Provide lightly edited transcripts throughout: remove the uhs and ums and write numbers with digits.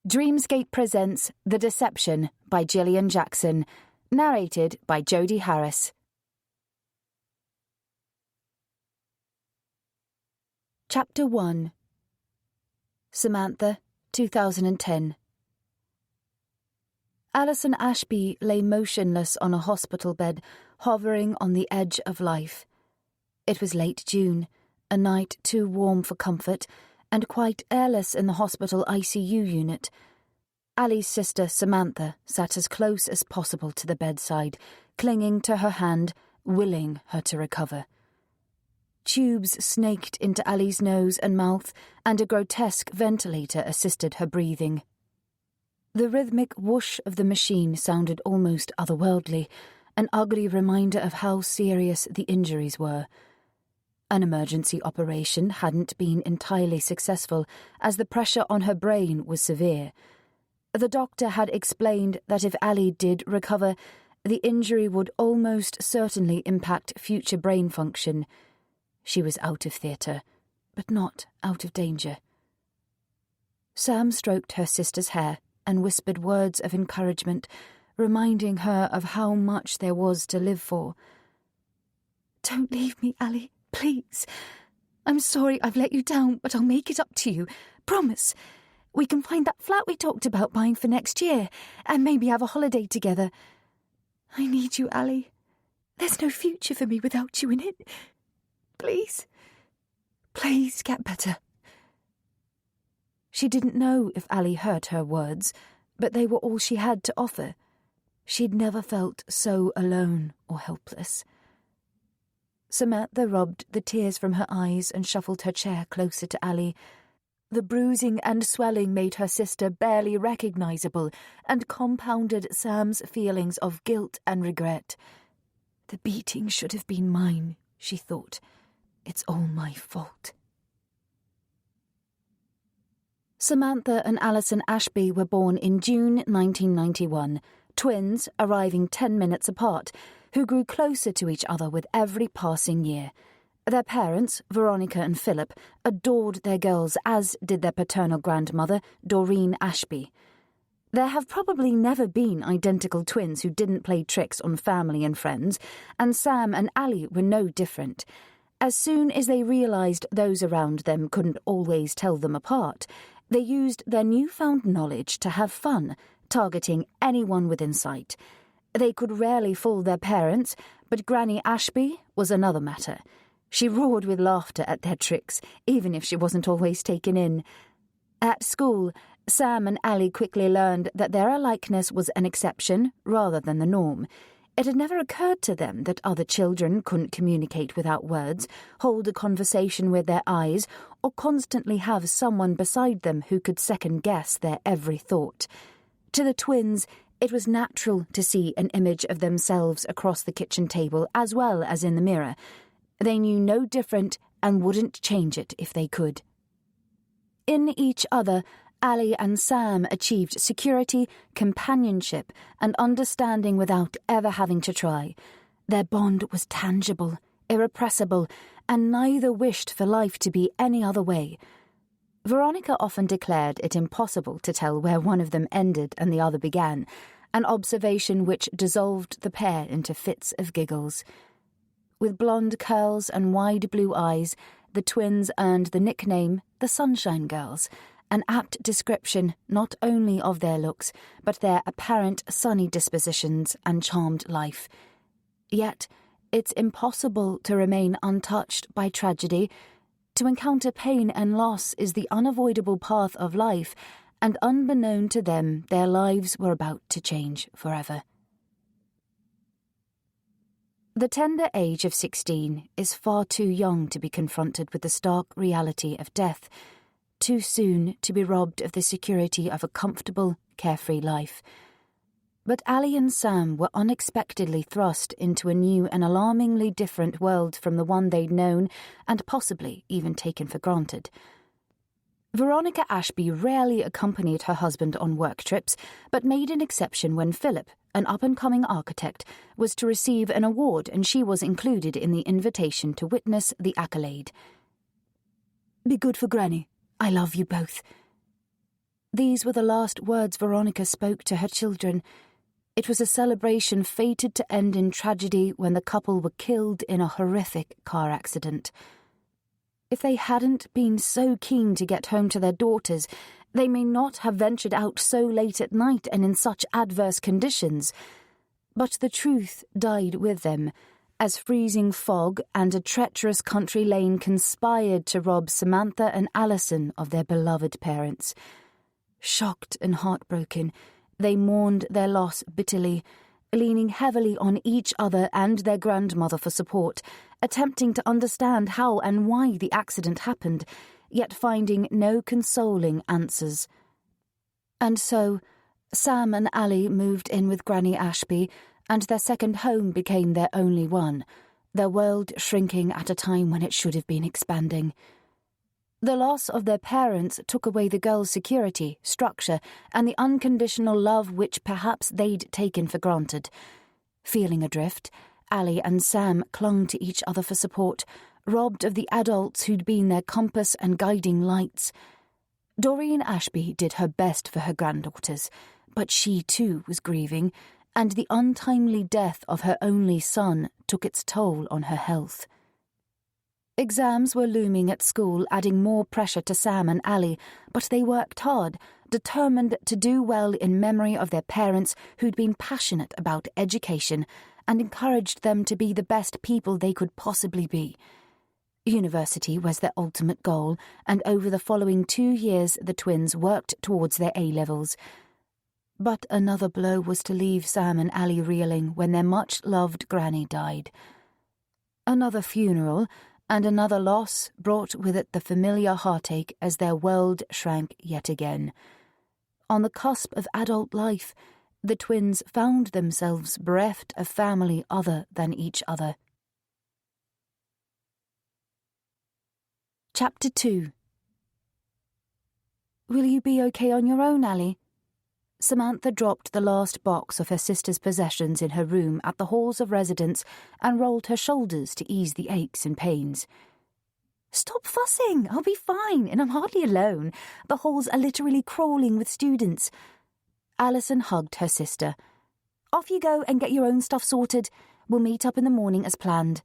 Dreamscape presents The Deception by Gillian Jackson, narrated by Jodie Harris. Chapter 1. Samantha, 2010. Alison Ashby lay motionless on a hospital bed, hovering on the edge of life. It was late June, a night too warm for comfort, and quite airless in the hospital ICU unit. Ali's sister Samantha sat as close as possible to the bedside, clinging to her hand, willing her to recover. Tubes snaked into Ali's nose and mouth, and a grotesque ventilator assisted her breathing. The rhythmic whoosh of the machine sounded almost otherworldly, an ugly reminder of how serious the injuries were. An emergency operation hadn't been entirely successful, as the pressure on her brain was severe. The doctor had explained that if Ali did recover, the injury would almost certainly impact future brain function. She was out of theatre, but not out of danger. Sam stroked her sister's hair and whispered words of encouragement, reminding her of how much there was to live for. "Don't leave me, Ali, please. I'm sorry I've let you down, but I'll make it up to you. Promise. We can find that flat we talked about buying for next year, and maybe have a holiday together. I need you, Ali. There's no future for me without you in it. Please. Please get better." She didn't know if Ali heard her words, but they were all she had to offer. She'd never felt so alone or helpless. Samantha rubbed the tears from her eyes and shuffled her chair closer to Ali. The bruising and swelling made her sister barely recognizable and compounded Sam's feelings of guilt and regret. The beating should have been mine, she thought. It's all my fault. Samantha and Alison Ashby were born in June 1991, twins arriving 10 minutes apart, who grew closer to each other with every passing year. Their parents, Veronica and Philip, adored their girls, as did their paternal grandmother, Doreen Ashby. There have probably never been identical twins who didn't play tricks on family and friends, and Sam and Ali were no different. As soon as they realised those around them couldn't always tell them apart, they used their newfound knowledge to have fun, targeting anyone within sight. They could rarely fool their parents, but Granny Ashby was another matter. She roared with laughter at their tricks, even if she wasn't always taken in. At school, Sam and Ali quickly learned that their alikeness was an exception rather than the norm. It had never occurred to them that other children couldn't communicate without words, hold a conversation with their eyes, or constantly have someone beside them who could second-guess their every thought. To the twins, it was natural to see an image of themselves across the kitchen table as well as in the mirror. They knew no different and wouldn't change it if they could. In each other, Ali and Sam achieved security, companionship, and understanding without ever having to try. Their bond was tangible, irrepressible, and neither wished for life to be any other way. Veronica often declared it impossible to tell where one of them ended and the other began, an observation which dissolved the pair into fits of giggles. With blonde curls and wide blue eyes, the twins earned the nickname the Sunshine Girls, an apt description not only of their looks, but their apparent sunny dispositions and charmed life. Yet, it's impossible to remain untouched by tragedy. To encounter pain and loss is the unavoidable path of life, and unbeknown to them, their lives were about to change forever. The tender age of 16 is far too young to be confronted with the stark reality of death, too soon to be robbed of the security of a comfortable, carefree life. But Ali and Sam were unexpectedly thrust into a new and alarmingly different world from the one they'd known and possibly even taken for granted. Veronica Ashby rarely accompanied her husband on work trips, but made an exception when Philip, an up-and-coming architect, was to receive an award, and she was included in the invitation to witness the accolade. "Be good for Granny. I love you both." These were the last words Veronica spoke to her children. It was a celebration fated to end in tragedy when the couple were killed in a horrific car accident. If they hadn't been so keen to get home to their daughters, they may not have ventured out so late at night and in such adverse conditions. But the truth died with them, as freezing fog and a treacherous country lane conspired to rob Samantha and Alison of their beloved parents. Shocked and heartbroken, they mourned their loss bitterly, leaning heavily on each other and their grandmother for support, attempting to understand how and why the accident happened, yet finding no consoling answers. And so, Sam and Ali moved in with Granny Ashby, and their second home became their only one, their world shrinking at a time when it should have been expanding. The loss of their parents took away the girls' security, structure, and the unconditional love which perhaps they'd taken for granted. Feeling adrift, Ali and Sam clung to each other for support, robbed of the adults who'd been their compass and guiding lights. Doreen Ashby did her best for her granddaughters, but she too was grieving, and the untimely death of her only son took its toll on her health. Exams were looming at school, adding more pressure to Sam and Ali, but they worked hard, determined to do well in memory of their parents who'd been passionate about education and encouraged them to be the best people they could possibly be. University was their ultimate goal, and over the following 2 years the twins worked towards their A-levels. But another blow was to leave Sam and Ali reeling when their much-loved granny died. Another funeral, and another loss brought with it the familiar heartache as their world shrank yet again. On the cusp of adult life, the twins found themselves bereft of family other than each other. Chapter 2. Will you be okay on your own, Ali? Samantha dropped the last box of her sister's possessions in her room at the halls of residence and rolled her shoulders to ease the aches and pains. Stop fussing, I'll be fine, and I'm hardly alone. The halls are literally crawling with students. Alison hugged her sister. Off you go and get your own stuff sorted. We'll meet up in the morning as planned.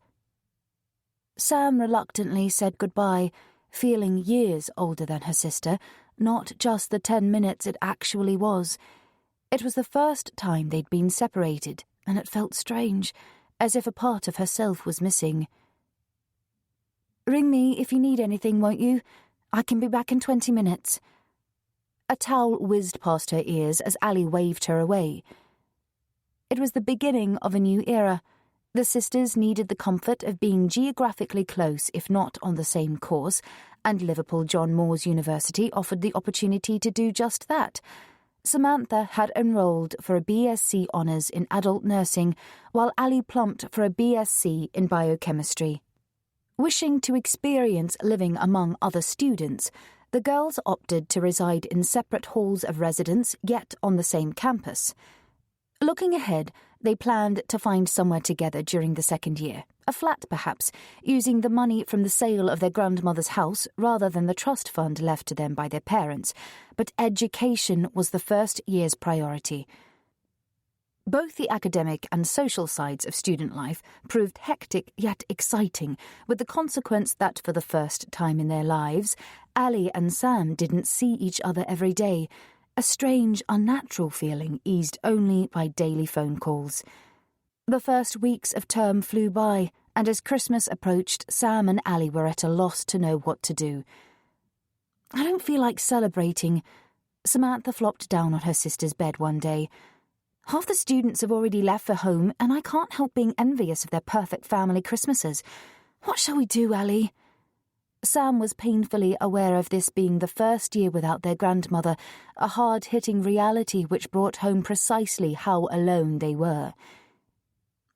Sam reluctantly said goodbye, feeling years older than her sister, not just the 10 minutes it actually was. It was the first time they'd been separated, and it felt strange, as if a part of herself was missing. Ring me if you need anything, won't you? I can be back in 20 minutes. A towel whizzed past her ears as Ali waved her away. It was the beginning of a new era. The sisters needed the comfort of being geographically close, if not on the same course, and Liverpool John Moores University offered the opportunity to do just that. Samantha had enrolled for a BSc Honours in adult nursing, while Ali plumped for a BSc in biochemistry. Wishing to experience living among other students, the girls opted to reside in separate halls of residence, yet on the same campus. Looking ahead, they planned to find somewhere together during the second year, a flat perhaps, using the money from the sale of their grandmother's house rather than the trust fund left to them by their parents, but education was the first year's priority. Both the academic and social sides of student life proved hectic yet exciting, with the consequence that for the first time in their lives, Ali and Sam didn't see each other every day. A strange, unnatural feeling eased only by daily phone calls. The first weeks of term flew by, and as Christmas approached, Sam and Ali were at a loss to know what to do. I don't feel like celebrating. Samantha flopped down on her sister's bed one day. Half the students have already left for home, and I can't help being envious of their perfect family Christmases. What shall we do, Ali? Sam was painfully aware of this being the first year without their grandmother, a hard-hitting reality which brought home precisely how alone they were.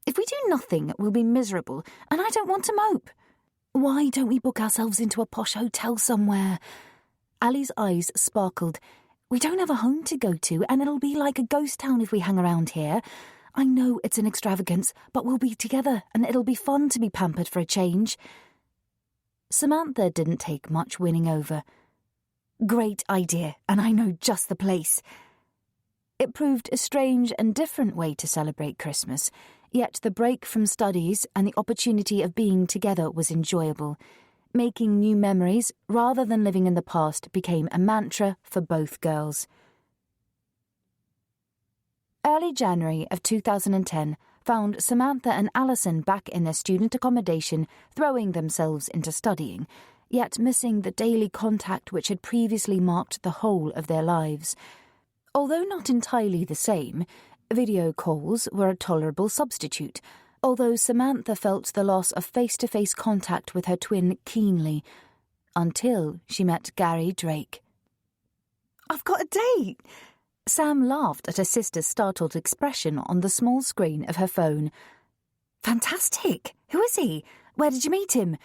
If we do nothing, we'll be miserable, and I don't want to mope. Why don't we book ourselves into a posh hotel somewhere? Ali's eyes sparkled. We don't have a home to go to, and it'll be like a ghost town if we hang around here. I know it's an extravagance, but we'll be together, and it'll be fun to be pampered for a change. Samantha didn't take much winning over. Great idea, and I know just the place. It proved a strange and different way to celebrate Christmas, yet the break from studies and the opportunity of being together was enjoyable. Making new memories rather than living in the past became a mantra for both girls. Early January of 2010 found Samantha and Alison back in their student accommodation, throwing themselves into studying, yet missing the daily contact which had previously marked the whole of their lives. Although not entirely the same, video calls were a tolerable substitute, although Samantha felt the loss of face-to-face contact with her twin keenly, until she met Gary Drake. "I've got a date!" Sam laughed at her sister's startled expression on the small screen of her phone. "Fantastic! Who is he? Where did you meet him?"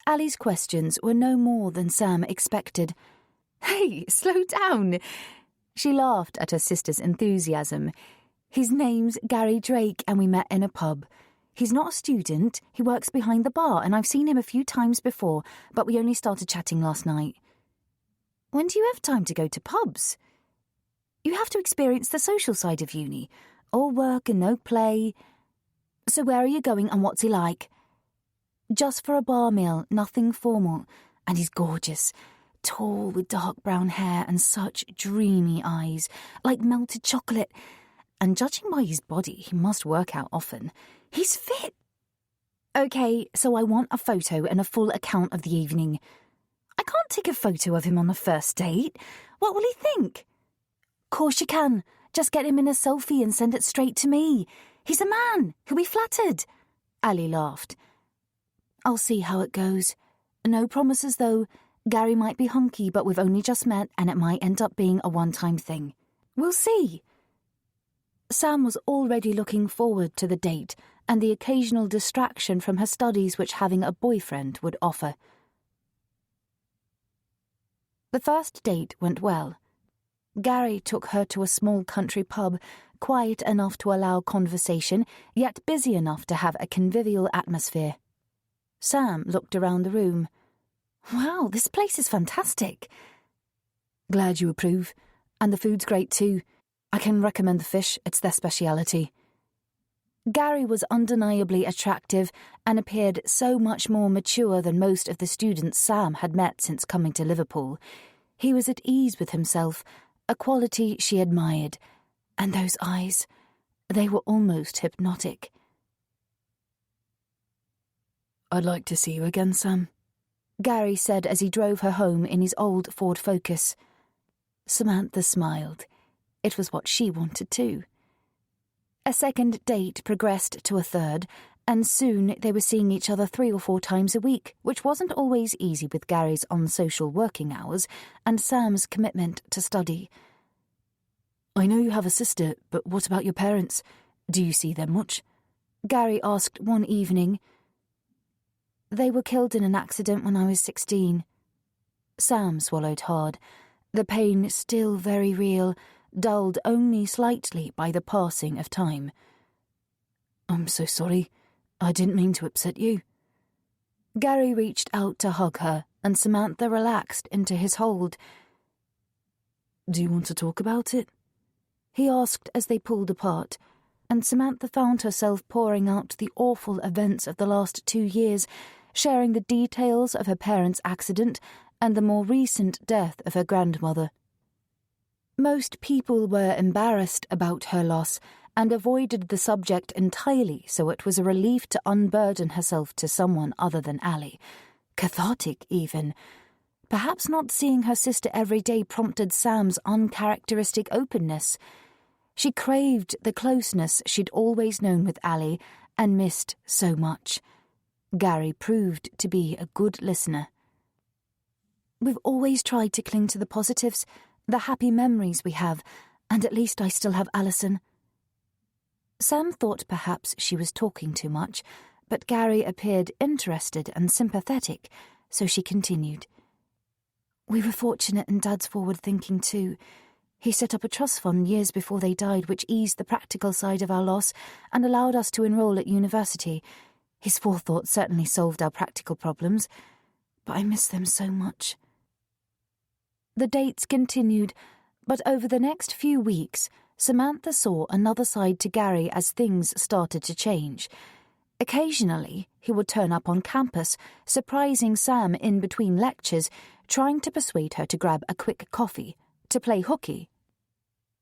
Ali's questions were no more than Sam expected. "Hey, slow down!" She laughed at her sister's enthusiasm. "His name's Gary Drake, and we met in a pub. He's not a student, he works behind the bar, and I've seen him a few times before, but we only started chatting last night." "When do you have time to go to pubs?" "You have to experience the social side of uni. All work and no play." "So where are you going and what's he like?" "Just for a bar meal, nothing formal. And he's gorgeous. Tall with dark brown hair and such dreamy eyes, like melted chocolate. And judging by his body, he must work out often. He's fit." "Okay, so I want a photo and a full account of the evening." "I can't take a photo of him on the first date. What will he think?" "Course you can. Just get him in a selfie and send it straight to me. He's a man. He'll be flattered." Ali laughed. "I'll see how it goes. No promises, though. Gary might be hunky, but we've only just met, and it might end up being a one-time thing. We'll see." Sam was already looking forward to the date and the occasional distraction from her studies which having a boyfriend would offer. The first date went well. Gary took her to a small country pub, quiet enough to allow conversation, yet busy enough to have a convivial atmosphere. Sam looked around the room. "Wow, this place is fantastic." "Glad you approve. And the food's great too. I can recommend the fish, it's their speciality." Gary was undeniably attractive and appeared so much more mature than most of the students Sam had met since coming to Liverpool. He was at ease with himself, a quality she admired. And those eyes, they were almost hypnotic. "I'd like to see you again, Sam," Gary said as he drove her home in his old Ford Focus. Samantha smiled. It was what she wanted too. A second date progressed to a third, and soon they were seeing each other 3 or 4 times a week, which wasn't always easy with Gary's unsocial working hours and Sam's commitment to study. "I know you have a sister, but what about your parents? Do you see them much?" Gary asked one evening. "They were killed in an accident when I was 16. Sam swallowed hard, the pain still very real, dulled only slightly by the passing of time. "I'm so sorry. I didn't mean to upset you." Gary reached out to hug her, and Samantha relaxed into his hold. "Do you want to talk about it?" he asked as they pulled apart, and Samantha found herself pouring out the awful events of the last 2 years, sharing the details of her parents' accident and the more recent death of her grandmother. Most people were embarrassed about her loss and avoided the subject entirely, so it was a relief to unburden herself to someone other than Ali. Cathartic, even. Perhaps not seeing her sister every day prompted Sam's uncharacteristic openness. She craved the closeness she'd always known with Ali and missed so much. Gary proved to be a good listener. "We've always tried to cling to the positives, the happy memories we have, and at least I still have Alison." Sam thought perhaps she was talking too much, but Gary appeared interested and sympathetic, so she continued. "We were fortunate in Dad's forward thinking too. He set up a trust fund years before they died which eased the practical side of our loss and allowed us to enroll at university. His forethought certainly solved our practical problems, but I miss them so much." The dates continued, but over the next few weeks, Samantha saw another side to Gary as things started to change. Occasionally, he would turn up on campus, surprising Sam in between lectures, trying to persuade her to grab a quick coffee, to play hooky.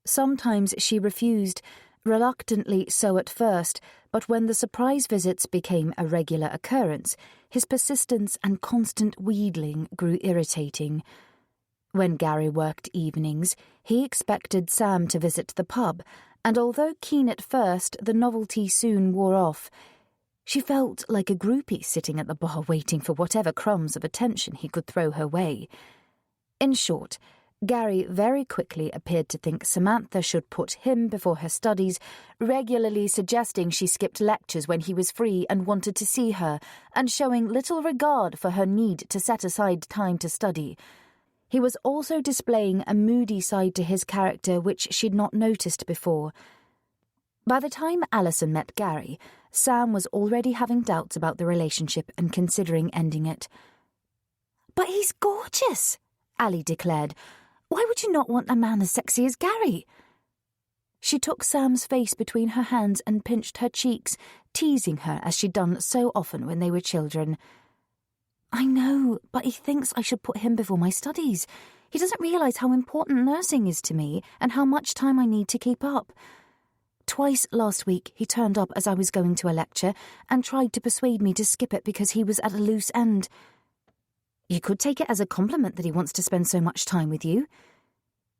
Sometimes she refused, reluctantly so at first, but when the surprise visits became a regular occurrence, his persistence and constant wheedling grew irritating. When Gary worked evenings, he expected Sam to visit the pub, and although keen at first, the novelty soon wore off. She felt like a groupie sitting at the bar waiting for whatever crumbs of attention he could throw her way. In short, Gary very quickly appeared to think Samantha should put him before her studies, regularly suggesting she skipped lectures when he was free and wanted to see her, and showing little regard for her need to set aside time to study. He was also displaying a moody side to his character which she'd not noticed before. By the time Alison met Gary, Sam was already having doubts about the relationship and considering ending it. "But he's gorgeous," Ali declared. "Why would you not want a man as sexy as Gary?" She took Sam's face between her hands and pinched her cheeks, teasing her as she'd done so often when they were children. "I know, but he thinks I should put him before my studies. He doesn't realise how important nursing is to me and how much time I need to keep up. Twice last week he turned up as I was going to a lecture and tried to persuade me to skip it because he was at a loose end." "You could take it as a compliment that he wants to spend so much time with you."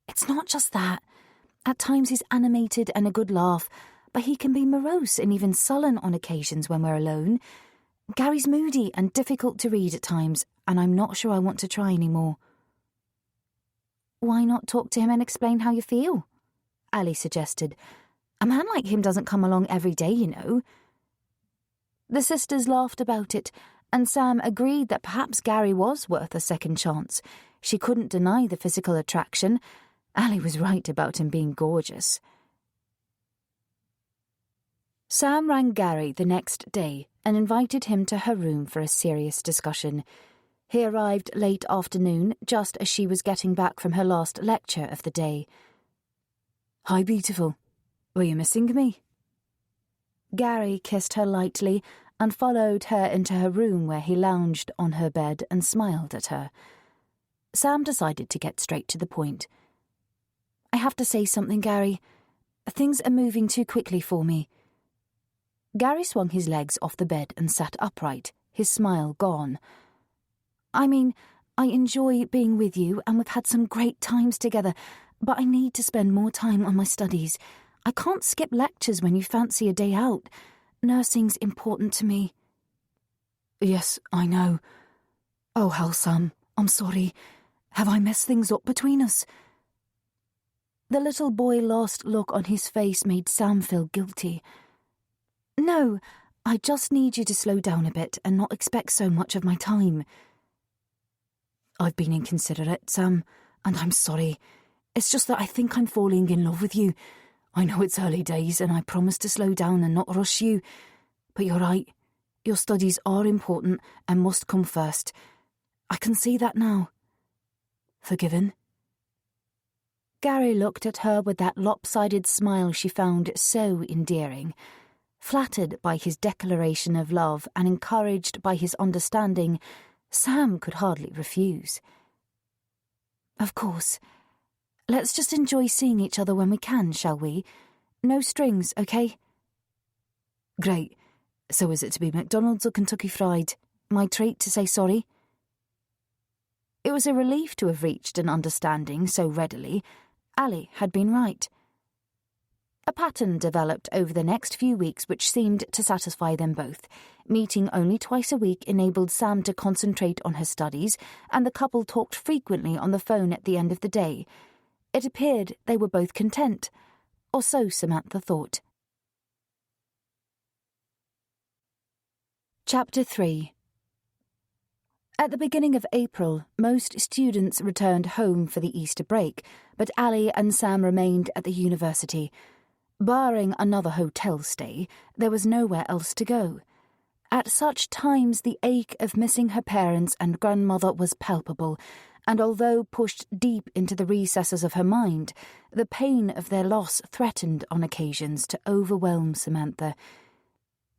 "It's not just that. At times he's animated and a good laugh, but he can be morose and even sullen on occasions when we're alone. Gary's moody and difficult to read at times, and I'm not sure I want to try anymore." "Why not talk to him and explain how you feel?" Ali suggested. "A man like him doesn't come along every day, you know." The sisters laughed about it, and Sam agreed that perhaps Gary was worth a second chance. She couldn't deny the physical attraction. Ali was right about him being gorgeous. Sam rang Gary the next day and invited him to her room for a serious discussion. He arrived late afternoon, just as she was getting back from her last lecture of the day. "Hi, beautiful. Were you missing me?" Gary kissed her lightly and followed her into her room where he lounged on her bed and smiled at her. Sam decided to get straight to the point. "I have to say something, Gary. Things are moving too quickly for me." Gary swung his legs off the bed and sat upright, his smile gone. "I mean, I enjoy being with you and we've had some great times together, but I need to spend more time on my studies. I can't skip lectures when you fancy a day out. Nursing's important to me." "Yes, I know. Oh, hell, Sam, I'm sorry. Have I messed things up between us?" The little boy-lost look on his face made Sam feel guilty. "No, I just need you to slow down a bit and not expect so much of my time." "I've been inconsiderate, Sam, and I'm sorry. It's just that I think I'm falling in love with you. I know it's early days and I promise to slow down and not rush you. But you're right. Your studies are important and must come first. I can see that now. Forgiven?" Gary looked at her with that lopsided smile she found so endearing. Flattered by his declaration of love and encouraged by his understanding, Sam could hardly refuse. "Of course. Let's just enjoy seeing each other when we can, shall we? No strings, okay?" "Great. So is it to be McDonald's or Kentucky Fried? My treat to say sorry?" It was a relief to have reached an understanding so readily. Ali had been right. A pattern developed over the next few weeks which seemed to satisfy them both. Meeting only twice a week enabled Sam to concentrate on her studies, and the couple talked frequently on the phone at the end of the day. It appeared they were both content, or so Samantha thought. Chapter 3. At the beginning of April, most students returned home for the Easter break, but Ali and Sam remained at the university. Barring another hotel stay, there was nowhere else to go. At such times the ache of missing her parents and grandmother was palpable, and although pushed deep into the recesses of her mind, the pain of their loss threatened on occasions to overwhelm Samantha.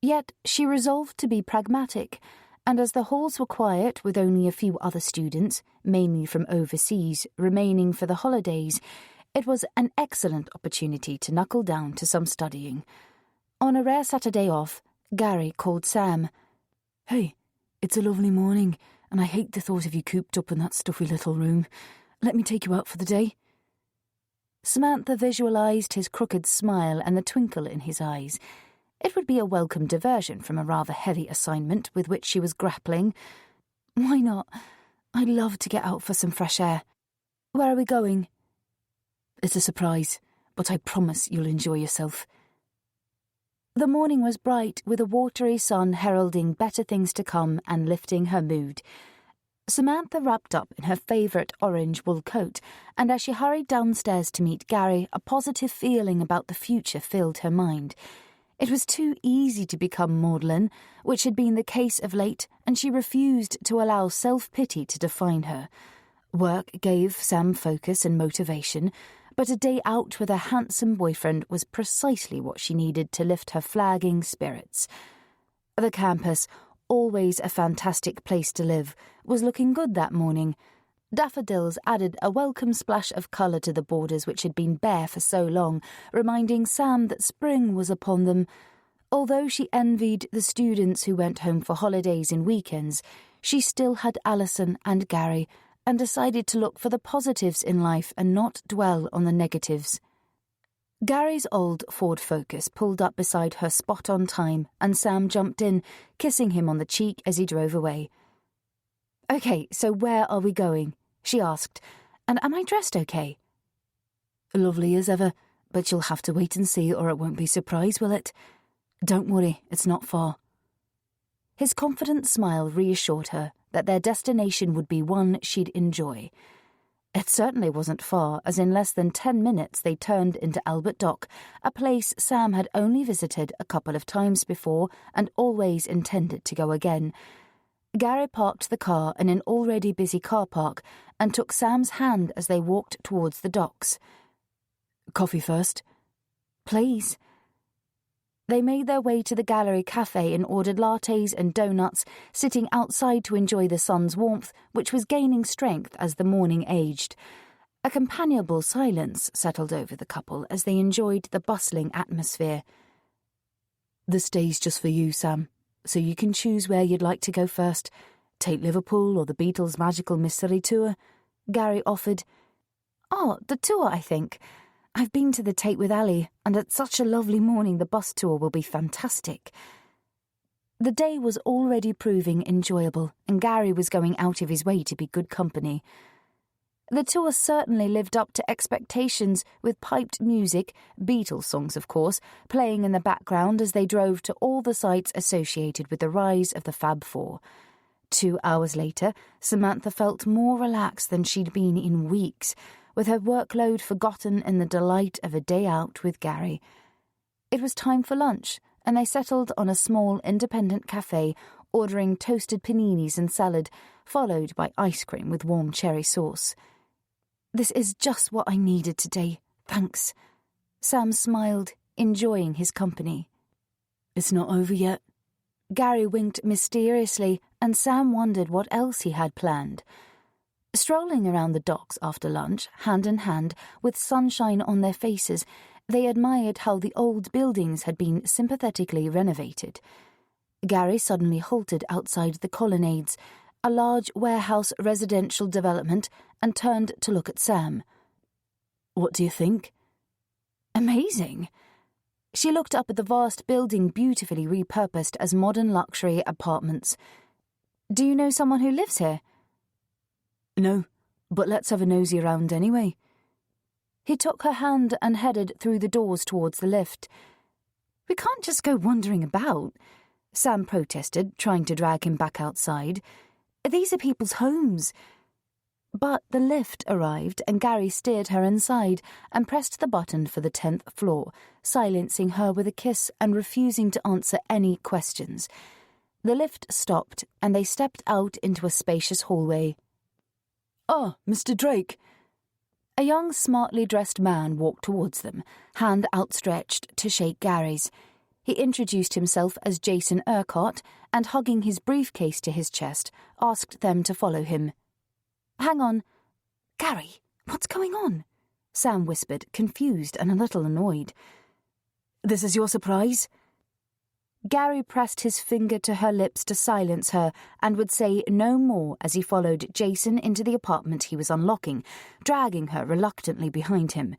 Yet she resolved to be pragmatic, and as the halls were quiet with only a few other students, mainly from overseas, remaining for the holidays, it was an excellent opportunity to knuckle down to some studying. On a rare Saturday off, Gary called Sam. "Hey, it's a lovely morning, and I hate the thought of you cooped up in that stuffy little room. Let me take you out for the day." Samantha visualised his crooked smile and the twinkle in his eyes. It would be a welcome diversion from a rather heavy assignment with which she was grappling. "Why not? I'd love to get out for some fresh air. Where are we going?" "It's a surprise, but I promise you'll enjoy yourself." The morning was bright, with a watery sun heralding better things to come and lifting her mood. Samantha wrapped up in her favourite orange wool coat, and as she hurried downstairs to meet Gary, a positive feeling about the future filled her mind. It was too easy to become maudlin, which had been the case of late, and she refused to allow self-pity to define her. Work gave Sam focus and motivation, but a day out with a handsome boyfriend was precisely what she needed to lift her flagging spirits. The campus, always a fantastic place to live, was looking good that morning. Daffodils added a welcome splash of colour to the borders which had been bare for so long, reminding Sam that spring was upon them. Although she envied the students who went home for holidays and weekends, she still had Alison and Gary, and decided to look for the positives in life and not dwell on the negatives. Gary's old Ford Focus pulled up beside her spot on time, and Sam jumped in, kissing him on the cheek as he drove away. "Okay, so where are we going?" she asked. "And am I dressed okay?" "Lovely as ever, but you'll have to wait and see, or it won't be a surprise, will it? Don't worry, it's not far." His confident smile reassured her that their destination would be one she'd enjoy. It certainly wasn't far, as in less than 10 minutes they turned into Albert Dock, a place Sam had only visited a couple of times before and always intended to go again. Gary parked the car in an already busy car park and took Sam's hand as they walked towards the docks. "Coffee first?" "Please." They made their way to the Gallery Cafe and ordered lattes and donuts, sitting outside to enjoy the sun's warmth, which was gaining strength as the morning aged. A companionable silence settled over the couple as they enjoyed the bustling atmosphere. "This day's just for you, Sam, so you can choose where you'd like to go first. Take Liverpool or the Beatles' Magical Mystery Tour," Gary offered. "Oh, the tour, I think. I've been to the Tate with Ali, and at such a lovely morning the bus tour will be fantastic." The day was already proving enjoyable, and Gary was going out of his way to be good company. The tour certainly lived up to expectations, with piped music, Beatles songs of course, playing in the background as they drove to all the sites associated with the rise of the Fab Four. 2 hours later, Samantha felt more relaxed than she'd been in weeks, with her workload forgotten in the delight of a day out with Gary. It was time for lunch, and they settled on a small independent cafe, ordering toasted paninis and salad, followed by ice cream with warm cherry sauce. "This is just what I needed today, thanks." Sam smiled, enjoying his company. "It's not over yet." Gary winked mysteriously, and Sam wondered what else he had planned. Strolling around the docks after lunch, hand in hand, with sunshine on their faces, they admired how the old buildings had been sympathetically renovated. Gary suddenly halted outside the colonnades, a large warehouse residential development, and turned to look at Sam. "What do you think?" "Amazing." She looked up at the vast building beautifully repurposed as modern luxury apartments. "Do you know someone who lives here?" "No, but let's have a nosy around anyway." He took her hand and headed through the doors towards the lift. "We can't just go wandering about," Sam protested, trying to drag him back outside. "These are people's homes." But the lift arrived, and Gary steered her inside and pressed the button for the 10th floor, silencing her with a kiss and refusing to answer any questions. The lift stopped, and they stepped out into a spacious hallway. "Ah, Mr. Drake." A young, smartly dressed man walked towards them, hand outstretched to shake Gary's. He introduced himself as Jason Urquhart and, hugging his briefcase to his chest, asked them to follow him. "Hang on. Gary, what's going on?" Sam whispered, confused and a little annoyed. "This is your surprise?" Gary pressed his finger to her lips to silence her and would say no more as he followed Jason into the apartment he was unlocking, dragging her reluctantly behind him.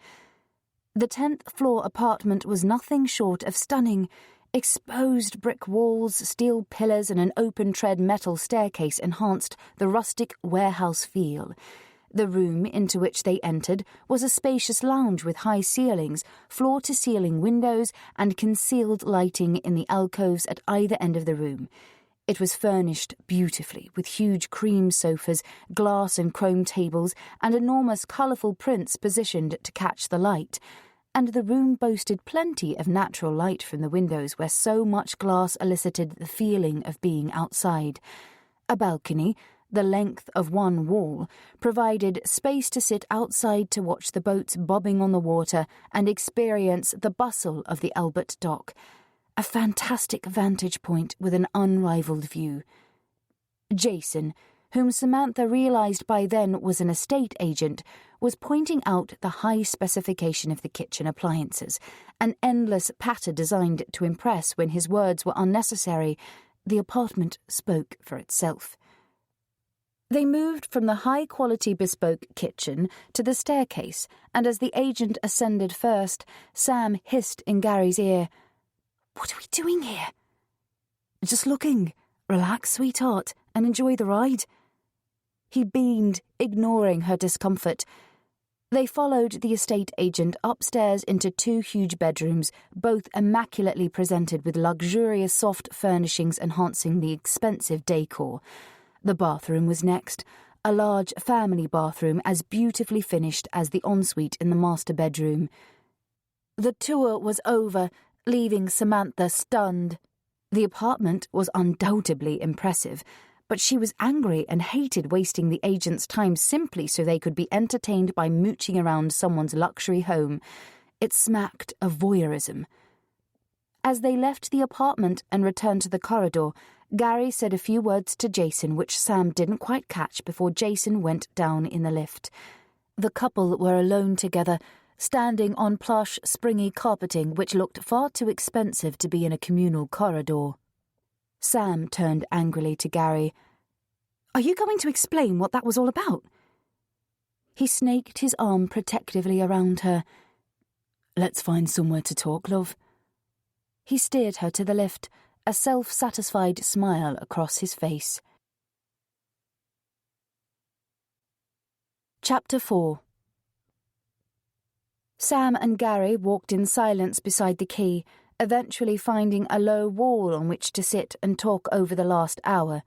The 10th floor apartment was nothing short of stunning. Exposed brick walls, steel pillars, and an open tread metal staircase enhanced the rustic warehouse feel. The room into which they entered was a spacious lounge with high ceilings, floor-to-ceiling windows, and concealed lighting in the alcoves at either end of the room. It was furnished beautifully, with huge cream sofas, glass and chrome tables, and enormous colourful prints positioned to catch the light. And the room boasted plenty of natural light from the windows where so much glass elicited the feeling of being outside. A balcony, the length of one wall, provided space to sit outside to watch the boats bobbing on the water and experience the bustle of the Albert Dock. A fantastic vantage point with an unrivalled view. Jason, whom Samantha realised by then was an estate agent, was pointing out the high specification of the kitchen appliances, an endless patter designed to impress when his words were unnecessary. The apartment spoke for itself. They moved from the high-quality bespoke kitchen to the staircase, and as the agent ascended first, Sam hissed in Gary's ear, "What are we doing here?" "Just looking. Relax, sweetheart, and enjoy the ride." He beamed, ignoring her discomfort. They followed the estate agent upstairs into 2 huge bedrooms, both immaculately presented with luxurious soft furnishings enhancing the expensive decor. The bathroom was next, a large family bathroom as beautifully finished as the ensuite in the master bedroom. The tour was over, leaving Samantha stunned. The apartment was undoubtedly impressive, but she was angry and hated wasting the agent's time simply so they could be entertained by mooching around someone's luxury home. It smacked of voyeurism. As they left the apartment and returned to the corridor, Gary said a few words to Jason which Sam didn't quite catch before Jason went down in the lift. The couple were alone together, standing on plush, springy carpeting which looked far too expensive to be in a communal corridor. Sam turned angrily to Gary. "Are you going to explain what that was all about?" He snaked his arm protectively around her. "Let's find somewhere to talk, love." He steered her to the lift, a self-satisfied smile across his face. Chapter 4. Sam and Gary walked in silence beside the quay, eventually finding a low wall on which to sit and talk over the last hour.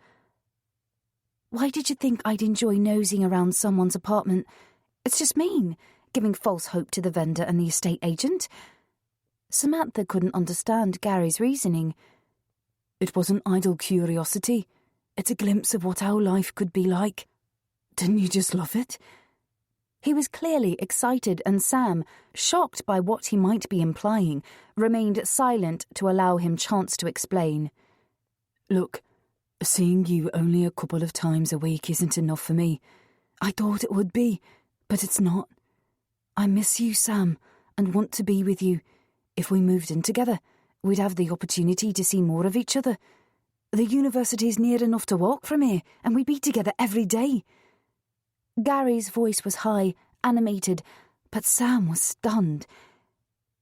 "Why did you think I'd enjoy nosing around someone's apartment? It's just mean, giving false hope to the vendor and the estate agent." Samantha couldn't understand Gary's reasoning. "It wasn't idle curiosity. It's a glimpse of what our life could be like. Didn't you just love it?" He was clearly excited, and Sam, shocked by what he might be implying, remained silent to allow him chance to explain. "Look, seeing you only a couple of times a week isn't enough for me. I thought it would be, but it's not. I miss you, Sam, and want to be with you. If we moved in together, we'd have the opportunity to see more of each other. The university's near enough to walk from here, and we'd be together every day." Gary's voice was high, animated, but Sam was stunned.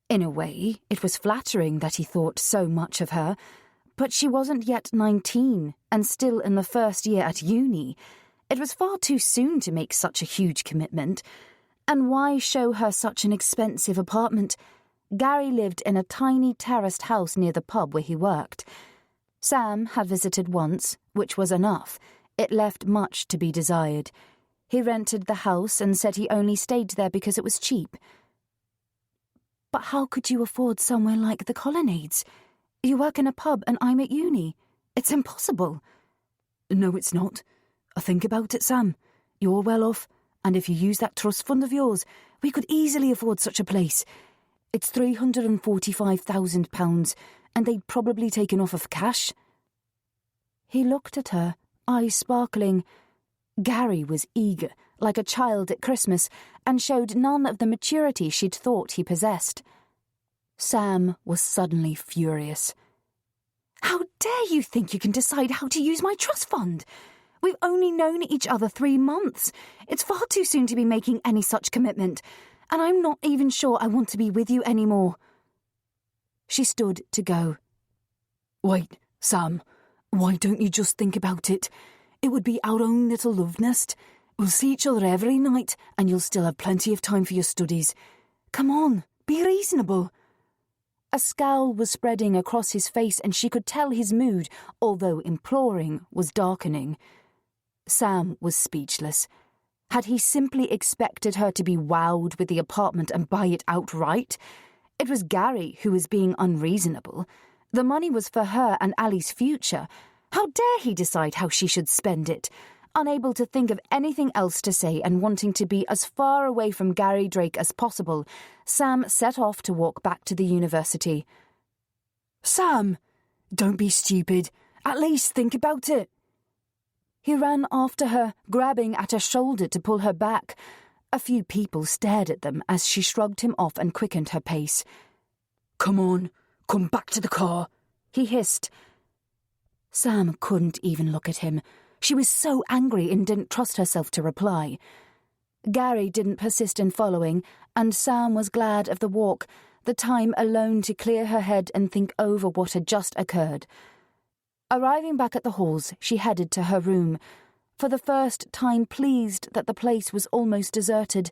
In a way, it was flattering that he thought so much of her, but she wasn't yet 19 and still in the first year at uni. It was far too soon to make such a huge commitment. And why show her such an expensive apartment? Gary lived in a tiny terraced house near the pub where he worked. Sam had visited once, which was enough. It left much to be desired. He rented the house and said he only stayed there because it was cheap. "But how could you afford somewhere like the Colonnades? You work in a pub and I'm at uni. It's impossible." "No, it's not. Think about it, Sam. You're well off, and if you use that trust fund of yours, we could easily afford such a place. It's £345,000, and they'd probably take enough of cash." He looked at her, eyes sparkling. Gary was eager, like a child at Christmas, and showed none of the maturity she'd thought he possessed. Sam was suddenly furious. "How dare you think you can decide how to use my trust fund? We've only known each other 3 months. It's far too soon to be making any such commitment, and I'm not even sure I want to be with you anymore." She stood to go. "Wait, Sam, why don't you just think about it? It would be our own little love nest. We'll see each other every night, and you'll still have plenty of time for your studies. Come on, be reasonable." A scowl was spreading across his face, and she could tell his mood, although imploring, was darkening. Sam was speechless. Had he simply expected her to be wowed with the apartment and buy it outright? It was Gary who was being unreasonable. The money was for her and Ali's future. How dare he decide how she should spend it? Unable to think of anything else to say and wanting to be as far away from Gary Drake as possible, Sam set off to walk back to the university. "Sam, don't be stupid. At least think about it." He ran after her, grabbing at her shoulder to pull her back. A few people stared at them as she shrugged him off and quickened her pace. "Come on, come back to the car," he hissed. Sam couldn't even look at him. She was so angry and didn't trust herself to reply. Gary didn't persist in following, and Sam was glad of the walk, the time alone to clear her head and think over what had just occurred. Arriving back at the halls, she headed to her room, for the first time pleased that the place was almost deserted.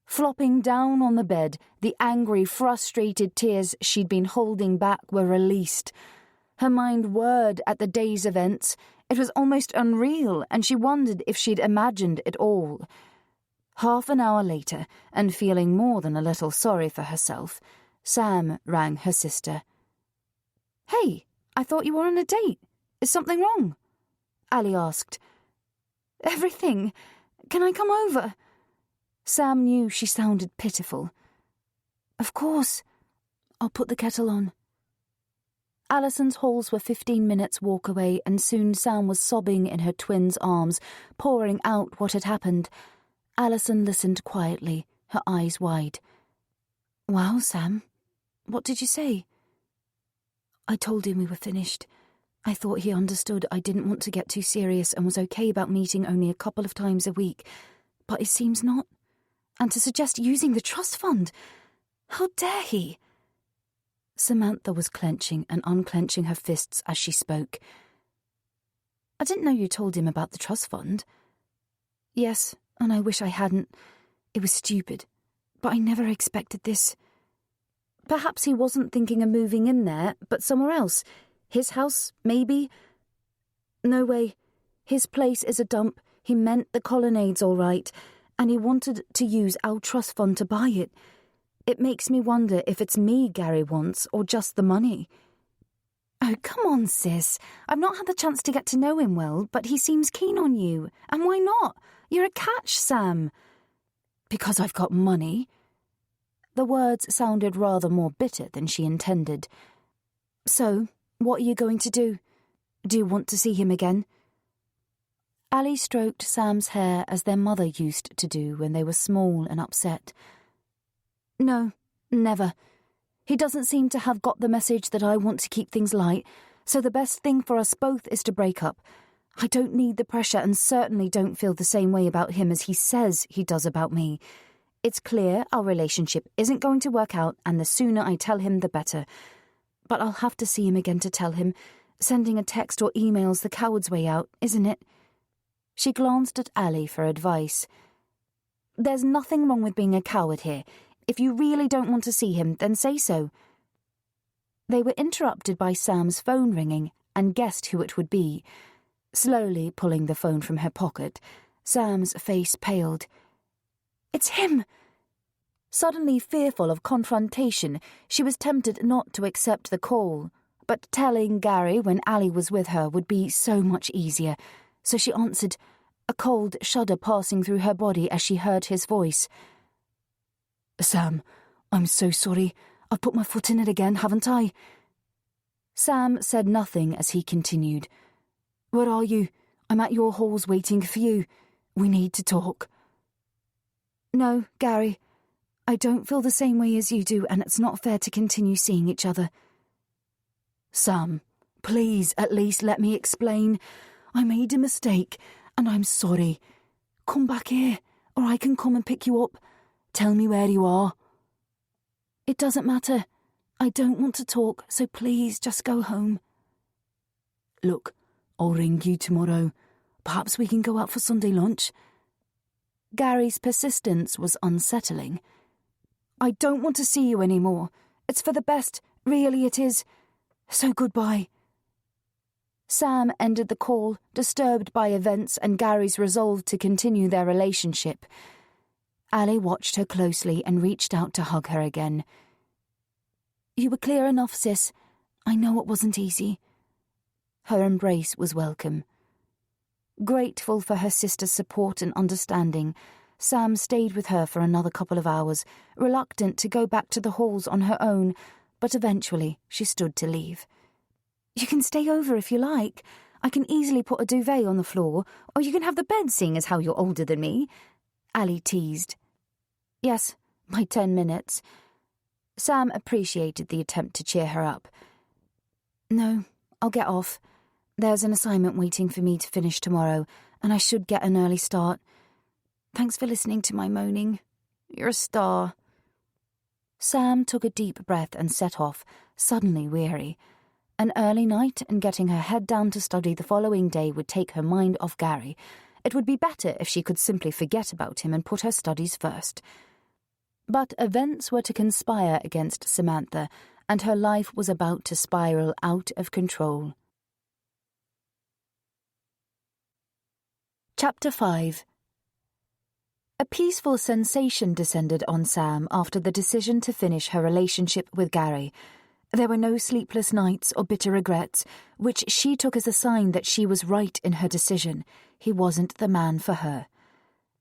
Flopping down on the bed, the angry, frustrated tears she'd been holding back were released. Her mind whirred at the day's events. It was almost unreal, and she wondered if she'd imagined it all. Half an hour later, and feeling more than a little sorry for herself, Sam rang her sister. "Hey, I thought you were on a date. Is something wrong?" Ali asked. "Everything. Can I come over?" Sam knew she sounded pitiful. "Of course. I'll put the kettle on." Alison's halls were 15 minutes' walk away, and soon Sam was sobbing in her twin's arms, pouring out what had happened. Alison listened quietly, her eyes wide. "Wow, Sam. What did you say?" "I told him we were finished. I thought he understood I didn't want to get too serious and was okay about meeting only a couple of times a week. But it seems not. And to suggest using the trust fund! How dare he?" Samantha was clenching and unclenching her fists as she spoke. "I didn't know you told him about the trust fund." "Yes, and I wish I hadn't. It was stupid. But I never expected this. Perhaps he wasn't thinking of moving in there, but somewhere else. His house, maybe. No way. His place is a dump. He meant the colonnades all right, and he wanted to use our trust fund to buy it. It makes me wonder if it's me Gary wants or just the money." "Oh, come on, sis. I've not had the chance to get to know him well, but he seems keen on you. And why not? You're a catch, Sam." "Because I've got money." The words sounded rather more bitter than she intended. "So, what are you going to do? Do you want to see him again?" Ali stroked Sam's hair as their mother used to do when they were small and upset. "No, never. He doesn't seem to have got the message that I want to keep things light, so the best thing for us both is to break up. I don't need the pressure and certainly don't feel the same way about him as he says he does about me. It's clear our relationship isn't going to work out, and the sooner I tell him the better. But I'll have to see him again to tell him. Sending a text or email's the coward's way out, isn't it?" She glanced at Ali for advice. "There's nothing wrong with being a coward here. If you really don't want to see him, then say so." They were interrupted by Sam's phone ringing, and guessed who it would be. Slowly pulling the phone from her pocket, Sam's face paled. "It's him!" Suddenly fearful of confrontation, she was tempted not to accept the call, but telling Gary when Ali was with her would be so much easier, so she answered, a cold shudder passing through her body as she heard his voice. Sam, I'm so sorry. I've put my foot in it again, haven't I? Sam said nothing as he continued. Where are you? I'm at your halls waiting for you. We need to talk. No, Gary. I don't feel the same way as you do, and it's not fair to continue seeing each other. Sam, please at least let me explain. I made a mistake, and I'm sorry. Come back here, or I can come and pick you up. Tell me where you are. It doesn't matter. I don't want to talk, so please just go home. Look, I'll ring you tomorrow. Perhaps we can go out for Sunday lunch. Gary's persistence was unsettling. I don't want to see you anymore. It's for the best, really it is. So goodbye. Sam ended the call, disturbed by events and Gary's resolve to continue their relationship. Ali watched her closely and reached out to hug her again. You were clear enough, sis. I know it wasn't easy. Her embrace was welcome. Grateful for her sister's support and understanding, Sam stayed with her for another couple of hours, reluctant to go back to the halls on her own, but eventually she stood to leave. You can stay over if you like. I can easily put a duvet on the floor, or you can have the bed seeing as how you're older than me, Ali teased. Yes, by 10 minutes. Sam appreciated the attempt to cheer her up. No, I'll get off. There's an assignment waiting for me to finish tomorrow, and I should get an early start. Thanks for listening to my moaning. You're a star. Sam took a deep breath and set off, suddenly weary. An early night and getting her head down to study the following day would take her mind off Gary. It would be better if she could simply forget about him and put her studies first. But events were to conspire against Samantha, and her life was about to spiral out of control. Chapter 5. A peaceful sensation descended on Sam after the decision to finish her relationship with Gary. There were no sleepless nights or bitter regrets, which she took as a sign that she was right in her decision. He wasn't the man for her.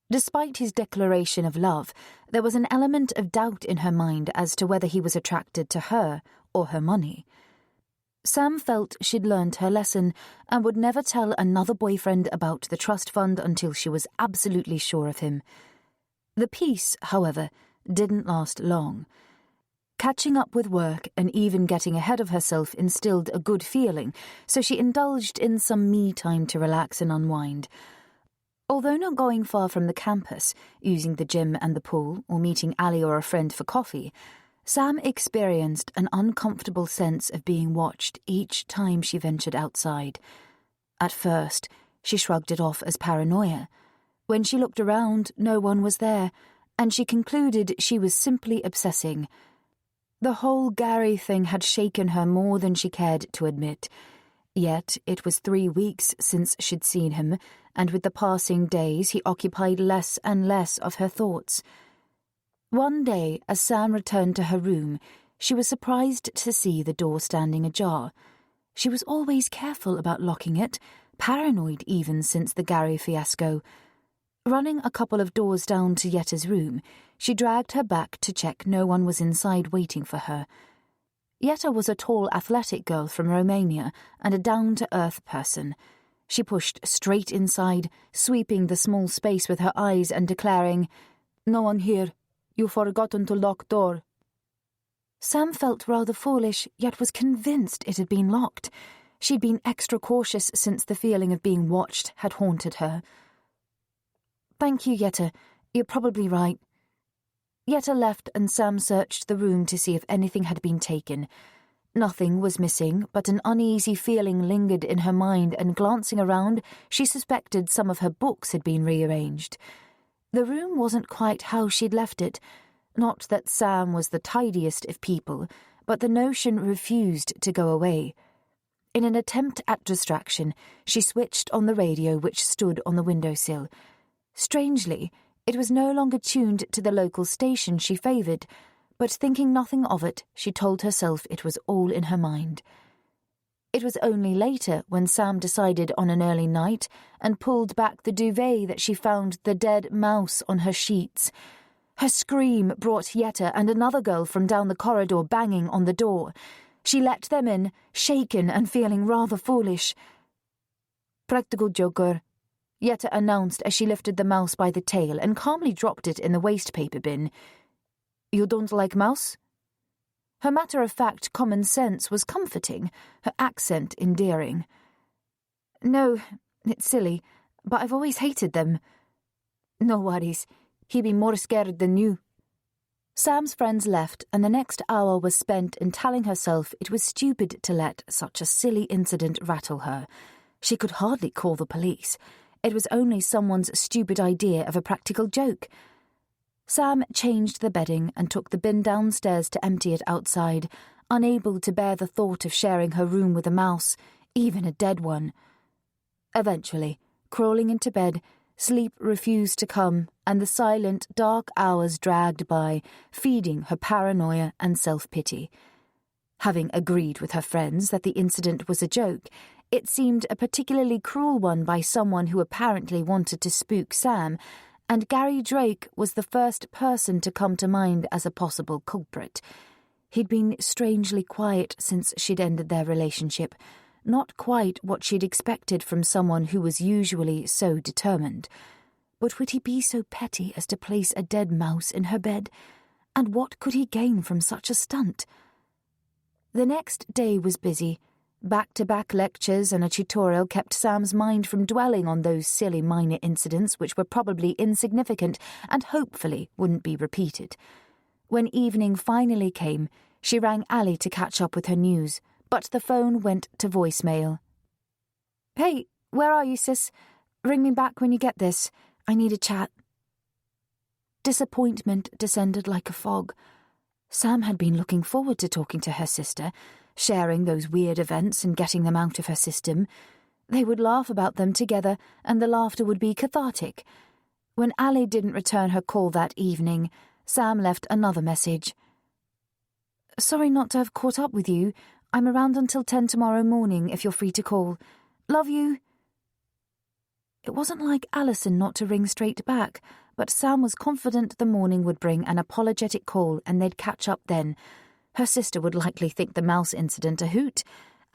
Despite his declaration of love, there was an element of doubt in her mind as to whether he was attracted to her or her money. Sam felt she'd learned her lesson and would never tell another boyfriend about the trust fund until she was absolutely sure of him. The peace, however, didn't last long. Catching up with work and even getting ahead of herself instilled a good feeling, so she indulged in some me time to relax and unwind. Although not going far from the campus, using the gym and the pool, or meeting Ali or a friend for coffee, Sam experienced an uncomfortable sense of being watched each time she ventured outside. At first, she shrugged it off as paranoia. When she looked around, no one was there, and she concluded she was simply obsessing. The whole Gary thing had shaken her more than she cared to admit. Yet it was 3 weeks since she'd seen him, and with the passing days he occupied less and less of her thoughts. One day, as Sam returned to her room, she was surprised to see the door standing ajar. She was always careful about locking it, paranoid even since the Gary fiasco. Running a couple of doors down to Yetta's room, she dragged her back to check no one was inside waiting for her. Yetta was a tall, athletic girl from Romania and a down-to-earth person. She pushed straight inside, sweeping the small space with her eyes and declaring, "No one here. You've forgotten to lock door." Sam felt rather foolish, yet was convinced it had been locked. She'd been extra cautious since the feeling of being watched had haunted her. "Thank you, Yetta. You're probably right." Yetta left and Sam searched the room to see if anything had been taken. Nothing was missing, but an uneasy feeling lingered in her mind, and glancing around, she suspected some of her books had been rearranged. The room wasn't quite how she'd left it. Not that Sam was the tidiest of people, but the notion refused to go away. In an attempt at distraction, she switched on the radio which stood on the windowsill. Strangely, it was no longer tuned to the local station she favoured, but thinking nothing of it, she told herself it was all in her mind. It was only later, when Sam decided on an early night and pulled back the duvet, that she found the dead mouse on her sheets. Her scream brought Yetta and another girl from down the corridor banging on the door. She let them in, shaken and feeling rather foolish. "Practical joker," Yetta announced as she lifted the mouse by the tail and calmly dropped it in the waste paper bin. "You don't like mouse?" Her matter-of-fact common sense was comforting, her accent endearing. "No, it's silly, but I've always hated them." "No worries, he'd be more scared than you." Sam's friends left, and the next hour was spent in telling herself it was stupid to let such a silly incident rattle her. She could hardly call the police. It was only someone's stupid idea of a practical joke. Sam changed the bedding and took the bin downstairs to empty it outside, unable to bear the thought of sharing her room with a mouse, even a dead one. Eventually, crawling into bed, sleep refused to come, and the silent, dark hours dragged by, feeding her paranoia and self-pity. Having agreed with her friends that the incident was a joke, it seemed a particularly cruel one by someone who apparently wanted to spook Sam, and Gary Drake was the first person to come to mind as a possible culprit. He'd been strangely quiet since she'd ended their relationship, not quite what she'd expected from someone who was usually so determined. But would he be so petty as to place a dead mouse in her bed? And what could he gain from such a stunt? The next day was busy. Back-to-back lectures and a tutorial kept Sam's mind from dwelling on those silly minor incidents which were probably insignificant and hopefully wouldn't be repeated. When evening finally came, she rang Ali to catch up with her news, but the phone went to voicemail. "Hey, where are you, sis? Ring me back when you get this. I need a chat." Disappointment descended like a fog. Sam had been looking forward to talking to her sister, sharing those weird events and getting them out of her system. They would laugh about them together, and the laughter would be cathartic. When Ali didn't return her call that evening, Sam left another message. "Sorry not to have caught up with you. I'm around until 10 tomorrow morning if you're free to call. Love you." It wasn't like Alison not to ring straight back, but Sam was confident the morning would bring an apologetic call and they'd catch up then. Her sister would likely think the mouse incident a hoot.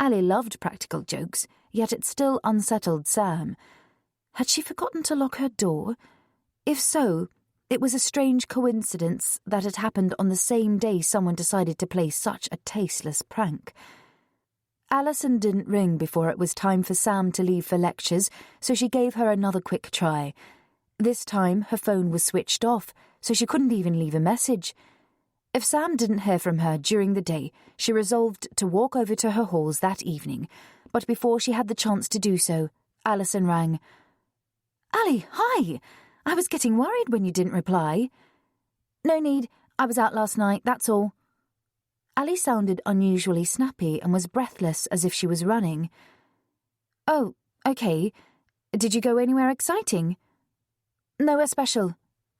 Ali loved practical jokes, yet it still unsettled Sam. Had she forgotten to lock her door? If so, it was a strange coincidence that it happened on the same day someone decided to play such a tasteless prank. Alison didn't ring before it was time for Sam to leave for lectures, so she gave her another quick try. This time her phone was switched off, so she couldn't even leave a message. If Sam didn't hear from her during the day, she resolved to walk over to her halls that evening, but before she had the chance to do so, Alison rang. "Ali, hi! I was getting worried when you didn't reply." "No need, I was out last night, that's all." Ali sounded unusually snappy and was breathless as if she was running. "Oh, okay. Did you go anywhere exciting?" "Nowhere special.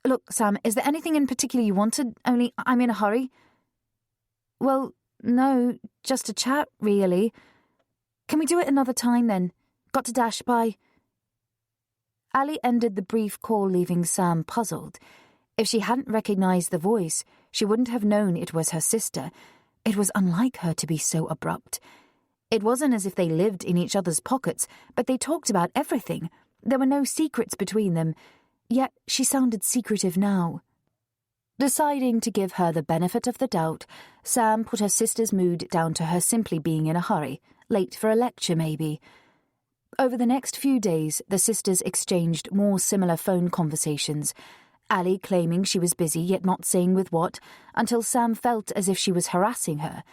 Look, Sam, is there anything in particular you wanted? Only I'm in a hurry." "Well, no, just a chat, really. Can we do it another time, then? Got to dash, bye." Ali ended the brief call, leaving Sam puzzled. If she hadn't recognised the voice, she wouldn't have known it was her sister. It was unlike her to be so abrupt. It wasn't as if they lived in each other's pockets, but they talked about everything. There were no secrets between them. Yet she sounded secretive now. Deciding to give her the benefit of the doubt, Sam put her sister's mood down to her simply being in a hurry, late for a lecture maybe. Over the next few days, the sisters exchanged more similar phone conversations, Ali claiming she was busy yet not saying with what, until Sam felt as if she was harassing her.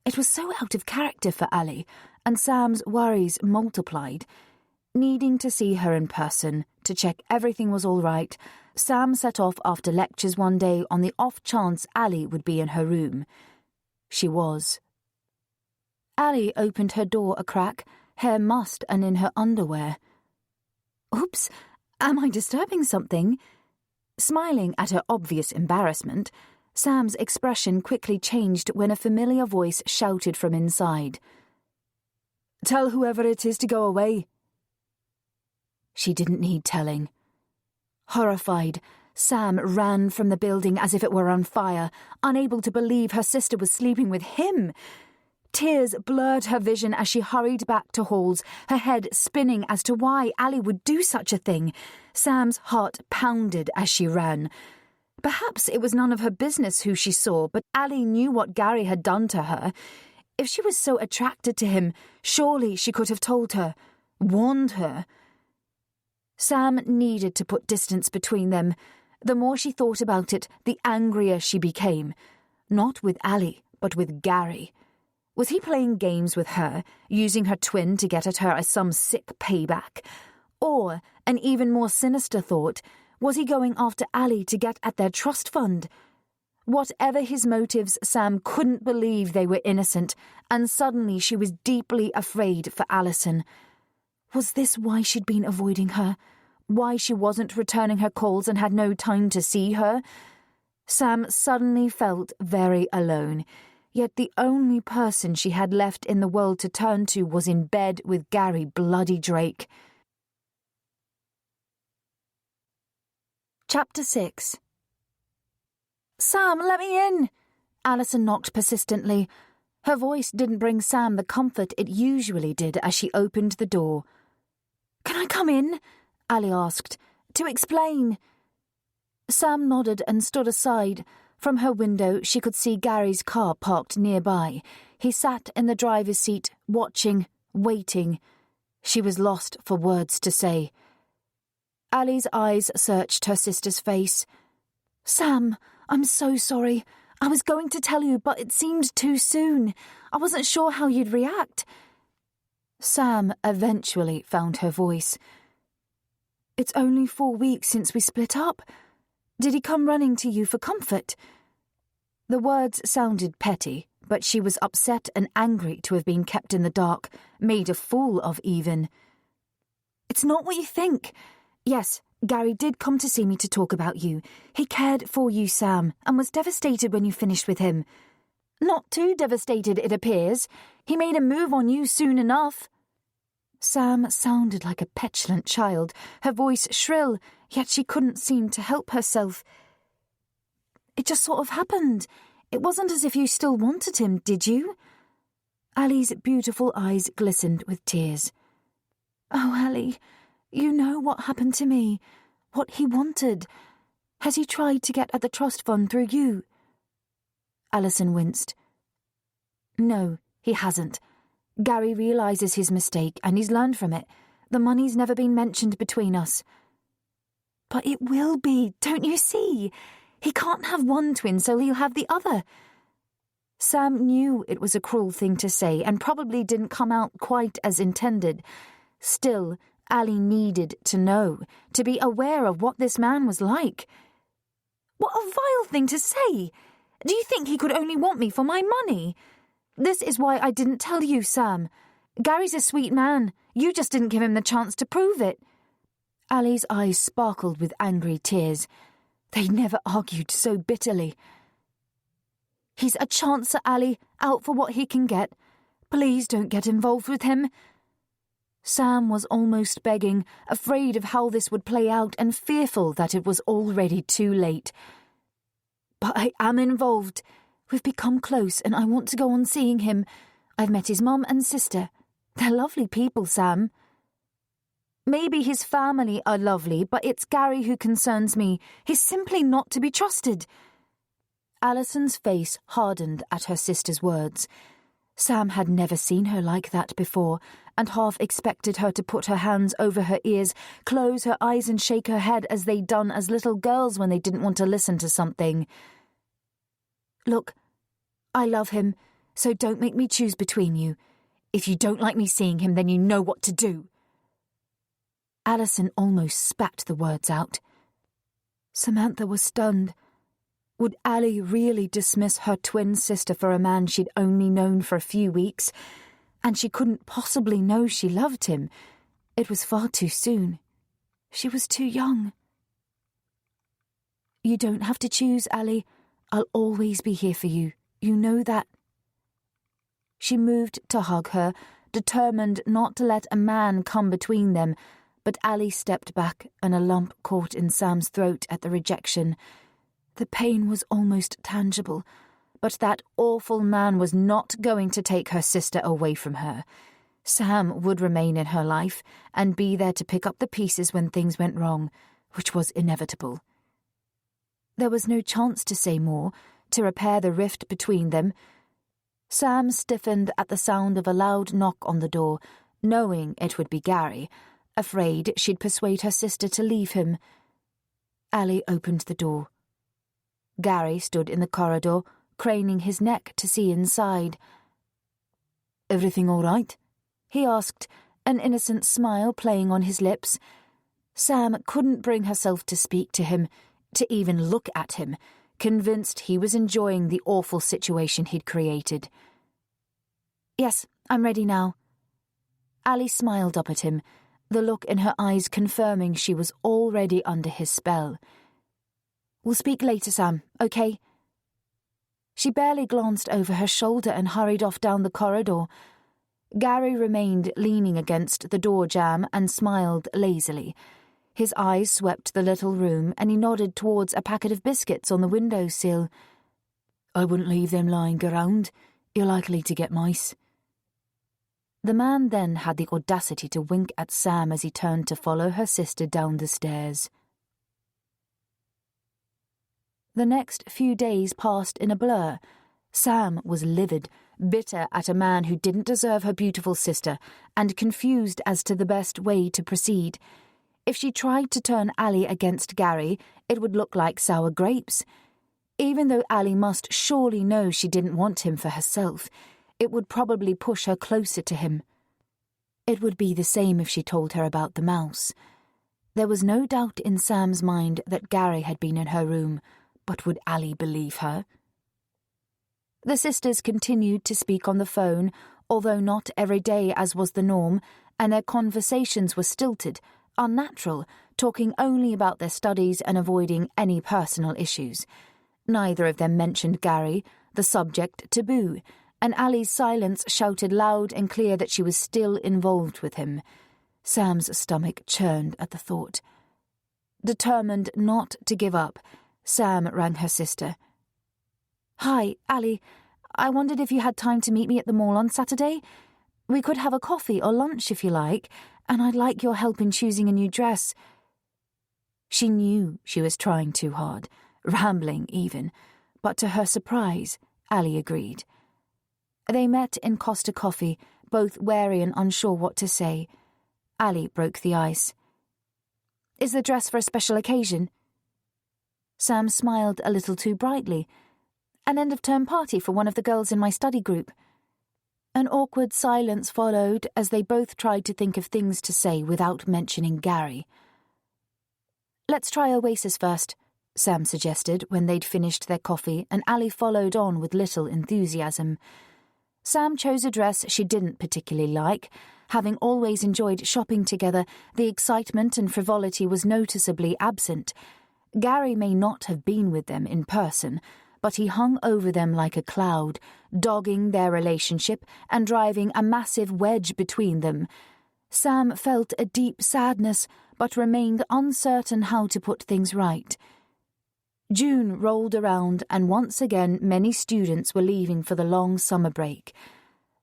It was so out of character for Ali, and Sam's worries multiplied. Needing to see her in person, to check everything was all right, Sam set off after lectures one day on the off chance Ali would be in her room. She was. Ali opened her door a crack, hair mussed and in her underwear. "Oops, am I disturbing something?" Smiling at her obvious embarrassment, Sam's expression quickly changed when a familiar voice shouted from inside. Tell whoever it is to go away. She didn't need telling. Horrified, Sam ran from the building as if it were on fire, unable to believe her sister was sleeping with him. Tears blurred her vision as she hurried back to Hall's, her head spinning as to why Ali would do such a thing. Sam's heart pounded as she ran. Perhaps it was none of her business who she saw, but Ali knew what Gary had done to her. If she was so attracted to him, surely she could have told her, warned her. Sam needed to put distance between them. The more she thought about it, the angrier she became. Not with Ali, but with Gary. Was he playing games with her, using her twin to get at her as some sick payback? Or, an even more sinister thought, was he going after Ali to get at their trust fund? Whatever his motives, Sam couldn't believe they were innocent, and suddenly she was deeply afraid for Alison. Was this why she'd been avoiding her? Why she wasn't returning her calls and had no time to see her? Sam suddenly felt very alone, yet the only person she had left in the world to turn to was in bed with Gary Bloody Drake. Chapter 6. Sam, let me in! Alison knocked persistently. Her voice didn't bring Sam the comfort it usually did as she opened the door. Can I come in? Ali asked. To explain. Sam nodded and stood aside. From her window she could see Gary's car parked nearby. He sat in the driver's seat, watching, waiting. She was lost for words to say. Ali's eyes searched her sister's face. Sam, I'm so sorry. I was going to tell you, but it seemed too soon. I wasn't sure how you'd react. Sam eventually found her voice. It's only 4 weeks since we split up. Did he come running to you for comfort? The words sounded petty, but she was upset and angry to have been kept in the dark, made a fool of even. It's not what you think. Yes, Gary did come to see me to talk about you. He cared for you, Sam, and was devastated when you finished with him. Not too devastated, it appears. He made a move on you soon enough. Sam sounded like a petulant child, her voice shrill, yet she couldn't seem to help herself. It just sort of happened. It wasn't as if you still wanted him, did you? Ali's beautiful eyes glistened with tears. Oh, Ali, you know what happened to me, what he wanted. Has he tried to get at the trust fund through you? Alison winced. No, he hasn't. Gary realises his mistake and he's learned from it. The money's never been mentioned between us. But it will be, don't you see? He can't have one twin, so he'll have the other. Sam knew it was a cruel thing to say and probably didn't come out quite as intended. Still, Ali needed to know, to be aware of what this man was like. What a vile thing to say! Do you think he could only want me for my money? This is why I didn't tell you, Sam. Gary's a sweet man. You just didn't give him the chance to prove it. Ali's eyes sparkled with angry tears. They'd never argued so bitterly. He's a chancer, Ali, out for what he can get. Please don't get involved with him. Sam was almost begging, afraid of how this would play out and fearful that it was already too late. But I am involved. We've become close and I want to go on seeing him. I've met his mum and sister. They're lovely people, Sam. Maybe his family are lovely, but it's Gary who concerns me. He's simply not to be trusted. Alison's face hardened at her sister's words. Sam had never seen her like that before, and half expected her to put her hands over her ears, close her eyes and shake her head as they'd done as little girls when they didn't want to listen to something. Look, I love him, so don't make me choose between you. If you don't like me seeing him, then you know what to do. Alison almost spat the words out. Samantha was stunned. Would Ali really dismiss her twin sister for a man she'd only known for a few weeks? And she couldn't possibly know she loved him. It was far too soon. She was too young. You don't have to choose, Ali. I'll always be here for you. You know that. She moved to hug her, determined not to let a man come between them, but Ali stepped back and a lump caught in Sam's throat at the rejection. The pain was almost tangible, but that awful man was not going to take her sister away from her. Sam would remain in her life and be there to pick up the pieces when things went wrong, which was inevitable. There was no chance to say more, to repair the rift between them. Sam stiffened at the sound of a loud knock on the door, knowing it would be Gary, afraid she'd persuade her sister to leave him. Ali opened the door. Gary stood in the corridor, craning his neck to see inside. "Everything all right?" he asked, an innocent smile playing on his lips. Sam couldn't bring herself to speak to him, to even look at him, convinced he was enjoying the awful situation he'd created. "Yes, I'm ready now." Ali smiled up at him, the look in her eyes confirming she was already under his spell. "We'll speak later, Sam, okay?" She barely glanced over her shoulder and hurried off down the corridor. Gary remained leaning against the door jamb and smiled lazily. His eyes swept the little room and he nodded towards a packet of biscuits on the windowsill. "I wouldn't leave them lying around. You're likely to get mice." The man then had the audacity to wink at Sam as he turned to follow her sister down the stairs. The next few days passed in a blur. Sam was livid, bitter at a man who didn't deserve her beautiful sister, and confused as to the best way to proceed. If she tried to turn Ali against Gary, it would look like sour grapes. Even though Ali must surely know she didn't want him for herself, it would probably push her closer to him. It would be the same if she told her about the mouse. There was no doubt in Sam's mind that Gary had been in her room, but would Ali believe her? The sisters continued to speak on the phone, although not every day as was the norm, and their conversations were stilted, unnatural, talking only about their studies and avoiding any personal issues. Neither of them mentioned Gary, the subject taboo, and Ali's silence shouted loud and clear that she was still involved with him. Sam's stomach churned at the thought. Determined not to give up, Sam rang her sister. "Hi, Ali. I wondered if you had time to meet me at the mall on Saturday. We could have a coffee or lunch if you like, and I'd like your help in choosing a new dress." She knew she was trying too hard, rambling even, but to her surprise, Ali agreed. They met in Costa Coffee, both wary and unsure what to say. Ali broke the ice. "Is the dress for a special occasion?" Sam smiled a little too brightly. "An end-of-term party for one of the girls in my study group." An awkward silence followed as they both tried to think of things to say without mentioning Gary. "Let's try Oasis first," Sam suggested when they'd finished their coffee, and Ali followed on with little enthusiasm. Sam chose a dress she didn't particularly like. Having always enjoyed shopping together, the excitement and frivolity was noticeably absent. Gary may not have been with them in person, but he hung over them like a cloud, dogging their relationship and driving a massive wedge between them. Sam felt a deep sadness, but remained uncertain how to put things right. June rolled around, and once again many students were leaving for the long summer break.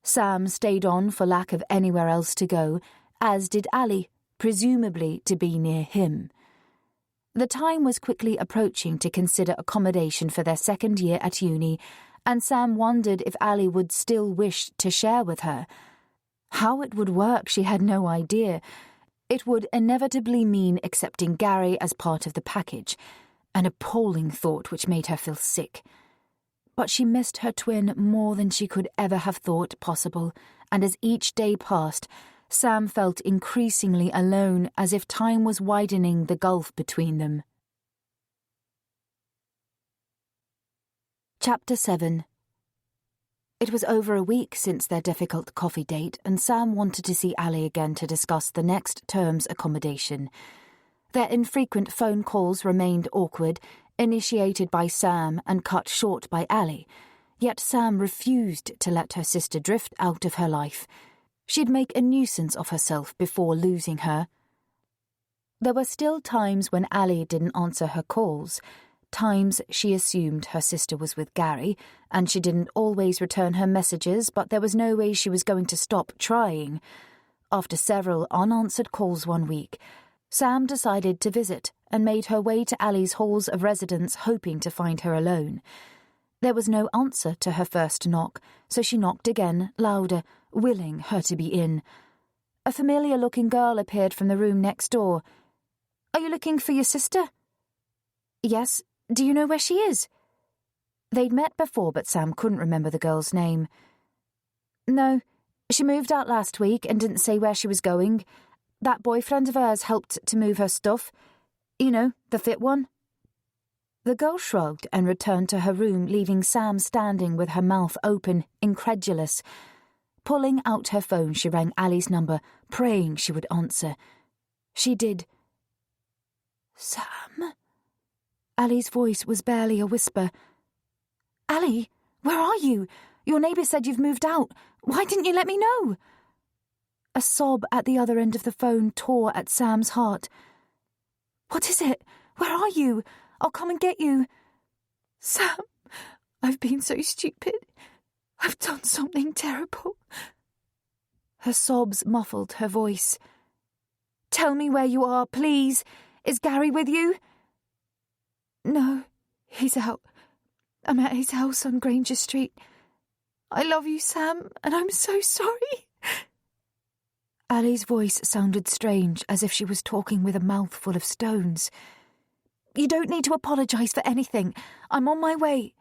Sam stayed on for lack of anywhere else to go, as did Ali, presumably to be near him. The time was quickly approaching to consider accommodation for their second year at uni, and Sam wondered if Ali would still wish to share with her. How it would work, she had no idea. It would inevitably mean accepting Gary as part of the package, an appalling thought which made her feel sick. But she missed her twin more than she could ever have thought possible, and as each day passed, Sam felt increasingly alone, as if time was widening the gulf between them. Chapter 7. It was over a week since their difficult coffee date, and Sam wanted to see Ali again to discuss the next term's accommodation. Their infrequent phone calls remained awkward, initiated by Sam and cut short by Ali, yet Sam refused to let her sister drift out of her life. She'd make a nuisance of herself before losing her. There were still times when Ali didn't answer her calls, times she assumed her sister was with Gary, and she didn't always return her messages, but there was no way she was going to stop trying. After several unanswered calls one week, Sam decided to visit and made her way to Ali's halls of residence, hoping to find her alone. There was no answer to her first knock, so she knocked again, louder, willing her to be in. A familiar-looking girl appeared from the room next door. "Are you looking for your sister?" "Yes. Do you know where she is?" They'd met before, but Sam couldn't remember the girl's name. "No. She moved out last week and didn't say where she was going. That boyfriend of hers helped to move her stuff. You know, the fit one." The girl shrugged and returned to her room, leaving Sam standing with her mouth open, incredulous. Pulling out her phone, she rang Ali's number, praying she would answer. She did. "Sam?" Ali's voice was barely a whisper. "Ali, where are you? Your neighbour said you've moved out. Why didn't you let me know?" A sob at the other end of the phone tore at Sam's heart. "What is it? Where are you? I'll come and get you." "Sam, I've been so stupid. I've done something terrible." Her sobs muffled her voice. "Tell me where you are, please. Is Gary with you?" "No, he's out. I'm at his house on Granger Street. I love you, Sam, and I'm so sorry." Ali's voice sounded strange, as if she was talking with a mouthful of stones. "You don't need to apologise for anything. I'm on my way."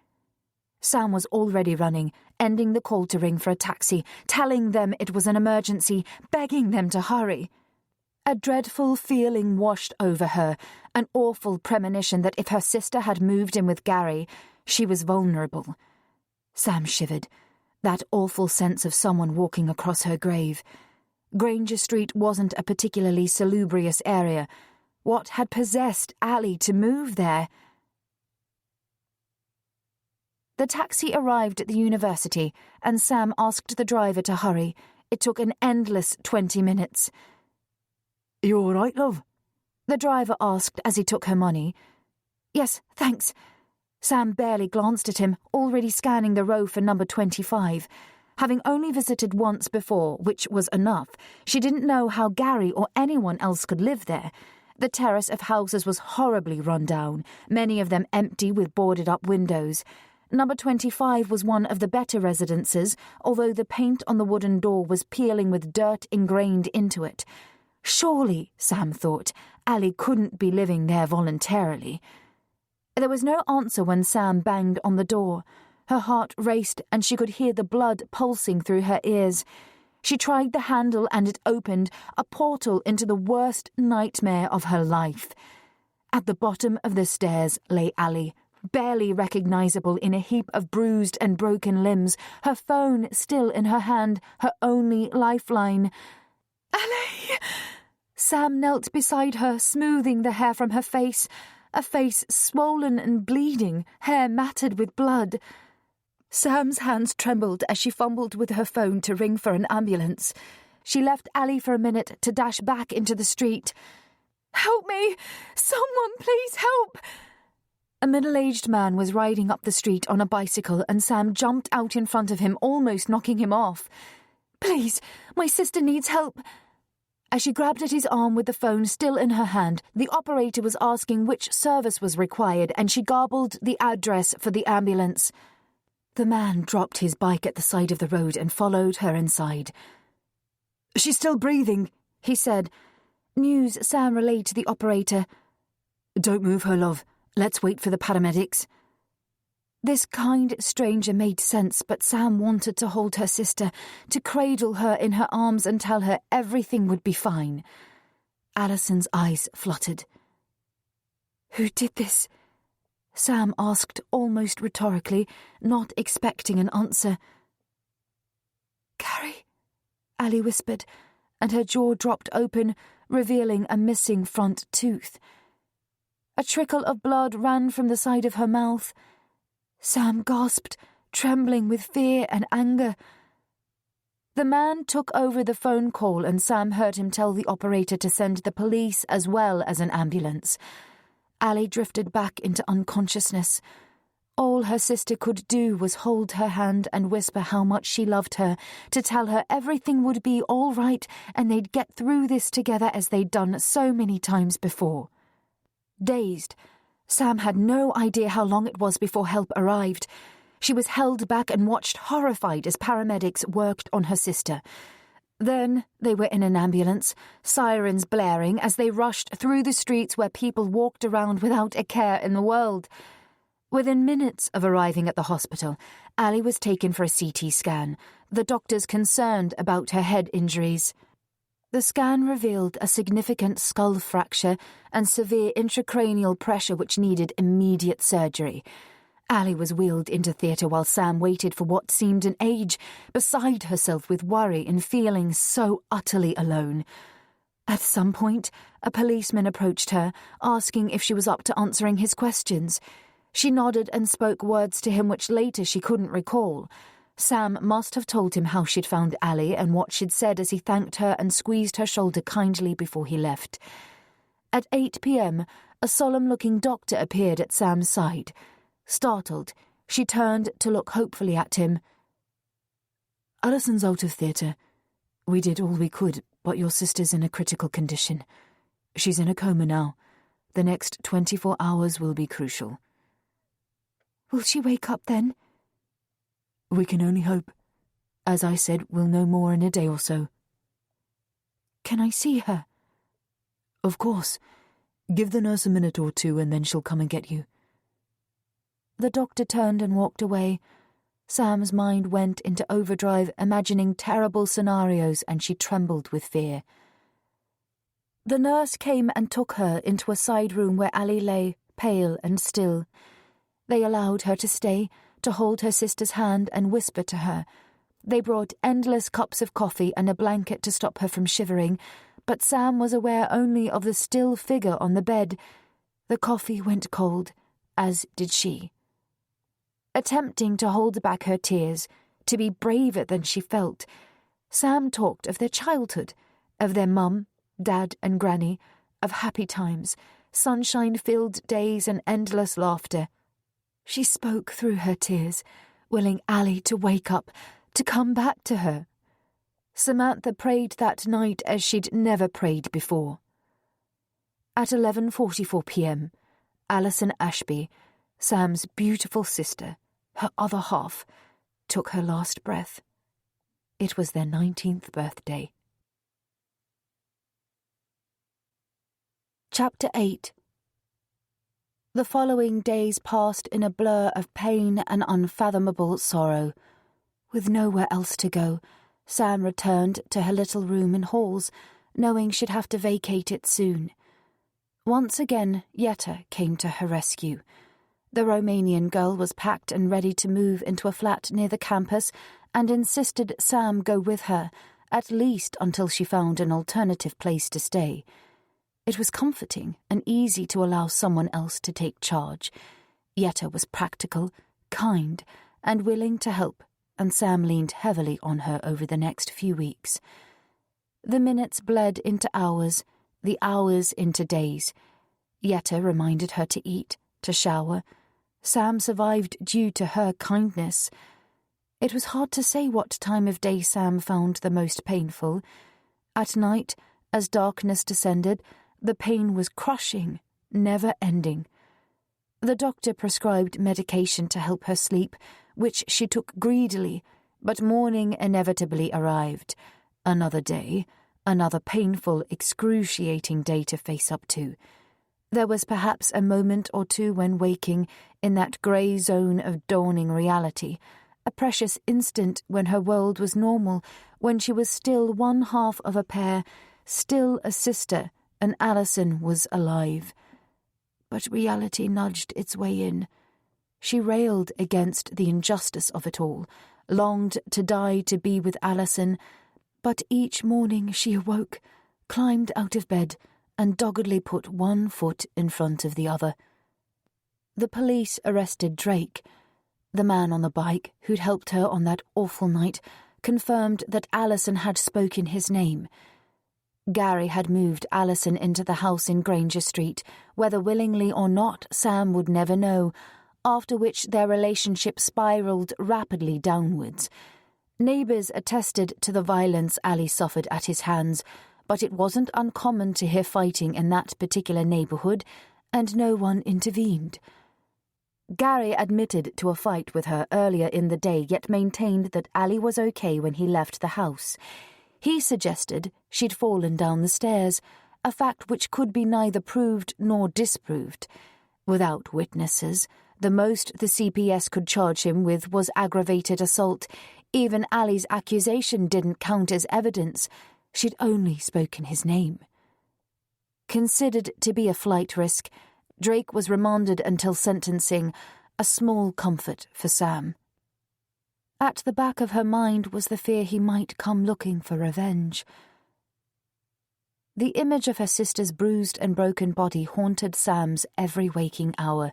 Sam was already running, ending the call to ring for a taxi, telling them it was an emergency, begging them to hurry. A dreadful feeling washed over her, an awful premonition that if her sister had moved in with Gary, she was vulnerable. Sam shivered, that awful sense of someone walking across her grave. Granger Street wasn't a particularly salubrious area. What had possessed Ali to move there? The taxi arrived at the university, and Sam asked the driver to hurry. It took an endless 20 minutes. "You all right, love?" the driver asked as he took her money. "Yes, thanks." Sam barely glanced at him, already scanning the row for number 25. Having only visited once before, which was enough, she didn't know how Gary or anyone else could live there. The terrace of houses was horribly run down, many of them empty with boarded-up windows. Number 25 was one of the better residences, although the paint on the wooden door was peeling with dirt ingrained into it. Surely, Sam thought, Ali couldn't be living there voluntarily. There was no answer when Sam banged on the door. Her heart raced and she could hear the blood pulsing through her ears. She tried the handle and it opened, a portal into the worst nightmare of her life. At the bottom of the stairs lay Ali, barely recognizable in a heap of bruised and broken limbs, her phone still in her hand, her only lifeline. "Ali!" Sam knelt beside her, smoothing the hair from her face, a face swollen and bleeding, hair matted with blood. Sam's hands trembled as she fumbled with her phone to ring for an ambulance. She left Ali for a minute to dash back into the street. "Help me! Someone, please help!" A middle-aged man was riding up the street on a bicycle and Sam jumped out in front of him, almost knocking him off. "Please, my sister needs help." As she grabbed at his arm with the phone still in her hand, the operator was asking which service was required and she garbled the address for the ambulance. The man dropped his bike at the side of the road and followed her inside. "She's still breathing," he said. News Sam relayed to the operator. "Don't move her, love. Let's wait for the paramedics." This kind stranger made sense, but Sam wanted to hold her sister, to cradle her in her arms and tell her everything would be fine. Alison's eyes fluttered. "Who did this?" Sam asked almost rhetorically, not expecting an answer. "Gary," Ali whispered, and her jaw dropped open, revealing a missing front tooth. A trickle of blood ran from the side of her mouth. Sam gasped, trembling with fear and anger. The man took over the phone call and Sam heard him tell the operator to send the police as well as an ambulance. Ali drifted back into unconsciousness. All her sister could do was hold her hand and whisper how much she loved her, to tell her everything would be all right and they'd get through this together as they'd done so many times before. Dazed, Sam had no idea how long it was before help arrived. She was held back and watched horrified as paramedics worked on her sister. Then they were in an ambulance, sirens blaring as they rushed through the streets where people walked around without a care in the world. Within minutes of arriving at the hospital, Ali was taken for a CT scan, the doctors concerned about her head injuries. The scan revealed a significant skull fracture and severe intracranial pressure which needed immediate surgery. Ali was wheeled into theatre while Sam waited for what seemed an age, beside herself with worry and feeling so utterly alone. At some point, a policeman approached her, asking if she was up to answering his questions. She nodded and spoke words to him which later she couldn't recall. Sam must have told him how she'd found Ali and what she'd said as he thanked her and squeezed her shoulder kindly before he left. At 8 p.m, a solemn-looking doctor appeared at Sam's side. Startled, she turned to look hopefully at him. Alison's out of theatre. We did all we could, but your sister's in a critical condition. She's in a coma now. The next 24 hours will be crucial. Will she wake up then? We can only hope. As I said, we'll know more in a day or so. Can I see her? Of course. Give the nurse a minute or two and then she'll come and get you. The doctor turned and walked away. Sam's mind went into overdrive, imagining terrible scenarios, and she trembled with fear. The nurse came and took her into a side room where Ali lay, pale and still. They allowed her to stay, to hold her sister's hand and whisper to her. They brought endless cups of coffee and a blanket to stop her from shivering, but Sam was aware only of the still figure on the bed. The coffee went cold, as did she. Attempting to hold back her tears, to be braver than she felt, Sam talked of their childhood, of their mum, dad and granny, of happy times, sunshine-filled days and endless laughter. She spoke through her tears, willing Ali to wake up, to come back to her. Samantha prayed that night as she'd never prayed before. At 11:44 p.m, Alison Ashby, Sam's beautiful sister, her other half, took her last breath. It was their 19th birthday. Chapter 8. The following days passed in a blur of pain and unfathomable sorrow. With nowhere else to go, Sam returned to her little room in Halls, knowing she'd have to vacate it soon. Once again, Yetta came to her rescue. The Romanian girl was packed and ready to move into a flat near the campus and insisted Sam go with her, at least until she found an alternative place to stay. It was comforting and easy to allow someone else to take charge. Yetta was practical, kind, and willing to help, and Sam leaned heavily on her over the next few weeks. The minutes bled into hours, the hours into days. Yetta reminded her to eat, to shower. Sam survived due to her kindness. It was hard to say what time of day Sam found the most painful. At night, as darkness descended, the pain was crushing, never ending. The doctor prescribed medication to help her sleep, which she took greedily, but morning inevitably arrived. Another day, another painful, excruciating day to face up to. There was perhaps a moment or two when waking, in that grey zone of dawning reality, a precious instant when her world was normal, when she was still one half of a pair, still a sister, and Alison was alive. But reality nudged its way in. She railed against the injustice of it all, longed to die to be with Alison, but each morning she awoke, climbed out of bed, and doggedly put one foot in front of the other. The police arrested Drake. The man on the bike, who'd helped her on that awful night, confirmed that Alison had spoken his name. Gary had moved Alison into the house in Granger Street, whether willingly or not, Sam would never know, after which their relationship spiralled rapidly downwards. Neighbours attested to the violence Ali suffered at his hands, but it wasn't uncommon to hear fighting in that particular neighbourhood, and no one intervened. Gary admitted to a fight with her earlier in the day, yet maintained that Ali was okay when he left the house. He suggested she'd fallen down the stairs, a fact which could be neither proved nor disproved. Without witnesses, the most the CPS could charge him with was aggravated assault. Even Ali's accusation didn't count as evidence. She'd only spoken his name. Considered to be a flight risk, Drake was remanded until sentencing, a small comfort for Sam. At the back of her mind was the fear he might come looking for revenge. The image of her sister's bruised and broken body haunted Sam's every waking hour.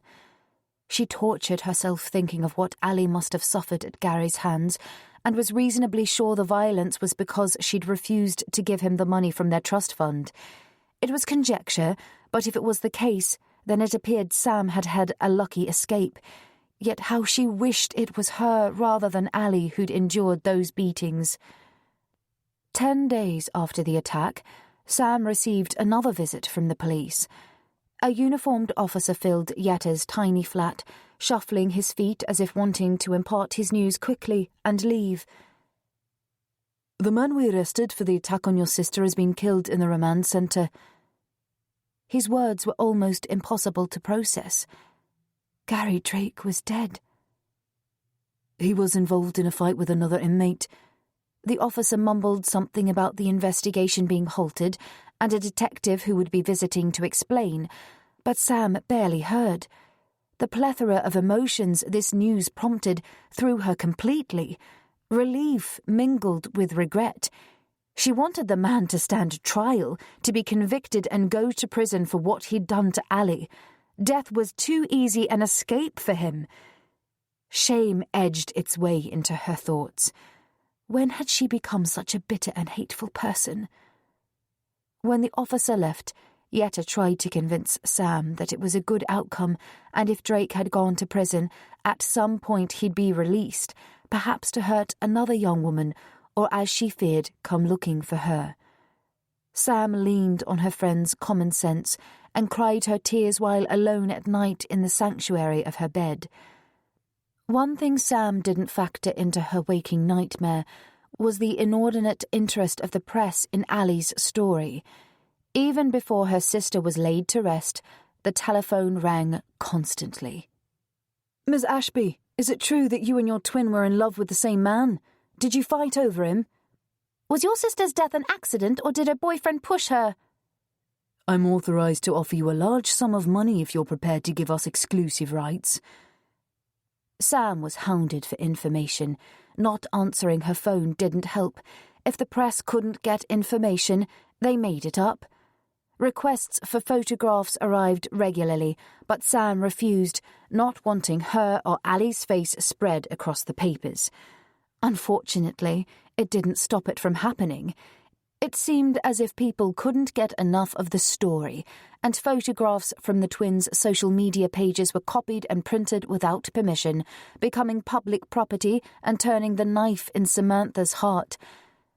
She tortured herself thinking of what Ali must have suffered at Gary's hands, and was reasonably sure the violence was because she'd refused to give him the money from their trust fund. It was conjecture, but if it was the case, then it appeared Sam had had a lucky escape. Yet how she wished it was her rather than Ali who'd endured those beatings. 10 days after the attack, Sam received another visit from the police. A uniformed officer filled Yetta's tiny flat, shuffling his feet as if wanting to impart his news quickly and leave. "The man we arrested for the attack on your sister has been killed in the remand centre." His words were almost impossible to process. Gary Drake was dead. "He was involved in a fight with another inmate." The officer mumbled something about the investigation being halted and a detective who would be visiting to explain, but Sam barely heard. The plethora of emotions this news prompted threw her completely. Relief mingled with regret. She wanted the man to stand trial, to be convicted and go to prison for what he'd done to Ali. Death was too easy an escape for him. Shame edged its way into her thoughts. When had she become such a bitter and hateful person? When the officer left, Yetta tried to convince Sam that it was a good outcome, and if Drake had gone to prison, at some point he'd be released, perhaps to hurt another young woman, or as she feared, come looking for her. Sam leaned on her friend's common sense and cried her tears while alone at night in the sanctuary of her bed. One thing Sam didn't factor into her waking nightmare was the inordinate interest of the press in Ali's story. Even before her sister was laid to rest, the telephone rang constantly. "Miss Ashby, is it true that you and your twin were in love with the same man? Did you fight over him?" "Was your sister's death an accident, or did her boyfriend push her?" "I'm authorised to offer you a large sum of money if you're prepared to give us exclusive rights." Sam was hounded for information. Not answering her phone didn't help. If the press couldn't get information, they made it up. Requests for photographs arrived regularly, but Sam refused, not wanting her or Ali's face spread across the papers. Unfortunately, it didn't stop it from happening. It seemed as if people couldn't get enough of the story, and photographs from the twins' social media pages were copied and printed without permission, becoming public property and turning the knife in Samantha's heart.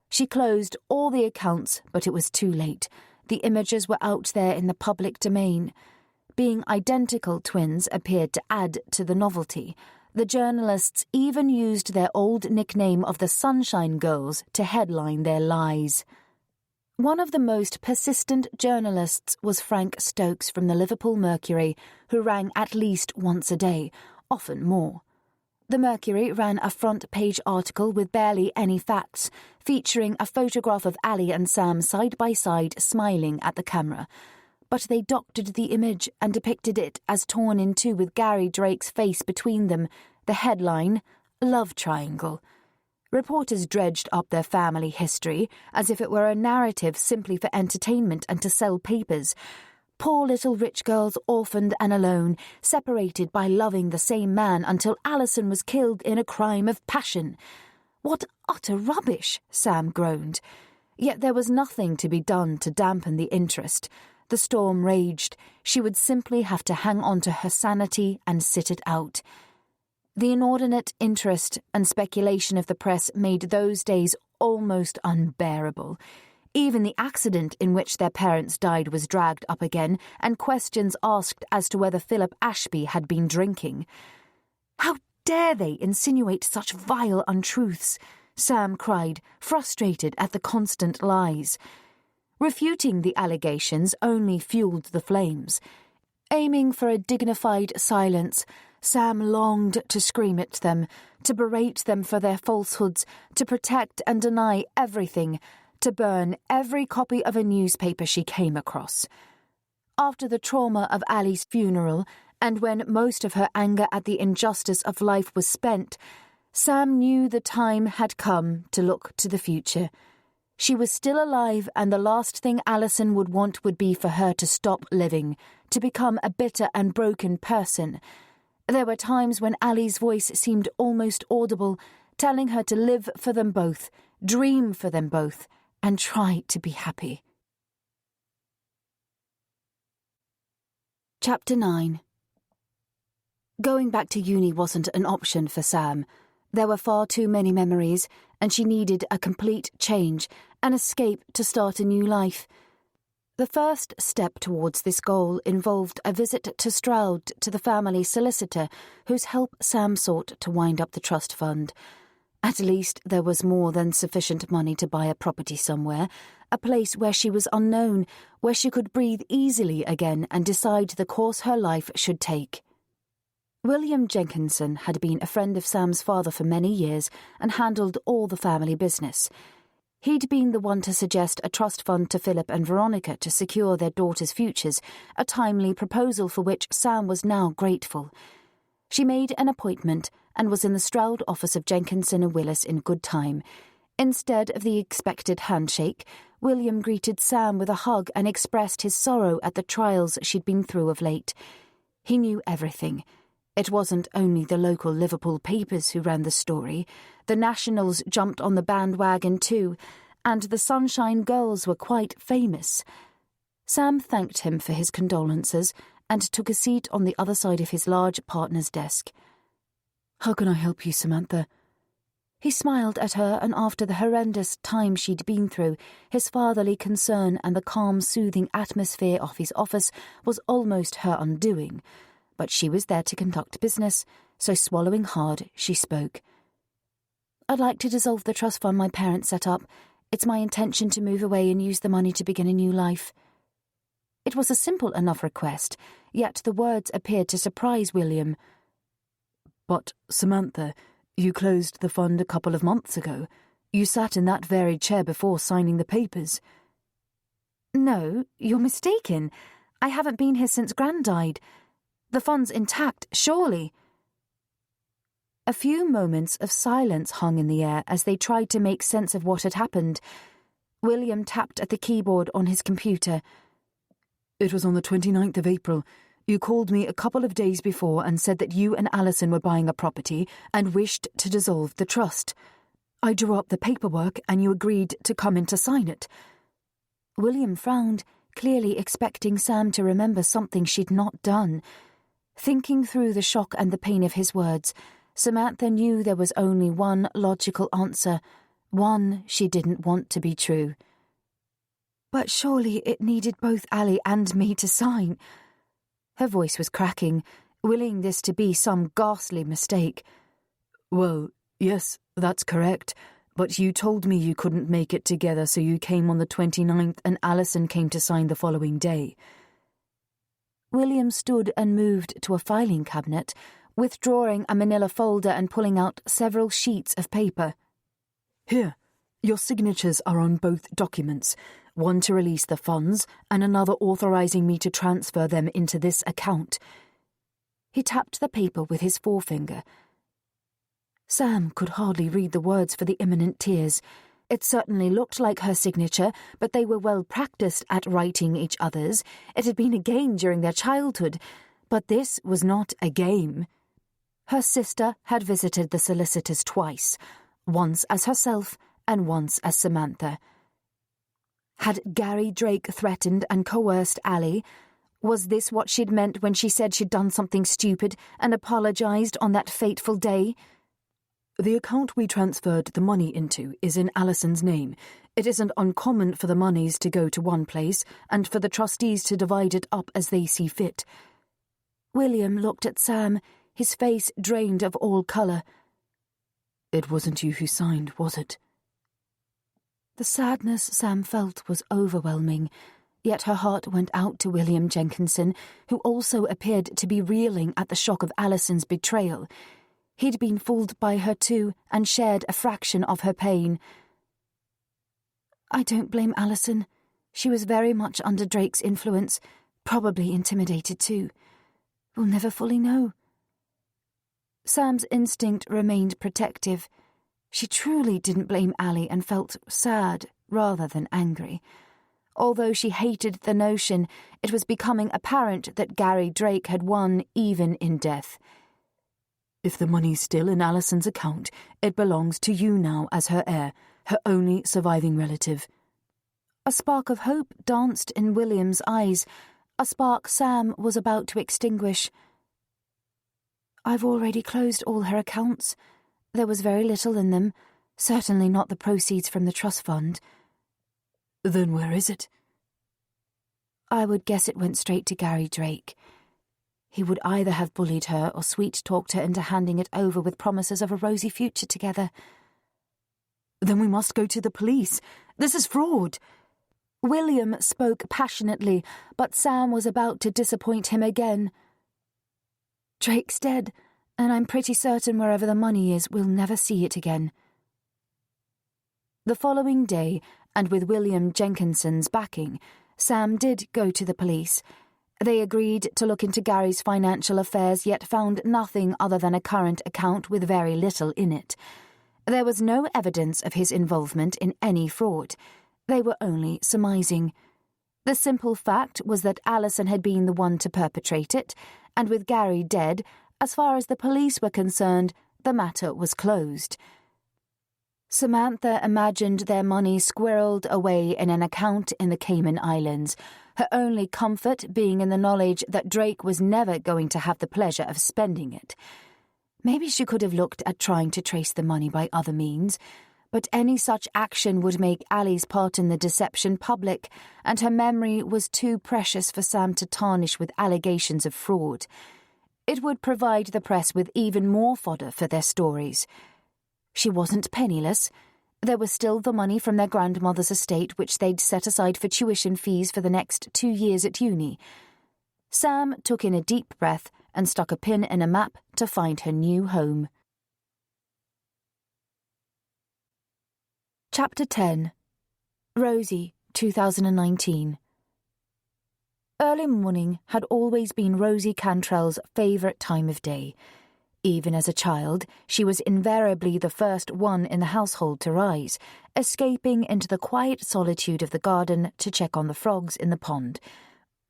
She closed all the accounts, but it was too late. The images were out there in the public domain. Being identical twins appeared to add to the novelty. The journalists even used their old nickname of the Sunshine Girls to headline their lies. One of the most persistent journalists was Frank Stokes from the Liverpool Mercury, who rang at least once a day, often more. The Mercury ran a front-page article with barely any facts, featuring a photograph of Ali and Sam side by side smiling at the camera. But they doctored the image and depicted it as torn in two with Gary Drake's face between them. The headline, "Love Triangle." Reporters dredged up their family history as if it were a narrative simply for entertainment and to sell papers. Poor little rich girls, orphaned and alone, separated by loving the same man until Alison was killed in a crime of passion. What utter rubbish, Sam groaned. Yet there was nothing to be done to dampen the interest. The storm raged. She would simply have to hang on to her sanity and sit it out. The inordinate interest and speculation of the press made those days almost unbearable. Even the accident in which their parents died was dragged up again, and questions asked as to whether Philip Ashby had been drinking. "How dare they insinuate such vile untruths?" Sam cried, frustrated at the constant lies. Refuting the allegations only fueled the flames. Aiming for a dignified silence, Sam longed to scream at them, to berate them for their falsehoods, to protect and deny everything, to burn every copy of a newspaper she came across. After the trauma of Ali's funeral, and when most of her anger at the injustice of life was spent, Sam knew the time had come to look to the future. She was still alive, and the last thing Alison would want would be for her to stop living, to become a bitter and broken person. There were times when Ali's voice seemed almost audible, telling her to live for them both, dream for them both, and try to be happy. Chapter 9. Going back to uni wasn't an option for Sam. There were far too many memories, and she needed a complete change, an escape to start a new life. The first step towards this goal involved a visit to Stroud to the family solicitor, whose help Sam sought to wind up the trust fund. At least there was more than sufficient money to buy a property somewhere, a place where she was unknown, where she could breathe easily again and decide the course her life should take. William Jenkinson had been a friend of Sam's father for many years and handled all the family business. He'd been the one to suggest a trust fund to Philip and Veronica to secure their daughters' futures, a timely proposal for which Sam was now grateful. She made an appointment and was in the Stroud office of Jenkinson and Willis in good time. Instead of the expected handshake, William greeted Sam with a hug and expressed his sorrow at the trials she'd been through of late. He knew everything. It wasn't only the local Liverpool papers who ran the story. The Nationals jumped on the bandwagon too, and the Sunshine Girls were quite famous. Sam thanked him for his condolences and took a seat on the other side of his large partner's desk. "How can I help you, Samantha?" He smiled at her, and after the horrendous time she'd been through, his fatherly concern and the calm, soothing atmosphere of his office was almost her undoing. But she was there to conduct business, so swallowing hard, she spoke. "I'd like to dissolve the trust fund my parents set up. It's my intention to move away and use the money to begin a new life." It was a simple enough request, yet the words appeared to surprise William. "But, Samantha, you closed the fund a couple of months ago. You sat in that very chair before signing the papers." "No, you're mistaken. I haven't been here since Gran died. The fund's intact, surely." A few moments of silence hung in the air as they tried to make sense of what had happened. William tapped at the keyboard on his computer. "It was on the 29th of April. You called me a couple of days before and said that you and Alison were buying a property and wished to dissolve the trust. I drew up the paperwork and you agreed to come in to sign it." William frowned, clearly expecting Sam to remember something she'd not done. Thinking through the shock and the pain of his words, Samantha knew there was only one logical answer, one she didn't want to be true. "But surely it needed both Ali and me to sign." Her voice was cracking, willing this to be some ghastly mistake. "Well, yes, that's correct, but you told me you couldn't make it together, so you came on the 29th and Alison came to sign the following day." William stood and moved to a filing cabinet, withdrawing a manila folder and pulling out several sheets of paper. "Here, your signatures are on both documents, one to release the funds and another authorizing me to transfer them into this account." He tapped the paper with his forefinger. Sam could hardly read the words for the imminent tears. It certainly looked like her signature, but they were well practiced at writing each other's. It had been a game during their childhood, but this was not a game. Her sister had visited the solicitors twice. once as herself and once as Samantha. Had Gary Drake threatened and coerced Ali? Was this what she'd meant when she said she'd done something stupid and apologised on that fateful day? The account we transferred the money into is in Alison's name. It isn't uncommon for the monies to go to one place and for the trustees to divide it up as they see fit. William looked at Sam, his face drained of all colour. It wasn't you who signed, was it? The sadness Sam felt was overwhelming, yet her heart went out to William Jenkinson, who also appeared to be reeling at the shock of Alison's betrayal. He'd been fooled by her too and shared a fraction of her pain. I don't blame Alison. She was very much under Drake's influence, probably intimidated too. We'll never fully know. Sam's instinct remained protective. She truly didn't blame Ali and felt sad rather than angry. Although she hated the notion, it was becoming apparent that Gary Drake had won even in death. If the money's still in Alison's account, it belongs to you now as her heir, her only surviving relative. A spark of hope danced in William's eyes, a spark Sam was about to extinguish. I've already closed all her accounts. There was very little in them, certainly not the proceeds from the trust fund. Then where is it? I would guess it went straight to Gary Drake. He would either have bullied her or sweet-talked her into handing it over with promises of a rosy future together. Then we must go to the police. This is fraud. William spoke passionately, but Sam was about to disappoint him again. Drake's dead, and I'm pretty certain wherever the money is, we'll never see it again. The following day, and with William Jenkinson's backing, Sam did go to the police. They agreed to look into Gary's financial affairs, yet found nothing other than a current account with very little in it. There was no evidence of his involvement in any fraud. They were only surmising. The simple fact was that Alison had been the one to perpetrate it, and with Gary dead, as far as the police were concerned, the matter was closed. Samantha imagined their money squirreled away in an account in the Cayman Islands, her only comfort being in the knowledge that Drake was never going to have the pleasure of spending it. Maybe she could have looked at trying to trace the money by other means, but any such action would make Ali's part in the deception public, and her memory was too precious for Sam to tarnish with allegations of fraud. It would provide the press with even more fodder for their stories. She wasn't penniless. There was still the money from their grandmother's estate which they'd set aside for tuition fees for the next 2 years at uni. Sam took in a deep breath and stuck a pin in a map to find her new home. Chapter 10. Rosie, 2019. Early morning had always been Rosie Cantrell's favourite time of day. Even as a child, she was invariably the first one in the household to rise, escaping into the quiet solitude of the garden to check on the frogs in the pond,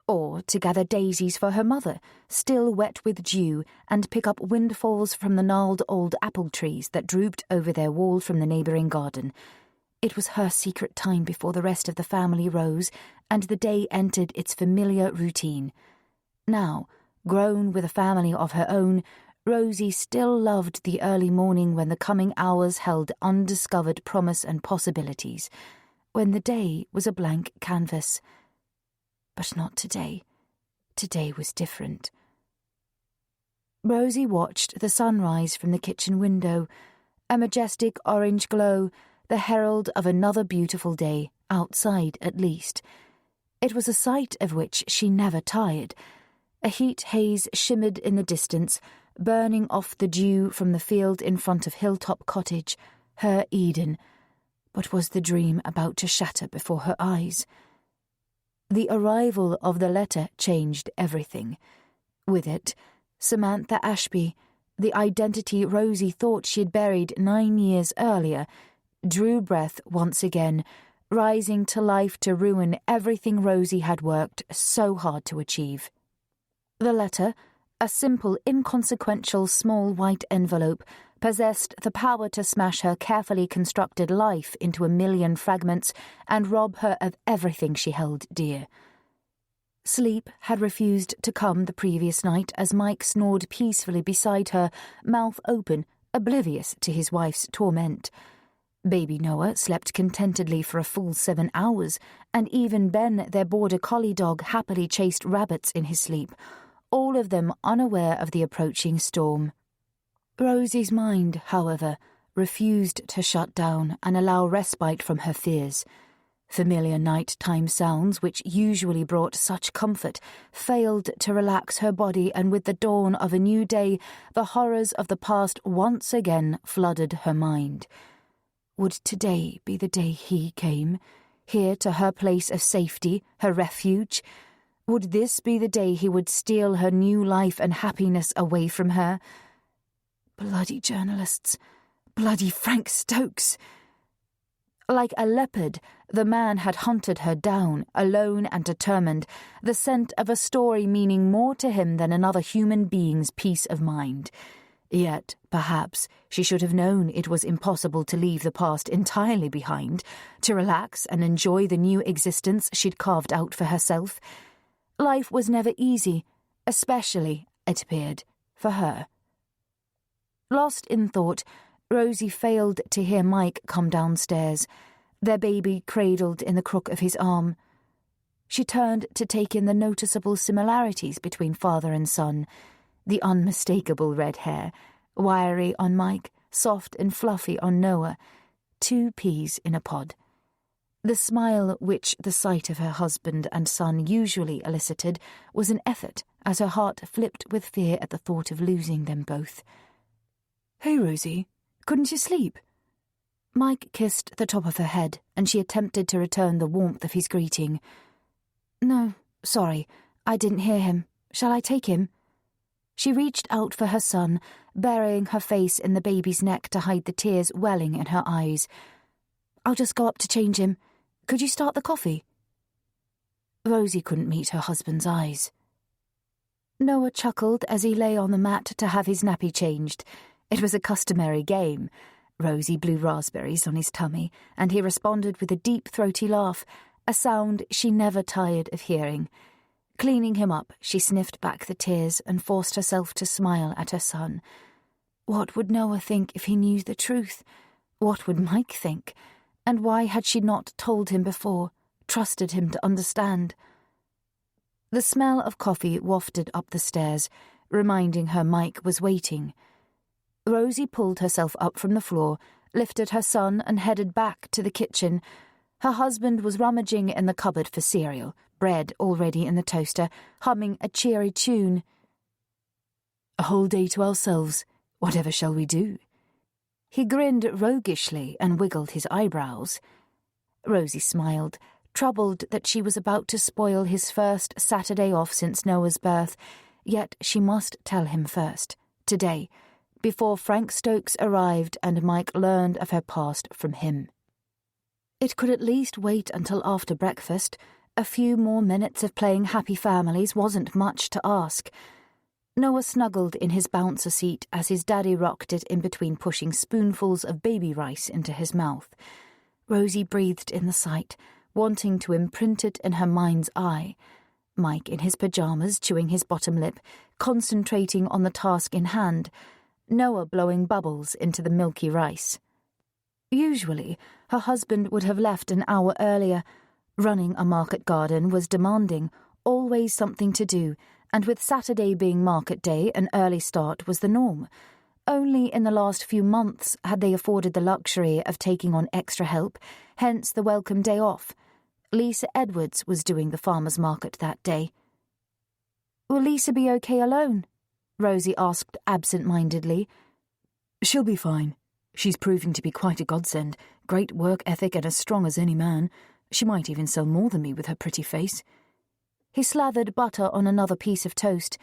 or to gather daisies for her mother, still wet with dew, and pick up windfalls from the gnarled old apple trees that drooped over their wall from the neighbouring garden. It was her secret time before the rest of the family rose, and the day entered its familiar routine. Now, grown with a family of her own, Rosie still loved the early morning when the coming hours held undiscovered promise and possibilities, when the day was a blank canvas. But not today. Today was different. Rosie watched the sunrise from the kitchen window, a majestic orange glow, the herald of another beautiful day, outside at least. It was a sight of which she never tired. A heat haze shimmered in the distance, burning off the dew from the field in front of Hilltop Cottage, her Eden. But was the dream about to shatter before her eyes? The arrival of the letter changed everything. With it, Samantha Ashby, the identity Rosie thought she had buried 9 years earlier, drew breath once again, rising to life to ruin everything Rosie had worked so hard to achieve. The letter, a simple, inconsequential small white envelope, possessed the power to smash her carefully constructed life into a million fragments and rob her of everything she held dear. Sleep had refused to come the previous night as Mike snored peacefully beside her, mouth open, oblivious to his wife's torment. Baby Noah slept contentedly for a full 7 hours, and even Ben, their border collie dog, happily chased rabbits in his sleep, all of them unaware of the approaching storm. Rosie's mind, however, refused to shut down and allow respite from her fears. Familiar night-time sounds, which usually brought such comfort, failed to relax her body, and with the dawn of a new day, the horrors of the past once again flooded her mind. Would today be the day he came, here to her place of safety, her refuge? Would this be the day he would steal her new life and happiness away from her? Bloody journalists. Bloody Frank Stokes. Like a leopard, the man had hunted her down, alone and determined, the scent of a story meaning more to him than another human being's peace of mind. Yet, perhaps, she should have known it was impossible to leave the past entirely behind, to relax and enjoy the new existence she'd carved out for herself. Life was never easy, especially, it appeared, for her. Lost in thought, Rosie failed to hear Mike come downstairs, their baby cradled in the crook of his arm. She turned to take in the noticeable similarities between father and son, the unmistakable red hair, wiry on Mike, soft and fluffy on Noah, 2 peas in a pod. The smile which the sight of her husband and son usually elicited was an effort as her heart flipped with fear at the thought of losing them both. "Hey, Rosie, couldn't you sleep?" Mike kissed the top of her head, and she attempted to return the warmth of his greeting. "No, sorry, I didn't hear him. Shall I take him?" She reached out for her son, burying her face in the baby's neck to hide the tears welling in her eyes. "I'll just go up to change him. Could you start the coffee?" Rosie couldn't meet her husband's eyes. Noah chuckled as he lay on the mat to have his nappy changed. It was a customary game. Rosie blew raspberries on his tummy, and he responded with a deep, throaty laugh, a sound she never tired of hearing. Cleaning him up, she sniffed back the tears and forced herself to smile at her son. What would Noah think if he knew the truth? What would Mike think? And why had she not told him before, trusted him to understand? The smell of coffee wafted up the stairs, reminding her Mike was waiting. Rosie pulled herself up from the floor, lifted her son and headed back to the kitchen. Her husband was rummaging in the cupboard for cereal, bread already in the toaster, humming a cheery tune. "A whole day to ourselves. Whatever shall we do?" He grinned roguishly and wiggled his eyebrows. Rosie smiled, troubled that she was about to spoil his first Saturday off since Noah's birth, yet she must tell him first, today, before Frank Stokes arrived and Mike learned of her past from him. It could at least wait until after breakfast. A few more minutes of playing happy families wasn't much to ask. Noah snuggled in his bouncer seat as his daddy rocked it in between pushing spoonfuls of baby rice into his mouth. Rosie breathed in the sight, wanting to imprint it in her mind's eye. Mike in his pyjamas chewing his bottom lip, concentrating on the task in hand. Noah blowing bubbles into the milky rice. Usually, her husband would have left an hour earlier. Running a market garden was demanding, always something to do, and with Saturday being market day, an early start was the norm. Only in the last few months had they afforded the luxury of taking on extra help, hence the welcome day off. Lisa Edwards was doing the farmer's market that day. "Will Lisa be okay alone?" Rosie asked absent-mindedly. "She'll be fine. She's proving to be quite a godsend, great work ethic and as strong as any man. She might even sell more than me with her pretty face." He slathered butter on another piece of toast.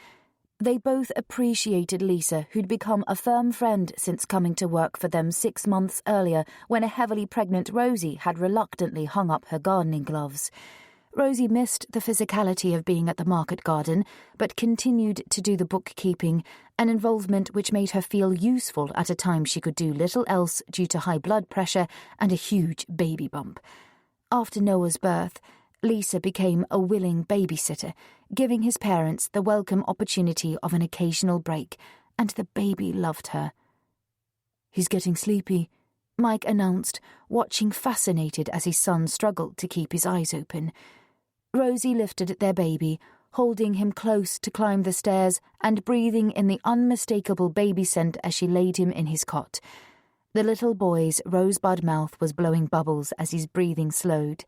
They both appreciated Lisa, who'd become a firm friend since coming to work for them 6 months earlier when a heavily pregnant Rosie had reluctantly hung up her gardening gloves. Rosie missed the physicality of being at the market garden, but continued to do the bookkeeping, an involvement which made her feel useful at a time she could do little else due to high blood pressure and a huge baby bump. After Noah's birth, Lisa became a willing babysitter, giving his parents the welcome opportunity of an occasional break, and the baby loved her. "He's getting sleepy," Mike announced, watching fascinated as his son struggled to keep his eyes open. Rosie lifted their baby, holding him close to climb the stairs and breathing in the unmistakable baby scent as she laid him in his cot. The little boy's rosebud mouth was blowing bubbles as his breathing slowed.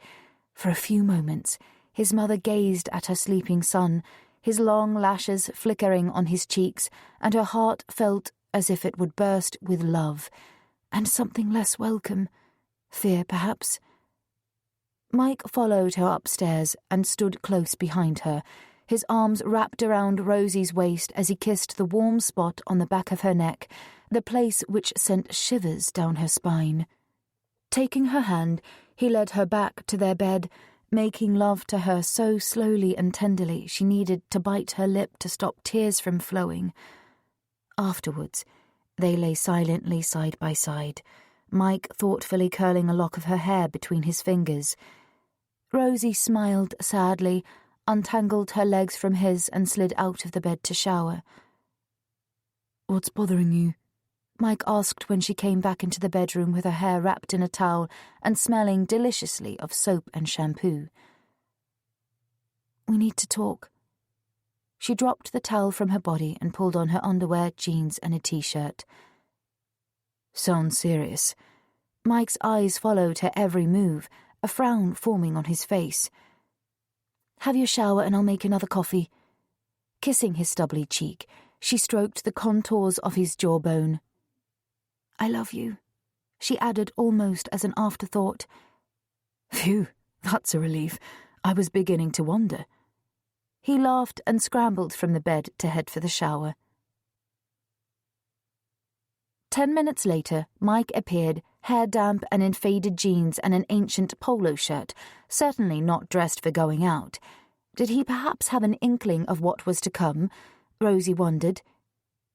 For a few moments, his mother gazed at her sleeping son, his long lashes flickering on his cheeks, and her heart felt as if it would burst with love, and something less welcome, fear perhaps. Mike followed her upstairs and stood close behind her, his arms wrapped around Rosie's waist as he kissed the warm spot on the back of her neck, the place which sent shivers down her spine. Taking her hand, he led her back to their bed, making love to her so slowly and tenderly she needed to bite her lip to stop tears from flowing. Afterwards, they lay silently side by side, Mike thoughtfully curling a lock of her hair between his fingers. Rosie smiled sadly, untangled her legs from his and slid out of the bed to shower. "What's bothering you?" Mike asked when she came back into the bedroom with her hair wrapped in a towel and smelling deliciously of soap and shampoo. "We need to talk." She dropped the towel from her body and pulled on her underwear, jeans and a t-shirt. "Sounds serious." Mike's eyes followed her every move, a frown forming on his face. "Have your shower and I'll make another coffee." Kissing his stubbly cheek, she stroked the contours of his jawbone. "I love you," she added almost as an afterthought. "Phew, that's a relief. I was beginning to wonder." He laughed and scrambled from the bed to head for the shower. 10 minutes later, Mike appeared, hair damp and in faded jeans and an ancient polo shirt, certainly not dressed for going out. Did he perhaps have an inkling of what was to come? Rosie wondered.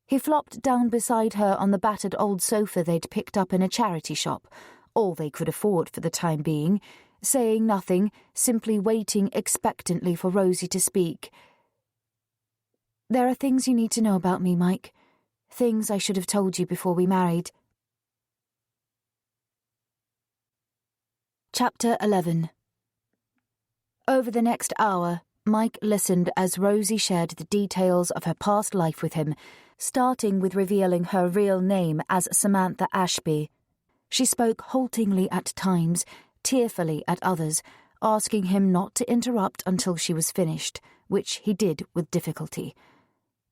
He flopped down beside her on the battered old sofa they'd picked up in a charity shop, all they could afford for the time being, saying nothing, simply waiting expectantly for Rosie to speak. "There are things you need to know about me, Mike. Things I should have told you before we married." Chapter 11. Over the next hour, Mike listened as Rosie shared the details of her past life with him, starting with revealing her real name as Samantha Ashby. She spoke haltingly at times, tearfully at others, asking him not to interrupt until she was finished, which he did with difficulty.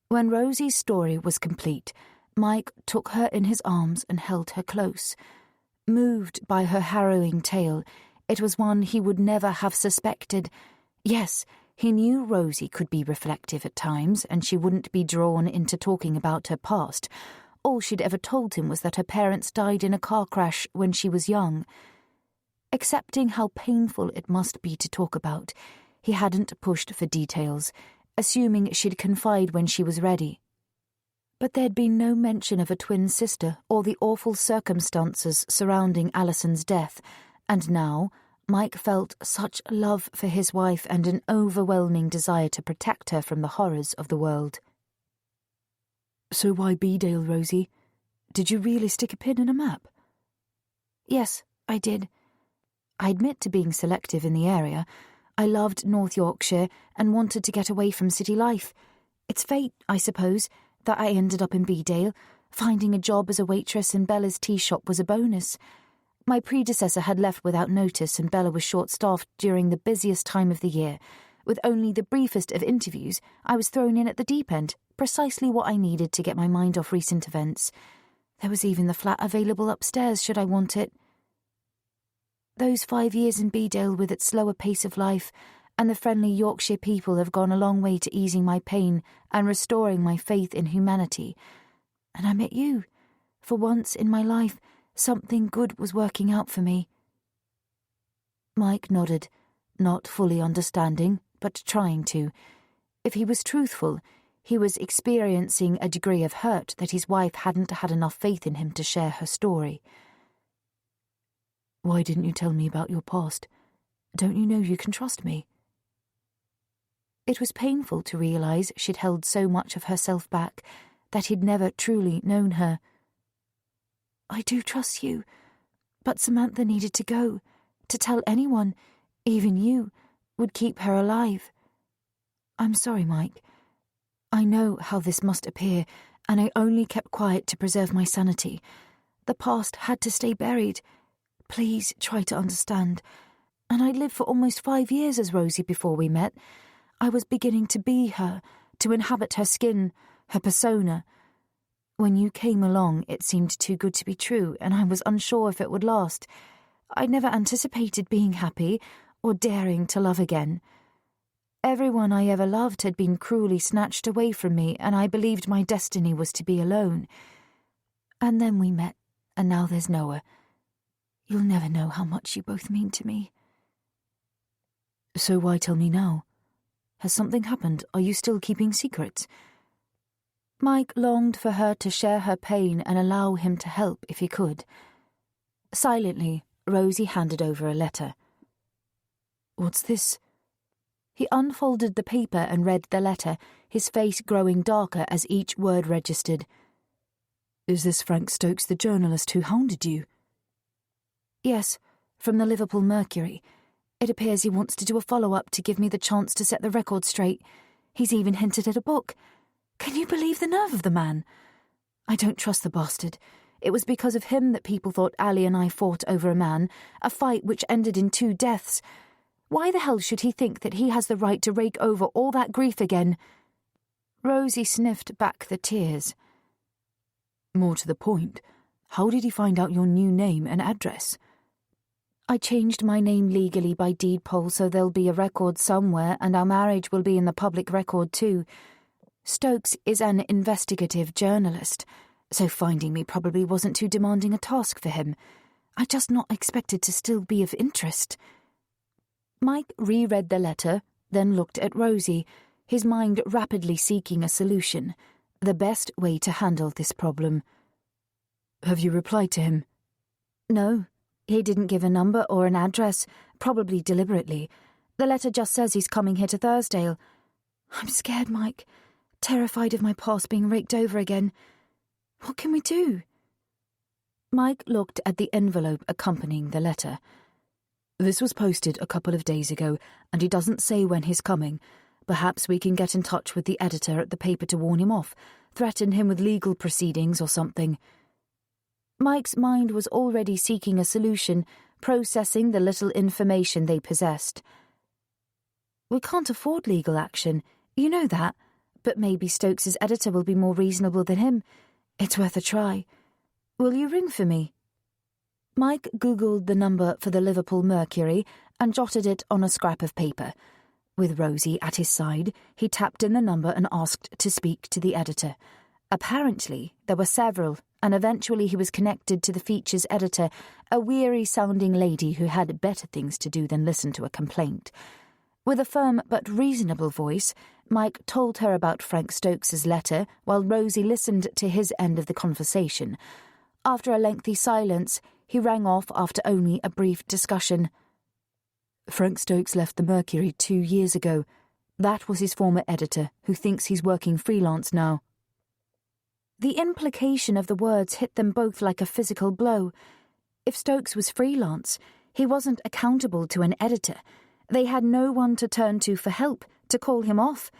When Rosie's story was complete, Mike took her in his arms and held her close. Moved by her harrowing tale, it was one he would never have suspected. Yes, he knew Rosie could be reflective at times, and she wouldn't be drawn into talking about her past. All she'd ever told him was that her parents died in a car crash when she was young. Accepting how painful it must be to talk about, he hadn't pushed for details, assuming she'd confide when she was ready. But there'd been no mention of a twin sister or the awful circumstances surrounding Alison's death, and now Mike felt such love for his wife and an overwhelming desire to protect her from the horrors of the world. "So why B-Dale, Rosie? Did you really stick a pin in a map?" "Yes, I did. I admit to being selective in the area. I loved North Yorkshire and wanted to get away from city life. It's fate, I suppose, that I ended up in B-Dale. Finding a job as a waitress in Bella's tea shop was a bonus. My predecessor had left without notice and Bella was short-staffed during the busiest time of the year. With only the briefest of interviews, I was thrown in at the deep end, precisely what I needed to get my mind off recent events. There was even the flat available upstairs should I want it. Those 5 years in B-Dale with its slower pace of life and the friendly Yorkshire people have gone a long way to easing my pain and restoring my faith in humanity. And I met you. For once in my life, something good was working out for me." Mike nodded, not fully understanding, but trying to. If he was truthful, he was experiencing a degree of hurt that his wife hadn't had enough faith in him to share her story. Why didn't you tell me about your past? Don't you know you can trust me? It was painful to realise she'd held so much of herself back, that he'd never truly known her. I do trust you, but Samantha needed to go. To tell anyone, even you, would keep her alive. I'm sorry, Mike. I know how this must appear, and I only kept quiet to preserve my sanity. The past had to stay buried. Please try to understand. And I'd lived for almost 5 years as Rosie before we met. I was beginning to be her, to inhabit her skin, her persona. When you came along, it seemed too good to be true, and I was unsure if it would last. I never anticipated being happy or daring to love again. Everyone I ever loved had been cruelly snatched away from me, and I believed my destiny was to be alone. And then we met, and now there's Noah. You'll never know how much you both mean to me. So why tell me now? Has something happened? Are you still keeping secrets? Mike longed for her to share her pain and allow him to help if he could. Silently, Rosie handed over a letter. What's this? He unfolded the paper and read the letter, his face growing darker as each word registered. Is this Frank Stokes, the journalist who hounded you? Yes, from the Liverpool Mercury. It appears he wants to do a follow-up to give me the chance to set the record straight. He's even hinted at a book. Can you believe the nerve of the man? I don't trust the bastard. It was because of him that people thought Ali and I fought over a man, a fight which ended in 2 deaths. Why the hell should he think that he has the right to rake over all that grief again? Rosie sniffed back the tears. More to the point, how did he find out your new name and address? I changed my name legally by deed poll, so there'll be a record somewhere, and our marriage will be in the public record too. Stokes is an investigative journalist, so finding me probably wasn't too demanding a task for him. I just not expected to still be of interest. Mike reread the letter, then looked at Rosie, his mind rapidly seeking a solution, the best way to handle this problem. Have you replied to him? No, he didn't give a number or an address, probably deliberately. The letter just says he's coming here to Thursdale. I'm scared, Mike. Terrified of my past being raked over again. What can we do? Mike looked at the envelope accompanying the letter. This was posted a couple of days ago, and he doesn't say when he's coming. Perhaps we can get in touch with the editor at the paper to warn him off, threaten him with legal proceedings or something. Mike's mind was already seeking a solution, processing the little information they possessed. We can't afford legal action, you know that. But maybe Stokes's editor will be more reasonable than him. It's worth a try. Will you ring for me? Mike Googled the number for the Liverpool Mercury and jotted it on a scrap of paper. With Rosie at his side, he tapped in the number and asked to speak to the editor. Apparently, there were several, and eventually he was connected to the feature's editor, a weary-sounding lady who had better things to do than listen to a complaint. With a firm but reasonable voice, Mike told her about Frank Stokes's letter while Rosie listened to his end of the conversation. After a lengthy silence, he rang off after only a brief discussion. Frank Stokes left the Mercury 2 years ago. That was his former editor, who thinks he's working freelance now. The implication of the words hit them both like a physical blow. If Stokes was freelance, he wasn't accountable to an editor. They had no one to turn to for help, to call him off.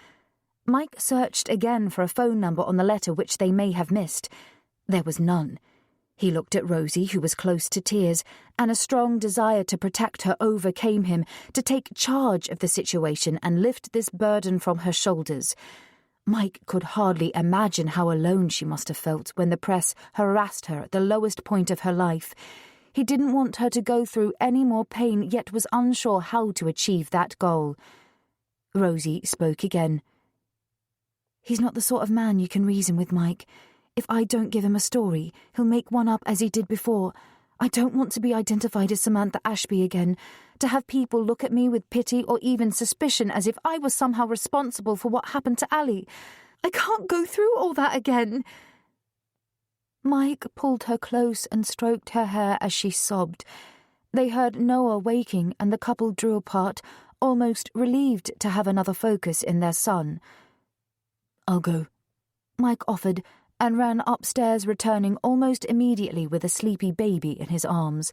Mike searched again for a phone number on the letter which they may have missed. There was none. He looked at Rosie, who was close to tears, and a strong desire to protect her overcame him, to take charge of the situation and lift this burden from her shoulders. Mike could hardly imagine how alone she must have felt when the press harassed her at the lowest point of her life. He didn't want her to go through any more pain, yet was unsure how to achieve that goal. Rosie spoke again. He's not the sort of man you can reason with, Mike. If I don't give him a story, he'll make one up as he did before. I don't want to be identified as Samantha Ashby again, to have people look at me with pity or even suspicion as if I was somehow responsible for what happened to Ali. I can't go through all that again." Mike pulled her close and stroked her hair as she sobbed. They heard Noah waking and the couple drew apart, almost relieved to have another focus in their son. "I'll go," Mike offered, and ran upstairs, returning almost immediately with a sleepy baby in his arms.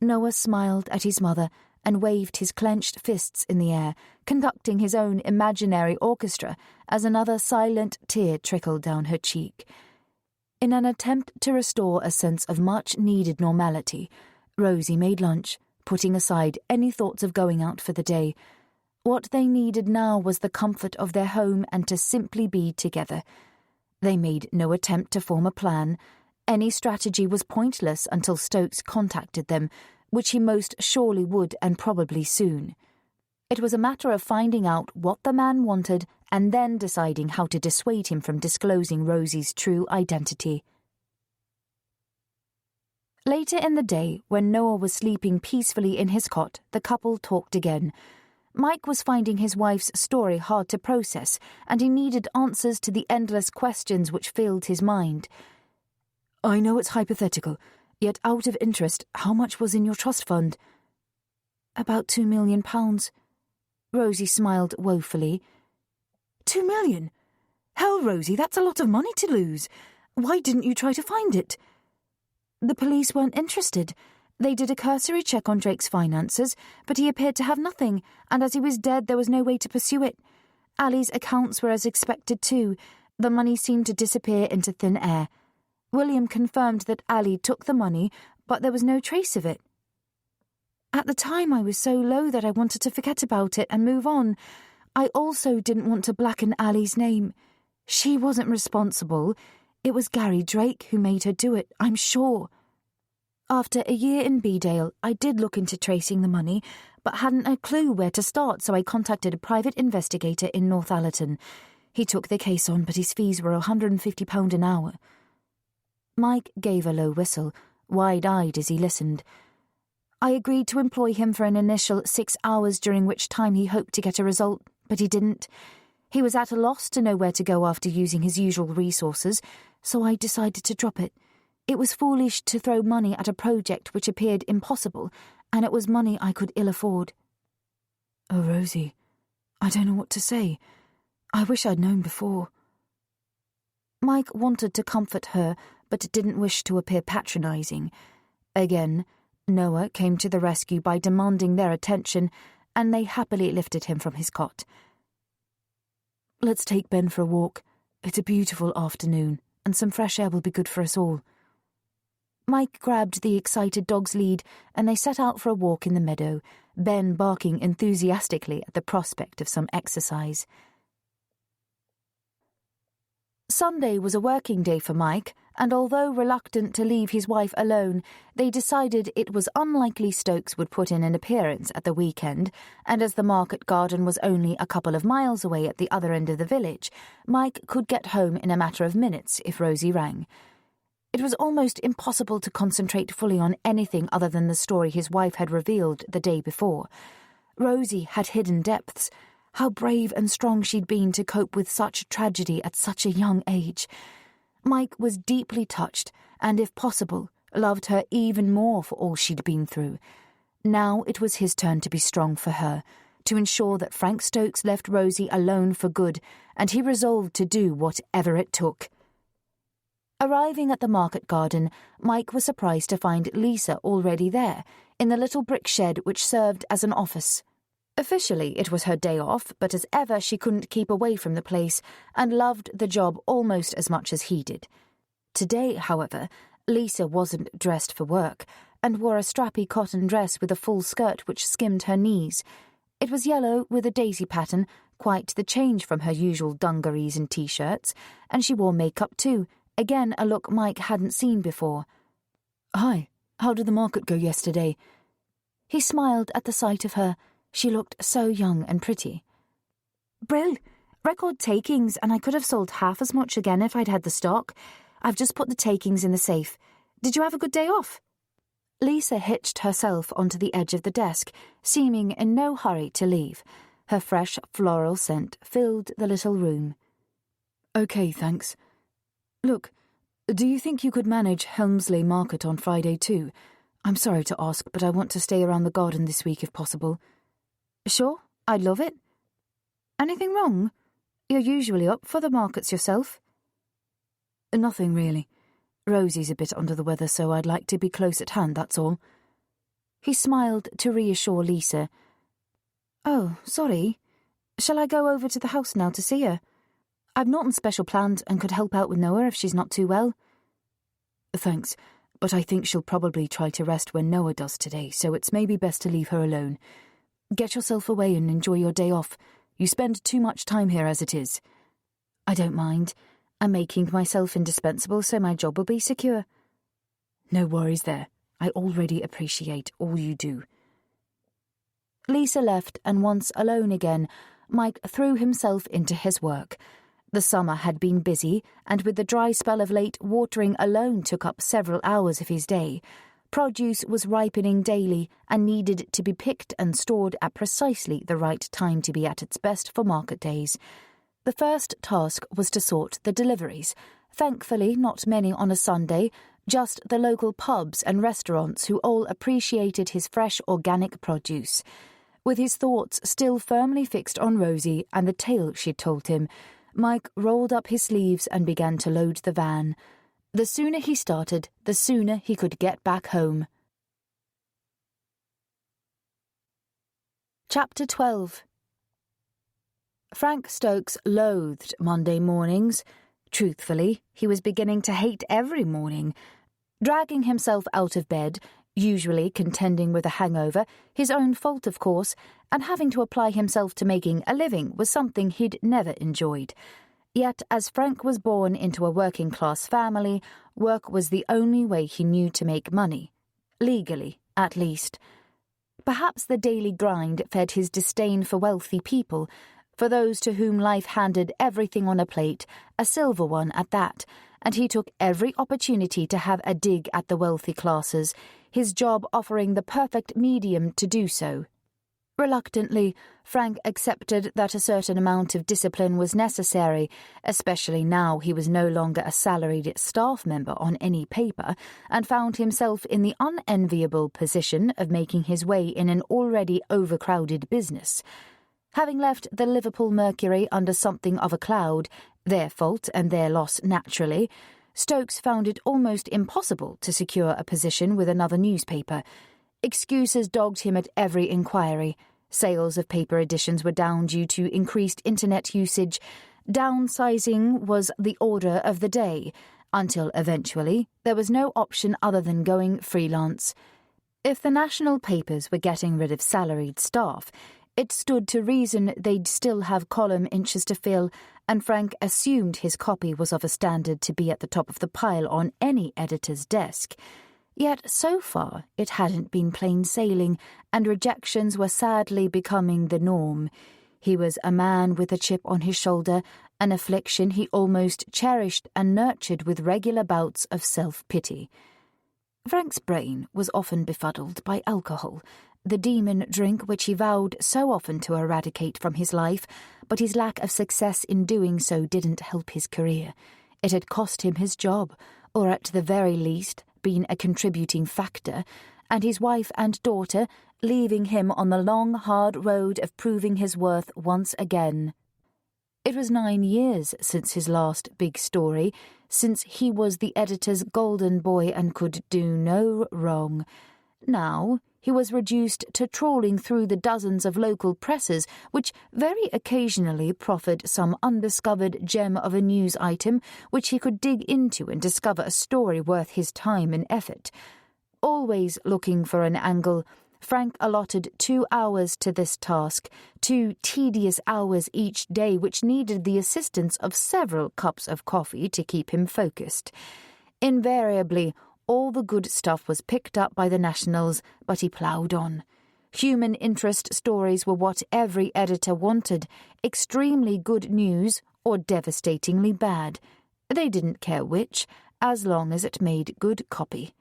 Noah smiled at his mother and waved his clenched fists in the air, conducting his own imaginary orchestra as another silent tear trickled down her cheek. In an attempt to restore a sense of much-needed normality, Rosie made lunch, putting aside any thoughts of going out for the day. What they needed now was the comfort of their home and to simply be together. They made no attempt to form a plan. Any strategy was pointless until Stokes contacted them, which he most surely would and probably soon. It was a matter of finding out what the man wanted and then deciding how to dissuade him from disclosing Rosie's true identity. Later in the day, when Noah was sleeping peacefully in his cot, the couple talked again. Mike was finding his wife's story hard to process, and he needed answers to the endless questions which filled his mind. "I know it's hypothetical, yet out of interest, how much was in your trust fund?" "About £2 million. Rosie smiled woefully. "2 million? Hell, Rosie, that's a lot of money to lose. Why didn't you try to find it?" "The police weren't interested. They did a cursory check on Drake's finances, but he appeared to have nothing, and as he was dead there was no way to pursue it. Ali's accounts were as expected too. The money seemed to disappear into thin air. William confirmed that Ali took the money, but there was no trace of it. At the time I was so low that I wanted to forget about it and move on. I also didn't want to blacken Ali's name. She wasn't responsible. It was Gary Drake who made her do it, I'm sure. After a year in Bedale, I did look into tracing the money, but hadn't a clue where to start, so I contacted a private investigator in Northallerton. He took the case on, but his fees were £150 an hour." Mike gave a low whistle, wide-eyed as he listened. "I agreed to employ him for an initial 6 hours, during which time he hoped to get a result, but he didn't. He was at a loss to know where to go after using his usual resources, so I decided to drop it. It was foolish to throw money at a project which appeared impossible, and it was money I could ill afford." "Oh, Rosie, I don't know what to say. I wish I'd known before." Mike wanted to comfort her, but didn't wish to appear patronising. Again, Noah came to the rescue by demanding their attention, and they happily lifted him from his cot. "Let's take Ben for a walk. It's a beautiful afternoon, and some fresh air will be good for us all." Mike grabbed the excited dog's lead, and they set out for a walk in the meadow, Ben barking enthusiastically at the prospect of some exercise. Sunday was a working day for Mike, and although reluctant to leave his wife alone, they decided it was unlikely Stokes would put in an appearance at the weekend, and as the market garden was only a couple of miles away at the other end of the village, Mike could get home in a matter of minutes if Rosie rang. It was almost impossible to concentrate fully on anything other than the story his wife had revealed the day before. Rosie had hidden depths. How brave and strong she'd been to cope with such tragedy at such a young age. Mike was deeply touched, and if possible, loved her even more for all she'd been through. Now it was his turn to be strong for her, to ensure that Frank Stokes left Rosie alone for good, and he resolved to do whatever it took. Arriving at the market garden, Mike was surprised to find Lisa already there, in the little brick shed which served as an office. Officially, it was her day off, but as ever she couldn't keep away from the place and loved the job almost as much as he did. Today, however, Lisa wasn't dressed for work and wore a strappy cotton dress with a full skirt which skimmed her knees. It was yellow with a daisy pattern, quite the change from her usual dungarees and T-shirts, and she wore makeup too, again a look Mike hadn't seen before. "Hi, how did the market go yesterday?" He smiled at the sight of her. She looked so young and pretty. "Brill. Record takings, and I could have sold half as much again if I'd had the stock. I've just put the takings in the safe. Did you have a good day off?" Lisa hitched herself onto the edge of the desk, seeming in no hurry to leave. Her fresh floral scent filled the little room. OK, thanks. Look, do you think you could manage Helmsley Market on Friday too? I'm sorry to ask, but I want to stay around the garden this week if possible. Sure, I'd love it. Anything wrong? You're usually up for the markets yourself. Nothing really. Rosie's a bit under the weather, so I'd like to be close at hand, that's all. He smiled to reassure Lisa. Oh, sorry. Shall I go over to the house now to see her? I've nothing special planned and could help out with Noah if she's not too well. Thanks, but I think she'll probably try to rest when Noah does today, so it's maybe best to leave her alone. Get yourself away and enjoy your day off. You spend too much time here as it is. I don't mind. I'm making myself indispensable so my job will be secure. No worries there. I already appreciate all you do. Lisa left, and once alone again, Mike threw himself into his work. The summer had been busy, and with the dry spell of late, watering alone took up several hours of his day. Produce was ripening daily and needed to be picked and stored at precisely the right time to be at its best for market days. The first task was to sort the deliveries. Thankfully, not many on a Sunday, just the local pubs and restaurants who all appreciated his fresh organic produce. With his thoughts still firmly fixed on Rosie and the tale she'd told him, Mike rolled up his sleeves and began to load the van. The sooner he started, the sooner he could get back home. Chapter 12. Frank Stokes loathed Monday mornings. Truthfully, he was beginning to hate every morning. Dragging himself out of bed, usually contending with a hangover, his own fault of course, and having to apply himself to making a living was something he'd never enjoyed. Yet, as Frank was born into a working-class family, work was the only way he knew to make money. Legally, at least. Perhaps the daily grind fed his disdain for wealthy people, for those to whom life handed everything on a plate, a silver one at that, and he took every opportunity to have a dig at the wealthy classes, his job offering the perfect medium to do so. Reluctantly, Frank accepted that a certain amount of discipline was necessary, especially now he was no longer a salaried staff member on any paper, and found himself in the unenviable position of making his way in an already overcrowded business. Having left the Liverpool Mercury under something of a cloud, their fault and their loss naturally, Stokes found it almost impossible to secure a position with another newspaper. Excuses dogged him at every inquiry. Sales of paper editions were down due to increased internet usage. Downsizing was the order of the day, until eventually there was no option other than going freelance. If the national papers were getting rid of salaried staff, it stood to reason they'd still have column inches to fill, and Frank assumed his copy was of a standard to be at the top of the pile on any editor's desk. Yet so far it hadn't been plain sailing, and rejections were sadly becoming the norm. He was a man with a chip on his shoulder, an affliction he almost cherished and nurtured with regular bouts of self-pity. Frank's brain was often befuddled by alcohol, the demon drink which he vowed so often to eradicate from his life, but his lack of success in doing so didn't help his career. It had cost him his job, or at the very least been a contributing factor, and his wife and daughter, leaving him on the long, hard road of proving his worth once again. It was 9 years since his last big story, since he was the editor's golden boy and could do no wrong. Now he was reduced to trawling through the dozens of local presses which very occasionally proffered some undiscovered gem of a news item which he could dig into and discover a story worth his time and effort. Always looking for an angle, Frank allotted 2 hours to this task, 2 tedious hours each day which needed the assistance of several cups of coffee to keep him focused. Invariably, all the good stuff was picked up by the nationals, but he ploughed on. Human interest stories were what every editor wanted, extremely good news or devastatingly bad. They didn't care which, as long as it made good copy.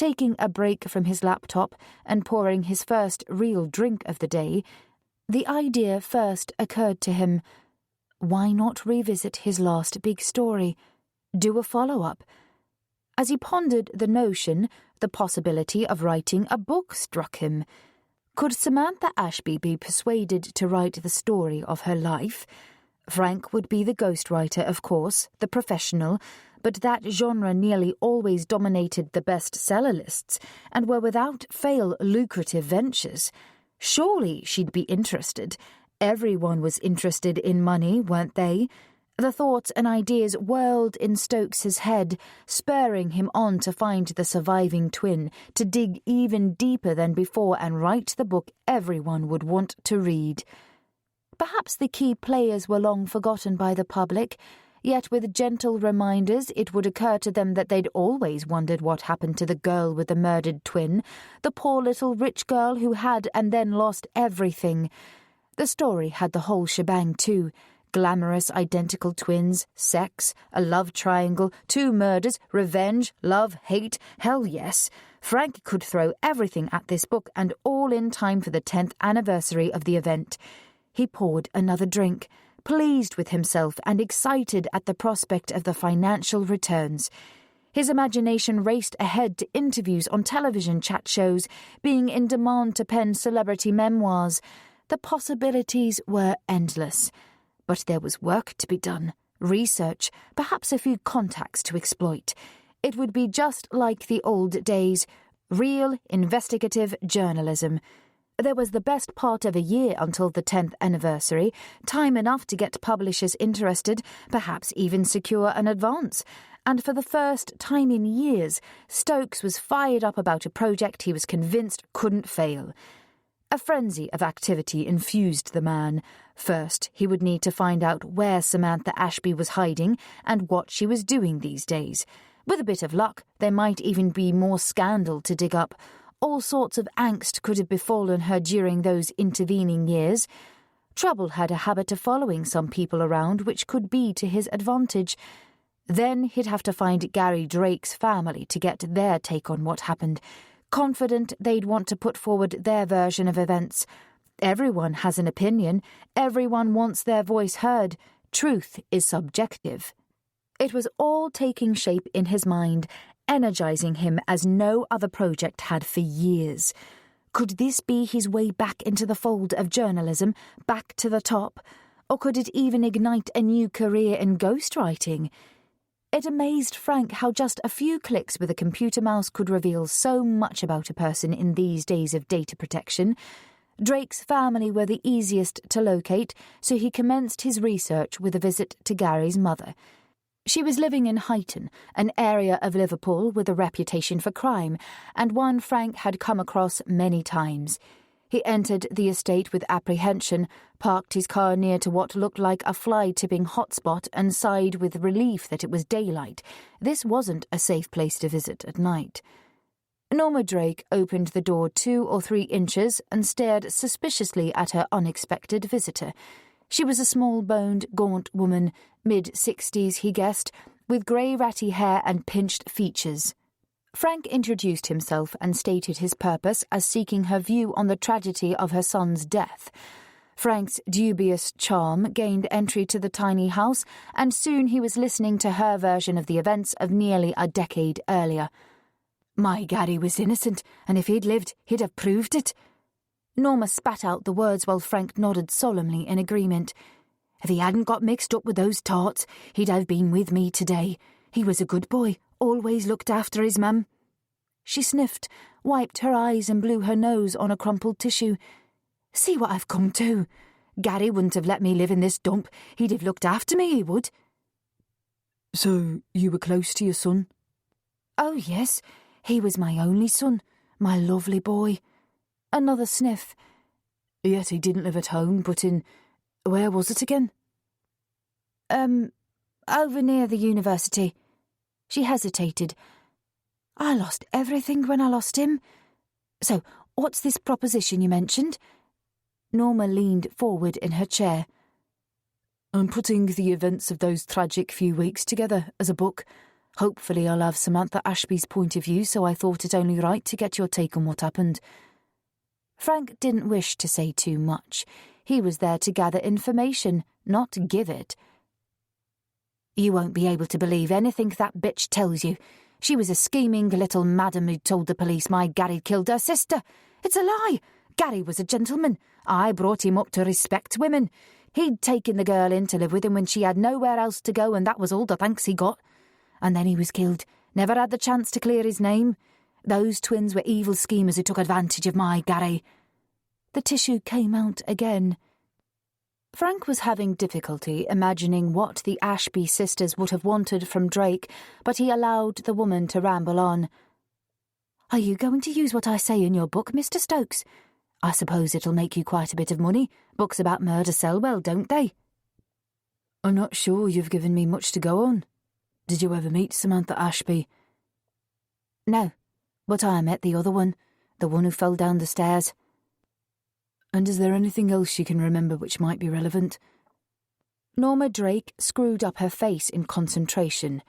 taking a break from his laptop and pouring his first real drink of the day, the idea first occurred to him. Why not revisit his last big story? Do a follow-up? As he pondered the notion, the possibility of writing a book struck him. Could Samantha Ashby be persuaded to write the story of her life? Frank would be the ghostwriter, of course, the professional, but that genre nearly always dominated the bestseller lists and were without fail lucrative ventures. Surely she'd be interested. Everyone was interested in money, weren't they? The thoughts and ideas whirled in Stokes's head, spurring him on to find the surviving twin, to dig even deeper than before and write the book everyone would want to read. Perhaps the key players were long forgotten by the public, yet with gentle reminders it would occur to them that they'd always wondered what happened to the girl with the murdered twin, the poor little rich girl who had and then lost everything. The story had the whole shebang too. Glamorous identical twins, sex, a love triangle, 2 murders, revenge, love, hate, hell yes. Frank could throw everything at this book, and all in time for the 10th anniversary of the event. He poured another drink, pleased with himself and excited at the prospect of the financial returns. His imagination raced ahead to interviews on television chat shows, being in demand to pen celebrity memoirs. The possibilities were endless. But there was work to be done, research, perhaps a few contacts to exploit. It would be just like the old days, real investigative journalism. There was the best part of a year until the 10th anniversary, time enough to get publishers interested, perhaps even secure an advance. And for the first time in years, Stokes was fired up about a project he was convinced couldn't fail. A frenzy of activity infused the man. First, he would need to find out where Samantha Ashby was hiding and what she was doing these days. With a bit of luck, there might even be more scandal to dig up. All sorts of angst could have befallen her during those intervening years. Trouble had a habit of following some people around, which could be to his advantage. Then he'd have to find Gary Drake's family to get their take on what happened. Confident they'd want to put forward their version of events. Everyone has an opinion. Everyone wants their voice heard. Truth is subjective. It was all taking shape in his mind, energizing him as no other project had for years. Could this be his way back into the fold of journalism, back to the top? Or could it even ignite a new career in ghostwriting? It amazed Frank how just a few clicks with a computer mouse could reveal so much about a person in these days of data protection. Drake's family were the easiest to locate, so he commenced his research with a visit to Gary's mother. She was living in Huyton, an area of Liverpool with a reputation for crime, and one Frank had come across many times. He entered the estate with apprehension, parked his car near to what looked like a fly-tipping hotspot, and sighed with relief that it was daylight. This wasn't a safe place to visit at night. Norma Drake opened the door 2 or 3 inches and stared suspiciously at her unexpected visitor. She was a small-boned, gaunt woman, mid-60s, he guessed, with grey ratty hair and pinched features. Frank introduced himself and stated his purpose as seeking her view on the tragedy of her son's death. Frank's dubious charm gained entry to the tiny house, and soon he was listening to her version of the events of nearly a decade earlier. "My Gary was innocent, and if he'd lived, he'd have proved it." Norma spat out the words while Frank nodded solemnly in agreement. "If he hadn't got mixed up with those tarts, he'd have been with me today. He was a good boy, always looked after his mum." She sniffed, wiped her eyes and blew her nose on a crumpled tissue. "See what I've come to. Gary wouldn't have let me live in this dump. He'd have looked after me, he would." "So you were close to your son?" "Oh, yes. He was my only son, my lovely boy." Another sniff. "Yet he didn't live at home, but in... where was it again?" Over near the university." She hesitated. "I lost everything when I lost him. So, what's this proposition you mentioned?" Norma leaned forward in her chair. "I'm putting the events of those tragic few weeks together as a book. Hopefully I'll have Samantha Ashby's point of view, so I thought it only right to get your take on what happened." Frank didn't wish to say too much. He was there to gather information, not give it. "You won't be able to believe anything that bitch tells you. She was a scheming little madam who told the police my Gary killed her sister. It's a lie. Gary was a gentleman. I brought him up to respect women. He'd taken the girl in to live with him when she had nowhere else to go, and that was all the thanks he got. And then he was killed. Never had the chance to clear his name. Those twins were evil schemers who took advantage of my Gary." The tissue came out again. Frank was having difficulty imagining what the Ashby sisters would have wanted from Drake, but he allowed the woman to ramble on. "Are you going to use what I say in your book, Mr. Stokes? I suppose it'll make you quite a bit of money. Books about murder sell well, don't they?" "I'm not sure you've given me much to go on. Did you ever meet Samantha Ashby?" "No, but I met the other one, the one who fell down the stairs." "And is there anything else you can remember which might be relevant?" Norma Drake screwed up her face in concentration.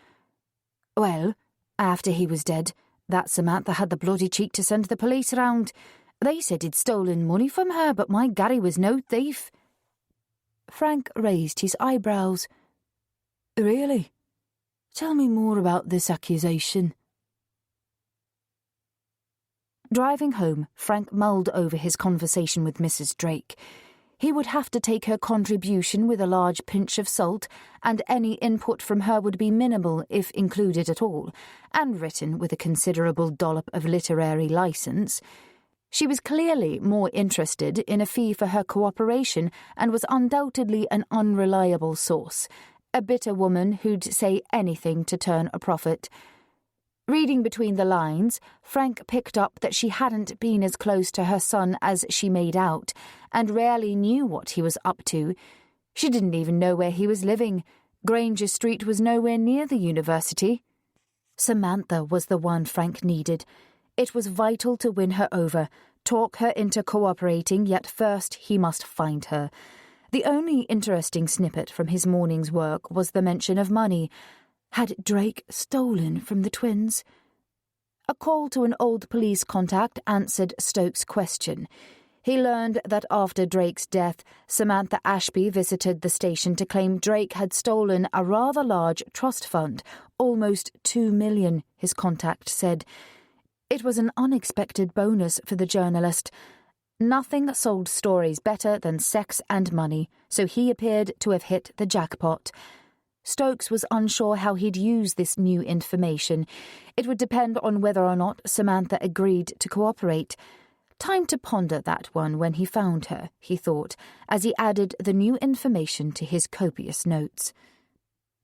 "Well, after he was dead, that Samantha had the bloody cheek to send the police round. They said he'd stolen money from her, but my Gary was no thief." Frank raised his eyebrows. "Really? Tell me more about this accusation." Driving home, Frank mulled over his conversation with Mrs. Drake. He would have to take her contribution with a large pinch of salt, and any input from her would be minimal if included at all, and written with a considerable dollop of literary license. She was clearly more interested in a fee for her cooperation and was undoubtedly an unreliable source, a bitter woman who'd say anything to turn a profit. Reading between the lines, Frank picked up that she hadn't been as close to her son as she made out, and rarely knew what he was up to. She didn't even know where he was living. Granger Street was nowhere near the university. Samantha was the one Frank needed. It was vital to win her over, talk her into cooperating, yet first he must find her. The only interesting snippet from his morning's work was the mention of money. Had Drake stolen from the twins? A call to an old police contact answered Stokes' question. He learned that after Drake's death, Samantha Ashby visited the station to claim Drake had stolen a rather large trust fund, almost $2 million, his contact said. It was an unexpected bonus for the journalist. Nothing sold stories better than sex and money, so he appeared to have hit the jackpot. Stokes was unsure how he'd use this new information. It would depend on whether or not Samantha agreed to cooperate. Time to ponder that one when he found her, he thought, as he added the new information to his copious notes.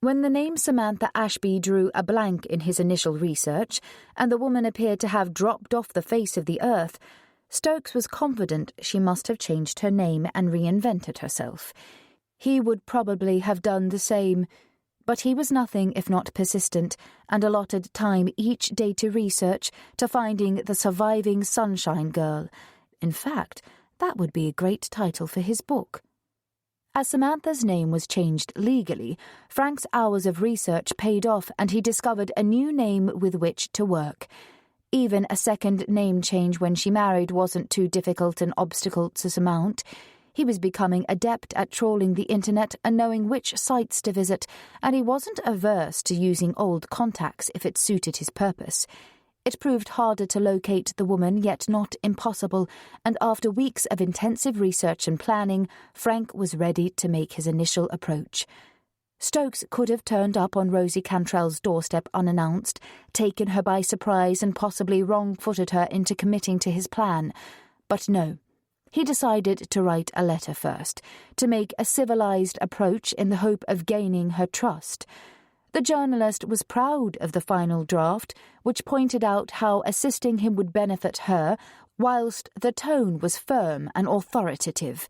When the name Samantha Ashby drew a blank in his initial research, and the woman appeared to have dropped off the face of the earth, Stokes was confident she must have changed her name and reinvented herself. He would probably have done the same, but he was nothing if not persistent, and allotted time each day to research, to finding the surviving Sunshine Girl. In fact, that would be a great title for his book. As Samantha's name was changed legally, Frank's hours of research paid off, and he discovered a new name with which to work. Even a second name change when she married wasn't too difficult an obstacle to surmount. He was becoming adept at trawling the internet and knowing which sites to visit, and he wasn't averse to using old contacts if it suited his purpose. It proved harder to locate the woman, yet not impossible, and after weeks of intensive research and planning, Frank was ready to make his initial approach. Stokes could have turned up on Rosie Cantrell's doorstep unannounced, taken her by surprise and possibly wrong-footed her into committing to his plan. But no. He decided to write a letter first, to make a civilized approach in the hope of gaining her trust. The journalist was proud of the final draft, which pointed out how assisting him would benefit her, whilst the tone was firm and authoritative.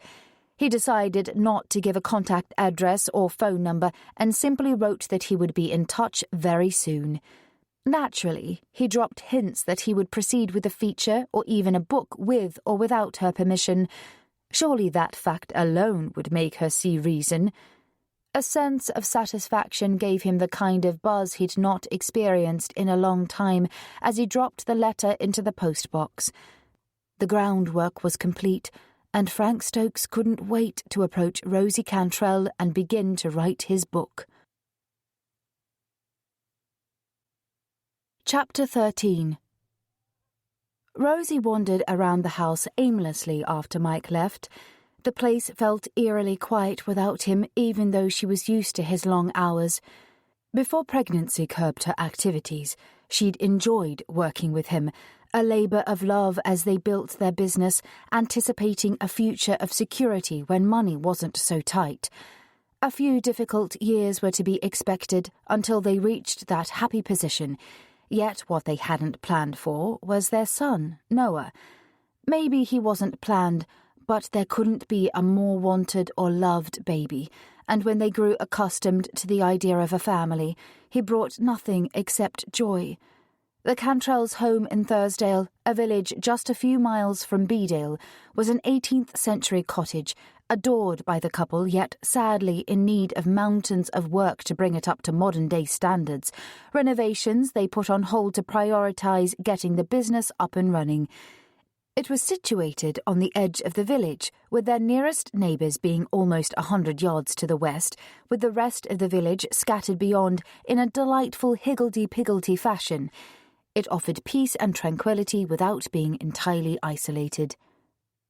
He decided not to give a contact address or phone number and simply wrote that he would be in touch very soon. Naturally, he dropped hints that he would proceed with a feature or even a book with or without her permission. Surely that fact alone would make her see reason. A sense of satisfaction gave him the kind of buzz he'd not experienced in a long time as he dropped the letter into the postbox. The groundwork was complete, and Frank Stokes couldn't wait to approach Rosie Cantrell and begin to write his book. Chapter 13. Rosie wandered around the house aimlessly after Mike left. The place felt eerily quiet without him, even though she was used to his long hours. Before pregnancy curbed her activities, she'd enjoyed working with him, a labour of love as they built their business, anticipating a future of security when money wasn't so tight. A few difficult years were to be expected until they reached that happy position, yet what they hadn't planned for was their son, Noah. Maybe he wasn't planned, but there couldn't be a more wanted or loved baby, and when they grew accustomed to the idea of a family, he brought nothing except joy. The Cantrells' home in Thursdale, a village just a few miles from Beedale, was an 18th-century cottage, adored by the couple, yet sadly in need of mountains of work to bring it up to modern-day standards. Renovations they put on hold to prioritise getting the business up and running. It was situated on the edge of the village, with their nearest neighbours being almost 100 yards to the west, with the rest of the village scattered beyond in a delightful higgledy-piggledy fashion. It offered peace and tranquillity without being entirely isolated.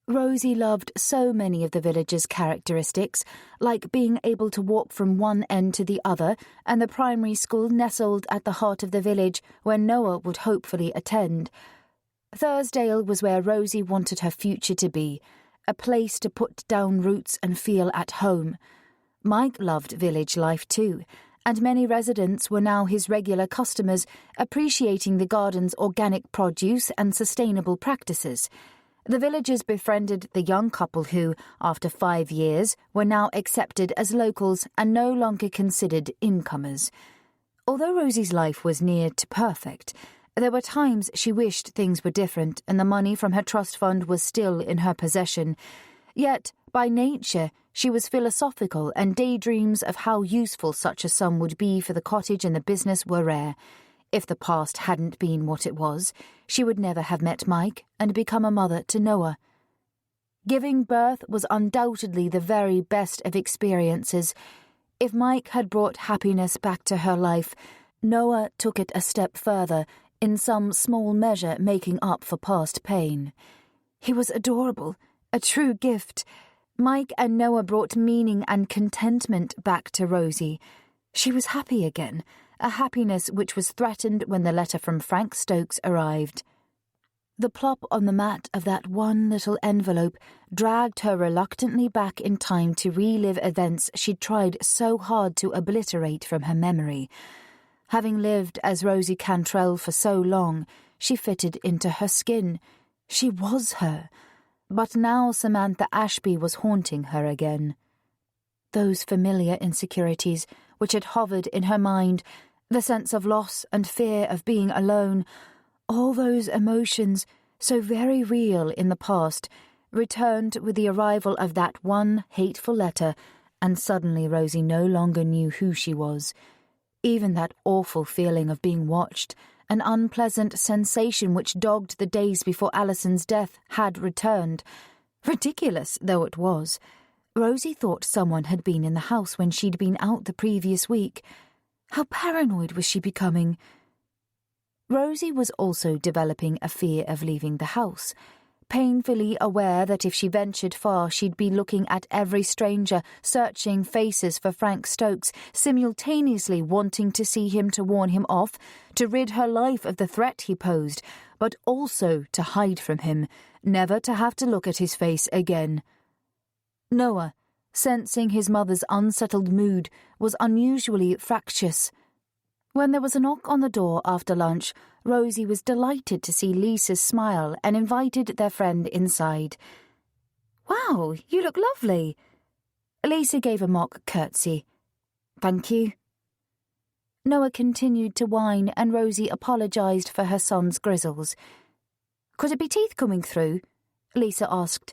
Rosie loved so many of the village's characteristics, like being able to walk from one end to the other, and the primary school nestled at the heart of the village where Noah would hopefully attend. Thursdale was where Rosie wanted her future to be, a place to put down roots and feel at home. Mike loved village life too, and many residents were now his regular customers, appreciating the garden's organic produce and sustainable practices. The villagers befriended the young couple who, after 5 years, were now accepted as locals and no longer considered incomers. Although Rosie's life was near to perfect, there were times she wished things were different and the money from her trust fund was still in her possession. Yet, by nature, she was philosophical, and daydreams of how useful such a sum would be for the cottage and the business were rare. If the past hadn't been what it was, she would never have met Mike and become a mother to Noah. Giving birth was undoubtedly the very best of experiences. If Mike had brought happiness back to her life, Noah took it a step further, in some small measure making up for past pain. He was adorable, a true gift. Mike and Noah brought meaning and contentment back to Rosie. She was happy again, a happiness which was threatened when the letter from Frank Stokes arrived. The plop on the mat of that one little envelope dragged her reluctantly back in time to relive events she'd tried so hard to obliterate from her memory. Having lived as Rosie Cantrell for so long, she fitted into her skin. She was her. But now Samantha Ashby was haunting her again. Those familiar insecurities which had hovered in her mind, the sense of loss and fear of being alone, all those emotions, so very real in the past, returned with the arrival of that one hateful letter, and suddenly Rosie no longer knew who she was. Even that awful feeling of being watched, an unpleasant sensation which dogged the days before Alison's death, had returned. Ridiculous though it was, Rosie thought someone had been in the house when she'd been out the previous week. How paranoid was she becoming? Rosie was also developing a fear of leaving the house, painfully aware that if she ventured far she'd be looking at every stranger, searching faces for Frank Stokes, simultaneously wanting to see him to warn him off, to rid her life of the threat he posed, but also to hide from him, never to have to look at his face again. Noah, sensing his mother's unsettled mood, was unusually fractious. When there was a knock on the door after lunch, Rosie was delighted to see Lisa's smile and invited their friend inside. "Wow, you look lovely." Lisa gave a mock curtsy. "Thank you." Noah continued to whine and Rosie apologised for her son's grizzles. "Could it be teeth coming through?" Lisa asked.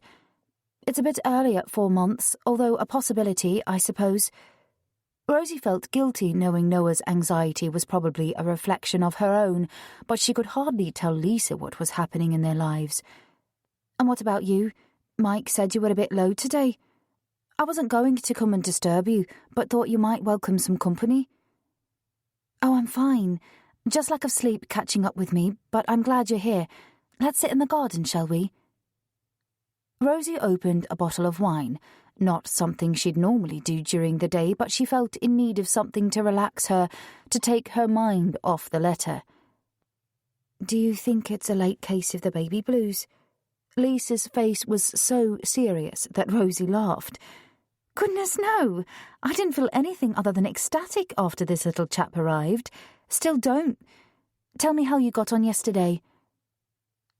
"It's a bit early at 4 months, although a possibility, I suppose." Rosie felt guilty knowing Noah's anxiety was probably a reflection of her own, but she could hardly tell Lisa what was happening in their lives. "And what about you? Mike said you were a bit low today. I wasn't going to come and disturb you, but thought you might welcome some company." "Oh, I'm fine. Just lack of sleep catching up with me, but I'm glad you're here. Let's sit in the garden, shall we?" Rosie opened a bottle of wine, not something she'd normally do during the day, but she felt in need of something to relax her, to take her mind off the letter. "Do you think it's a late case of the baby blues?" Lisa's face was so serious that Rosie laughed. "Goodness, no. I didn't feel anything other than ecstatic after this little chap arrived. Still don't. Tell me how you got on yesterday."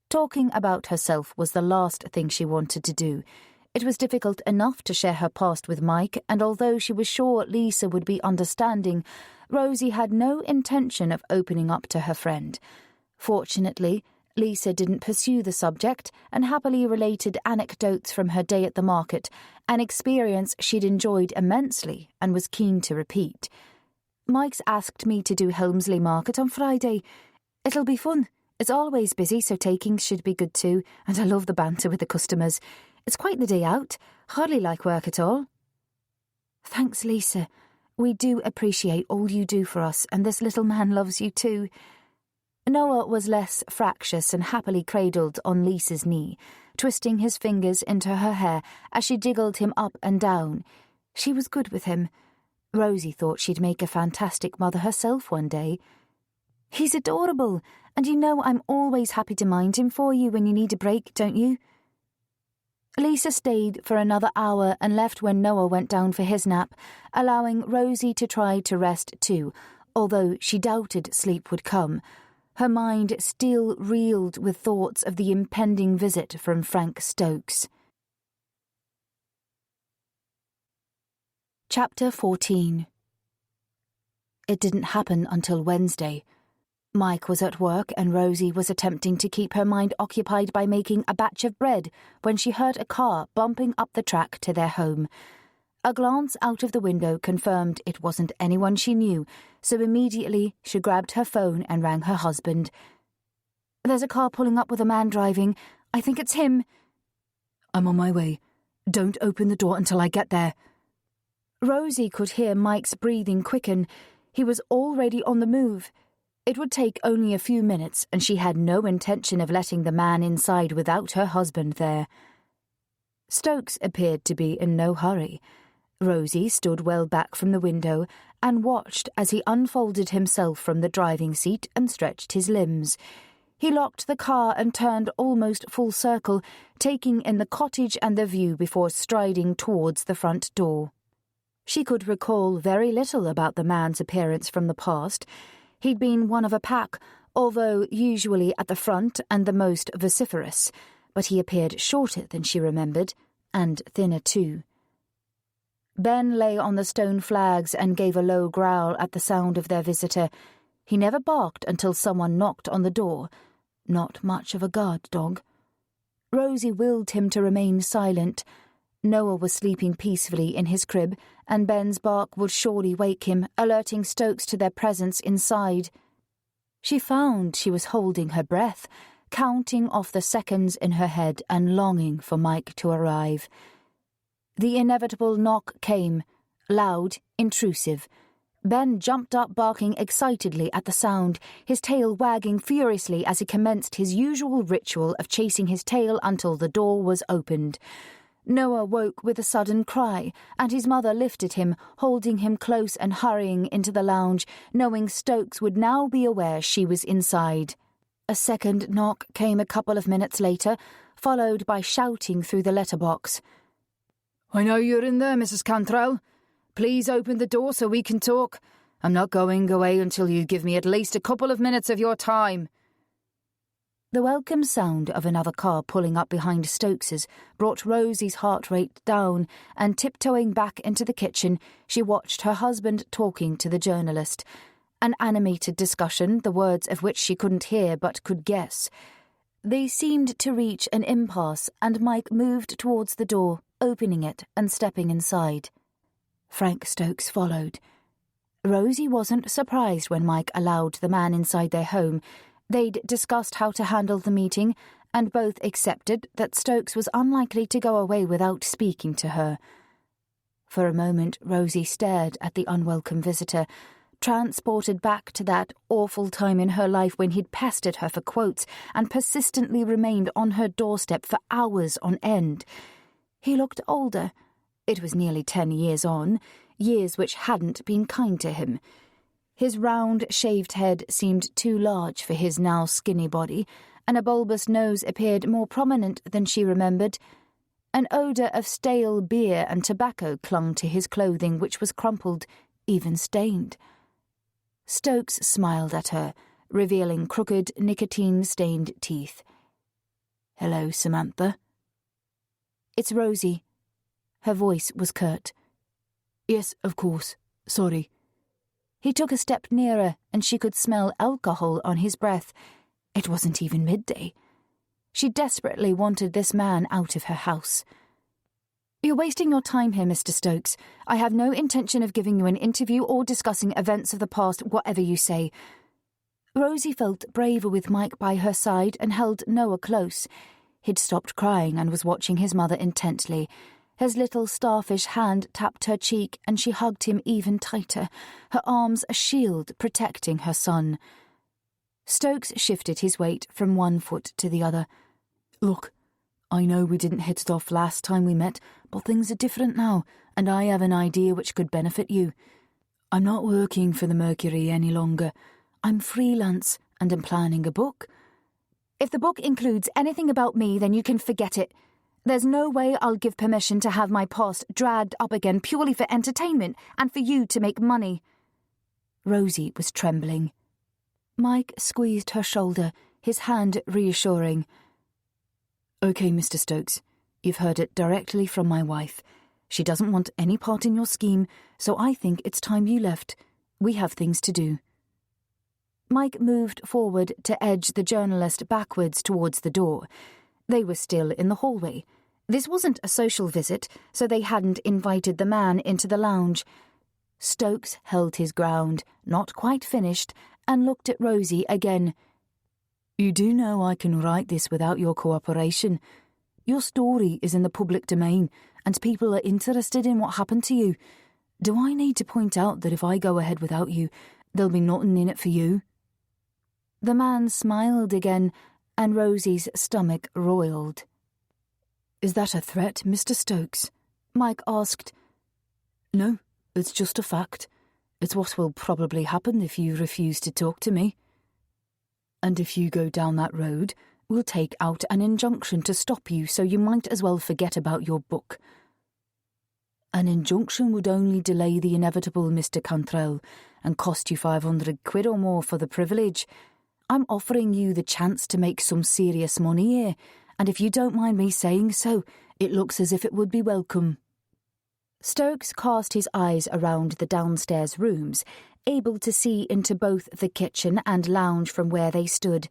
Talking about herself was the last thing she wanted to do. It was difficult enough to share her past with Mike, and although she was sure Lisa would be understanding, Rosie had no intention of opening up to her friend. Fortunately, Lisa didn't pursue the subject and happily related anecdotes from her day at the market, an experience she'd enjoyed immensely and was keen to repeat. "Mike's asked me to do Helmsley Market on Friday. It'll be fun. It's always busy, so takings should be good too, and I love the banter with the customers. It's quite the day out, hardly like work at all." "Thanks, Lisa. We do appreciate all you do for us, and this little man loves you too." Noah was less fractious and happily cradled on Lisa's knee, twisting his fingers into her hair as she jiggled him up and down. She was good with him. Rosie thought she'd make a fantastic mother herself one day. "He's adorable, and you know I'm always happy to mind him for you when you need a break, don't you?" Lisa stayed for another hour and left when Noah went down for his nap, allowing Rosie to try to rest too, although she doubted sleep would come. Her mind still reeled with thoughts of the impending visit from Frank Stokes. Chapter 14. It didn't happen until Wednesday. Mike was at work and Rosie was attempting to keep her mind occupied by making a batch of bread when she heard a car bumping up the track to their home. A glance out of the window confirmed it wasn't anyone she knew, so immediately she grabbed her phone and rang her husband. "There's a car pulling up with a man driving. I think it's him." "I'm on my way. Don't open the door until I get there." Rosie could hear Mike's breathing quicken. He was already on the move. It would take only a few minutes, and she had no intention of letting the man inside without her husband there. Stokes appeared to be in no hurry. Rosie stood well back from the window and watched as he unfolded himself from the driving seat and stretched his limbs. He locked the car and turned almost full circle, taking in the cottage and the view before striding towards the front door. She could recall very little about the man's appearance from the past. He'd been one of a pack, although usually at the front and the most vociferous, but he appeared shorter than she remembered, and thinner too. Ben lay on the stone flags and gave a low growl at the sound of their visitor. He never barked until someone knocked on the door. Not much of a guard dog. Rosie willed him to remain silent. Noah was sleeping peacefully in his crib, and Ben's bark would surely wake him, alerting Stokes to their presence inside. She found she was holding her breath, counting off the seconds in her head and longing for Mike to arrive. The inevitable knock came, loud, intrusive. Ben jumped up, barking excitedly at the sound, his tail wagging furiously as he commenced his usual ritual of chasing his tail until the door was opened. Noah woke with a sudden cry, and his mother lifted him, holding him close and hurrying into the lounge, knowing Stokes would now be aware she was inside. A second knock came a couple of minutes later, followed by shouting through the letterbox. "I know you're in there, Mrs. Cantrell. Please open the door so we can talk. I'm not going away until you give me at least a couple of minutes of your time." The welcome sound of another car pulling up behind Stokes's brought Rosie's heart rate down, and tiptoeing back into the kitchen, she watched her husband talking to the journalist. An animated discussion, the words of which she couldn't hear but could guess. They seemed to reach an impasse, and Mike moved towards the door, opening it and stepping inside. Frank Stokes followed, Rosie wasn't surprised when Mike allowed the man inside their home. They'd discussed how to handle the meeting, and both accepted that Stokes was unlikely to go away without speaking to her. For a moment, Rosie stared at the unwelcome visitor, transported back to that awful time in her life when he'd pestered her for quotes and persistently remained on her doorstep for hours on end. He looked older. It was nearly 10 years on, years which hadn't been kind to him. His round, shaved head seemed too large for his now skinny body, and a bulbous nose appeared more prominent than she remembered. An odour of stale beer and tobacco clung to his clothing, which was crumpled, even stained. Stokes smiled at her, revealing crooked, nicotine-stained teeth. "Hello, Samantha." "It's Rosie." Her voice was curt. "Yes, of course. Sorry." He took a step nearer, and she could smell alcohol on his breath. It wasn't even midday. She desperately wanted this man out of her house. "You're wasting your time here, Mr. Stokes. I have no intention of giving you an interview or discussing events of the past, whatever you say." Rosie felt braver with Mike by her side and held Noah close. He'd stopped crying and was watching his mother intently. His little starfish hand tapped her cheek, and she hugged him even tighter, her arms a shield protecting her son. Stokes shifted his weight from one foot to the other. "Look, I know we didn't hit it off last time we met, but things are different now, and I have an idea which could benefit you. I'm not working for the Mercury any longer. I'm freelance, and am planning a book." "If the book includes anything about me, then you can forget it. There's no way I'll give permission to have my past dragged up again purely for entertainment and for you to make money." Rosie was trembling. Mike squeezed her shoulder, his hand reassuring. "OK, Mr. Stokes, you've heard it directly from my wife. She doesn't want any part in your scheme, so I think it's time you left. We have things to do." Mike moved forward to edge the journalist backwards towards the door. They were still in the hallway. This wasn't a social visit, so they hadn't invited the man into the lounge. Stokes held his ground, not quite finished, and looked at Rosie again. "You do know I can write this without your cooperation. Your story is in the public domain, and people are interested in what happened to you. Do I need to point out that if I go ahead without you, there'll be nothing in it for you?" The man smiled again, and Rosie's stomach roiled. "Is that a threat, Mr. Stokes?" Mike asked. "No, it's just a fact. It's what will probably happen if you refuse to talk to me. And if you go down that road, we'll take out an injunction to stop you, so you might as well forget about your book." "An injunction would only delay the inevitable, Mr. Cantrell, and cost you 500 quid or more for the privilege. I'm offering you the chance to make some serious money here, and if you don't mind me saying so, it looks as if it would be welcome." Stokes cast his eyes around the downstairs rooms, able to see into both the kitchen and lounge from where they stood.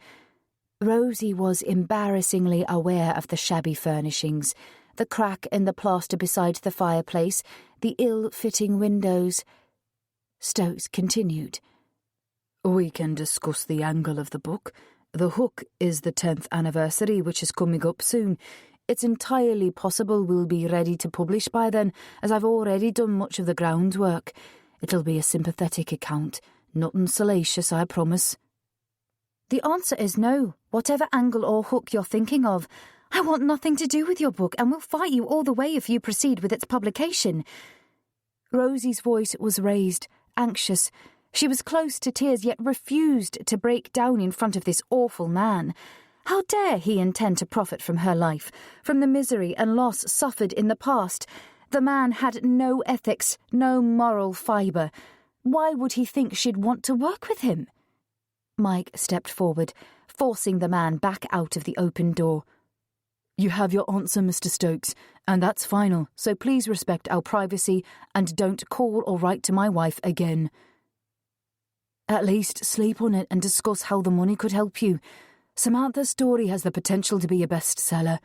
Rosie was embarrassingly aware of the shabby furnishings, the crack in the plaster beside the fireplace, the ill-fitting windows. Stokes continued. "We can discuss the angle of the book. The hook is the 10th anniversary, which is coming up soon. It's entirely possible we'll be ready to publish by then, as I've already done much of the groundwork. It'll be a sympathetic account, nothing salacious, I promise." "The answer is no, whatever angle or hook you're thinking of. I want nothing to do with your book, and will fight you all the way if you proceed with its publication." Rosie's voice was raised, anxious. She was close to tears, yet refused to break down in front of this awful man. How dare he intend to profit from her life, from the misery and loss suffered in the past? The man had no ethics, no moral fibre. Why would he think she'd want to work with him? Mike stepped forward, forcing the man back out of the open door. "You have your answer, Mr. Stokes, and that's final, so please respect our privacy and don't call or write to my wife again." "At least sleep on it and discuss how the money could help you. Samantha's story has the potential to be a bestseller.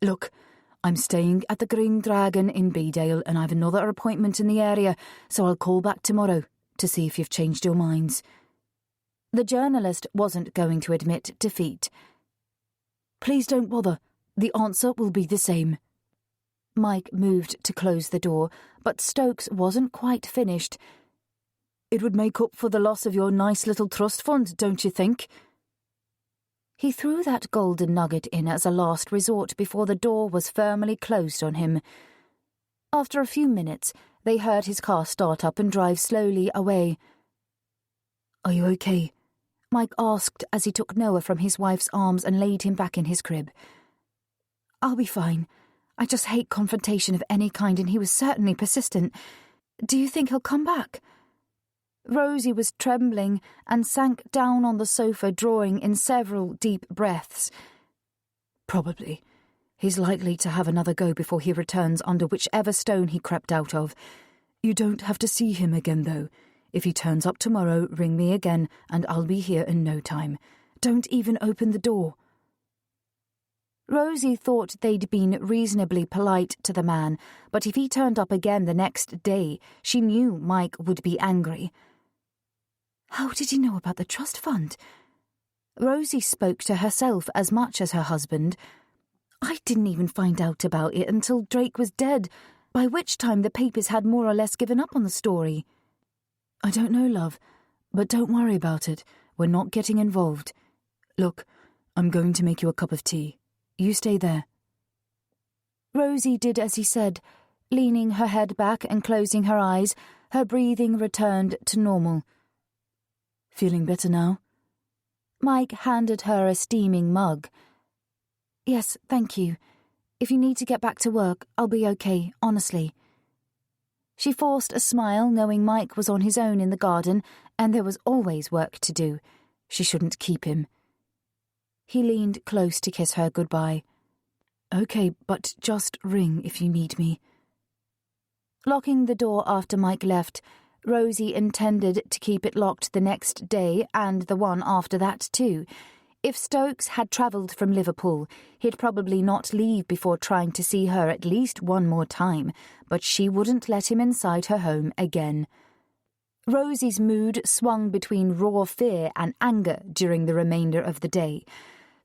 Look, I'm staying at the Green Dragon in Beedale, and I've another appointment in the area, so I'll call back tomorrow. to see if you've changed your minds. The journalist wasn't going to admit defeat. Please don't bother. The answer will be the same. Mike moved to close the door, but Stokes wasn't quite finished. It would make up for the loss of your nice little trust fund, don't you think? He threw that golden nugget in as a last resort before the door was firmly closed on him. After a few minutes, they heard his car start up and drive slowly away. Are you okay? Mike asked as he took Noah from his wife's arms and laid him back in his crib. I'll be fine. I just hate confrontation of any kind, and he was certainly persistent. Do you think he'll come back? Rosie was trembling and sank down on the sofa, drawing in several deep breaths. Probably. He's likely to have another go before he returns under whichever stone he crept out of. You don't have to see him again, though. If he turns up tomorrow, ring me again, and I'll be here in no time. Don't even open the door. Rosie thought they'd been reasonably polite to the man, but if he turned up again the next day, she knew Mike would be angry. How did he know about the trust fund? Rosie spoke to herself as much as her husband. I didn't even find out about it until Drake was dead, by which time the papers had more or less given up on the story. I don't know, love, but don't worry about it. We're not getting involved. Look, I'm going to make you a cup of tea. You stay there. Rosie did as he said, leaning her head back and closing her eyes. Her breathing returned to normal. Feeling better now? Mike handed her a steaming mug. Yes, thank you. If you need to get back to work, I'll be okay, honestly. She forced a smile, knowing Mike was on his own in the garden, and there was always work to do. She shouldn't keep him. He leaned close to kiss her goodbye. Okay, but just ring if you need me. Locking the door after Mike left, Rosie intended to keep it locked the next day and the one after that too. If Stokes had travelled from Liverpool, he'd probably not leave before trying to see her at least one more time, but she wouldn't let him inside her home again. Rosie's mood swung between raw fear and anger during the remainder of the day.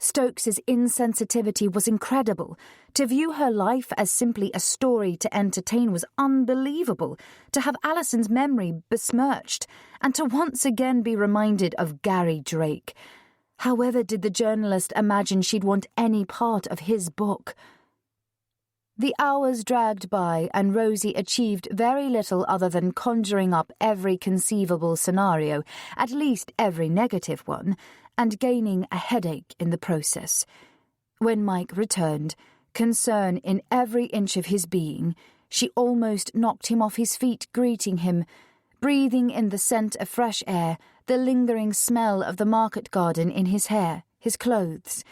Stokes's insensitivity was incredible. To view her life as simply a story to entertain was unbelievable. To have Alison's memory besmirched, and to once again be reminded of Gary Drake. However did the journalist imagine she'd want any part of his book? The hours dragged by, and Rosie achieved very little other than conjuring up every conceivable scenario, at least every negative one, and gaining a headache in the process. When Mike returned, concern in every inch of his being, she almost knocked him off his feet greeting him, breathing in the scent of fresh air, the lingering smell of the market garden in his hair, his clothes.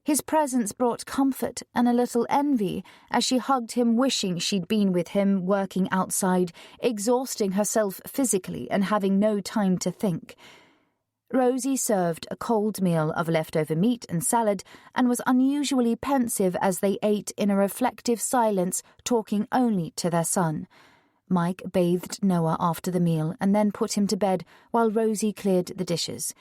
His presence brought comfort and a little envy as she hugged him, wishing she'd been with him working outside, exhausting herself physically and having no time to think. Rosie served a cold meal of leftover meat and salad and was unusually pensive as they ate in a reflective silence, talking only to their son. Mike bathed Noah after the meal and then put him to bed while Rosie cleared the dishes.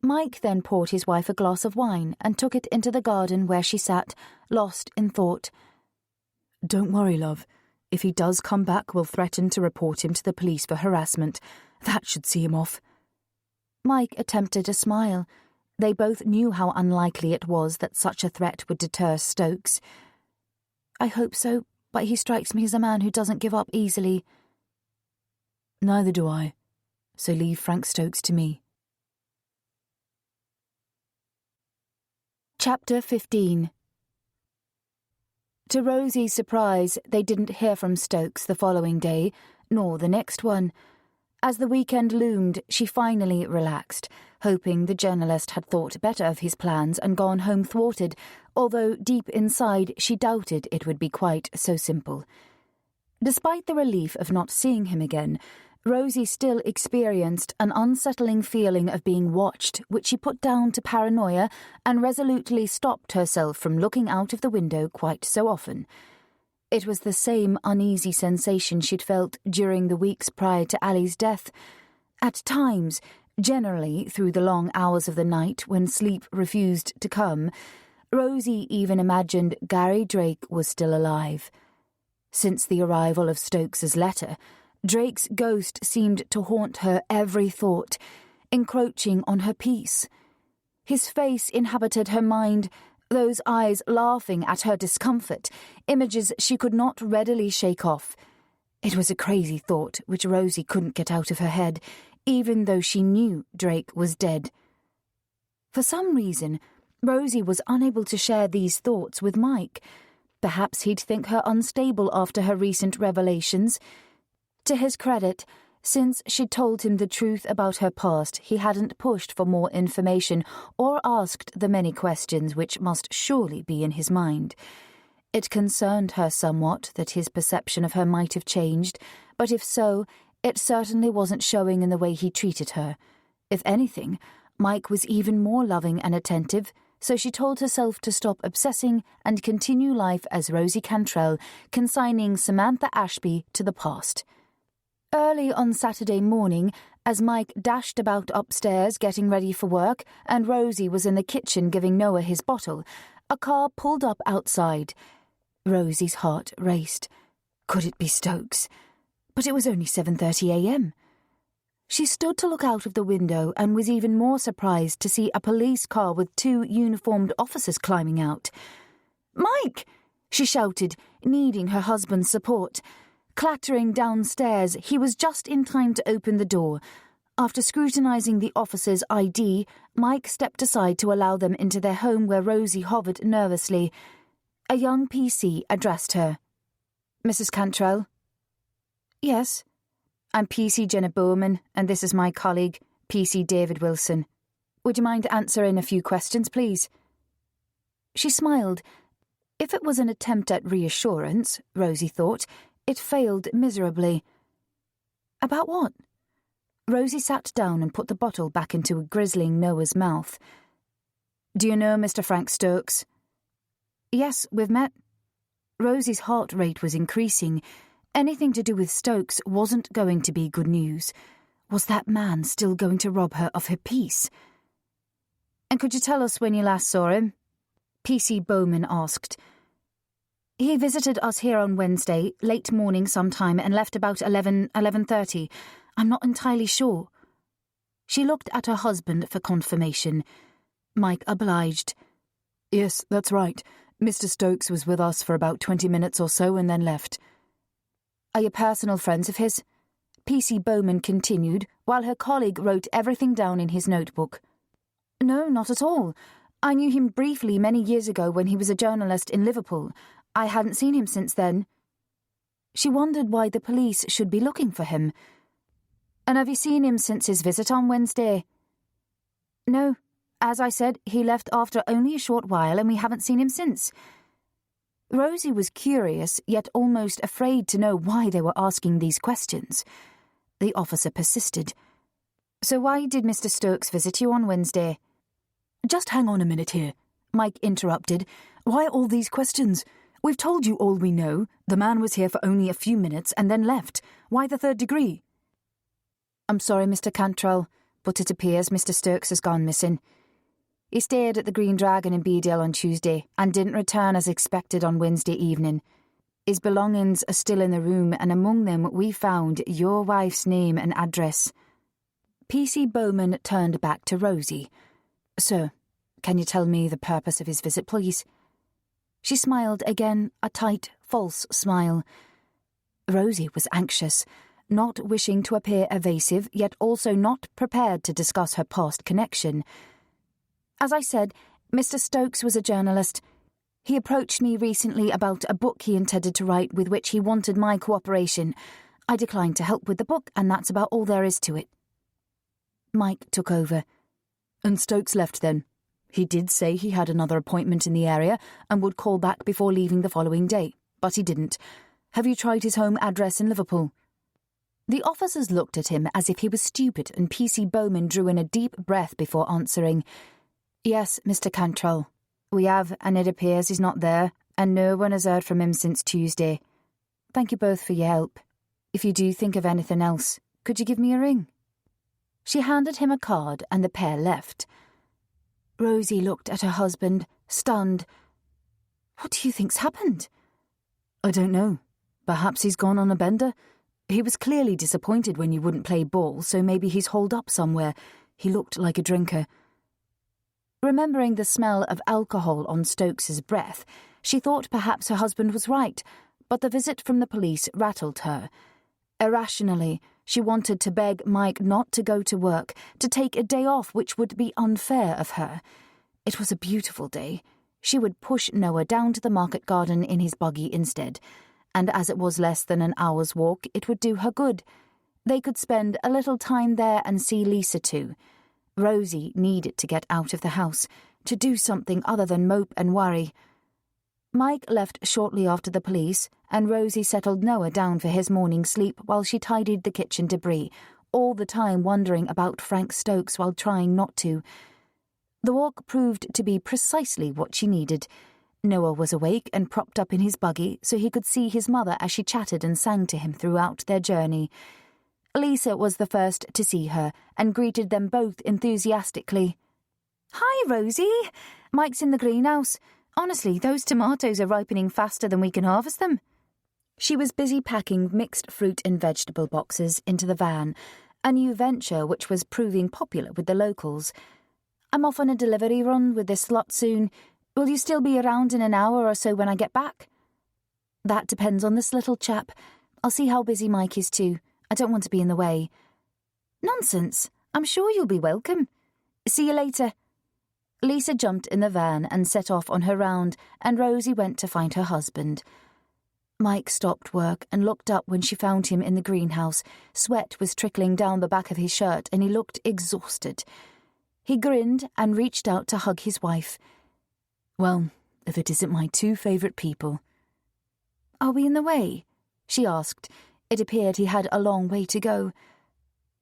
Mike then poured his wife a glass of wine and took it into the garden where she sat, lost in thought. Don't worry, love. If he does come back, we'll threaten to report him to the police for harassment. That should see him off. Mike attempted a smile. They both knew how unlikely it was that such a threat would deter Stokes. I hope so, but he strikes me as a man who doesn't give up easily. Neither do I. So leave Frank Stokes to me. Chapter 15. To Rosie's surprise, they didn't hear from Stokes the following day, nor the next one. As the weekend loomed, she finally relaxed, hoping the journalist had thought better of his plans and gone home thwarted, although deep inside she doubted it would be quite so simple. Despite the relief of not seeing him again, Rosie still experienced an unsettling feeling of being watched, which she put down to paranoia and resolutely stopped herself from looking out of the window quite so often. It was the same uneasy sensation she'd felt during the weeks prior to Ali's death, At times, generally through the long hours of the night when sleep refused to come, Rosie even imagined Gary Drake was still alive. Since the arrival of Stokes's letter, Drake's ghost seemed to haunt her every thought, encroaching on her peace. His face inhabited her mind, those eyes laughing at her discomfort, images she could not readily shake off. It was a crazy thought which Rosie couldn't get out of her head, even though she knew Drake was dead. For some reason, Rosie was unable to share these thoughts with Mike. Perhaps he'd think her unstable after her recent revelations. To his credit, since she'd told him the truth about her past, he hadn't pushed for more information or asked the many questions which must surely be in his mind. It concerned her somewhat that his perception of her might have changed, but if so, it certainly wasn't showing in the way he treated her. If anything, Mike was even more loving and attentive, so she told herself to stop obsessing and continue life as Rosie Cantrell, consigning Samantha Ashby to the past. Early on Saturday morning, as Mike dashed about upstairs getting ready for work and Rosie was in the kitchen giving Noah his bottle, a car pulled up outside. Rosie's heart raced. Could it be Stokes? But it was only 7:30 a.m. She stood to look out of the window and was even more surprised to see a police car with 2 uniformed officers climbing out. "Mike!" she shouted, needing her husband's support. Clattering downstairs, he was just in time to open the door. After scrutinizing the officer's ID, Mike stepped aside to allow them into their home where Rosie hovered nervously. A young PC addressed her. "Mrs. Cantrell?" "Yes." "I'm PC Jenna Bowman, and this is my colleague, PC David Wilson. Would you mind answering a few questions, please?" She smiled. If it was an attempt at reassurance, Rosie thought, it failed miserably. "About what?" Rosie sat down and put the bottle back into a grizzling Noah's mouth. "Do you know Mr. Frank Stokes?" "Yes, we've met." Rosie's heart rate was increasing. Anything to do with Stokes wasn't going to be good news. Was that man still going to rob her of her peace? "And could you tell us when you last saw him?" PC Bowman asked. "He visited us here on Wednesday, late morning sometime, and left about 11:30. I'm not entirely sure." She looked at her husband for confirmation. Mike obliged. "Yes, that's right. Mr. Stokes was with us for about 20 minutes or so and then left." "Are you personal friends of his?" PC Bowman continued, while her colleague wrote everything down in his notebook. "No, not at all. I knew him briefly many years ago when he was a journalist in Liverpool. I hadn't seen him since then." She wondered why the police should be looking for him. "And have you seen him since his visit on Wednesday?" "No. As I said, he left after only a short while and we haven't seen him since." Rosie was curious, yet almost afraid to know why they were asking these questions. The officer persisted. "So why did Mr. Stokes visit you on Wednesday?" "Just hang on a minute here," Mike interrupted. "Why all these questions? We've told you all we know. The man was here for only a few minutes and then left. Why the 3rd degree?" "I'm sorry, Mr. Cantrell, but it appears Mr. Stokes has gone missing. He stayed at the Green Dragon in Bedale on Tuesday and didn't return as expected on Wednesday evening. His belongings are still in the room, and among them we found your wife's name and address." PC Bowman turned back to Rosie. "Sir, can you tell me the purpose of his visit, please?" She smiled again, a tight, false smile. Rosie was anxious, not wishing to appear evasive, yet also not prepared to discuss her past connection. "As I said, Mr. Stokes was a journalist. He approached me recently about a book he intended to write with which he wanted my cooperation. I declined to help with the book, and that's about all there is to it." Mike took over. "And Stokes left then? He did say he had another appointment in the area and would call back before leaving the following day, but he didn't. Have you tried his home address in Liverpool?" The officers looked at him as if he was stupid, and PC Bowman drew in a deep breath before answering. "Yes, Mr. Cantrell. We have, and it appears he's not there, and no one has heard from him since Tuesday. Thank you both for your help. If you do think of anything else, could you give me a ring?" She handed him a card and the pair left. Rosie looked at her husband, stunned. "What do you think's happened?" "I don't know. Perhaps he's gone on a bender. He was clearly disappointed when you wouldn't play ball, so maybe he's holed up somewhere. He looked like a drinker." Remembering the smell of alcohol on Stokes's breath, she thought perhaps her husband was right, but the visit from the police rattled her. Irrationally, she wanted to beg Mike not to go to work, to take a day off which would be unfair of her. It was a beautiful day. She would push Noah down to the market garden in his buggy instead, and as it was less than an hour's walk, it would do her good. They could spend a little time there and see Lisa too. Rosie needed to get out of the house, to do something other than mope and worry. Mike left shortly after the police, and Rosie settled Noah down for his morning sleep while she tidied the kitchen debris, all the time wondering about Frank Stokes while trying not to. The walk proved to be precisely what she needed. Noah was awake and propped up in his buggy so he could see his mother as she chatted and sang to him throughout their journey. Lisa was the first to see her and greeted them both enthusiastically. "Hi, Rosie. Mike's in the greenhouse. Honestly, those tomatoes are ripening faster than we can harvest them." She was busy packing mixed fruit and vegetable boxes into the van, a new venture which was proving popular with the locals. "I'm off on a delivery run with this lot soon. Will you still be around in an hour or so when I get back?" "That depends on this little chap. I'll see how busy Mike is too. I don't want to be in the way." "Nonsense. I'm sure you'll be welcome. See you later." Lisa jumped in the van and set off on her round, and Rosie went to find her husband. Mike stopped work and looked up when she found him in the greenhouse. Sweat was trickling down the back of his shirt and he looked exhausted. He grinned and reached out to hug his wife. "Well, if it isn't my two favourite people." "Are we in the way?" she asked. It appeared he had a long way to go.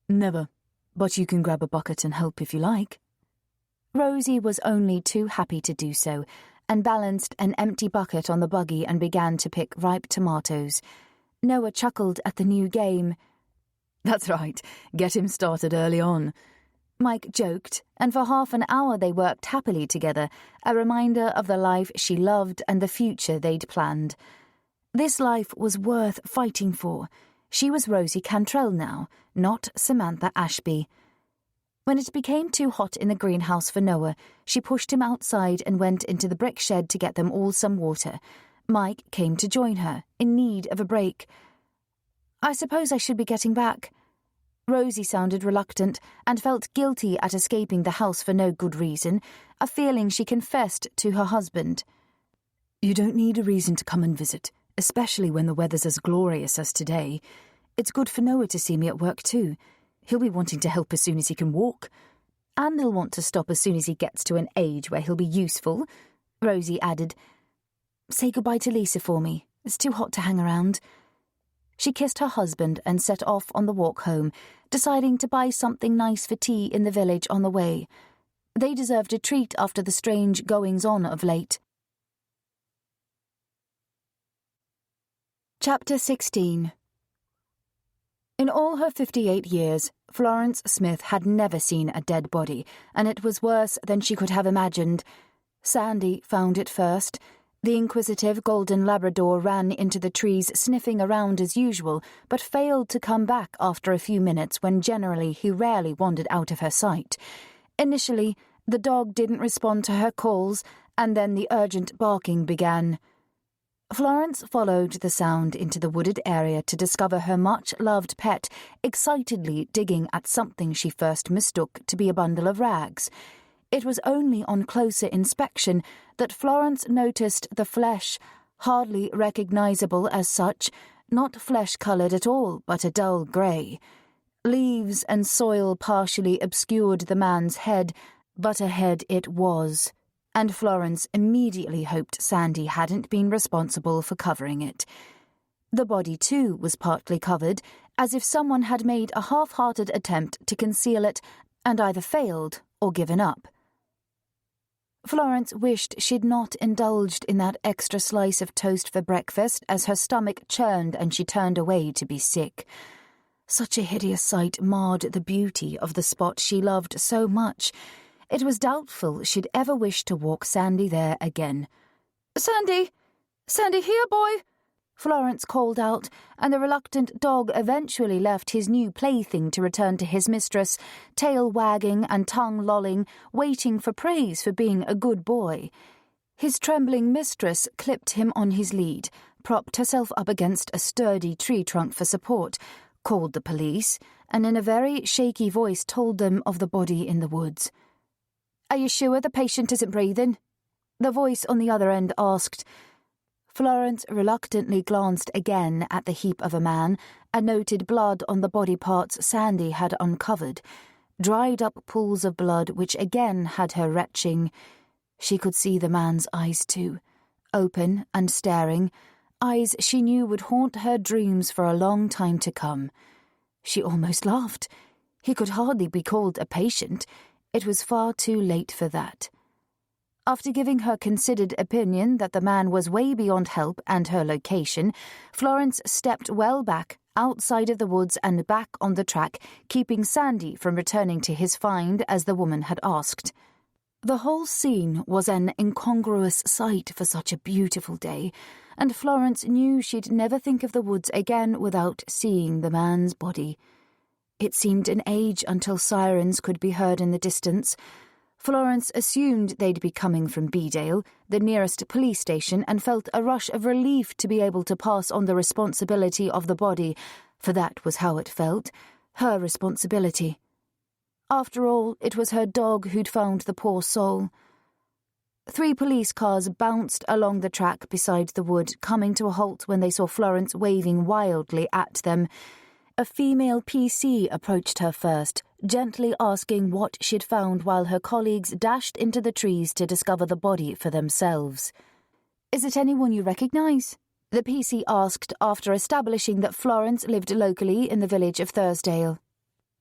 "Never, but you can grab a bucket and help if you like." Rosie was only too happy to do so, and balanced an empty bucket on the buggy and began to pick ripe tomatoes. Noah chuckled at the new game. "That's right, get him started early on." Mike joked, and for half an hour they worked happily together, a reminder of the life she loved and the future they'd planned. This life was worth fighting for. She was Rosie Cantrell now, not Samantha Ashby. When it became too hot in the greenhouse for Noah, she pushed him outside and went into the brick shed to get them all some water. Mike came to join her, in need of a break. "I suppose I should be getting back." Rosie sounded reluctant and felt guilty at escaping the house for no good reason, a feeling she confessed to her husband. "You don't need a reason to come and visit, especially when the weather's as glorious as today. It's good for Noah to see me at work too. He'll be wanting to help as soon as he can walk. And he'll want to stop as soon as he gets to an age where he'll be useful," Rosie added. "Say goodbye to Lisa for me. It's too hot to hang around." She kissed her husband and set off on the walk home, deciding to buy something nice for tea in the village on the way. They deserved a treat after the strange goings-on of late. Chapter 16. In all her 58 years, Florence Smith had never seen a dead body, and it was worse than she could have imagined. Sandy found it first. The inquisitive golden Labrador ran into the trees sniffing around as usual, but failed to come back after a few minutes when generally he rarely wandered out of her sight. Initially, the dog didn't respond to her calls, and then the urgent barking began. Florence followed the sound into the wooded area to discover her much-loved pet excitedly digging at something she first mistook to be a bundle of rags. It was only on closer inspection that Florence noticed the flesh, hardly recognizable as such, not flesh-coloured at all, but a dull grey. Leaves and soil partially obscured the man's head, but a head it was, and Florence immediately hoped Sandy hadn't been responsible for covering it. The body, too, was partly covered, as if someone had made a half-hearted attempt to conceal it and either failed or given up. Florence wished she'd not indulged in that extra slice of toast for breakfast as her stomach churned and she turned away to be sick. Such a hideous sight marred the beauty of the spot she loved so much. It was doubtful she'd ever wish to walk Sandy there again. "Sandy! Sandy, here, boy!" Florence called out, and the reluctant dog eventually left his new plaything to return to his mistress, tail wagging and tongue lolling, waiting for praise for being a good boy. His trembling mistress clipped him on his lead, propped herself up against a sturdy tree trunk for support, called the police, and in a very shaky voice told them of the body in the woods. "Are you sure the patient isn't breathing?" the voice on the other end asked. Florence reluctantly glanced again at the heap of a man and noted blood on the body parts Sandy had uncovered, dried-up pools of blood which again had her retching. She could see the man's eyes too, open and staring, eyes she knew would haunt her dreams for a long time to come. She almost laughed. He could hardly be called a patient. It was far too late for that. After giving her considered opinion that the man was way beyond help and her location, Florence stepped well back, outside of the woods and back on the track, keeping Sandy from returning to his find as the woman had asked. The whole scene was an incongruous sight for such a beautiful day, and Florence knew she'd never think of the woods again without seeing the man's body. It seemed an age until sirens could be heard in the distance. Florence assumed they'd be coming from Beedale, the nearest police station, and felt a rush of relief to be able to pass on the responsibility of the body, for that was how it felt, her responsibility. After all, it was her dog who'd found the poor soul. 3 police cars bounced along the track beside the wood, coming to a halt when they saw Florence waving wildly at them. A female PC approached her first, gently asking what she'd found while her colleagues dashed into the trees to discover the body for themselves. "Is it anyone you recognise?" the PC asked after establishing that Florence lived locally in the village of Thursdale.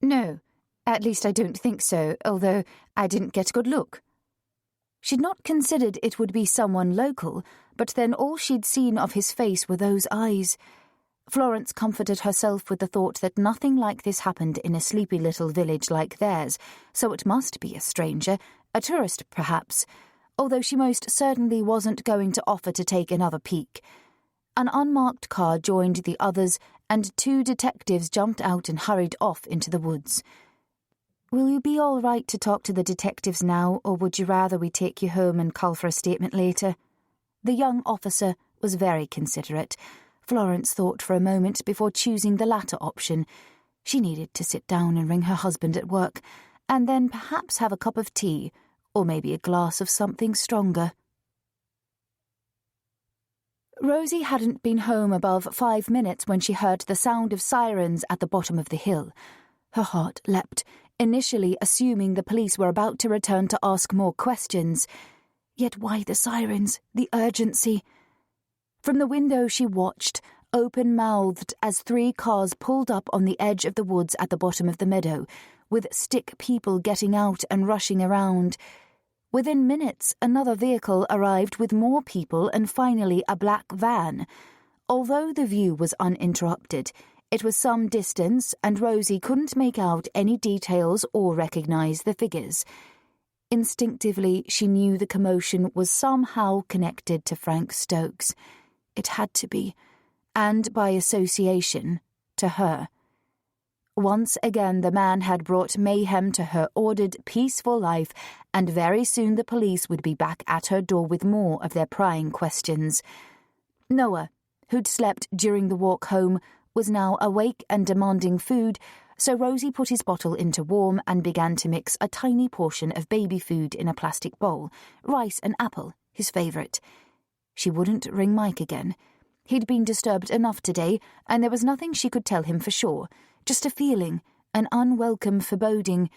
"No, at least I don't think so, although I didn't get a good look." She'd not considered it would be someone local, but then all she'd seen of his face were those eyes. Florence comforted herself with the thought that nothing like this happened in a sleepy little village like theirs, so it must be a stranger, a tourist perhaps, although she most certainly wasn't going to offer to take another peek. An unmarked car joined the others, and 2 detectives jumped out and hurried off into the woods. "Will you be all right to talk to the detectives now, or would you rather we take you home and call for a statement later?" The young officer was very considerate. Florence thought for a moment before choosing the latter option. She needed to sit down and ring her husband at work, and then perhaps have a cup of tea, or maybe a glass of something stronger. Rosie hadn't been home above 5 minutes when she heard the sound of sirens at the bottom of the hill. Her heart leapt, initially assuming the police were about to return to ask more questions. Yet why the sirens, the urgency? From the window she watched, open-mouthed, as 3 cars pulled up on the edge of the woods at the bottom of the meadow, with stick people getting out and rushing around. Within minutes, another vehicle arrived with more people and finally a black van. Although the view was uninterrupted, it was some distance and Rosie couldn't make out any details or recognise the figures. Instinctively, she knew the commotion was somehow connected to Frank Stokes. It had to be, and by association, to her. Once again the man had brought mayhem to her ordered, peaceful life, and very soon the police would be back at her door with more of their prying questions. Noah, who'd slept during the walk home, was now awake and demanding food, so Rosie put his bottle into warm and began to mix a tiny portion of baby food in a plastic bowl, rice and apple, his favourite. She wouldn't ring Mike again. He'd been disturbed enough today, and there was nothing she could tell him for sure, just a feeling, an unwelcome foreboding.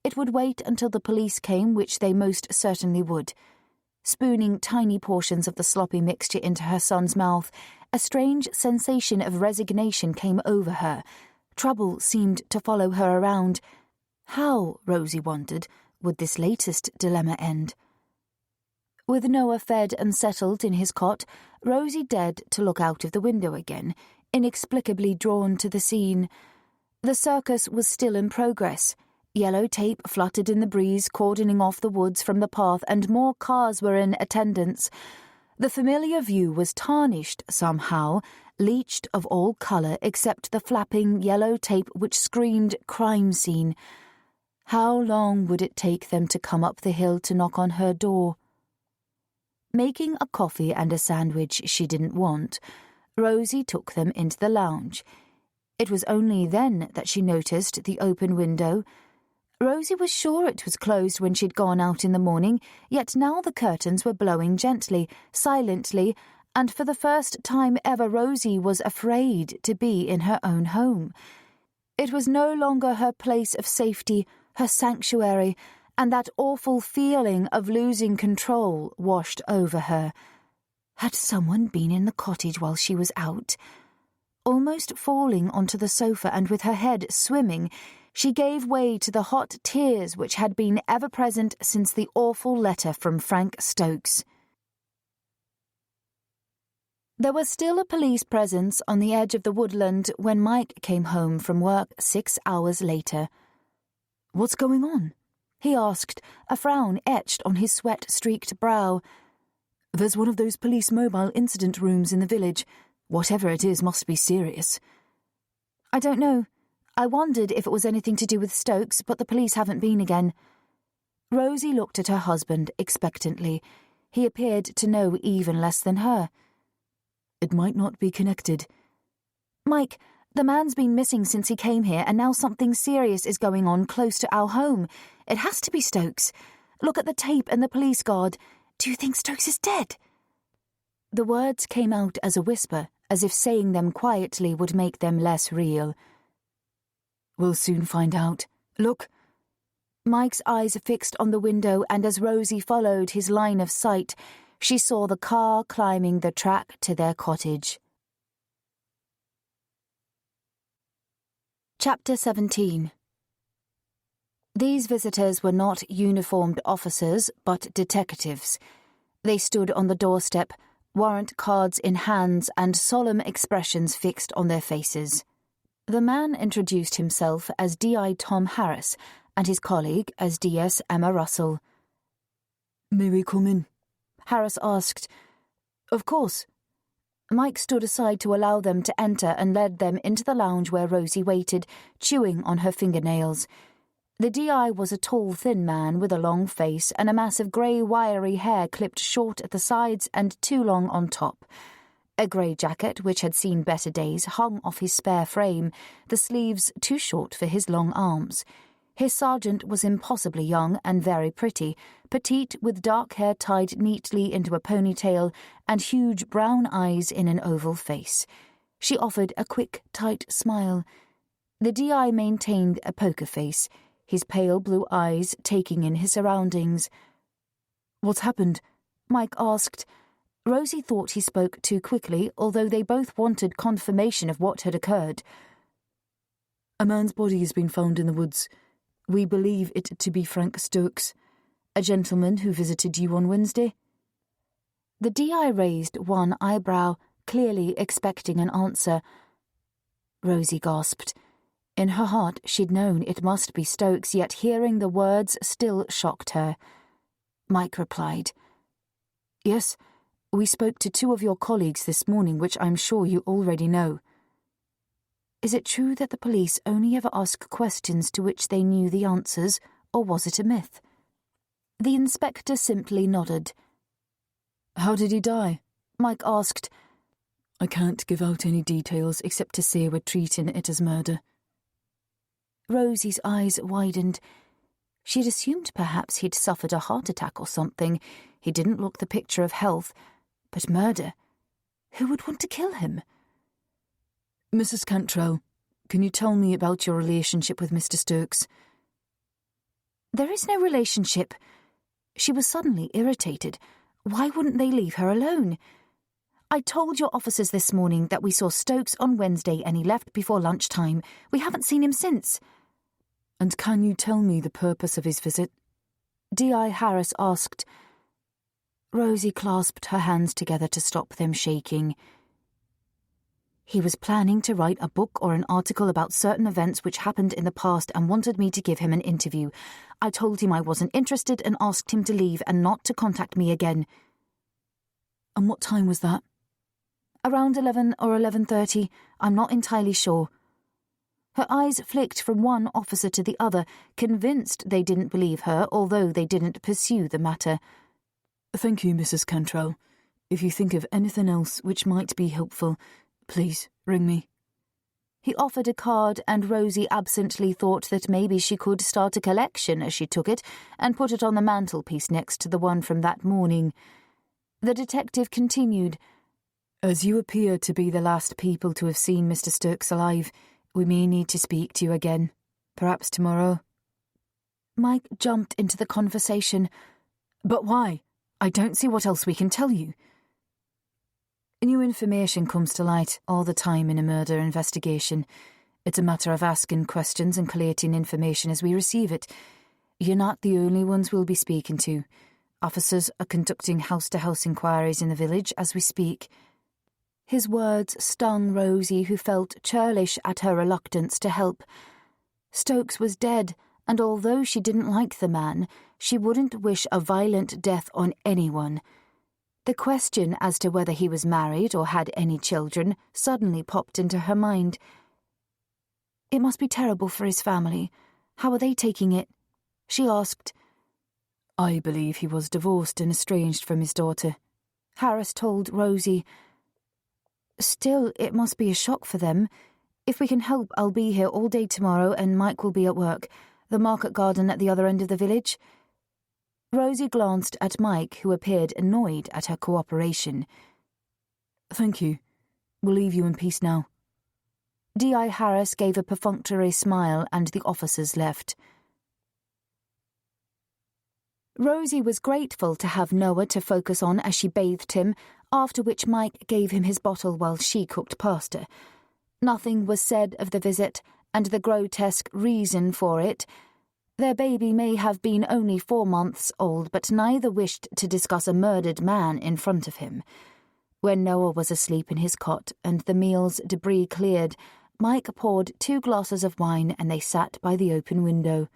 It would wait until the police came, which they most certainly would. Spooning tiny portions of the sloppy mixture into her son's mouth, a strange sensation of resignation came over her. Trouble seemed to follow her around. How, Rosie wondered, would this latest dilemma end? With Noah fed and settled in his cot, Rosie dared to look out of the window again, inexplicably drawn to the scene. The circus was still in progress. Yellow tape fluttered in the breeze, cordoning off the woods from the path, and more cars were in attendance. The familiar view was tarnished somehow, leached of all colour except the flapping yellow tape which screamed crime scene. How long would it take them to come up the hill to knock on her door? Making a coffee and a sandwich she didn't want, Rosie took them into the lounge. It was only then that she noticed the open window. Rosie was sure it was closed when she'd gone out in the morning, yet now the curtains were blowing gently, silently, and for the first time ever Rosie was afraid to be in her own home. It was no longer her place of safety, her sanctuary, and that awful feeling of losing control washed over her. Had someone been in the cottage while she was out? Almost falling onto the sofa and with her head swimming, she gave way to the hot tears which had been ever present since the awful letter from Frank Stokes. There was still a police presence on the edge of the woodland when Mike came home from work 6 hours later. "What's going on?" he asked, a frown etched on his sweat-streaked brow. "There's one of those police mobile incident rooms in the village. Whatever it is must be serious." "I don't know. I wondered if it was anything to do with Stokes, but the police haven't been again." Rosie looked at her husband expectantly. He appeared to know even less than her. "It might not be connected." "Mike, the man's been missing since he came here, and now something serious is going on close to our home. It has to be Stokes. Look at the tape and the police guard. Do you think Stokes is dead?" The words came out as a whisper, as if saying them quietly would make them less real. "We'll soon find out. Look." Mike's eyes fixed on the window, and as Rosie followed his line of sight, she saw the car climbing the track to their cottage. Chapter 17. These visitors were not uniformed officers, but detectives. They stood on the doorstep, warrant cards in hands and solemn expressions fixed on their faces. The man introduced himself as D.I. Tom Harris and his colleague as D.S. Emma Russell. "May we come in?" Harris asked. "Of course." Mike stood aside to allow them to enter and led them into the lounge where Rosie waited, chewing on her fingernails. The D.I. was a tall, thin man with a long face and a mass of grey, wiry hair clipped short at the sides and too long on top. A grey jacket, which had seen better days, hung off his spare frame, the sleeves too short for his long arms. His sergeant was impossibly young and very pretty, petite with dark hair tied neatly into a ponytail and huge brown eyes in an oval face. She offered a quick, tight smile. The D.I. maintained a poker face, his pale blue eyes taking in his surroundings. "What's happened?" Mike asked. Rosie thought he spoke too quickly, although they both wanted confirmation of what had occurred. "A man's body has been found in the woods. We believe it to be Frank Stokes, a gentleman who visited you on Wednesday." The D.I. raised one eyebrow, clearly expecting an answer. Rosie gasped. In her heart she'd known it must be Stokes, yet hearing the words still shocked her. Mike replied, "Yes, we spoke to 2 of your colleagues this morning, which I'm sure you already know." Is it true that the police only ever ask questions to which they knew the answers, or was it a myth? The inspector simply nodded. "How did he die?" Mike asked. "I can't give out any details except to say we're treating it as murder." Rosie's eyes widened. She'd assumed perhaps he'd suffered a heart attack or something. He didn't look the picture of health. But murder? Who would want to kill him? "Mrs. Cantrell, can you tell me about your relationship with Mr. Stokes?" "There is no relationship." She was suddenly irritated. Why wouldn't they leave her alone? "I told your officers this morning that we saw Stokes on Wednesday and he left before lunchtime. We haven't seen him since." "And can you tell me the purpose of his visit?" D.I. Harris asked. Rosie clasped her hands together to stop them shaking. He was planning to write a book or an article about certain events which happened in the past and wanted me to give him an interview. I told him I wasn't interested and asked him to leave and not to contact me again." "And what time was that?" "Around 11 or 11:30, I'm not entirely sure." Her eyes flicked from one officer to the other, convinced they didn't believe her, although they didn't pursue the matter. "Thank you, Mrs. Cantrell. If you think of anything else which might be helpful, please ring me." He offered a card, and Rosie absently thought that maybe she could start a collection as she took it and put it on the mantelpiece next to the one from that morning. The detective continued, "As you appear to be the last people to have seen Mr. Stokes alive, we may need to speak to you again. Perhaps tomorrow." Mike jumped into the conversation. "But why? I don't see what else we can tell you." "New information comes to light all the time in a murder investigation. It's a matter of asking questions and collating information as we receive it. You're not the only ones we'll be speaking to. Officers are conducting house-to-house inquiries in the village as we speak." His words stung Rosie, who felt churlish at her reluctance to help. Stokes was dead, and although she didn't like the man, she wouldn't wish a violent death on anyone. The question as to whether he was married or had any children suddenly popped into her mind. "It must be terrible for his family. How are they taking it?" she asked. "I believe he was divorced and estranged from his daughter," Harris told Rosie. "Still, it must be a shock for them. If we can help, I'll be here all day tomorrow and Mike will be at work, the market garden at the other end of the village." Rosie glanced at Mike, who appeared annoyed at her cooperation. "Thank you. We'll leave you in peace now." D.I. Harris gave a perfunctory smile and the officers left. Rosie was grateful to have Noah to focus on as she bathed him, after which Mike gave him his bottle while she cooked pasta. Nothing was said of the visit and the grotesque reason for it. Their baby may have been only 4 months old, but neither wished to discuss a murdered man in front of him. When Noah was asleep in his cot and the meal's debris cleared, Mike poured 2 glasses of wine and they sat by the open window.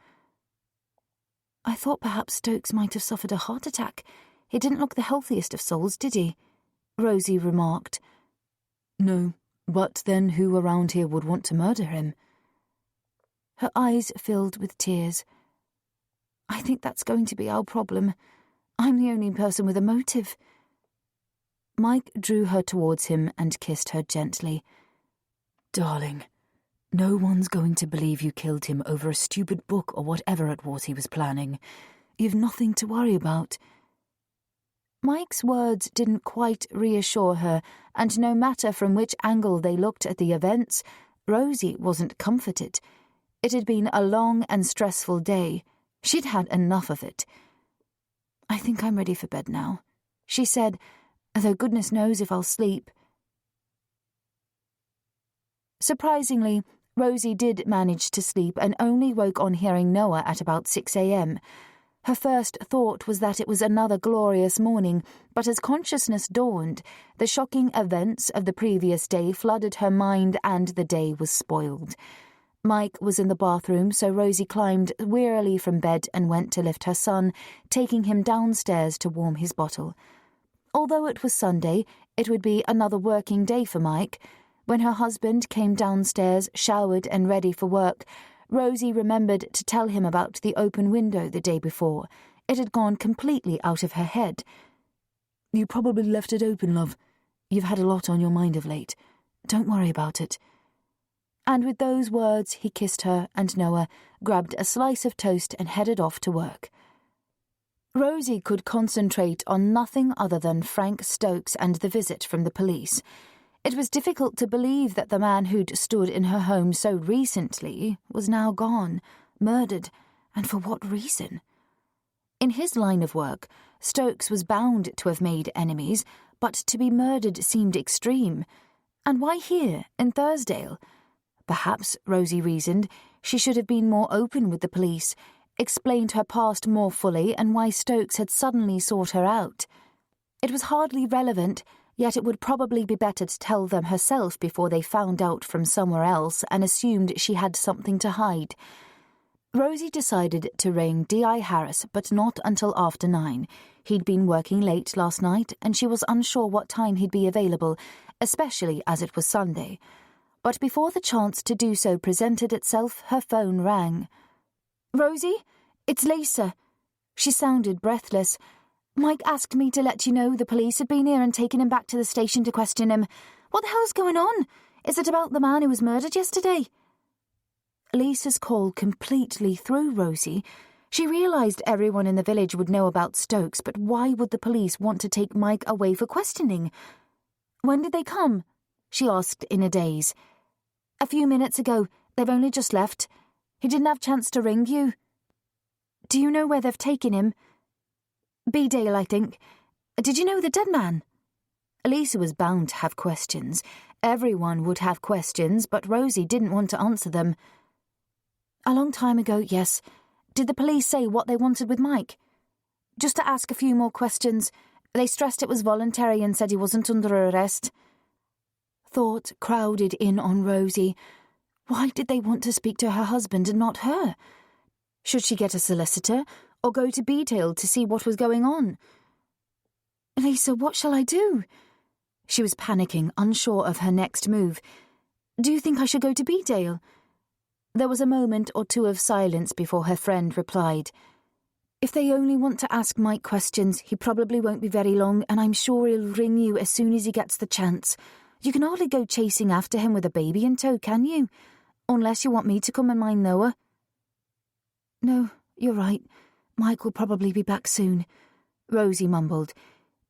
"I thought perhaps Stokes might have suffered a heart attack. He didn't look the healthiest of souls, did he?" Rosie remarked. "No, but then who around here would want to murder him?" Her eyes filled with tears. "I think that's going to be our problem. I'm the only person with a motive." Mike drew her towards him and kissed her gently. "Darling, no one's going to believe you killed him over a stupid book or whatever it was he was planning. You've nothing to worry about." Mike's words didn't quite reassure her, and no matter from which angle they looked at the events, Rosie wasn't comforted. It had been a long and stressful day. She'd had enough of it. "I think I'm ready for bed now," she said, "though goodness knows if I'll sleep." Surprisingly, Rosie did manage to sleep and only woke on hearing Noah at about 6 a.m. Her first thought was that it was another glorious morning, but as consciousness dawned, the shocking events of the previous day flooded her mind and the day was spoiled. Mike was in the bathroom, so Rosie climbed wearily from bed and went to lift her son, taking him downstairs to warm his bottle. Although it was Sunday, it would be another working day for Mike. When her husband came downstairs, showered and ready for work, Rosie remembered to tell him about the open window the day before. It had gone completely out of her head. "You probably left it open, love. You've had a lot on your mind of late. Don't worry about it." And with those words he kissed her, and Noah grabbed a slice of toast and headed off to work. Rosie could concentrate on nothing other than Frank Stokes and the visit from the police. It was difficult to believe that the man who'd stood in her home so recently was now gone, murdered, and for what reason? In his line of work, Stokes was bound to have made enemies, but to be murdered seemed extreme. And why here, in Thursdale? Perhaps, Rosie reasoned, she should have been more open with the police, explained her past more fully and why Stokes had suddenly sought her out. It was hardly relevant, yet it would probably be better to tell them herself before they found out from somewhere else and assumed she had something to hide. Rosie decided to ring D.I. Harris, but not until after 9. He'd been working late last night, and she was unsure what time he'd be available, especially as it was Sunday. But before the chance to do so presented itself, her phone rang. "Rosie, it's Lisa." She sounded breathless. "Mike asked me to let you know the police had been here and taken him back to the station to question him. What the hell's going on? Is it about the man who was murdered yesterday?" Lisa's call completely threw Rosie. She realised everyone in the village would know about Stokes, but why would the police want to take Mike away for questioning? "When did they come?" she asked in a daze. "A few minutes ago. They've only just left. He didn't have a chance to ring you." "Do you know where they've taken him?" "Bedale, I think. Did you know the dead man?" Lisa was bound to have questions. Everyone would have questions, but Rosie didn't want to answer them. "A long time ago, yes. Did the police say what they wanted with Mike?" "Just to ask a few more questions. They stressed it was voluntary and said he wasn't under arrest." Thought crowded in on Rosie. Why did they want to speak to her husband and not her? Should she get a solicitor or go to Bedale to see what was going on? "Lisa, what shall I do?" She was panicking, unsure of her next move. "Do you think I should go to Bedale?" There was a moment or two of silence before her friend replied. "If they only want to ask Mike questions, he probably won't be very long, and I'm sure he'll ring you as soon as he gets the chance. You can hardly go chasing after him with a baby in tow, can you? Unless you want me to come and mind Noah." "No, you're right. Mike will probably be back soon," Rosie mumbled.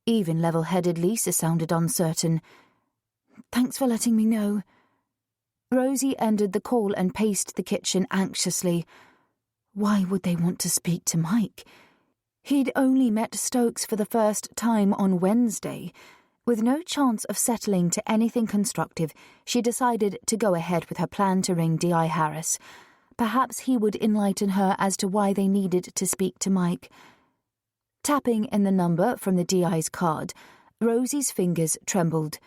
Even level-headed Lisa sounded uncertain. "Thanks for letting me know." Rosie ended the call and paced the kitchen anxiously. Why would they want to speak to Mike? He'd only met Stokes for the first time on Wednesday. With no chance of settling to anything constructive, she decided to go ahead with her plan to ring D.I. Harris. Perhaps he would enlighten her as to why they needed to speak to Mike. Tapping in the number from the D.I.'s card, Rosie's fingers trembled.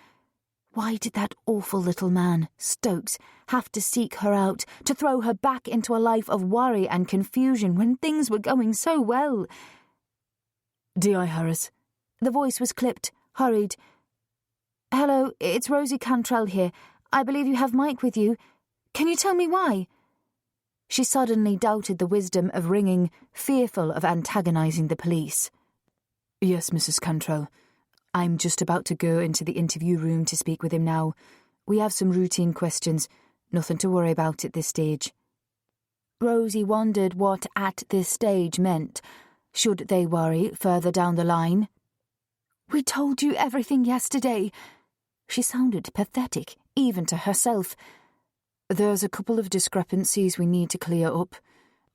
Why did that awful little man, Stokes, have to seek her out, to throw her back into a life of worry and confusion when things were going so well? D.I. Harris. The voice was clipped, hurried. "Hello, it's Rosie Cantrell here. I believe you have Mike with you. Can you tell me why?" She suddenly doubted the wisdom of ringing, fearful of antagonising the police. "Yes, Mrs. Cantrell. I'm just about to go into the interview room to speak with him now. We have some routine questions. Nothing to worry about at this stage." Rosie wondered what "at this stage" meant. Should they worry further down the line? "We told you everything yesterday." She sounded pathetic, even to herself. "There's a couple of discrepancies we need to clear up.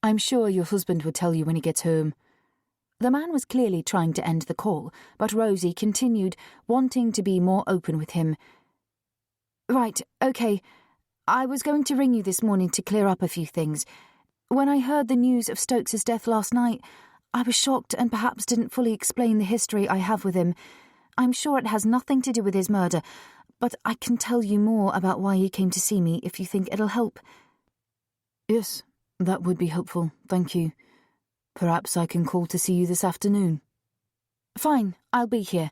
I'm sure your husband will tell you when he gets home." The man was clearly trying to end the call, but Rosie continued, wanting to be more open with him. "Right, okay. I was going to ring you this morning to clear up a few things. When I heard the news of Stokes's death last night, I was shocked and perhaps didn't fully explain the history I have with him. I'm sure it has nothing to do with his murder, but I can tell you more about why he came to see me if you think it'll help." "Yes, that would be helpful, thank you. Perhaps I can call to see you this afternoon." "Fine, I'll be here."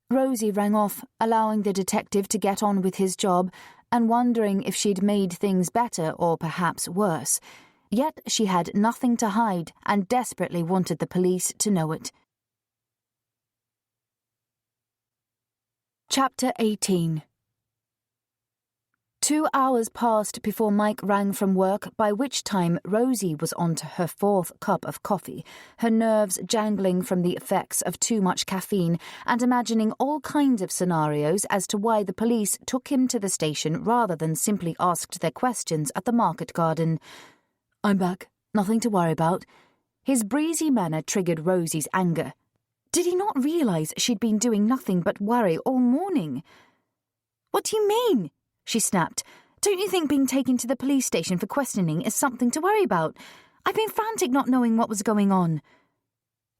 Rosie rang off, allowing the detective to get on with his job and wondering if she'd made things better or perhaps worse. Yet she had nothing to hide and desperately wanted the police to know it. Chapter 18. 2 hours passed before Mike rang from work, by which time Rosie was on to her 4th cup of coffee, her nerves jangling from the effects of too much caffeine and imagining all kinds of scenarios as to why the police took him to the station rather than simply asked their questions at the market garden. "I'm back. Nothing to worry about." His breezy manner triggered Rosie's anger. Did he not realise she'd been doing nothing but worry all morning? "What do you mean?" she snapped. "Don't you think being taken to the police station for questioning is something to worry about? I've been frantic not knowing what was going on."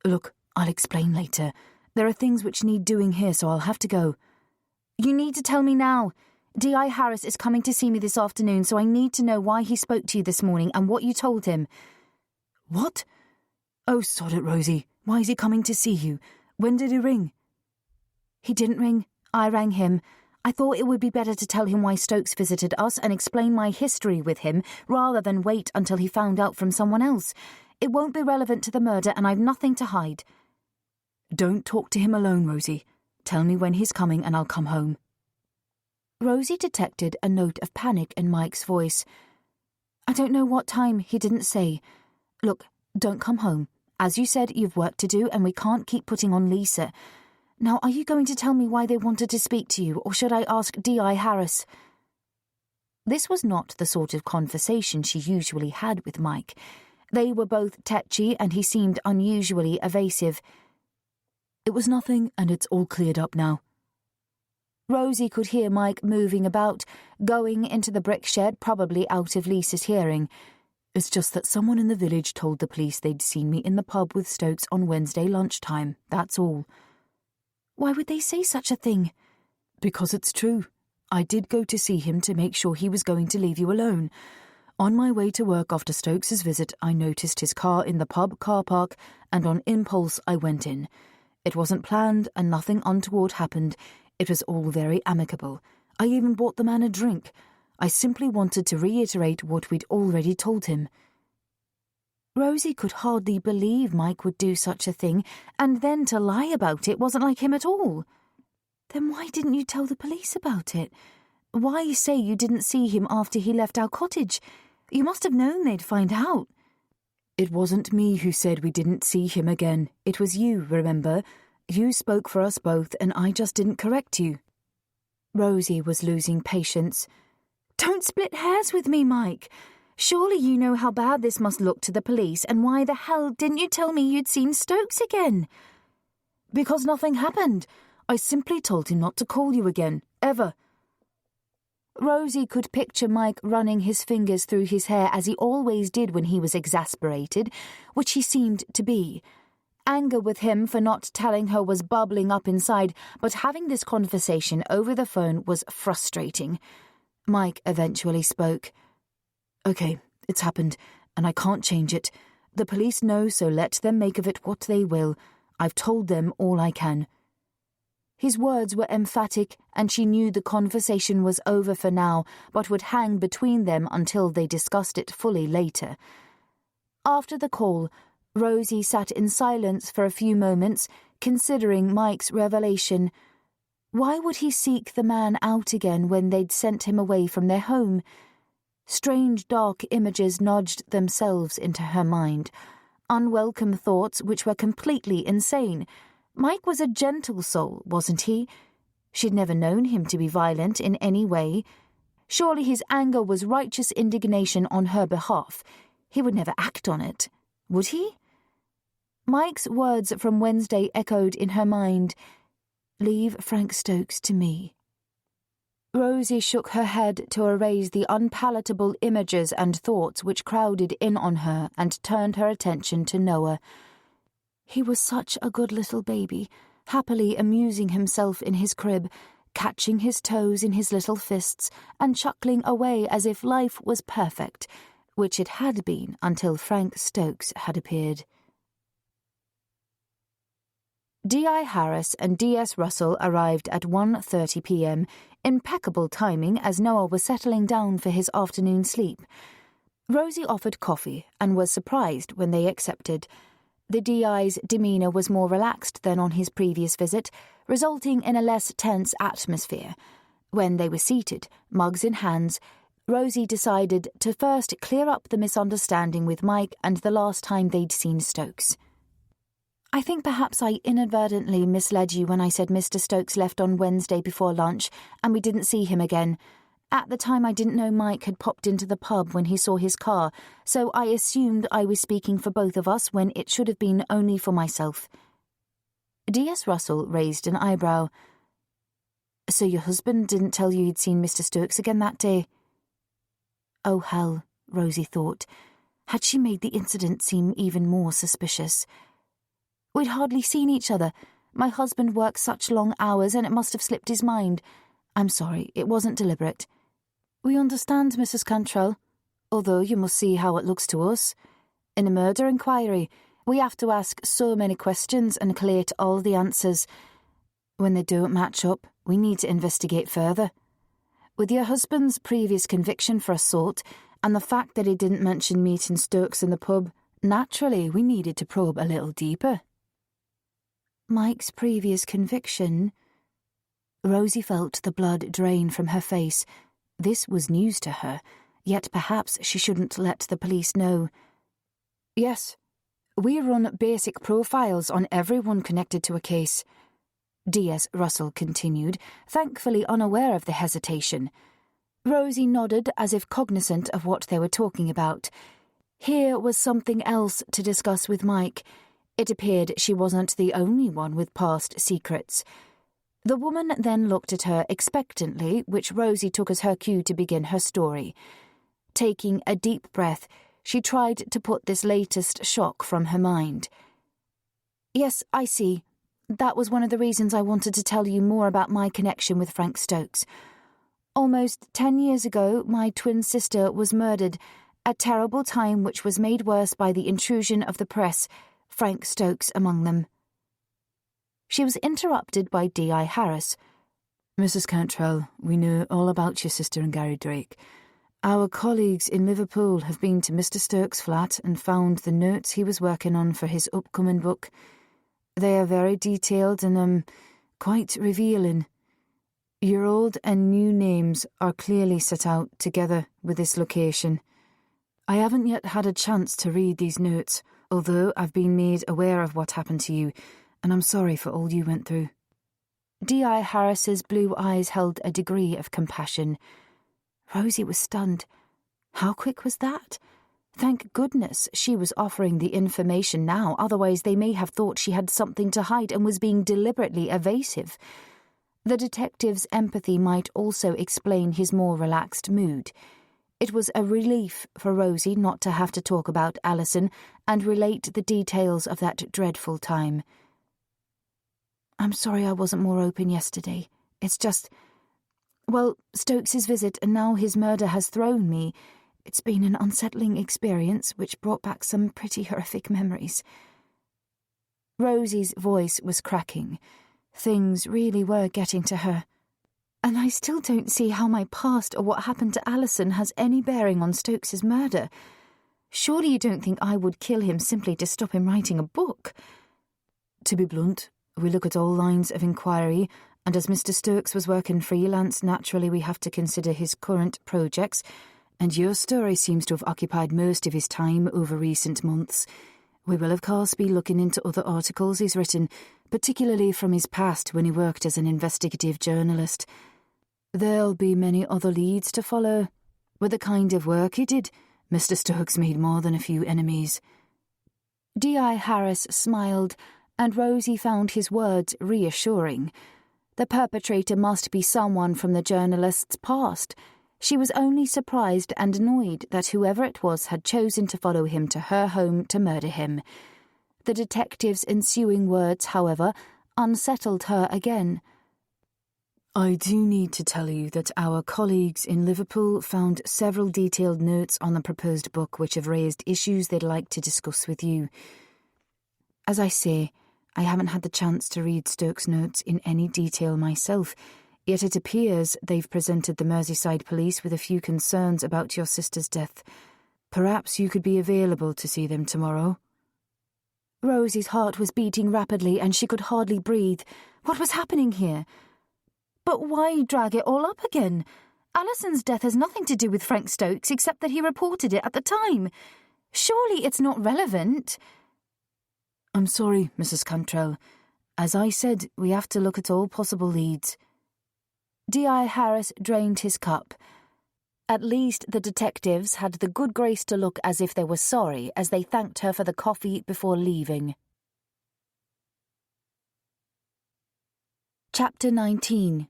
"Look, I'll explain later. There are things which need doing here, so I'll have to go. You need to tell me now. D.I. Harris is coming to see me this afternoon, so I need to know why he spoke to you this morning and what you told him. What? Oh, sod it, Rosie. Why is he coming to see you? When did he ring? He didn't ring. I rang him. I thought it would be better to tell him why Stokes visited us and explain my history with him, rather than wait until he found out from someone else. It won't be relevant to the murder, and I've nothing to hide. Don't talk to him alone, Rosie. Tell me when he's coming and I'll come home. Rosie detected a note of panic in Mike's voice. I don't know what time, he didn't say. Look, don't come home. As you said, you've work to do and we can't keep putting on Lisa. Now, are you going to tell me why they wanted to speak to you, or should I ask D.I. Harris? This was not the sort of conversation she usually had with Mike. They were both tetchy and he seemed unusually evasive. It was nothing and it's all cleared up now. Rosie could hear Mike moving about, going into the brick shed, probably out of Lisa's hearing. It's just that someone in the village told the police they'd seen me in the pub with Stokes on Wednesday lunchtime, that's all. Why would they say such a thing? Because it's true. I did go to see him to make sure he was going to leave you alone. On my way to work after Stokes's visit, I noticed his car in the pub car park, and on impulse I went in. It wasn't planned and nothing untoward happened. It was all very amicable. I even bought the man a drink. I simply wanted to reiterate what we'd already told him. Rosie could hardly believe Mike would do such a thing, and then to lie about it wasn't like him at all. Then why didn't you tell the police about it? Why say you didn't see him after he left our cottage? You must have known they'd find out. It wasn't me who said we didn't see him again. It was you, remember? You spoke for us both, and I just didn't correct you. Rosie was losing patience. Don't split hairs with me, Mike. Surely you know how bad this must look to the police, and why the hell didn't you tell me you'd seen Stokes again? Because nothing happened. I simply told him not to call you again, ever. Rosie could picture Mike running his fingers through his hair as he always did when he was exasperated, which he seemed to be. Anger with him for not telling her was bubbling up inside, but having this conversation over the phone was frustrating. Mike eventually spoke. Okay, it's happened, and I can't change it. The police know, so let them make of it what they will. I've told them all I can. His words were emphatic, and she knew the conversation was over for now, but would hang between them until they discussed it fully later. After the call, Rosie sat in silence for a few moments, considering Mike's revelation. Why would he seek the man out again when they'd sent him away from their home? Strange dark images nudged themselves into her mind. Unwelcome thoughts which were completely insane. Mike was a gentle soul, wasn't he? She'd never known him to be violent in any way. Surely his anger was righteous indignation on her behalf. He would never act on it, would he? Mike's words from Wednesday echoed in her mind. Leave Frank Stokes to me. Rosie shook her head to erase the unpalatable images and thoughts which crowded in on her and turned her attention to Noah. He was such a good little baby, happily amusing himself in his crib, catching his toes in his little fists and chuckling away as if life was perfect, which it had been until Frank Stokes had appeared. D.I. Harris and D.S. Russell arrived at 1:30 p.m., impeccable timing as Noah was settling down for his afternoon sleep. Rosie offered coffee and was surprised when they accepted. The D.I.'s demeanour was more relaxed than on his previous visit, resulting in a less tense atmosphere. When they were seated, mugs in hands, Rosie decided to first clear up the misunderstanding with Mike and the last time they'd seen Stokes. I think perhaps I inadvertently misled you when I said Mr. Stokes left on Wednesday before lunch and we didn't see him again. At the time I didn't know Mike had popped into the pub when he saw his car, so I assumed I was speaking for both of us when it should have been only for myself. D.S. Russell raised an eyebrow. So your husband didn't tell you you'd seen Mr. Stokes again that day? Oh hell, Rosie thought. Had she made the incident seem even more suspicious? We'd hardly seen each other. My husband works such long hours and it must have slipped his mind. I'm sorry, it wasn't deliberate." "We understand, Mrs. Cantrell, although you must see how it looks to us. In a murder inquiry, we have to ask so many questions and collate all the answers. When they don't match up, we need to investigate further. With your husband's previous conviction for assault and the fact that he didn't mention meeting Stokes in the pub, naturally we needed to probe a little deeper." Mike's previous conviction? Rosie felt the blood drain from her face. This was news to her, yet perhaps she shouldn't let the police know. "Yes, we run basic profiles on everyone connected to a case," D.S. Russell continued, thankfully unaware of the hesitation. Rosie nodded as if cognizant of what they were talking about. Here was something else to discuss with Mike. It appeared she wasn't the only one with past secrets. The woman then looked at her expectantly, which Rosie took as her cue to begin her story. Taking a deep breath, she tried to put this latest shock from her mind. "Yes, I see. That was one of the reasons I wanted to tell you more about my connection with Frank Stokes. Almost 10 years ago, my twin sister was murdered, a terrible time which was made worse by the intrusion of the press, Frank Stokes among them." She was interrupted by D.I. Harris. "Mrs. Cantrell, we know all about your sister and Gary Drake. Our colleagues in Liverpool have been to Mr. Stokes' flat and found the notes he was working on for his upcoming book. They are very detailed and, quite revealing. Your old and new names are clearly set out together with this location. I haven't yet had a chance to read these notes, although I've been made aware of what happened to you, and I'm sorry for all you went through." D.I. Harris's blue eyes held a degree of compassion. Rosie was stunned. How quick was that? Thank goodness she was offering the information now, otherwise they may have thought she had something to hide and was being deliberately evasive. The detective's empathy might also explain his more relaxed mood. It was a relief for Rosie not to have to talk about Alison and relate the details of that dreadful time. "I'm sorry I wasn't more open yesterday. It's just... Well, Stokes's visit and now his murder has thrown me. It's been an unsettling experience which brought back some pretty horrific memories." Rosie's voice was cracking. Things really were getting to her. "And I still don't see how my past or what happened to Alison has any bearing on Stokes's murder. Surely you don't think I would kill him simply to stop him writing a book?" "To be blunt, we look at all lines of inquiry, and as Mr. Stokes was working freelance, naturally we have to consider his current projects, and your story seems to have occupied most of his time over recent months. We will, of course, be looking into other articles he's written, particularly from his past when he worked as an investigative journalist. There'll be many other leads to follow. With the kind of work he did, Mr. Stokes made more than a few enemies." D.I. Harris smiled, and Rosie found his words reassuring. The perpetrator must be someone from the journalist's past. She was only surprised and annoyed that whoever it was had chosen to follow him to her home to murder him. The detective's ensuing words, however, unsettled her again. "I do need to tell you that our colleagues in Liverpool found several detailed notes on the proposed book which have raised issues they'd like to discuss with you. As I say, I haven't had the chance to read Stokes' notes in any detail myself, yet it appears they've presented the Merseyside police with a few concerns about your sister's death. Perhaps you could be available to see them tomorrow." Rosie's heart was beating rapidly and she could hardly breathe. What was happening here? But why drag it all up again? Alison's death has nothing to do with Frank Stokes except that he reported it at the time. Surely it's not relevant. "I'm sorry, Mrs. Cantrell. As I said, we have to look at all possible leads." D.I. Harris drained his cup. At least the detectives had the good grace to look as if they were sorry as they thanked her for the coffee before leaving. Chapter 19.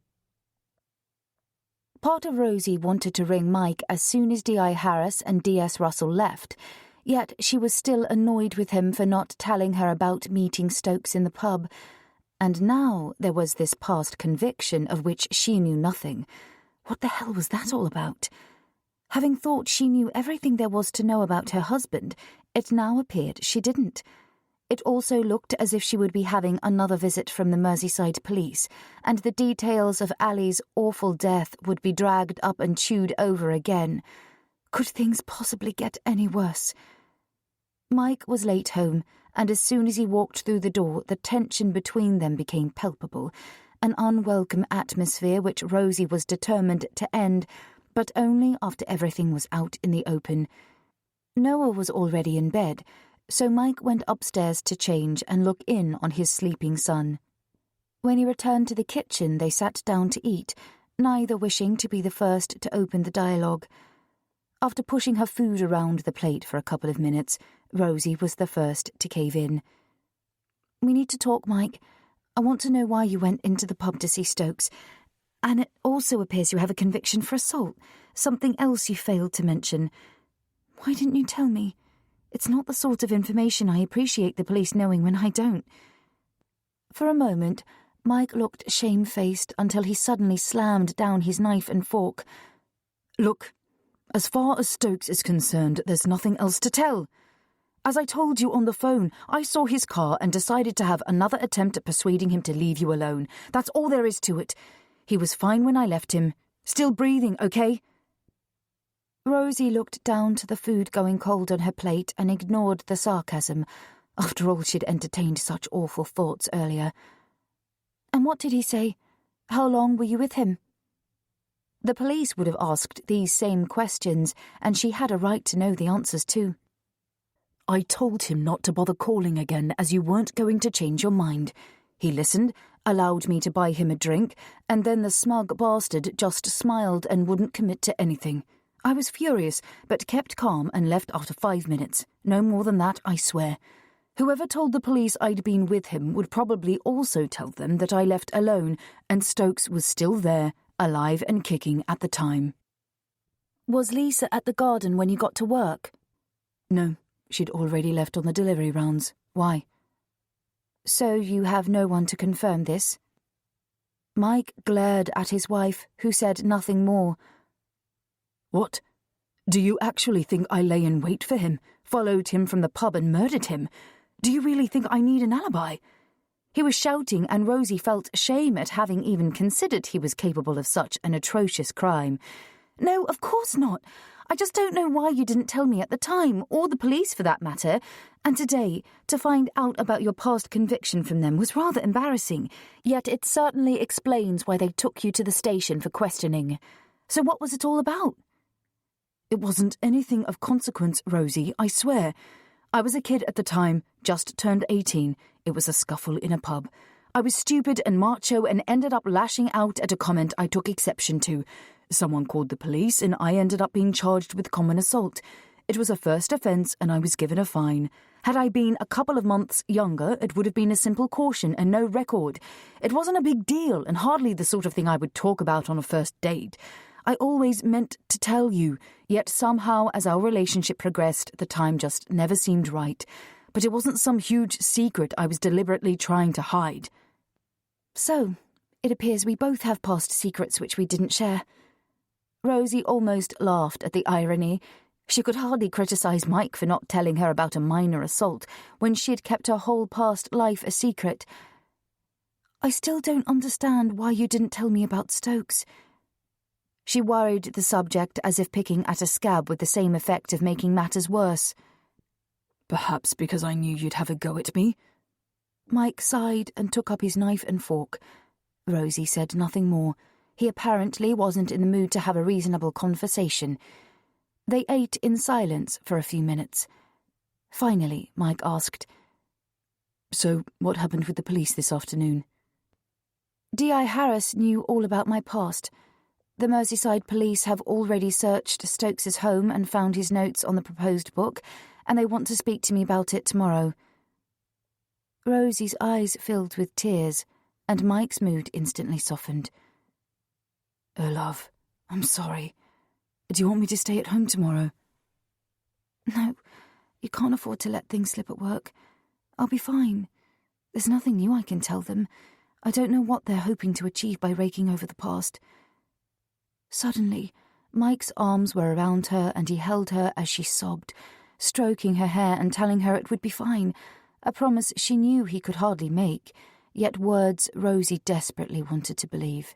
Part of Rosie wanted to ring Mike as soon as D.I. Harris and D.S. Russell left, yet she was still annoyed with him for not telling her about meeting Stokes in the pub. And now there was this past conviction of which she knew nothing. What the hell was that all about? Having thought she knew everything there was to know about her husband, it now appeared she didn't. It also looked as if she would be having another visit from the Merseyside police, and the details of Ali's awful death would be dragged up and chewed over again. Could things possibly get any worse? Mike was late home, and as soon as he walked through the door, the tension between them became palpable, an unwelcome atmosphere which Rosie was determined to end, but only after everything was out in the open. Noah was already in bed, so Mike went upstairs to change and look in on his sleeping son. When he returned to the kitchen, they sat down to eat, neither wishing to be the first to open the dialogue. After pushing her food around the plate for a couple of minutes, Rosie was the first to cave in. "We need to talk, Mike. I want to know why you went into the pub to see Stokes. And it also appears you have a conviction for assault, something else you failed to mention. Why didn't you tell me? It's not the sort of information I appreciate the police knowing when I don't." For a moment, Mike looked shamefaced until he suddenly slammed down his knife and fork. "Look, as far as Stokes is concerned, there's nothing else to tell. As I told you on the phone, I saw his car and decided to have another attempt at persuading him to leave you alone. That's all there is to it. He was fine when I left him. Still breathing, okay?" Rosie looked down to the food going cold on her plate and ignored the sarcasm. After all, she'd entertained such awful thoughts earlier. "And what did he say? How long were you with him?" The police would have asked these same questions, and she had a right to know the answers too. "I told him not to bother calling again, as you weren't going to change your mind. He listened, allowed me to buy him a drink, and then the smug bastard just smiled and wouldn't commit to anything. I was furious, but kept calm and left after 5 minutes. No more than that, I swear. Whoever told the police I'd been with him would probably also tell them that I left alone, and Stokes was still there, alive and kicking at the time." "Was Lisa at the garden when you got to work?" "No, she'd already left on the delivery rounds. Why?" "So you have no one to confirm this?" Mike glared at his wife, who said nothing more. "What? Do you actually think I lay in wait for him, followed him from the pub and murdered him? Do you really think I need an alibi?" He was shouting, and Rosie felt shame at having even considered he was capable of such an atrocious crime. "No, of course not. I just don't know why you didn't tell me at the time, or the police for that matter. And today, to find out about your past conviction from them was rather embarrassing, yet it certainly explains why they took you to the station for questioning. So what was it all about?" "It wasn't anything of consequence, Rosie, I swear. I was a kid at the time, just turned 18. It was a scuffle in a pub. I was stupid and macho and ended up lashing out at a comment I took exception to. Someone called the police and I ended up being charged with common assault. It was a first offence and I was given a fine. Had I been a couple of months younger, it would have been a simple caution and no record. It wasn't a big deal and hardly the sort of thing I would talk about on a first date. I always meant to tell you, yet somehow as our relationship progressed, the time just never seemed right. But it wasn't some huge secret I was deliberately trying to hide." "So, it appears we both have past secrets which we didn't share." Rosie almost laughed at the irony. She could hardly criticise Mike for not telling her about a minor assault when she had kept her whole past life a secret. "I still don't understand why you didn't tell me about Stokes." She worried the subject as if picking at a scab with the same effect of making matters worse. "Perhaps because I knew you'd have a go at me." Mike sighed and took up his knife and fork. Rosie said nothing more. He apparently wasn't in the mood to have a reasonable conversation. They ate in silence for a few minutes. Finally, Mike asked, "So, what happened with the police this afternoon?" D.I. Harris knew all about my past. The Merseyside police have already searched Stokes's home and found his notes on the proposed book, and they want to speak to me about it tomorrow." Rosie's eyes filled with tears, and Mike's mood instantly softened. "Oh, love, I'm sorry. Do you want me to stay at home tomorrow?" "No, you can't afford to let things slip at work. I'll be fine. There's nothing new I can tell them. I don't know what they're hoping to achieve by raking over the past. Suddenly, Mike's arms were around her and he held her as she sobbed, stroking her hair and telling her it would be fine, a promise she knew he could hardly make, yet words Rosie desperately wanted to believe.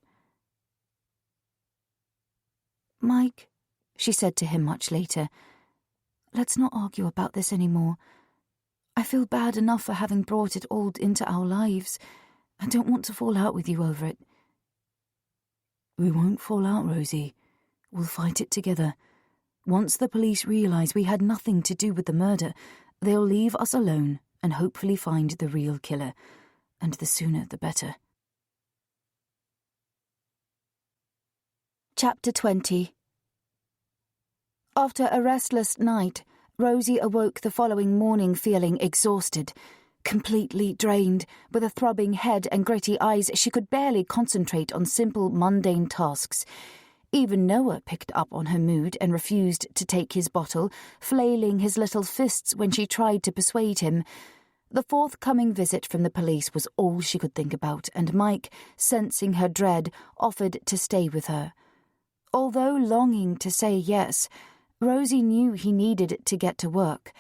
"Mike," she said to him much later, "let's not argue about this anymore. I feel bad enough for having brought it all into our lives. I don't want to fall out with you over it." "We won't fall out, Rosie. We'll fight it together. Once the police realise we had nothing to do with the murder, they'll leave us alone and hopefully find the real killer. And the sooner the better." Chapter 20. After a restless night, Rosie awoke the following morning feeling exhausted. Completely drained, with a throbbing head and gritty eyes, she could barely concentrate on simple, mundane tasks. Even Noah picked up on her mood and refused to take his bottle, flailing his little fists when she tried to persuade him. The forthcoming visit from the police was all she could think about, and Mike, sensing her dread, offered to stay with her. Although longing to say yes, Rosie knew he needed to get to work.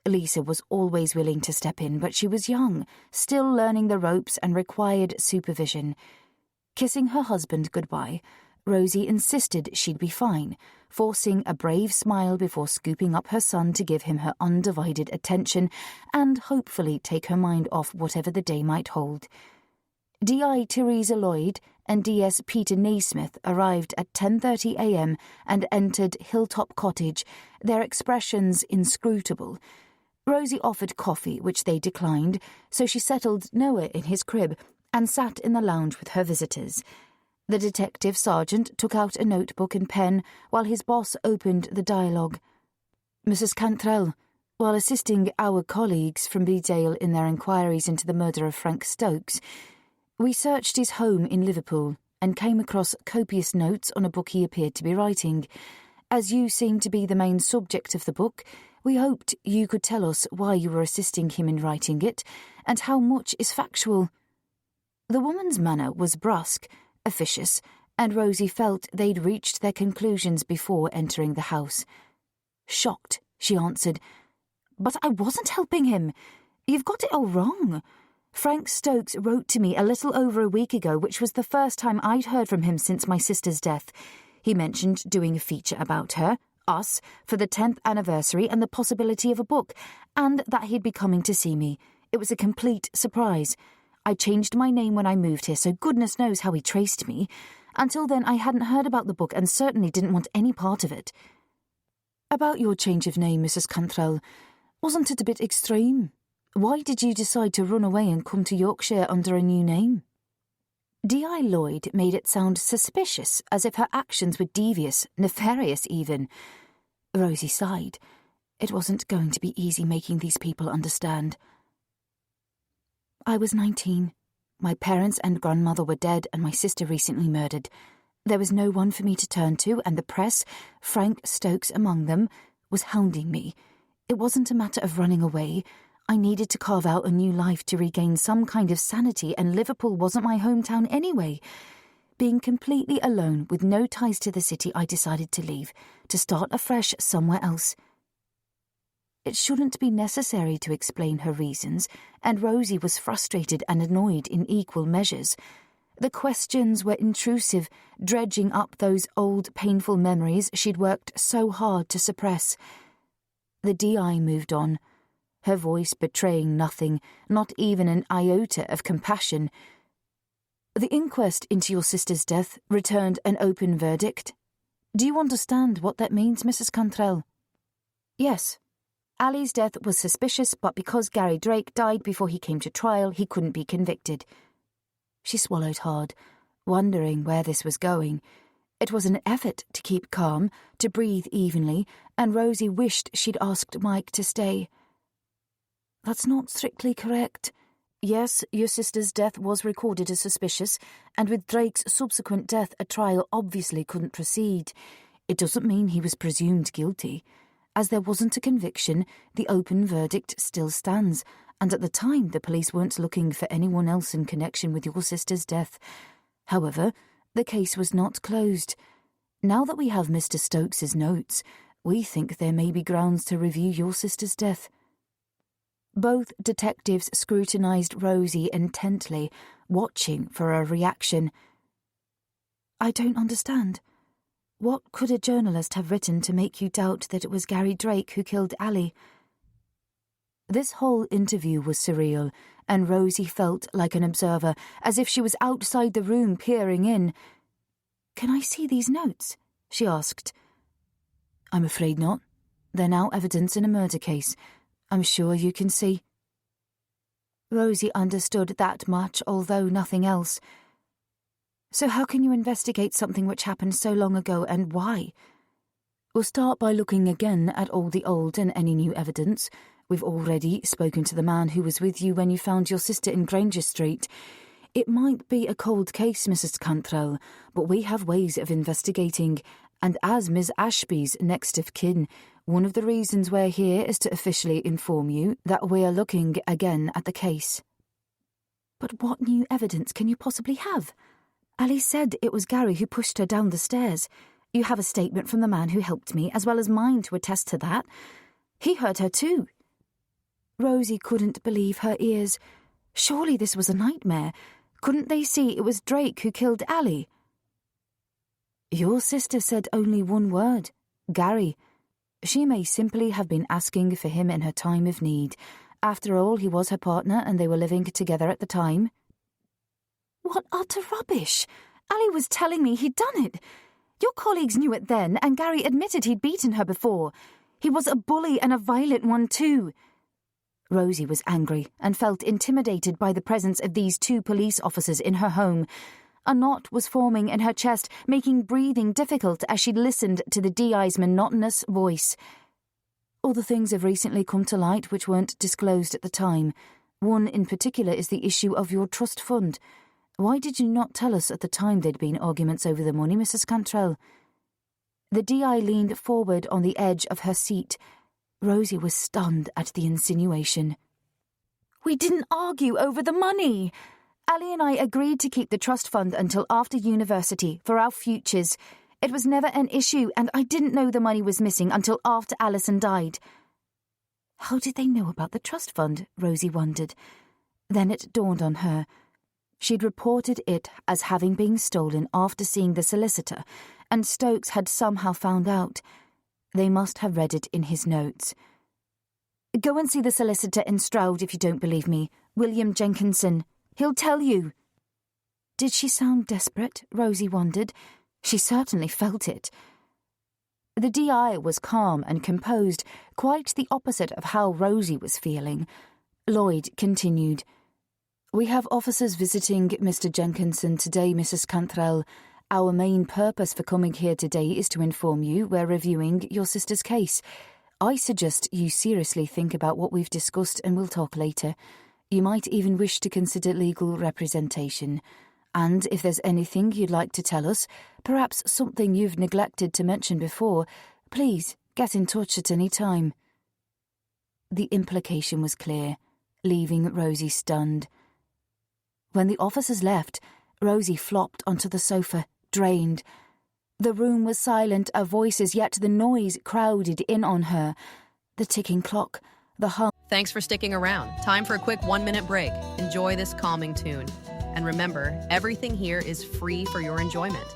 Lisa was always willing to step in, but she was young, still learning the ropes and required supervision. Kissing her husband goodbye, Rosie insisted she'd be fine, forcing a brave smile before scooping up her son to give him her undivided attention and hopefully take her mind off whatever the day might hold. D.I. Teresa Lloyd and D.S. Peter Naismith arrived at 10:30 a.m. and entered Hilltop Cottage, their expressions inscrutable. Rosie offered coffee, which they declined, so she settled Noah in his crib and sat in the lounge with her visitors. The detective sergeant took out a notebook and pen while his boss opened the dialogue. "Mrs. Cantrell, while assisting our colleagues from Bedale in their inquiries into the murder of Frank Stokes, we searched his home in Liverpool and came across copious notes on a book he appeared to be writing. As you seem to be the main subject of the book, we hoped you could tell us why you were assisting him in writing it and how much is factual." The woman's manner was brusque, officious, and Rosie felt they'd reached their conclusions before entering the house. Shocked, she answered, "But I wasn't helping him. You've got it all wrong. Frank Stokes wrote to me a little over a week ago, which was the first time I'd heard from him since my sister's death. He mentioned doing a feature about her, us, for the 10th anniversary and the possibility of a book, and that he'd be coming to see me. It was a complete surprise. I changed my name when I moved here, so goodness knows how he traced me. Until then, I hadn't heard about the book and certainly didn't want any part of it." "About your change of name, Mrs. Cantrell, wasn't it a bit extreme? Why did you decide to run away and come to Yorkshire under a new name?" D.I. Lloyd made it sound suspicious, as if her actions were devious, nefarious even. Rosie sighed. It wasn't going to be easy making these people understand. "I was 19. My parents and grandmother were dead and my sister recently murdered. There was no one for me to turn to, and the press, Frank Stokes among them, was hounding me. It wasn't a matter of running away. I needed to carve out a new life to regain some kind of sanity, and Liverpool wasn't my hometown anyway. Being completely alone with no ties to the city, I decided to leave, to start afresh somewhere else." It shouldn't be necessary to explain her reasons, and Rosie was frustrated and annoyed in equal measures. The questions were intrusive, dredging up those old, painful memories she'd worked so hard to suppress. The D.I. moved on, her voice betraying nothing, not even an iota of compassion. "The inquest into your sister's death returned an open verdict. Do you understand what that means, Mrs. Cantrell?" "Yes. Ali's death was suspicious, but because Gary Drake died before he came to trial, he couldn't be convicted." She swallowed hard, wondering where this was going. It was an effort to keep calm, to breathe evenly, and Rosie wished she'd asked Mike to stay. "That's not strictly correct. Yes, your sister's death was recorded as suspicious, and with Drake's subsequent death, a trial obviously couldn't proceed. It doesn't mean he was presumed guilty. As there wasn't a conviction, the open verdict still stands, and at the time the police weren't looking for anyone else in connection with your sister's death. However, the case was not closed. Now that we have Mr. Stokes's notes, we think there may be grounds to review your sister's death." Both detectives scrutinised Rosie intently, watching for a reaction. "I don't understand. What could a journalist have written to make you doubt that it was Gary Drake who killed Ali?" This whole interview was surreal, and Rosie felt like an observer, as if she was outside the room peering in. "Can I see these notes?" she asked. "I'm afraid not. They're now evidence in a murder case. I'm sure you can see." Rosie understood that much, although nothing else. "So how can you investigate something which happened so long ago, and why?" "We'll start by looking again at all the old and any new evidence. We've already spoken to the man who was with you when you found your sister in Granger Street. It might be a cold case, Mrs. Cantrell, but we have ways of investigating, and as Miss Ashby's next of kin, one of the reasons we're here is to officially inform you that we're looking again at the case." "But what new evidence can you possibly have? Ali said it was Gary who pushed her down the stairs. You have a statement from the man who helped me, as well as mine to attest to that. He heard her too." Rosie couldn't believe her ears. Surely this was a nightmare. Couldn't they see it was Drake who killed Ali? "Your sister said only one word, Gary. She may simply have been asking for him in her time of need. After all, he was her partner and they were living together at the time." "What utter rubbish! Ali was telling me he'd done it. Your colleagues knew it then, and Gary admitted he'd beaten her before. He was a bully and a violent one too." Rosie was angry and felt intimidated by the presence of these two police officers in her home. A knot was forming in her chest, making breathing difficult as she listened to the DI's monotonous voice. "Other things have recently come to light which weren't disclosed at the time. One in particular is the issue of your trust fund. Why did you not tell us at the time there'd been arguments over the money, Mrs. Cantrell?" The DI leaned forward on the edge of her seat. Rosie was stunned at the insinuation. "We didn't argue over the money. Ali and I agreed to keep the trust fund until after university for our futures. It was never an issue, and I didn't know the money was missing until after Alison died." How did they know about the trust fund, Rosie wondered. Then it dawned on her. She'd reported it as having been stolen after seeing the solicitor, and Stokes had somehow found out. They must have read it in his notes. "Go and see the solicitor in Stroud if you don't believe me. William Jenkinson. He'll tell you." Did she sound desperate? Rosie wondered. She certainly felt it. The DI was calm and composed, quite the opposite of how Rosie was feeling. Lloyd continued. "We have officers visiting Mr. Jenkinson today, Mrs. Cantrell. Our main purpose for coming here today is to inform you we're reviewing your sister's case. I suggest you seriously think about what we've discussed and we'll talk later. You might even wish to consider legal representation. And if there's anything you'd like to tell us, perhaps something you've neglected to mention before, please get in touch at any time." The implication was clear, leaving Rosie stunned. When the officers left, Rosie flopped onto the sofa, drained. The room was silent of voices, yet the noise crowded in on her. The ticking clock, the hum. Thanks for sticking around. Time for a quick 1-minute break. Enjoy this calming tune. And remember, everything here is free for your enjoyment.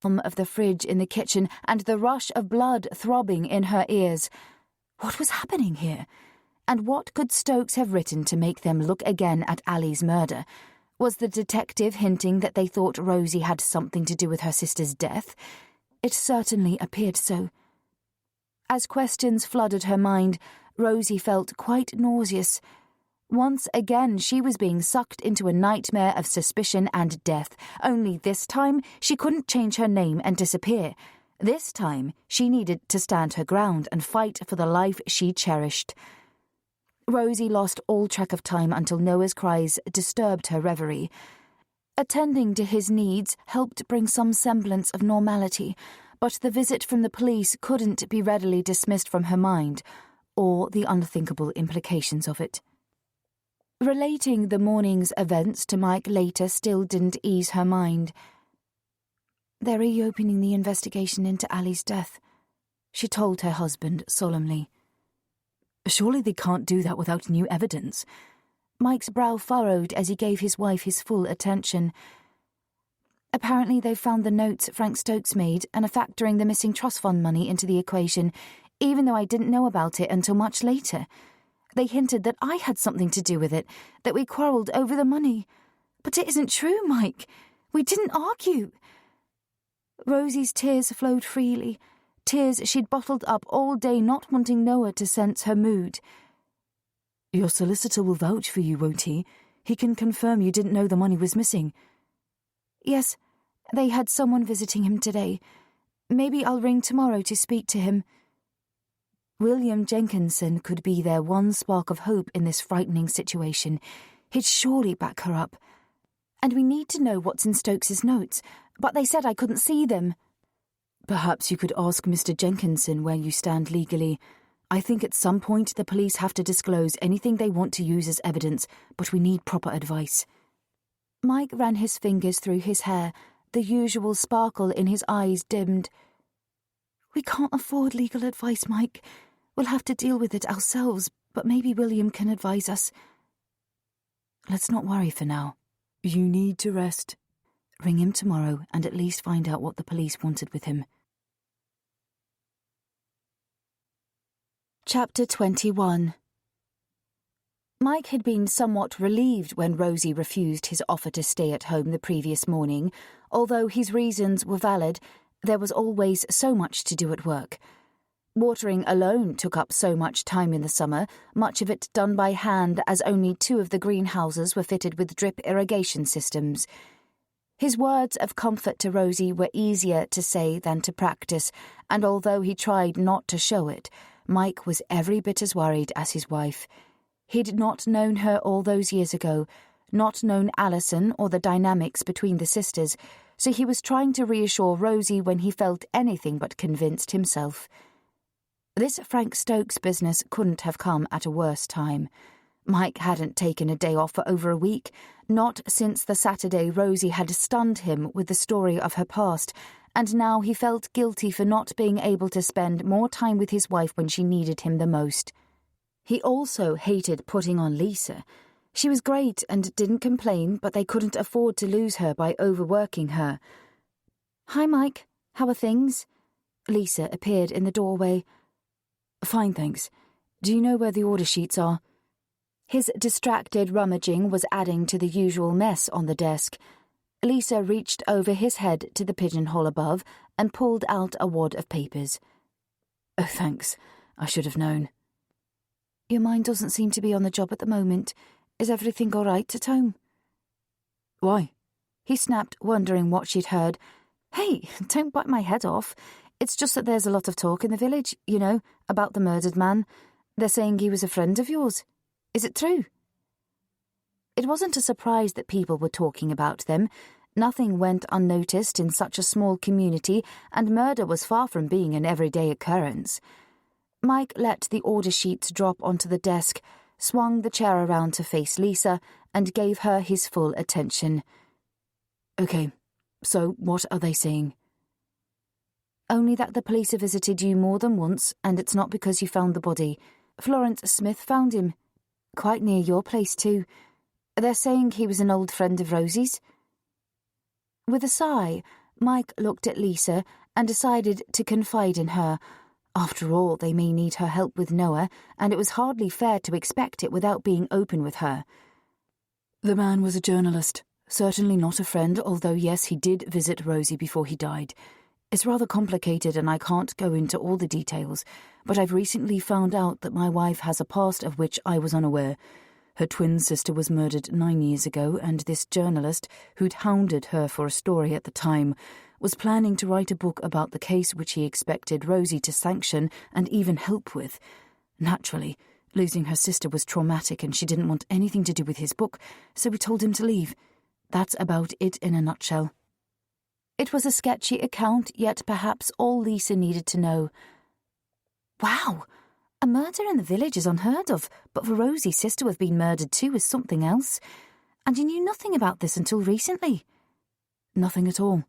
of the fridge in the kitchen and the rush of blood throbbing in her ears. What was happening here? And what could Stokes have written to make them look again at Ali's murder? Was the detective hinting that they thought Rosie had something to do with her sister's death? It certainly appeared so. As questions flooded her mind, Rosie felt quite nauseous. Once again, she was being sucked into a nightmare of suspicion and death, only this time she couldn't change her name and disappear. This time, she needed to stand her ground and fight for the life she cherished. Rosie lost all track of time until Noah's cries disturbed her reverie. Attending to his needs helped bring some semblance of normality, but the visit from the police couldn't be readily dismissed from her mind, or the unthinkable implications of it. Relating the morning's events to Mike later still didn't ease her mind. "They're reopening the investigation into Ali's death," she told her husband solemnly. Surely they can't do that without new evidence. Mike's brow furrowed as he gave his wife his full attention. "Apparently they've found the notes Frank Stokes made and are factoring the missing trust fund money into the equation, even though I didn't know about it until much later. They hinted that I had something to do with it, that we quarrelled over the money. But it isn't true, Mike. We didn't argue." Rosie's tears flowed freely, tears she'd bottled up all day, not wanting Noah to sense her mood. "Your solicitor will vouch for you, won't he? He can confirm you didn't know the money was missing." "Yes, they had someone visiting him today. Maybe I'll ring tomorrow to speak to him." William Jenkinson could be their one spark of hope in this frightening situation. He'd surely back her up. "And we need to know what's in Stokes's notes, but they said I couldn't see them." "Perhaps you could ask Mr. Jenkinson where you stand legally. I think at some point the police have to disclose anything they want to use as evidence, but we need proper advice." Mike ran his fingers through his hair. The usual sparkle in his eyes dimmed. "We can't afford legal advice, Mike. We'll have to deal with it ourselves, but maybe William can advise us." "Let's not worry for now. You need to rest. Ring him tomorrow and at least find out what the police wanted with him." Chapter 21. Mike had been somewhat relieved when Rosie refused his offer to stay at home the previous morning. Although his reasons were valid, there was always so much to do at work. Watering alone took up so much time in the summer, much of it done by hand as only 2 of the greenhouses were fitted with drip irrigation systems. His words of comfort to Rosie were easier to say than to practice, and although he tried not to show it, Mike was every bit as worried as his wife. He'd not known her all those years ago, not known Alison or the dynamics between the sisters, so he was trying to reassure Rosie when he felt anything but convinced himself. This Frank Stokes business couldn't have come at a worse time. Mike hadn't taken a day off for over a week, not since the Saturday Rosie had stunned him with the story of her past, and now he felt guilty for not being able to spend more time with his wife when she needed him the most. He also hated putting on Lisa. She was great and didn't complain, but they couldn't afford to lose her by overworking her. "Hi, Mike. How are things?" Lisa appeared in the doorway. "Fine, thanks. Do you know where the order sheets are?" His distracted rummaging was adding to the usual mess on the desk. Lisa reached over his head to the pigeonhole above and pulled out a wad of papers. "Oh, thanks. I should have known." "Your mind doesn't seem to be on the job at the moment. Is everything all right at home?" "Why?" he snapped, wondering what she'd heard. "Hey, don't bite my head off. It's just that there's a lot of talk in the village, you know, about the murdered man. They're saying he was a friend of yours. Is it true?" It wasn't a surprise that people were talking about them. Nothing went unnoticed in such a small community, and murder was far from being an everyday occurrence. Mike let the order sheets drop onto the desk, swung the chair around to face Lisa, and gave her his full attention. "Okay, so what are they saying?" "Only that the police have visited you more than once, and it's not because you found the body. Florence Smith found him. Quite near your place, too. They're saying he was an old friend of Rosie's." With a sigh, Mike looked at Lisa and decided to confide in her. After all, they may need her help with Noah, and it was hardly fair to expect it without being open with her. The man was a journalist, certainly not a friend, although yes, he did visit Rosie before he died. It's rather complicated and I can't go into all the details, but I've recently found out that my wife has a past of which I was unaware. Her twin sister was murdered 9 years ago, and this journalist, who'd hounded her for a story at the time, was planning to write a book about the case which he expected Rosie to sanction and even help with. Naturally, losing her sister was traumatic and she didn't want anything to do with his book, so we told him to leave. That's about it in a nutshell. It was a sketchy account, yet perhaps all Lisa needed to know. Wow! A murder in the village is unheard of, but for Rosie's sister to have been murdered too is something else. And you knew nothing about this until recently? Nothing at all.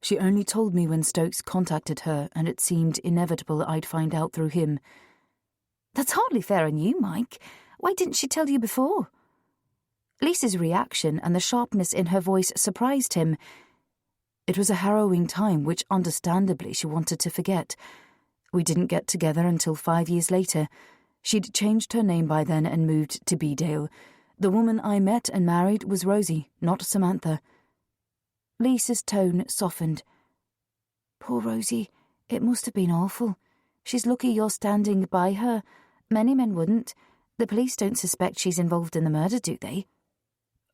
She only told me when Stokes contacted her, and it seemed inevitable I'd find out through him. That's hardly fair on you, Mike. Why didn't she tell you before? Lisa's reaction and the sharpness in her voice surprised him. It was a harrowing time which, understandably, she wanted to forget. We didn't get together until 5 years later. She'd changed her name by then and moved to Beedale. The woman I met and married was Rosie, not Samantha. Lisa's tone softened. Poor Rosie, it must have been awful. She's lucky you're standing by her. Many men wouldn't. The police don't suspect she's involved in the murder, do they?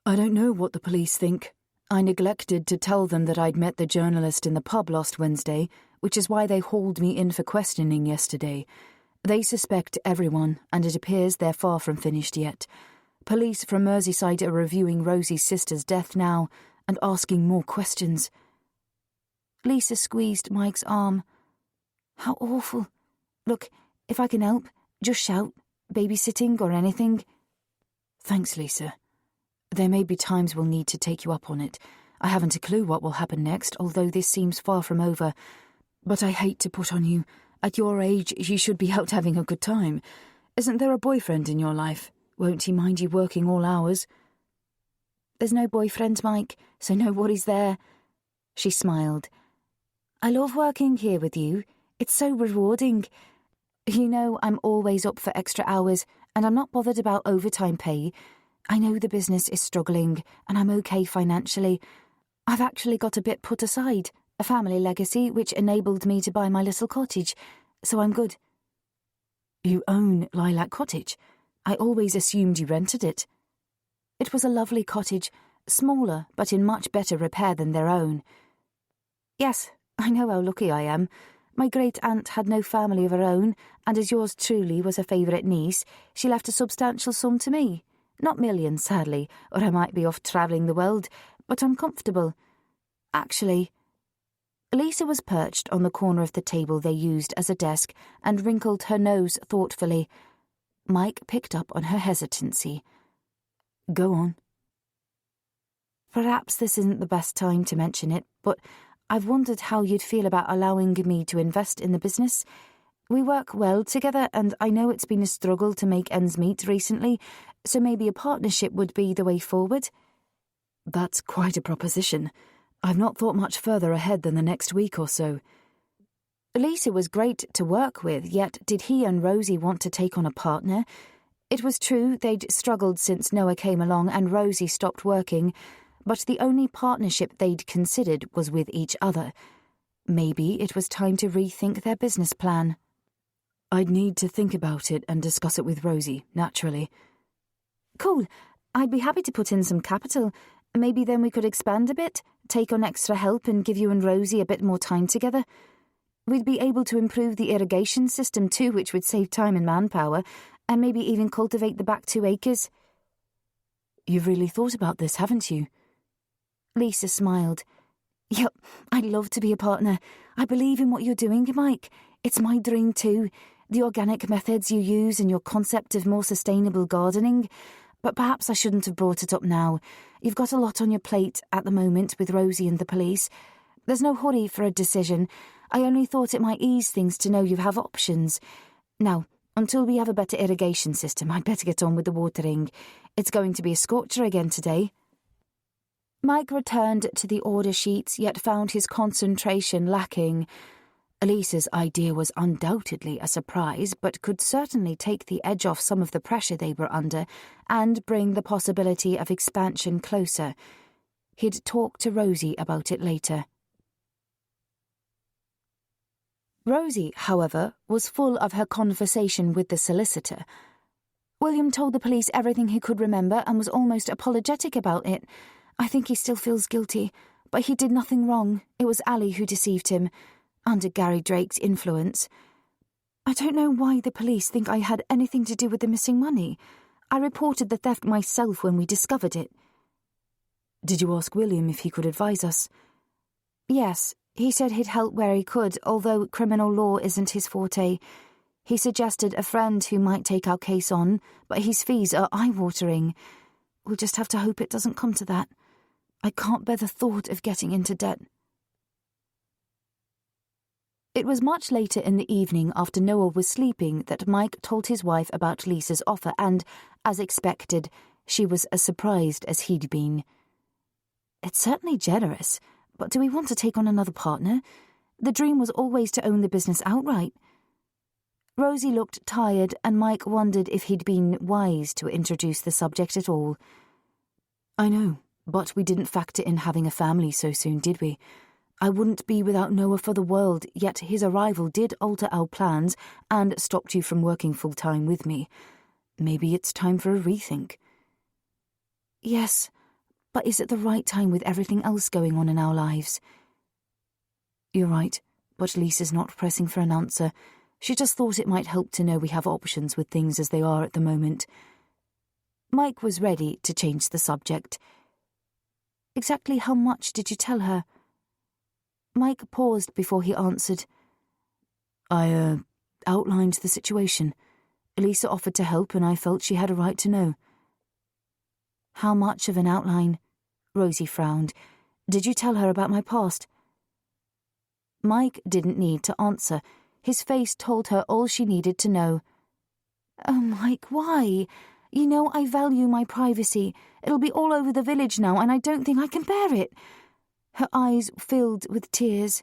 I don't know what the police think. I neglected to tell them that I'd met the journalist in the pub last Wednesday, which is why they hauled me in for questioning yesterday. They suspect everyone, and it appears they're far from finished yet. Police from Merseyside are reviewing Rosie's sister's death now and asking more questions. Lisa squeezed Mike's arm. How awful. Look, if I can help, just shout. Babysitting or anything. Thanks, Lisa. There may be times we'll need to take you up on it. I haven't a clue what will happen next, although this seems far from over. But I hate to put on you. At your age, you should be out having a good time. Isn't there a boyfriend in your life? Won't he mind you working all hours? There's no boyfriend, Mike, so no worries there. She smiled. I love working here with you. It's so rewarding. You know, I'm always up for extra hours, and I'm not bothered about overtime pay. I know the business is struggling, and I'm okay financially. I've actually got a bit put aside, a family legacy which enabled me to buy my little cottage, so I'm good. You own Lilac Cottage? I always assumed you rented it. It was a lovely cottage, smaller but in much better repair than their own. Yes, I know how lucky I am. My great-aunt had no family of her own, and as yours truly was a favourite niece, she left a substantial sum to me. Not millions, sadly, or I might be off travelling the world, but I'm comfortable. Actually, Lisa was perched on the corner of the table they used as a desk and wrinkled her nose thoughtfully. Mike picked up on her hesitancy. Go on. Perhaps this isn't the best time to mention it, but I've wondered how you'd feel about allowing me to invest in the business. We work well together, and I know it's been a struggle to make ends meet recently, so maybe a partnership would be the way forward. That's quite a proposition. I've not thought much further ahead than the next week or so. Lisa was great to work with, yet did he and Rosie want to take on a partner? It was true they'd struggled since Noah came along and Rosie stopped working, but the only partnership they'd considered was with each other. Maybe it was time to rethink their business plan. I'd need to think about it and discuss it with Rosie, naturally. Cool. I'd be happy to put in some capital. Maybe then we could expand a bit, take on extra help and give you and Rosie a bit more time together. We'd be able to improve the irrigation system too, which would save time and manpower, and maybe even cultivate the back 2 acres. You've really thought about this, haven't you? Lisa smiled. Yep, I'd love to be a partner. I believe in what you're doing, Mike. It's my dream too. The organic methods you use and your concept of more sustainable gardening. But perhaps I shouldn't have brought it up now. You've got a lot on your plate at the moment with Rosie and the police. There's no hurry for a decision. I only thought it might ease things to know you have options. Now, until we have a better irrigation system, I'd better get on with the watering. It's going to be a scorcher again today. Mike returned to the order sheets, yet found his concentration lacking. Elisa's idea was undoubtedly a surprise, but could certainly take the edge off some of the pressure they were under and bring the possibility of expansion closer. He'd talk to Rosie about it later. Rosie, however, was full of her conversation with the solicitor. William told the police everything he could remember and was almost apologetic about it. I think he still feels guilty, but he did nothing wrong. It was Ali who deceived him, under Gary Drake's influence. I don't know why the police think I had anything to do with the missing money. I reported the theft myself when we discovered it. Did you ask William if he could advise us? Yes, he said he'd help where he could, although criminal law isn't his forte. He suggested a friend who might take our case on, but his fees are eye-watering. We'll just have to hope it doesn't come to that. I can't bear the thought of getting into debt. It was much later in the evening, after Noah was sleeping, that Mike told his wife about Lisa's offer and, as expected, she was as surprised as he'd been. It's certainly generous, but do we want to take on another partner? The dream was always to own the business outright. Rosie looked tired, and Mike wondered if he'd been wise to introduce the subject at all. I know, but we didn't factor in having a family so soon, did we? I wouldn't be without Noah for the world, yet his arrival did alter our plans and stopped you from working full-time with me. Maybe it's time for a rethink. Yes, but is it the right time with everything else going on in our lives? You're right, but Lisa's not pressing for an answer. She just thought it might help to know we have options with things as they are at the moment. Mike was ready to change the subject. Exactly how much did you tell her? Mike paused before he answered. I outlined the situation. Lisa offered to help and I felt she had a right to know. How much of an outline? Rosie frowned. Did you tell her about my past? Mike didn't need to answer. His face told her all she needed to know. Oh, Mike, why? You know I value my privacy. It'll be all over the village now, and I don't think I can bear it. Her eyes filled with tears.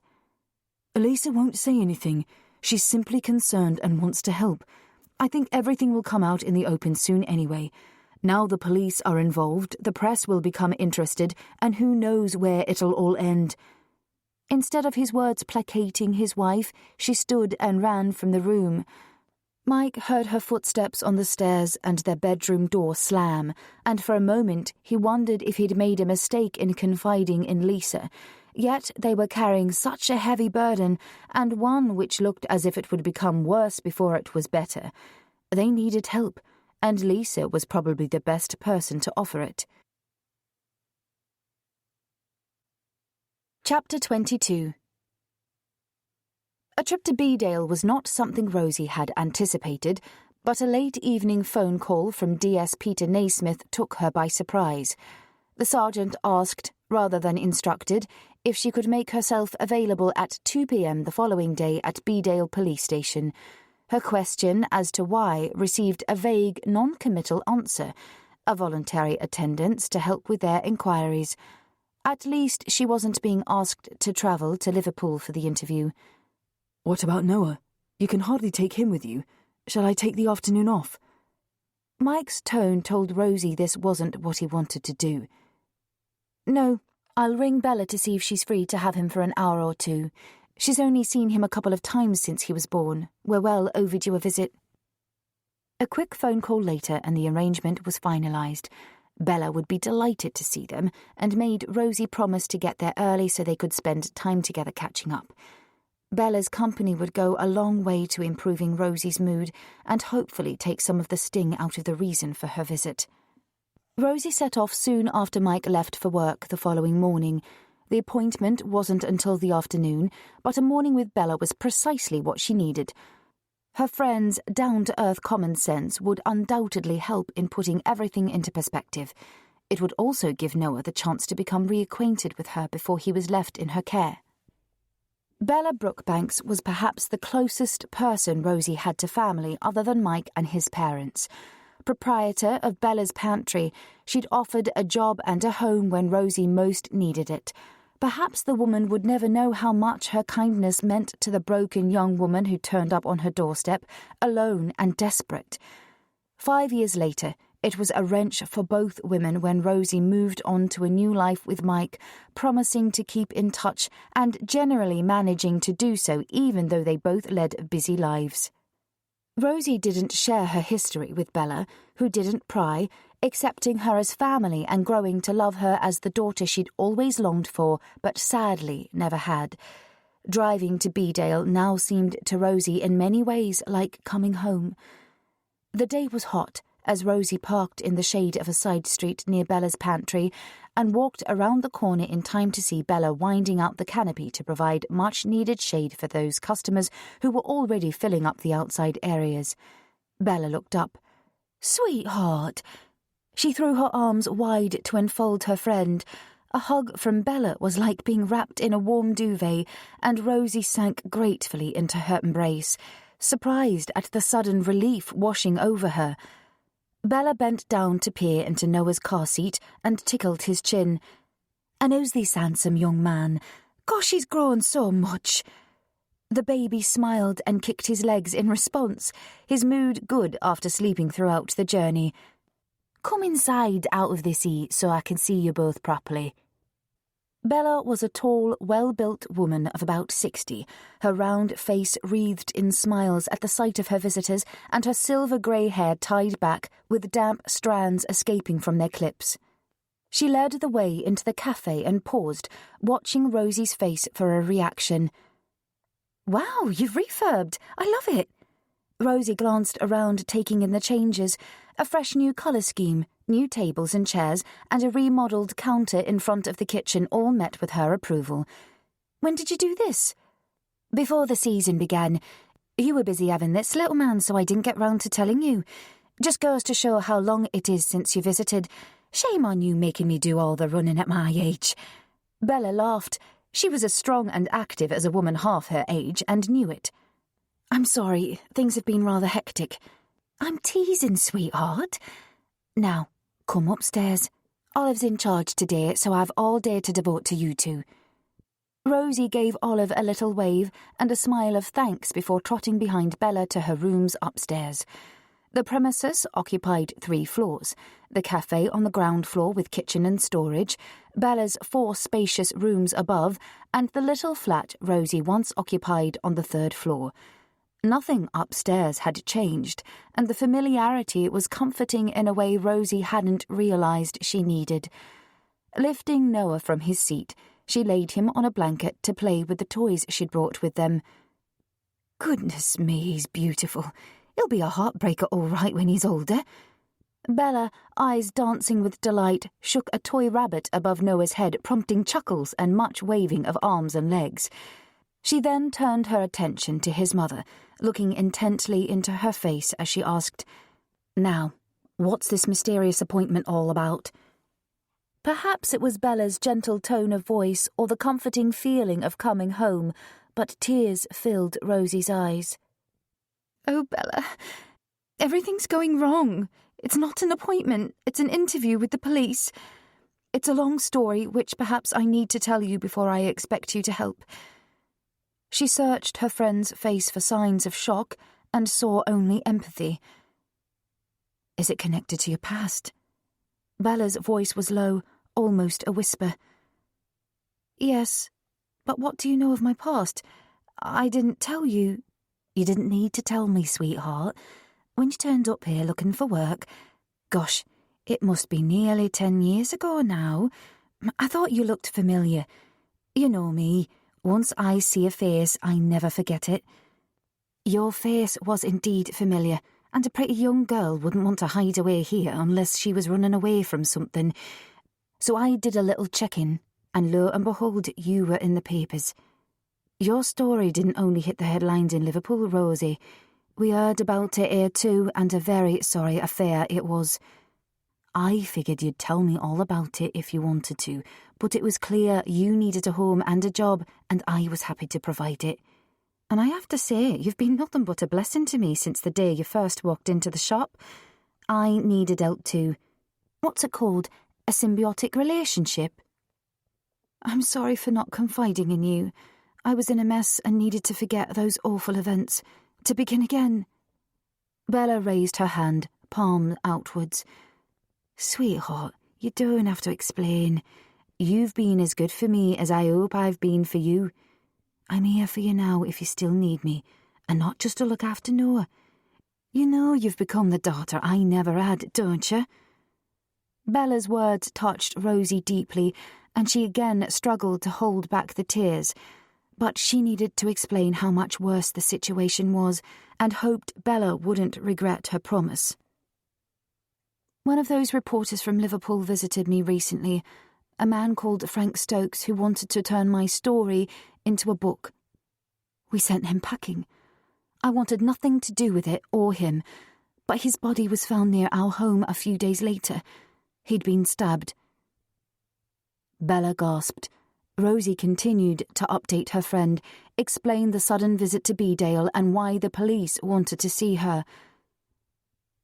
Elisa won't say anything. She's simply concerned and wants to help. I think everything will come out in the open soon anyway. Now the police are involved, the press will become interested, and who knows where it'll all end. Instead of his words placating his wife, she stood and ran from the room. Mike heard her footsteps on the stairs and their bedroom door slam, and for a moment he wondered if he'd made a mistake in confiding in Lisa. Yet they were carrying such a heavy burden, and one which looked as if it would become worse before it was better. They needed help, and Lisa was probably the best person to offer it. Chapter 22. A trip to Bedale was not something Rosie had anticipated, but a late evening phone call from DS Peter Naismith took her by surprise. The sergeant asked, rather than instructed, if she could make herself available at 2 p.m. the following day at Bedale Police Station. Her question as to why received a vague, non-committal answer, a voluntary attendance to help with their inquiries. At least she wasn't being asked to travel to Liverpool for the interview. What about Noah? You can hardly take him with you. Shall I take the afternoon off? Mike's tone told Rosie this wasn't what he wanted to do. No, I'll ring Bella to see if she's free to have him for an hour or two. She's only seen him a couple of times since he was born. We're well overdue a visit. A quick phone call later and the arrangement was finalised. Bella would be delighted to see them and made Rosie promise to get there early so they could spend time together catching up. Bella's company would go a long way to improving Rosie's mood and hopefully take some of the sting out of the reason for her visit. Rosie set off soon after Mike left for work the following morning. The appointment wasn't until the afternoon, but a morning with Bella was precisely what she needed. Her friend's down-to-earth common sense would undoubtedly help in putting everything into perspective. It would also give Noah the chance to become reacquainted with her before he was left in her care. Bella Brookbanks was perhaps the closest person Rosie had to family other than Mike and his parents. Proprietor of Bella's pantry, she'd offered a job and a home when Rosie most needed it. Perhaps the woman would never know how much her kindness meant to the broken young woman who turned up on her doorstep, alone and desperate. 5 years later, it was a wrench for both women when Rosie moved on to a new life with Mike, promising to keep in touch and generally managing to do so even though they both led busy lives. Rosie didn't share her history with Bella, who didn't pry, accepting her as family and growing to love her as the daughter she'd always longed for, but sadly never had. Driving to Beedale now seemed to Rosie in many ways like coming home. The day was hot, as Rosie parked in the shade of a side street near Bella's pantry and walked around the corner in time to see Bella winding out the canopy to provide much-needed shade for those customers who were already filling up the outside areas. Bella looked up. "Sweetheart!" She threw her arms wide to enfold her friend. A hug from Bella was like being wrapped in a warm duvet, and Rosie sank gratefully into her embrace, surprised at the sudden relief washing over her. Bella bent down to peer into Noah's car seat and tickled his chin. "And who's this handsome young man? Gosh, he's grown so much." The baby smiled and kicked his legs in response, his mood good after sleeping throughout the journey. "Come inside out of this heat so I can see you both properly." Bella was a tall, well-built woman of about 60, her round face wreathed in smiles at the sight of her visitors and her silver-grey hair tied back with damp strands escaping from their clips. She led the way into the cafe and paused, watching Rosie's face for a reaction. "Wow, you've refurbed. I love it." Rosie glanced around, taking in the changes. A fresh new colour scheme, new tables and chairs, and a remodelled counter in front of the kitchen all met with her approval. "When did you do this?" "Before the season began. You were busy having this, little man, so I didn't get round to telling you. Just goes to show how long it is since you visited. Shame on you making me do all the running at my age." Bella laughed. She was as strong and active as a woman half her age and knew it. "I'm sorry, things have been rather hectic." "I'm teasing, sweetheart. Now, come upstairs. Olive's in charge today, so I've all day to devote to you two." Rosie gave Olive a little wave and a smile of thanks before trotting behind Bella to her rooms upstairs. The premises occupied 3 floors, the cafe on the ground floor with kitchen and storage, Bella's 4 spacious rooms above, and the little flat Rosie once occupied on the 3rd floor. Nothing upstairs had changed, and the familiarity was comforting in a way Rosie hadn't realised she needed. Lifting Noah from his seat, she laid him on a blanket to play with the toys she'd brought with them. "Goodness me, he's beautiful. He'll be a heartbreaker all right when he's older." Bella, eyes dancing with delight, shook a toy rabbit above Noah's head, prompting chuckles and much waving of arms and legs. She then turned her attention to his mother, looking intently into her face as she asked, "Now, what's this mysterious appointment all about?" Perhaps it was Bella's gentle tone of voice or the comforting feeling of coming home, but tears filled Rosie's eyes. "Oh, Bella, everything's going wrong. It's not an appointment, it's an interview with the police. It's a long story, which perhaps I need to tell you before I expect you to help." She searched her friend's face for signs of shock and saw only empathy. "Is it connected to your past?" Bella's voice was low, almost a whisper. "Yes, but what do you know of my past? I didn't tell you." "You didn't need to tell me, sweetheart. When you turned up here looking for work, gosh, it must be nearly 10 years ago now. I thought you looked familiar. You know me. Once I see a face, I never forget it." "Your face was indeed familiar, and a pretty young girl wouldn't want to hide away here unless she was running away from something. So I did a little check-in, and lo and behold, you were in the papers. Your story didn't only hit the headlines in Liverpool, Rosie. We heard about it here too, and a very sorry affair it was. I figured you'd tell me all about it if you wanted to, but it was clear you needed a home and a job, and I was happy to provide it. And I have to say, you've been nothing but a blessing to me since the day you first walked into the shop. I needed help too. What's it called? A symbiotic relationship? I'm sorry for not confiding in you. I was in a mess and needed to forget those awful events, to begin again. Bella raised her hand, palm outwards. Sweetheart, you don't have to explain. You've been as good for me as I hope I've been for you. I'm here for you now if you still need me, and not just to look after Noah. You know you've become the daughter I never had, don't you? Bella's words touched Rosie deeply, and she again struggled to hold back the tears. But she needed to explain how much worse the situation was, and hoped Bella wouldn't regret her promise. One of those reporters from Liverpool visited me recently, a man called Frank Stokes who wanted to turn my story into a book. We sent him packing. I wanted nothing to do with it or him, but his body was found near our home a few days later. He'd been stabbed. Bella gasped. Rosie continued to update her friend, explain the sudden visit to Bedale and why the police wanted to see her.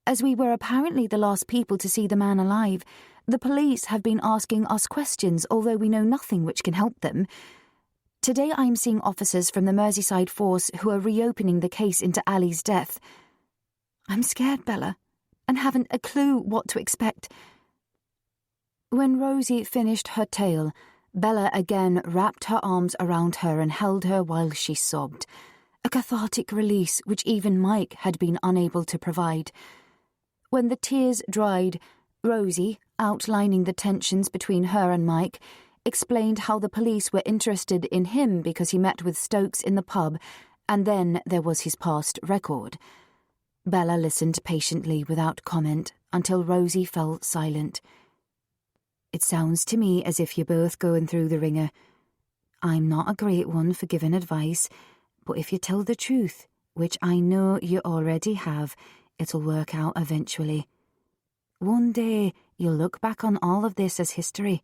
As we were apparently the last people to see the man alive, the police have been asking us questions, although we know nothing which can help them. Today I'm seeing officers from the Merseyside force who are reopening the case into Ali's death. I'm scared, Bella, and haven't a clue what to expect. When Rosie finished her tale, Bella again wrapped her arms around her and held her while she sobbed, a cathartic release which even Mike had been unable to provide. When the tears dried, Rosie, outlining the tensions between her and Mike, explained how the police were interested in him because he met with Stokes in the pub, and then there was his past record. Bella listened patiently without comment until Rosie fell silent. It sounds to me as if you're both going through the ringer. I'm not a great one for giving advice, but if you tell the truth, which I know you already have, it'll work out eventually. One day you'll look back on all of this as history,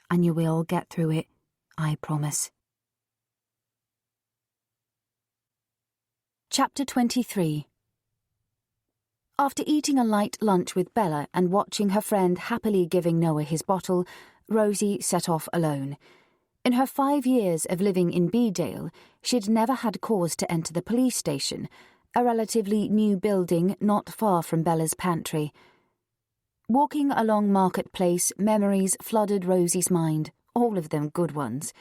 and you will get through it, I promise. Chapter 23. After eating a light lunch with Bella and watching her friend happily giving Noah his bottle, Rosie set off alone. In her 5 years of living in Bedale, she'd never had cause to enter the police station, a relatively new building not far from Bella's pantry. Walking along Marketplace, memories flooded Rosie's mind, all of them good ones.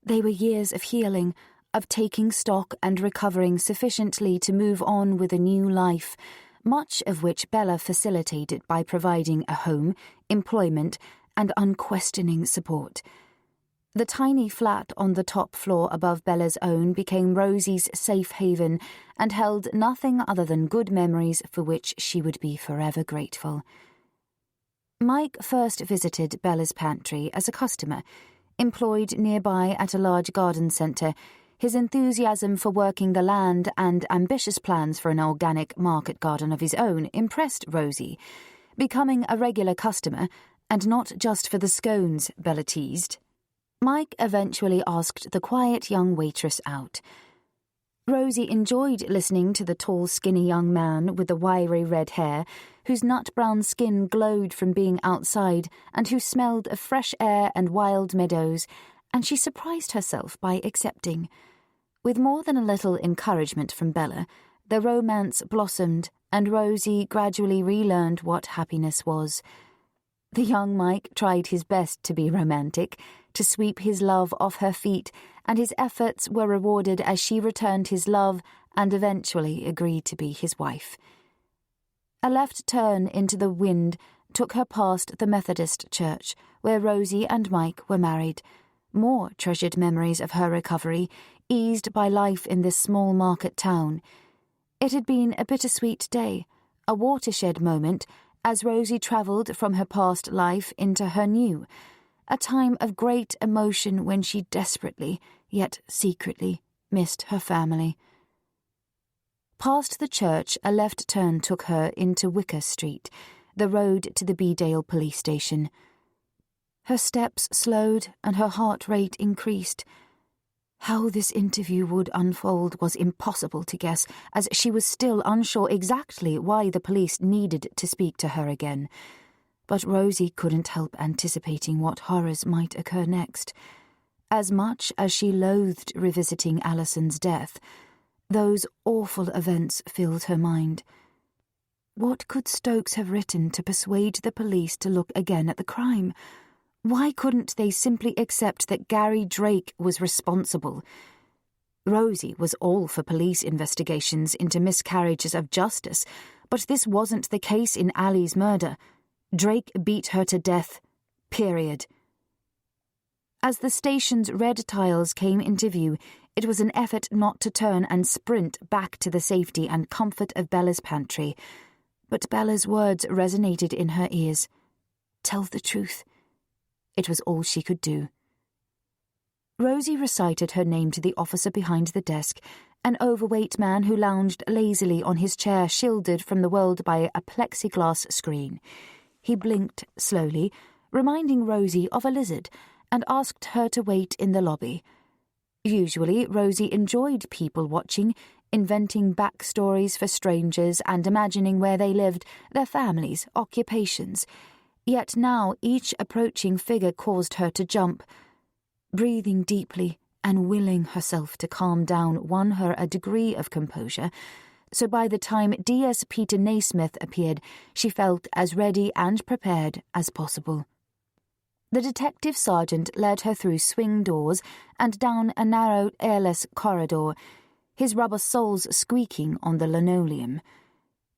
They were years of healing, of taking stock and recovering sufficiently to move on with a new life, much of which Bella facilitated by providing a home, employment, and unquestioning support. The tiny flat on the top floor above Bella's own became Rosie's safe haven and held nothing other than good memories for which she would be forever grateful. Mike first visited Bella's pantry as a customer, employed nearby at a large garden centre. His enthusiasm for working the land and ambitious plans for an organic market garden of his own impressed Rosie. Becoming a regular customer, and not just for the scones, Bella teased, Mike eventually asked the quiet young waitress out. Rosie enjoyed listening to the tall, skinny young man with the wiry red hair, whose nut-brown skin glowed from being outside and who smelled of fresh air and wild meadows, and she surprised herself by accepting. With more than a little encouragement from Bella, the romance blossomed, and Rosie gradually relearned what happiness was. The young Mike tried his best to be romantic, to sweep his love off her feet, and his efforts were rewarded as she returned his love and eventually agreed to be his wife. A left turn into the wind took her past the Methodist church, where Rosie and Mike were married. More treasured memories of her recovery, eased by life in this small market town. It had been a bittersweet day, a watershed moment, as Rosie travelled from her past life into her new, a time of great emotion when she desperately, yet secretly, missed her family. Past the church, a left turn took her into Wicker Street, the road to the Bedale police station. Her steps slowed and her heart rate increased. How this interview would unfold was impossible to guess, as she was still unsure exactly why the police needed to speak to her again. But Rosie couldn't help anticipating what horrors might occur next. As much as she loathed revisiting Alison's death, those awful events filled her mind. What could Stokes have written to persuade the police to look again at the crime? Why couldn't they simply accept that Gary Drake was responsible? Rosie was all for police investigations into miscarriages of justice, but this wasn't the case in Ali's murder. Drake beat her to death. Period. As the station's red tiles came into view, it was an effort not to turn and sprint back to the safety and comfort of Bella's pantry. But Bella's words resonated in her ears. Tell the truth. It was all she could do. Rosie recited her name to the officer behind the desk, an overweight man who lounged lazily on his chair shielded from the world by a plexiglass screen. He blinked slowly, reminding Rosie of a lizard, and asked her to wait in the lobby. Usually, Rosie enjoyed people watching, inventing backstories for strangers and imagining where they lived, their families, occupations. Yet now each approaching figure caused her to jump. Breathing deeply and willing herself to calm down won her a degree of composure, so by the time DS Peter Naismith appeared, she felt as ready and prepared as possible. The detective sergeant led her through swing doors and down a narrow, airless corridor, his rubber soles squeaking on the linoleum.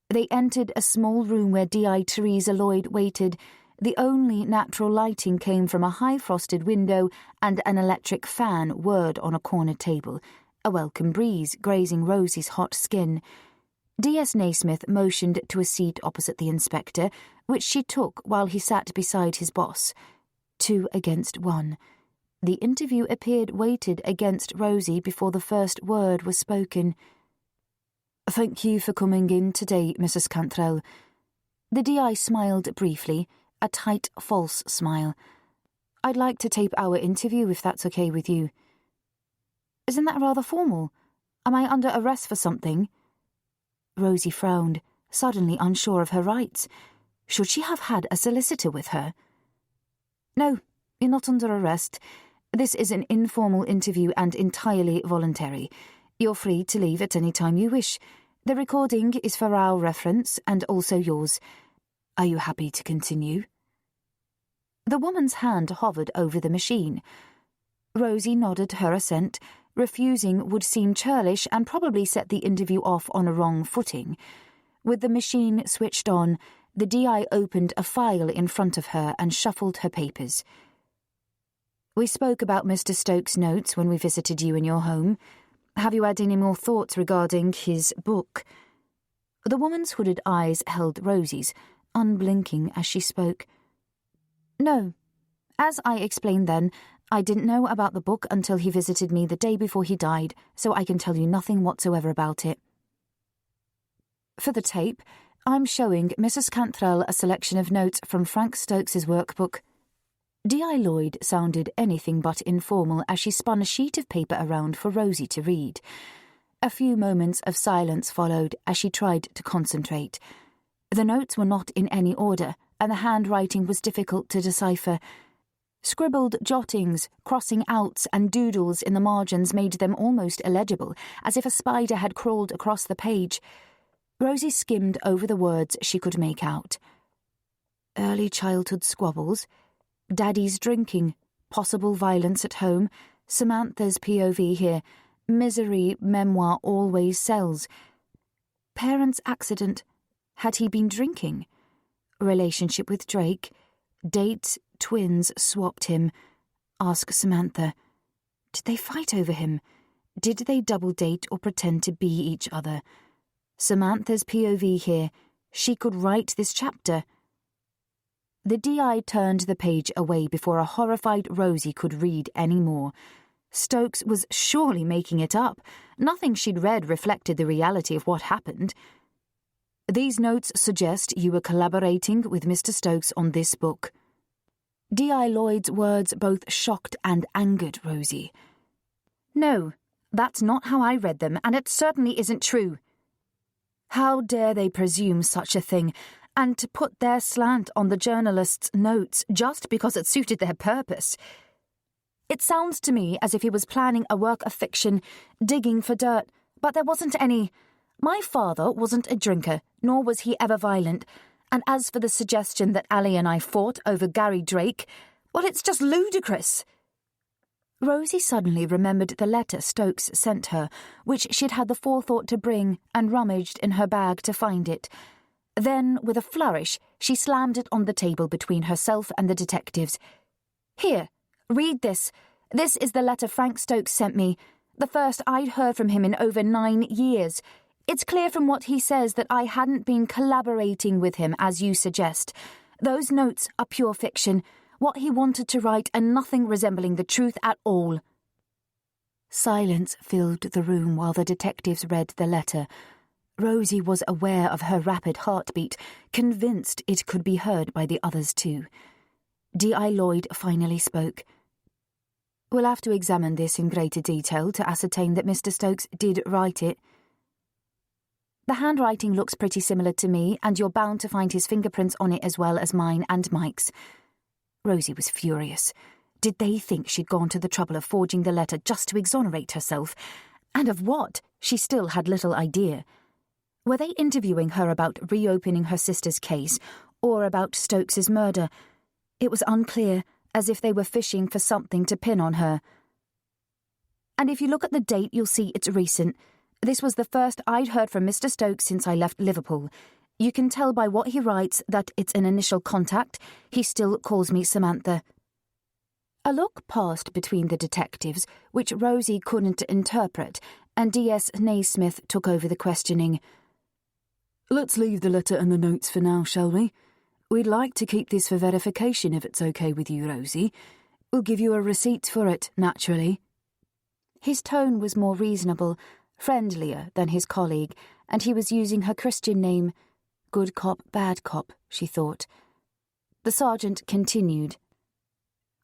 They entered a small room where D.I. Teresa Lloyd waited. The only natural lighting came from a high-frosted window and an electric fan whirred on a corner table, a welcome breeze grazing Rosie's hot skin. D.S. Naismith motioned to a seat opposite the inspector, which she took while he sat beside his boss. 2 against 1. The interview appeared weighted against Rosie before the first word was spoken. "Thank you for coming in today, Mrs. Cantrell." The D.I. smiled briefly, a tight, false smile. "I'd like to tape our interview if that's okay with you." "Isn't that rather formal? Am I under arrest for something?" Rosie frowned, suddenly unsure of her rights. Should she have had a solicitor with her? "No, you're not under arrest. This is an informal interview and entirely voluntary. You're free to leave at any time you wish. The recording is for our reference and also yours. Are you happy to continue?" The woman's hand hovered over the machine. Rosie nodded her assent. Refusing would seem churlish and probably set the interview off on a wrong footing. With the machine switched on, the D.I. opened a file in front of her and shuffled her papers. "We spoke about Mr. Stokes' notes when we visited you in your home. Have you had any more thoughts regarding his book?" The woman's hooded eyes held Rosie's, unblinking as she spoke. "No. As I explained then, I didn't know about the book until he visited me the day before he died, so I can tell you nothing whatsoever about it. For the tape, I'm showing Mrs. Cantrell a selection of notes from Frank Stokes's workbook." D.I. Lloyd sounded anything but informal as she spun a sheet of paper around for Rosie to read. A few moments of silence followed as she tried to concentrate. The notes were not in any order, and the handwriting was difficult to decipher. Scribbled jottings, crossing outs, and doodles in the margins made them almost illegible, as if a spider had crawled across the page. Rosie skimmed over the words she could make out. Early childhood squabbles, Daddy's drinking, possible violence at home, Samantha's POV here, misery memoir always sells. Parents' accident, had he been drinking? Relationship with Drake, dates, twins swapped him. Ask Samantha. Did they fight over him? Did they double date or pretend to be each other? Samantha's POV here. She could write this chapter. The D.I. turned the page away before a horrified Rosie could read any more. Stokes was surely making it up. Nothing she'd read reflected the reality of what happened. These notes suggest you were collaborating with Mr. Stokes on this book. D.I. Lloyd's words both shocked and angered Rosie. No, that's not how I read them, and it certainly isn't true. How dare they presume such a thing, and to put their slant on the journalist's notes just because it suited their purpose? It sounds to me as if he was planning a work of fiction, digging for dirt, but there wasn't any. My father wasn't a drinker, nor was he ever violent, and as for the suggestion that Ally and I fought over Gary Drake, well, it's just ludicrous. Rosie suddenly remembered the letter Stokes sent her, which she'd had the forethought to bring, and rummaged in her bag to find it. Then, with a flourish, she slammed it on the table between herself and the detectives. Here, read this. This is the letter Frank Stokes sent me, the first I'd heard from him in over 9 years. It's clear from what he says that I hadn't been collaborating with him, as you suggest. Those notes are pure fiction, what he wanted to write, and nothing resembling the truth at all. Silence filled the room while the detectives read the letter. Rosie was aware of her rapid heartbeat, convinced it could be heard by the others too. D.I. Lloyd finally spoke. We'll have to examine this in greater detail to ascertain that Mr. Stokes did write it. The handwriting looks pretty similar to me, and you're bound to find his fingerprints on it as well as mine and Mike's. Rosie was furious. Did they think she'd gone to the trouble of forging the letter just to exonerate herself? And of what? She still had little idea. Were they interviewing her about reopening her sister's case, or about Stokes's murder? It was unclear, as if they were fishing for something to pin on her. And if you look at the date, you'll see it's recent. This was the first I'd heard from Mr. Stokes since I left Liverpool. You can tell by what he writes that it's an initial contact. He still calls me Samantha. A look passed between the detectives, which Rosie couldn't interpret, and D.S. Naismith took over the questioning. Let's leave the letter and the notes for now, shall we? We'd like to keep this for verification if it's okay with you, Rosie. We'll give you a receipt for it, naturally. His tone was more reasonable, friendlier than his colleague, and he was using her Christian name. Good cop, bad cop, she thought. The sergeant continued.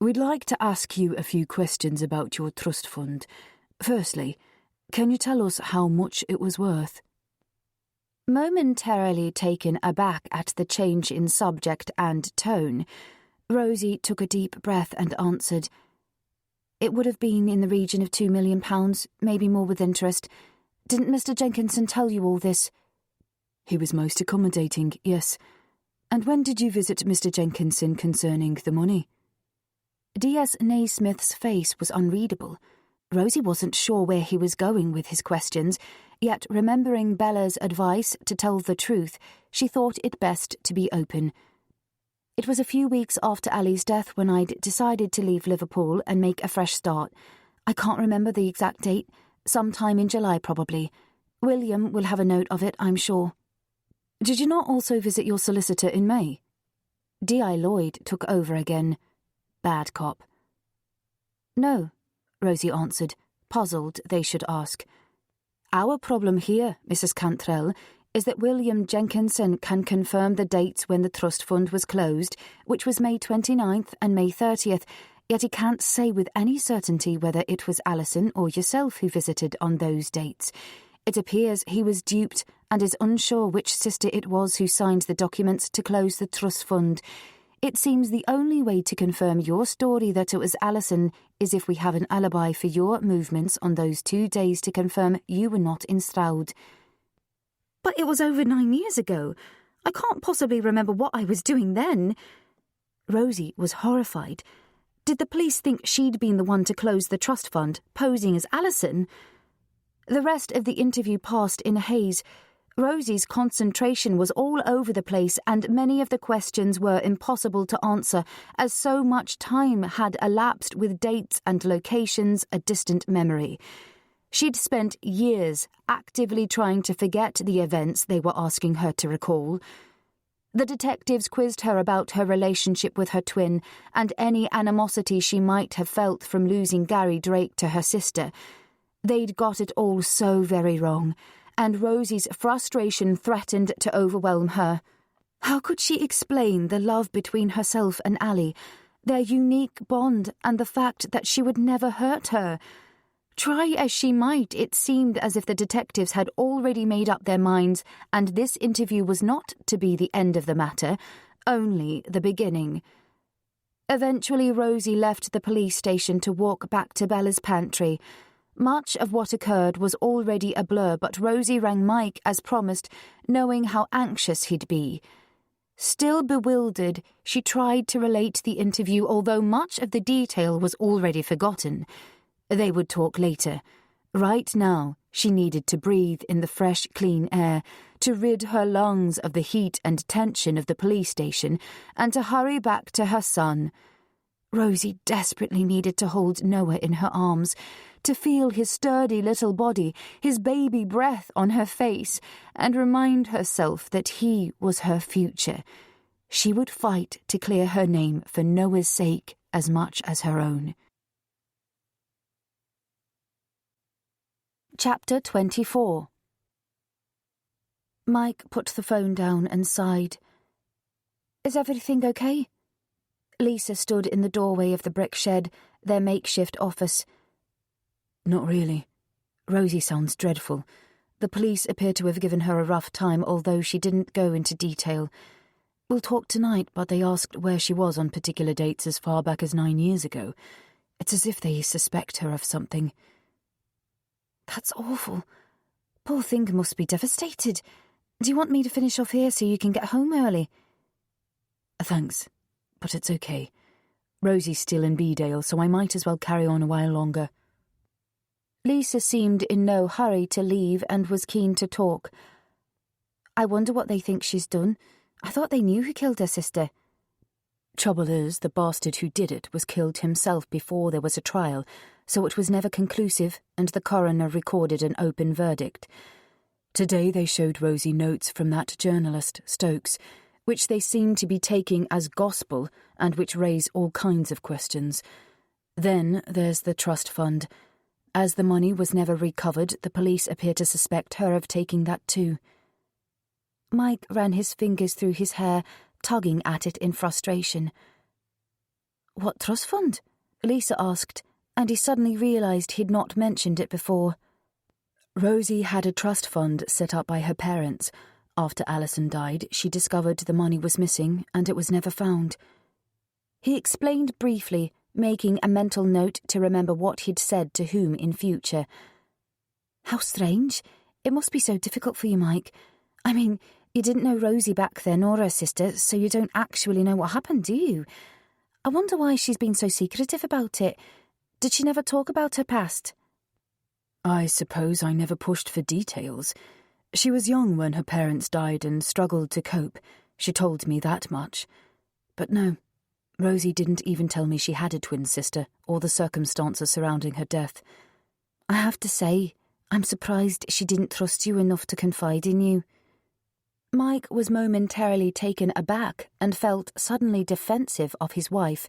We'd like to ask you a few questions about your trust fund. Firstly, can you tell us how much it was worth? Momentarily taken aback at the change in subject and tone, Rosie took a deep breath and answered, It would have been in the region of £2 million, maybe more with interest. Didn't Mr. Jenkinson tell you all this? He was most accommodating, yes. And when did you visit Mr. Jenkinson concerning the money? D.S. Naismith's face was unreadable. Rosie wasn't sure where he was going with his questions, yet remembering Bella's advice to tell the truth, she thought it best to be open. It was a few weeks after Ally's death when I'd decided to leave Liverpool and make a fresh start. I can't remember the exact date, sometime in July probably. William will have a note of it, I'm sure. Did you not also visit your solicitor in May? D.I. Lloyd took over again. Bad cop. No, Rosie answered, puzzled they should ask. Our problem here, Mrs. Cantrell, is that William Jenkinson can confirm the dates when the trust fund was closed, which was May 29th and May 30th, yet he can't say with any certainty whether it was Alison or yourself who visited on those dates. It appears he was duped and is unsure which sister it was who signed the documents to close the trust fund. It seems the only way to confirm your story that it was Alison is if we have an alibi for your movements on those 2 days to confirm you were not in Stroud. But it was over 9 years ago. I can't possibly remember what I was doing then. Rosie was horrified. Did the police think she'd been the one to close the trust fund, posing as Alison? The rest of the interview passed in a haze. Rosie's concentration was all over the place, and many of the questions were impossible to answer, as so much time had elapsed with dates and locations a distant memory. She'd spent years actively trying to forget the events they were asking her to recall. The detectives quizzed her about her relationship with her twin and any animosity she might have felt from losing Gary Drake to her sister. They'd got it all so very wrong, and Rosie's frustration threatened to overwhelm her. How could she explain the love between herself and Ally, their unique bond, and the fact that she would never hurt her? Try as she might, it seemed as if the detectives had already made up their minds, and this interview was not to be the end of the matter, only the beginning. Eventually, Rosie left the police station to walk back to Bella's pantry. Much of what occurred was already a blur, but Rosie rang Mike as promised, knowing how anxious he'd be. Still bewildered, she tried to relate the interview, although much of the detail was already forgotten. They would talk later. Right now, she needed to breathe in the fresh, clean air, to rid her lungs of the heat and tension of the police station, and to hurry back to her son. Rosie desperately needed to hold Noah in her arms, to feel his sturdy little body, his baby breath on her face, and remind herself that he was her future. She would fight to clear her name for Noah's sake as much as her own. Chapter 24. Mike put the phone down and sighed. Is everything okay? Lisa stood in the doorway of the brick shed, their makeshift office. Not really. Rosie sounds dreadful. The police appear to have given her a rough time, although she didn't go into detail. We'll talk tonight, but they asked where she was on particular dates as far back as 9 years ago. It's as if they suspect her of something. That's awful. Poor thing must be devastated. Do you want me to finish off here so you can get home early? Thanks, but it's okay. Rosie's still in Beedale, so I might as well carry on a while longer. Lisa seemed in no hurry to leave and was keen to talk. I wonder what they think she's done. I thought they knew who killed her sister. Trouble is, the bastard who did it was killed himself before there was a trial, so it was never conclusive, and the coroner recorded an open verdict. Today they showed Rosie notes from that journalist, Stokes, which they seem to be taking as gospel and which raise all kinds of questions. Then there's the trust fund. As the money was never recovered, the police appear to suspect her of taking that too. Mike ran his fingers through his hair, tugging at it in frustration. What trust fund? Lisa asked, and he suddenly realised he'd not mentioned it before. Rosie had a trust fund set up by her parents. After Alison died, she discovered the money was missing and it was never found. He explained briefly, making a mental note to remember what he'd said to whom in future. How strange. It must be so difficult for you, Mike. I mean, you didn't know Rosie back then or her sister, so you don't actually know what happened, do you? I wonder why she's been so secretive about it. Did she never talk about her past? I suppose I never pushed for details. She was young when her parents died and struggled to cope. She told me that much. But no, Rosie didn't even tell me she had a twin sister or the circumstances surrounding her death. I have to say, I'm surprised she didn't trust you enough to confide in you. Mike was momentarily taken aback and felt suddenly defensive of his wife.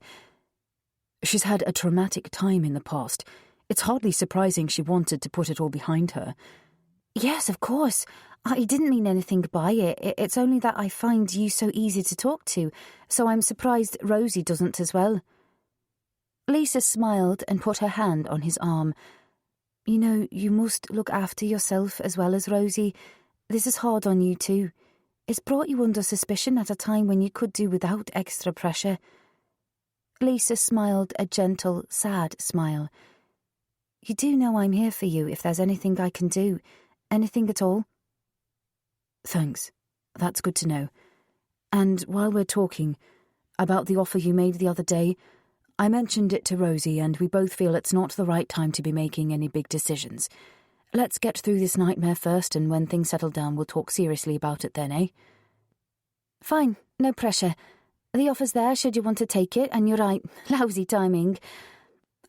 She's had a traumatic time in the past. It's hardly surprising she wanted to put it all behind her. Yes, of course. I didn't mean anything by it. It's only that I find you so easy to talk to, so I'm surprised Rosie doesn't as well. Lisa smiled and put her hand on his arm. You know, you must look after yourself as well as Rosie. This is hard on you too. It's brought you under suspicion at a time when you could do without extra pressure. Lisa smiled a gentle, sad smile. You do know I'm here for you if there's anything I can do. Anything at all? Thanks. That's good to know. And while we're talking about the offer you made the other day, I mentioned it to Rosie and we both feel it's not the right time to be making any big decisions. Let's get through this nightmare first, and when things settle down we'll talk seriously about it then, eh? Fine, no pressure. The offer's there should you want to take it, and you're right, lousy timing.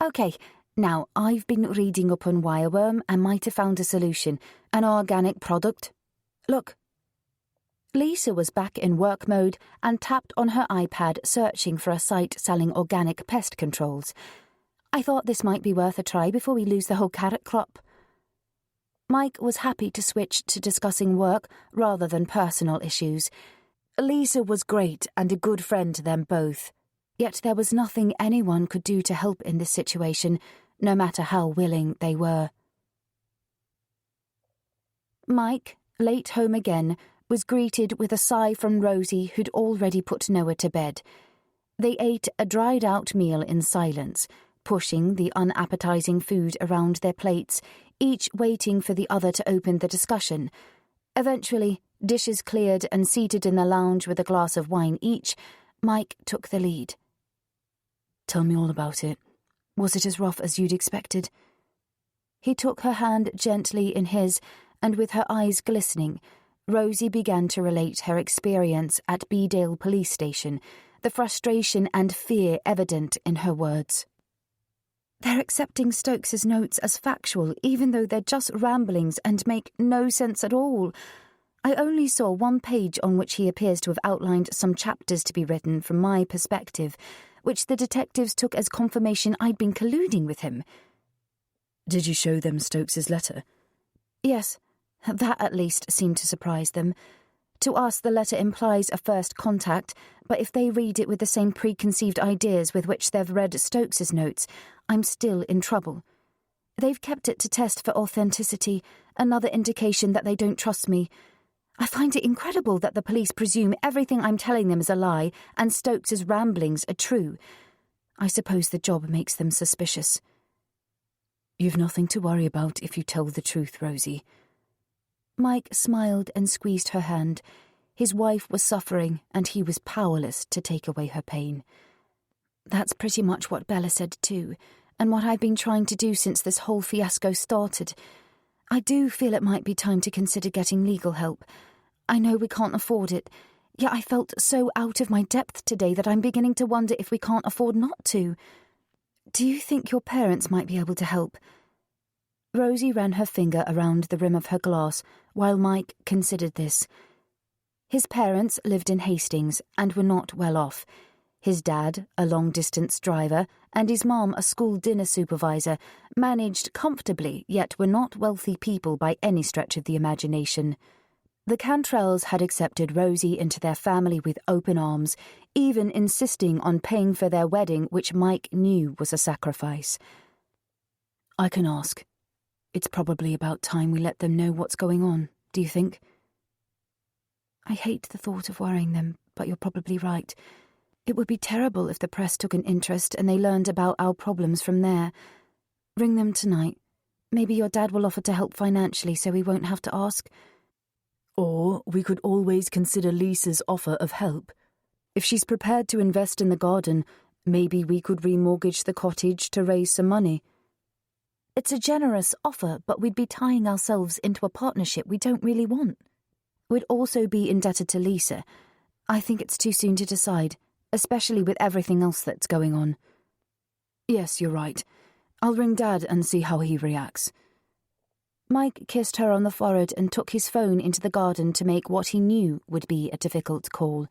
OK, now I've been reading up on wireworm and might have found a solution, an organic product. Look. Lisa was back in work mode and tapped on her iPad searching for a site selling organic pest controls. I thought this might be worth a try before we lose the whole carrot crop. Mike was happy to switch to discussing work rather than personal issues. Lisa was great and a good friend to them both. Yet there was nothing anyone could do to help in this situation, no matter how willing they were. Mike, late home again, was greeted with a sigh from Rosie, who'd already put Noah to bed. They ate a dried-out meal in silence, pushing the unappetizing food around their plates, each waiting for the other to open the discussion. Eventually, dishes cleared and seated in the lounge with a glass of wine each, Mike took the lead. Tell me all about it. Was it as rough as you'd expected? He took her hand gently in his, and with her eyes glistening, Rosie began to relate her experience at Beedale police station, the frustration and fear evident in her words. They're accepting Stokes's notes as factual, even though they're just ramblings and make no sense at all. I only saw one page on which he appears to have outlined some chapters to be written from my perspective, which the detectives took as confirmation I'd been colluding with him. Did you show them Stokes's letter? Yes, that at least seemed to surprise them. To us, the letter implies a first contact, but if they read it with the same preconceived ideas with which they've read Stokes's notes, I'm still in trouble. They've kept it to test for authenticity, another indication that they don't trust me. I find it incredible that the police presume everything I'm telling them is a lie and Stokes's ramblings are true. I suppose the job makes them suspicious. You've nothing to worry about if you tell the truth, Rosie. Mike smiled and squeezed her hand. His wife was suffering, and he was powerless to take away her pain. That's pretty much what Bella said too, and what I've been trying to do since this whole fiasco started. I do feel it might be time to consider getting legal help. I know we can't afford it, yet I felt so out of my depth today that I'm beginning to wonder if we can't afford not to. Do you think your parents might be able to help? Rosie ran her finger around the rim of her glass, while Mike considered this. His parents lived in Hastings and were not well off. His dad, a long-distance driver, and his mom, a school dinner supervisor, managed comfortably, yet were not wealthy people by any stretch of the imagination. The Cantrells had accepted Rosie into their family with open arms, even insisting on paying for their wedding, which Mike knew was a sacrifice. I can ask. It's probably about time we let them know what's going on, do you think? I hate the thought of worrying them, but you're probably right. It would be terrible if the press took an interest and they learned about our problems from there. Ring them tonight. Maybe your dad will offer to help financially so we won't have to ask. Or we could always consider Lisa's offer of help. If she's prepared to invest in the garden, maybe we could remortgage the cottage to raise some money. It's a generous offer, but we'd be tying ourselves into a partnership we don't really want. We'd also be indebted to Lisa. I think it's too soon to decide, especially with everything else that's going on. Yes, you're right. I'll ring Dad and see how he reacts. Mike kissed her on the forehead and took his phone into the garden to make what he knew would be a difficult call.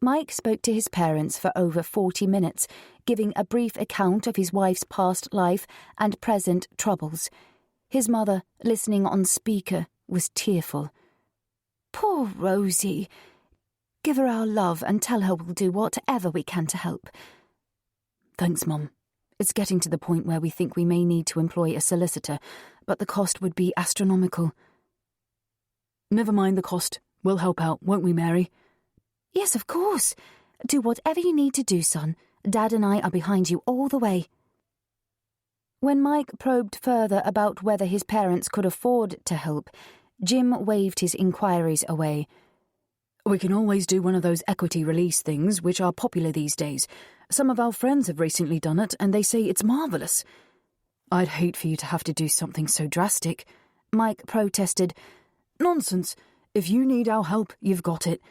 Mike spoke to his parents for over 40 minutes, giving a brief account of his wife's past life and present troubles. His mother, listening on speaker, was tearful. Poor Rosie. Give her our love and tell her we'll do whatever we can to help. Thanks, Mum. It's getting to the point where we think we may need to employ a solicitor, but the cost would be astronomical. Never mind the cost. We'll help out, won't we, Mary? Yes, of course. Do whatever you need to do, son. Dad and I are behind you all the way. When Mike probed further about whether his parents could afford to help, Jim waved his inquiries away. We can always do one of those equity release things which are popular these days. Some of our friends have recently done it, and they say it's marvellous. I'd hate for you to have to do something so drastic. Mike protested. Nonsense. If you need our help, you've got it.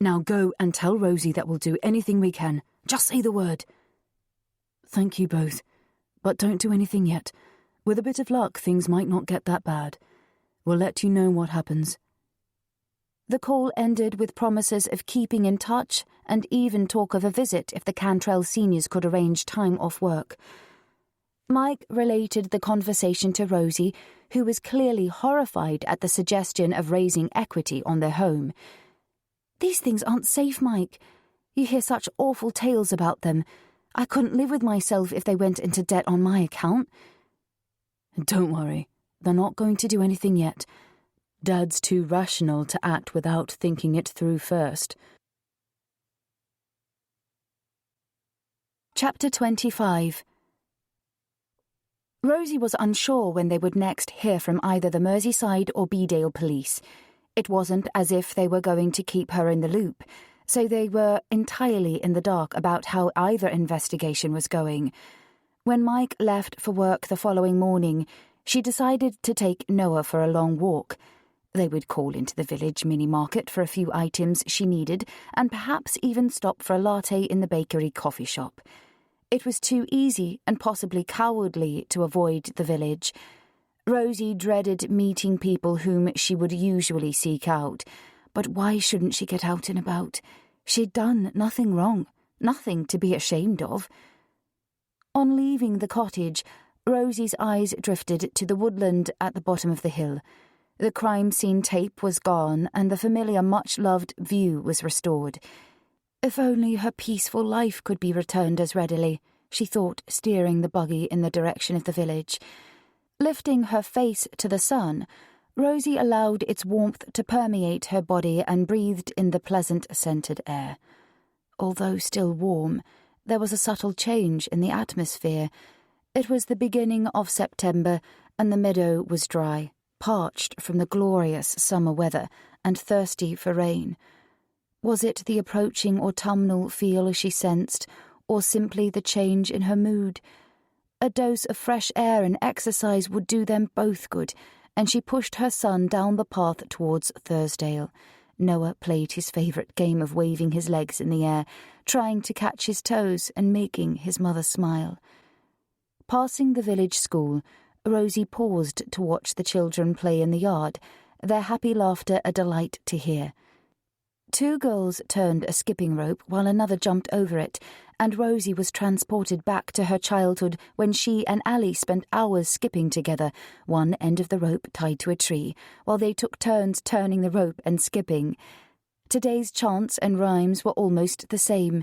Now go and tell Rosie that we'll do anything we can. Just say the word. Thank you both. But don't do anything yet. With a bit of luck, things might not get that bad. We'll let you know what happens. The call ended with promises of keeping in touch and even talk of a visit if the Cantrell seniors could arrange time off work. Mike related the conversation to Rosie, who was clearly horrified at the suggestion of raising equity on their home. These things aren't safe, Mike. You hear such awful tales about them. I couldn't live with myself if they went into debt on my account. Don't worry, they're not going to do anything yet. Dad's too rational to act without thinking it through first. Chapter 25. Rosie was unsure when they would next hear from either the Merseyside or Bedale police. It wasn't as if they were going to keep her in the loop, so they were entirely in the dark about how either investigation was going. When Mike left for work the following morning, she decided to take Noah for a long walk. They would call into the village mini-market for a few items she needed and perhaps even stop for a latte in the bakery coffee shop. It was too easy and possibly cowardly to avoid the village. Rosie dreaded meeting people whom she would usually seek out. But why shouldn't she get out and about? She'd done nothing wrong, nothing to be ashamed of. On leaving the cottage, Rosie's eyes drifted to the woodland at the bottom of the hill. The crime scene tape was gone and the familiar much-loved view was restored. If only her peaceful life could be returned as readily, she thought, steering the buggy in the direction of the village. Lifting her face to the sun, Rosie allowed its warmth to permeate her body and breathed in the pleasant scented air. Although still warm, there was a subtle change in the atmosphere. It was the beginning of September and the meadow was dry, parched from the glorious summer weather and thirsty for rain. Was it the approaching autumnal feel she sensed, or simply the change in her mood? A dose of fresh air and exercise would do them both good, and she pushed her son down the path towards Thursdale. Noah played his favourite game of waving his legs in the air, trying to catch his toes and making his mother smile. Passing the village school, Rosie paused to watch the children play in the yard, their happy laughter a delight to hear. Two girls turned a skipping rope while another jumped over it, and Rosie was transported back to her childhood when she and Ally spent hours skipping together, one end of the rope tied to a tree, while they took turns turning the rope and skipping. Today's chants and rhymes were almost the same.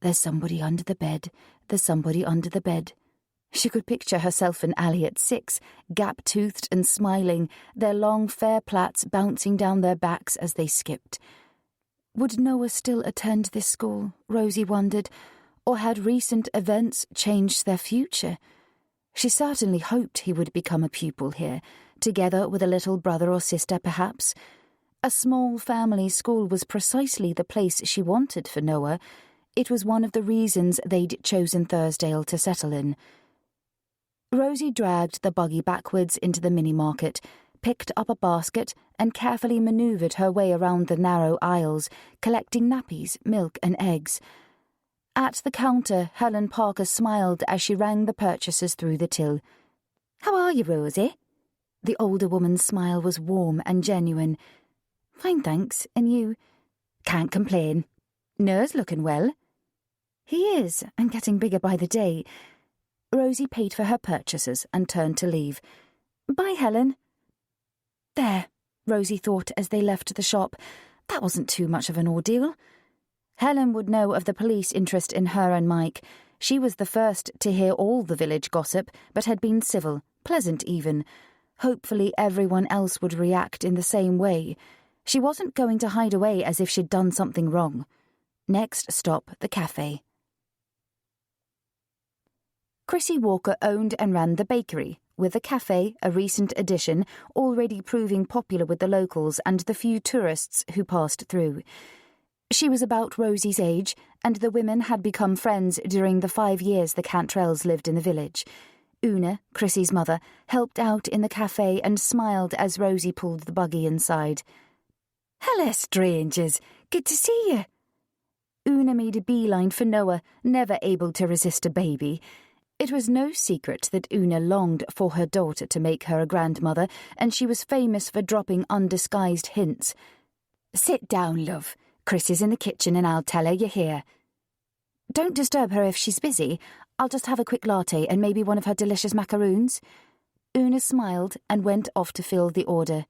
There's somebody under the bed, there's somebody under the bed. She could picture herself and Ally at 6, gap-toothed and smiling, their long fair plaits bouncing down their backs as they skipped. Would Noah still attend this school, Rosie wondered, or had recent events changed their future? She certainly hoped he would become a pupil here, together with a little brother or sister perhaps. A small family school was precisely the place she wanted for Noah. It was one of the reasons they'd chosen Thursdale to settle in. Rosie dragged the buggy backwards into the mini-market, picked up a basket and carefully manoeuvred her way around the narrow aisles, collecting nappies, milk and eggs. At the counter, Helen Parker smiled as she rang the purchases through the till. "How are you, Rosie?" The older woman's smile was warm and genuine. "Fine, thanks. And you?" "Can't complain. Noah's looking well." "He is, and getting bigger by the day." Rosie paid for her purchases and turned to leave. "Bye, Helen." There, Rosie thought as they left the shop. That wasn't too much of an ordeal. Helen would know of the police interest in her and Mike. She was the first to hear all the village gossip, but had been civil, pleasant even. Hopefully everyone else would react in the same way. She wasn't going to hide away as if she'd done something wrong. Next stop, the cafe. Chrissy Walker owned and ran the bakery, with the cafe, a recent addition, already proving popular with the locals and the few tourists who passed through. She was about Rosie's age, and the women had become friends during the 5 years the Cantrells lived in the village. Una, Chrissy's mother, helped out in the cafe and smiled as Rosie pulled the buggy inside. "Hello, strangers. Good to see you." Una made a beeline for Noah, never able to resist a baby. It was no secret that Una longed for her daughter to make her a grandmother, and she was famous for dropping undisguised hints. "Sit down, love. Chris is in the kitchen and I'll tell her you're here." "Don't disturb her if she's busy. I'll just have a quick latte and maybe one of her delicious macaroons." Una smiled and went off to fill the order.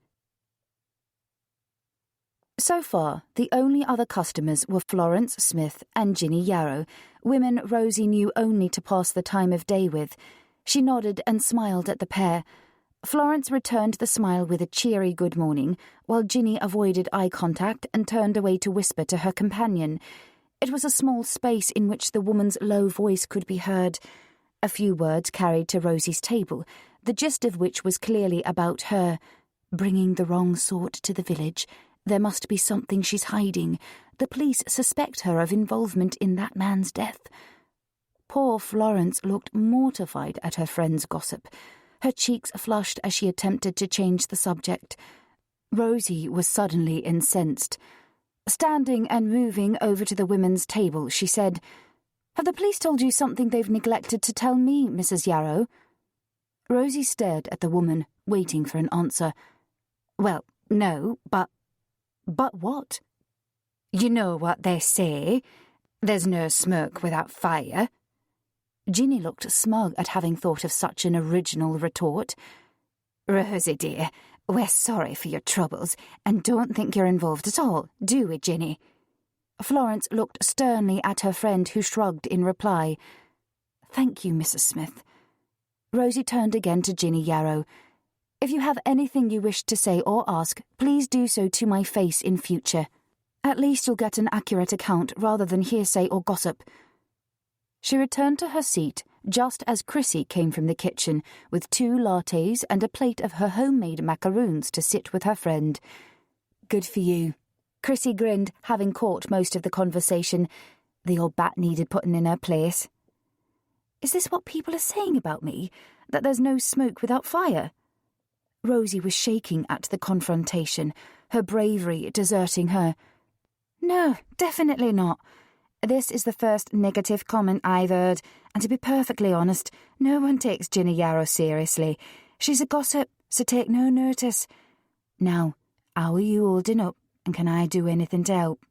So far, the only other customers were Florence Smith and Ginny Yarrow, women Rosie knew only to pass the time of day with. She nodded and smiled at the pair. Florence returned the smile with a cheery good morning, while Ginny avoided eye contact and turned away to whisper to her companion. It was a small space in which the woman's low voice could be heard. A few words carried to Rosie's table, the gist of which was clearly about her. Bringing the wrong sort to the village. There must be something she's hiding. The police suspect her of involvement in that man's death. Poor Florence looked mortified at her friend's gossip. Her cheeks flushed as she attempted to change the subject. Rosie was suddenly incensed. Standing and moving over to the women's table, she said, "Have the police told you something they've neglected to tell me, Mrs. Yarrow?" Rosie stared at the woman, waiting for an answer. "Well, no, but..." "But what?" "You know what they say. There's no smoke without fire." Ginny looked smug at having thought of such an original retort. "Rosie, dear, we're sorry for your troubles, and don't think you're involved at all, do we, Ginny?" Florence looked sternly at her friend, who shrugged in reply. "Thank you, Mrs. Smith." Rosie turned again to Ginny Yarrow. "If you have anything you wish to say or ask, please do so to my face in future. At least you'll get an accurate account rather than hearsay or gossip." She returned to her seat just as Chrissy came from the kitchen with 2 lattes and a plate of her homemade macaroons to sit with her friend. "Good for you." Chrissy grinned, having caught most of the conversation. The old bat needed putting in her place. "Is this what people are saying about me? That there's no smoke without fire?" Rosie was shaking at the confrontation, her bravery deserting her. "No, definitely not. This is the first negative comment I've heard, and to be perfectly honest, no one takes Ginny Yarrow seriously. She's a gossip, so take no notice. Now, how are you holding up, and can I do anything to help?"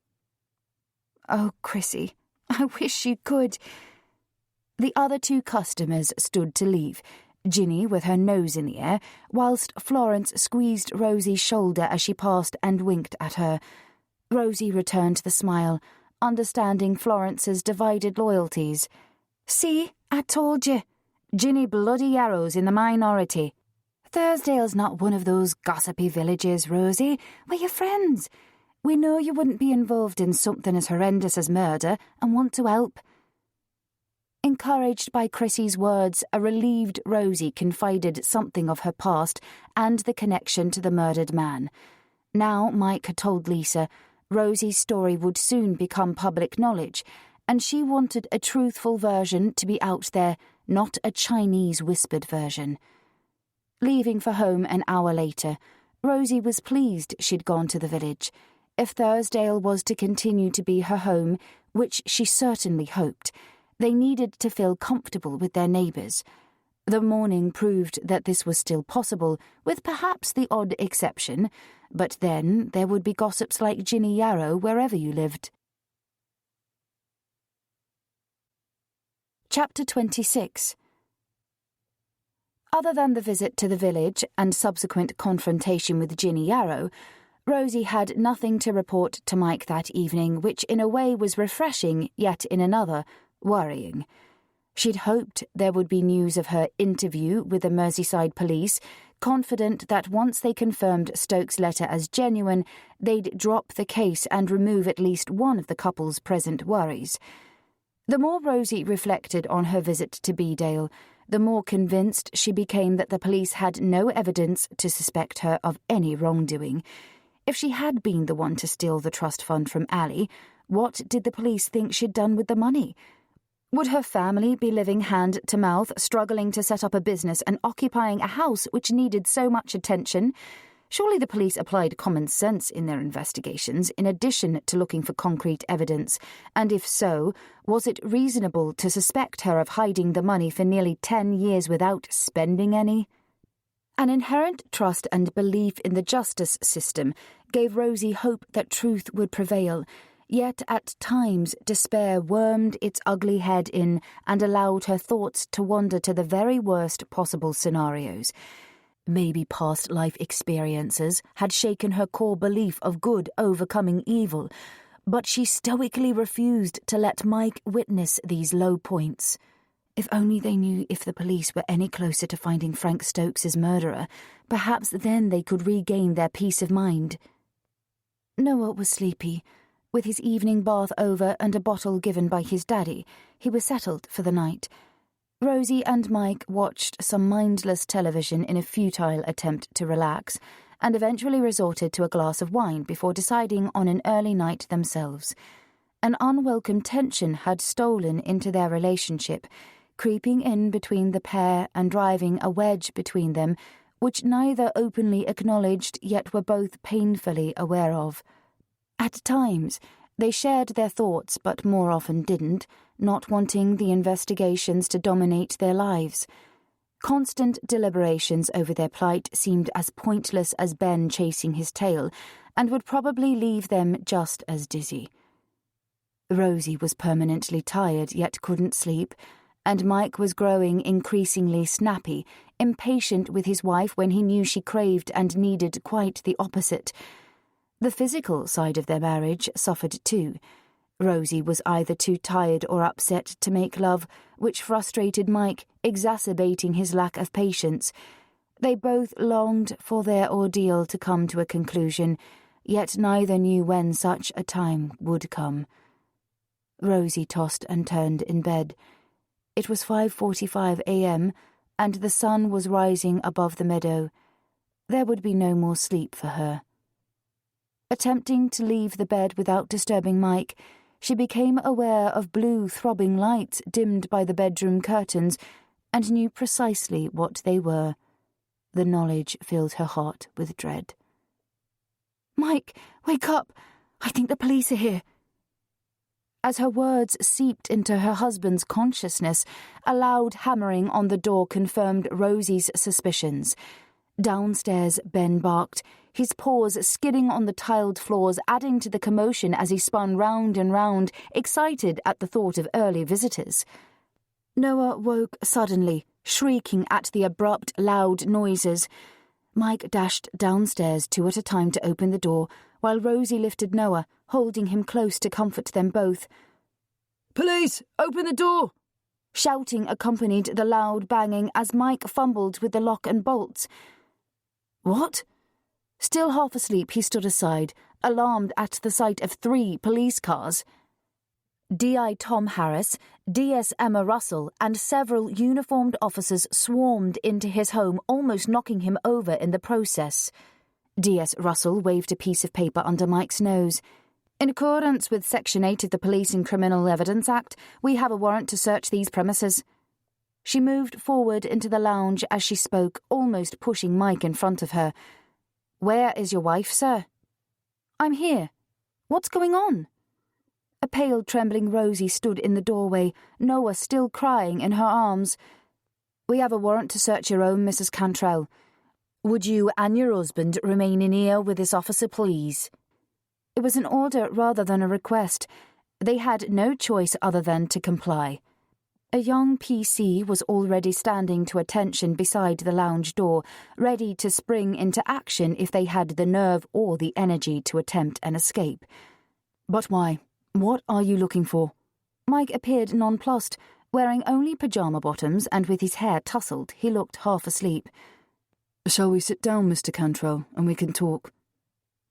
"Oh, Chrissy, I wish you could." The other 2 customers stood to leave, Ginny with her nose in the air, whilst Florence squeezed Rosie's shoulder as she passed and winked at her. Rosie returned the smile, understanding Florence's divided loyalties. "See, I told you. Ginny bloody Yarrow's in the minority. Thursdale's not one of those gossipy villages, Rosie. We're your friends. We know you wouldn't be involved in something as horrendous as murder and want to help." Encouraged by Chrissy's words, a relieved Rosie confided something of her past and the connection to the murdered man. Now Mike had told Lisa Rosie's story would soon become public knowledge, and she wanted a truthful version to be out there, not a Chinese whispered version. Leaving for home an hour later, Rosie was pleased she'd gone to the village. If Thursdale was to continue to be her home, which she certainly hoped, they needed to feel comfortable with their neighbours. The morning proved that this was still possible, with perhaps the odd exception, but then there would be gossips like Ginny Yarrow wherever you lived. Chapter 26. Other than the visit to the village and subsequent confrontation with Ginny Yarrow, Rosie had nothing to report to Mike that evening, which in a way was refreshing, yet in another, worrying. She'd hoped there would be news of her interview with the Merseyside police, confident that once they confirmed Stokes' letter as genuine, they'd drop the case and remove at least one of the couple's present worries. The more Rosie reflected on her visit to Beedale, the more convinced she became that the police had no evidence to suspect her of any wrongdoing. If she had been the one to steal the trust fund from Ali, what did the police think she'd done with the money? Would her family be living hand to mouth, struggling to set up a business and occupying a house which needed so much attention? Surely the police applied common sense in their investigations, in addition to looking for concrete evidence, and if so, was it reasonable to suspect her of hiding the money for nearly 10 years without spending any? An inherent trust and belief in the justice system gave Rosie hope that truth would prevail, yet at times despair wormed its ugly head in and allowed her thoughts to wander to the very worst possible scenarios. maybe past life experiences had shaken her core belief of good overcoming evil, but she stoically refused to let Mike witness these low points. If only they knew if the police were any closer to finding Frank Stokes' murderer, perhaps then they could regain their peace of mind. Noah was sleepy. With his evening bath over and a bottle given by his daddy, he was settled for the night. Rosie and Mike watched some mindless television in a futile attempt to relax, and eventually resorted to a glass of wine before deciding on an early night themselves. An unwelcome tension had stolen into their relationship, creeping in between the pair and driving a wedge between them, which neither openly acknowledged yet were both painfully aware of. At times, they shared their thoughts but more often didn't, not wanting the investigations to dominate their lives. Constant deliberations over their plight seemed as pointless as Ben chasing his tail, and would probably leave them just as dizzy. Rosie was permanently tired yet couldn't sleep, and Mike was growing increasingly snappy, impatient with his wife when he knew she craved and needed quite the opposite. The physical side of their marriage suffered too. Rosie was either too tired or upset to make love, which frustrated Mike, exacerbating his lack of patience. They both longed for their ordeal to come to a conclusion, yet neither knew when such a time would come. Rosie tossed and turned in bed. It was 5:45 a.m., and the sun was rising above the meadow. There would be no more sleep for her. Attempting to leave the bed without disturbing Mike, she became aware of blue throbbing lights dimmed by the bedroom curtains, and knew precisely what they were. The knowledge filled her heart with dread. "Mike, wake up! I think the police are here." As her words seeped into her husband's consciousness, a loud hammering on the door confirmed Rosie's suspicions. Downstairs, Ben barked, his paws skidding on the tiled floors, adding to the commotion as he spun round and round, excited at the thought of early visitors. Noah woke suddenly, shrieking at the abrupt, loud noises. Mike dashed downstairs 2 at a time to open the door, while Rosie lifted Noah, holding him close to comfort them both. "Police, open the door!" Shouting accompanied the loud banging as Mike fumbled with the lock and bolts. "What?" Still half asleep, he stood aside, alarmed at the sight of 3 police cars. D.I. Tom Harris, D.S. Emma Russell, and several uniformed officers swarmed into his home, almost knocking him over in the process. D.S. Russell waved a piece of paper under Mike's nose. "In accordance with Section 8 of the Police and Criminal Evidence Act, we have a warrant to search these premises." She moved forward into the lounge as she spoke, almost pushing Mike in front of her. "Where is your wife, sir?" "I'm here. What's going on?" A pale, trembling Rosie stood in the doorway, Noah still crying in her arms. "We have a warrant to search your home, Mrs. Cantrell. Would you and your husband remain in here with this officer, please?" It was an order rather than a request. They had no choice other than to comply. A young PC was already standing to attention beside the lounge door, ready to spring into action if they had the nerve or the energy to attempt an escape. "But why? What are you looking for?" Mike appeared nonplussed. Wearing only pyjama bottoms and with his hair tousled, he looked half asleep. "Shall we sit down, Mr. Cantrell, and we can talk?"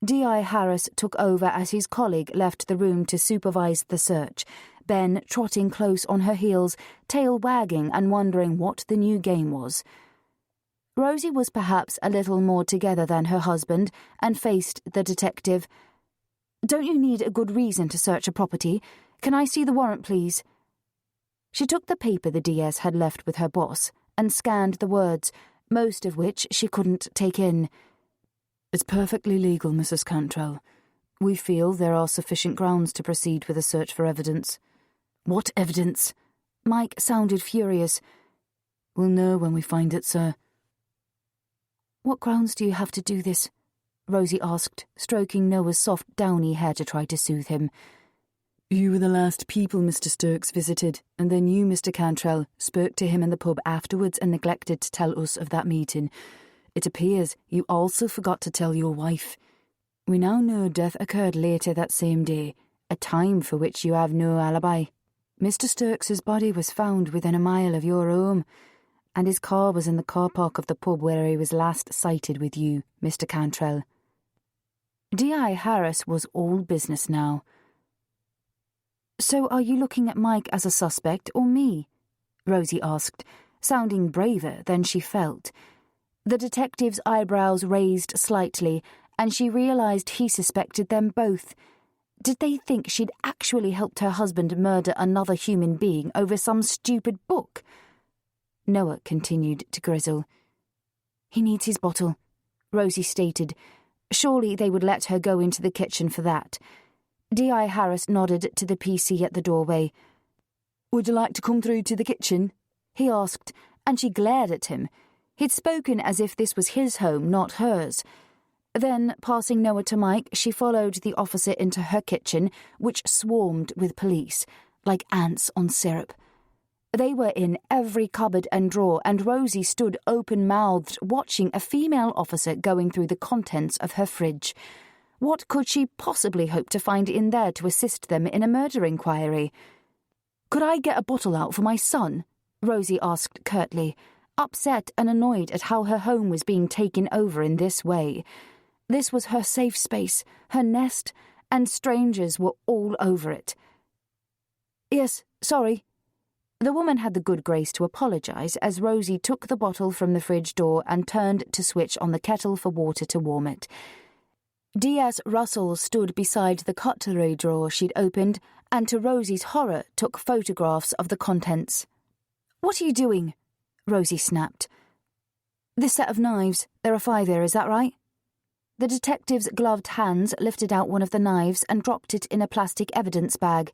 D.I. Harris took over as his colleague left the room to supervise the search, Ben trotting close on her heels, tail wagging and wondering what the new game was. Rosie was perhaps a little more together than her husband and faced the detective. "Don't you need a good reason to search a property? Can I see the warrant, please?" She took the paper the DS had left with her boss and scanned the words, most of which she couldn't take in. "It's perfectly legal, Mrs. Cantrell. We feel there are sufficient grounds to proceed with a search for evidence." "What evidence?" Mike sounded furious. "We'll know when we find it, sir." "What grounds do you have to do this?" Rosie asked, stroking Noah's soft, downy hair to try to soothe him. "You were the last people Mr. Stokes visited, and then you, Mr. Cantrell, spoke to him in the pub afterwards and neglected to tell us of that meeting. It appears you also forgot to tell your wife. We now know death occurred later that same day, a time for which you have no alibi. Mr. Sturks's body was found within a mile of your home, and his car was in the car park of the pub where he was last sighted with you, Mr. Cantrell. D.I. Harris was all business now. So are you looking at Mike as a suspect or me? Rosie asked, sounding braver than she felt. The detective's eyebrows raised slightly, and she realised he suspected them both. Did they think she'd actually helped her husband murder another human being over some stupid book? Noah continued to grizzle. He needs his bottle, Rosie stated. Surely they would let her go into the kitchen for that. D.I. Harris nodded to the PC at the doorway. Would you like to come through to the kitchen? He asked, and she glared at him. He'd spoken as if this was his home, not hers. Then, passing Noah to Mike, she followed the officer into her kitchen, which swarmed with police, like ants on syrup. They were in every cupboard and drawer, and Rosie stood open-mouthed, watching a female officer going through the contents of her fridge. What could she possibly hope to find in there to assist them in a murder inquiry? Could I get a bottle out for my son? Rosie asked curtly, upset and annoyed at how her home was being taken over in this way. This was her safe space, her nest, and strangers were all over it. Yes, sorry. The woman had the good grace to apologise as Rosie took the bottle from the fridge door and turned to switch on the kettle for water to warm it. D.S. Russell stood beside the cutlery drawer she'd opened and, to Rosie's horror, took photographs of the contents. What are you doing? Rosie snapped. This set of knives. There are 5 here, is that right? The detective's gloved hands lifted out one of the knives and dropped it in a plastic evidence bag.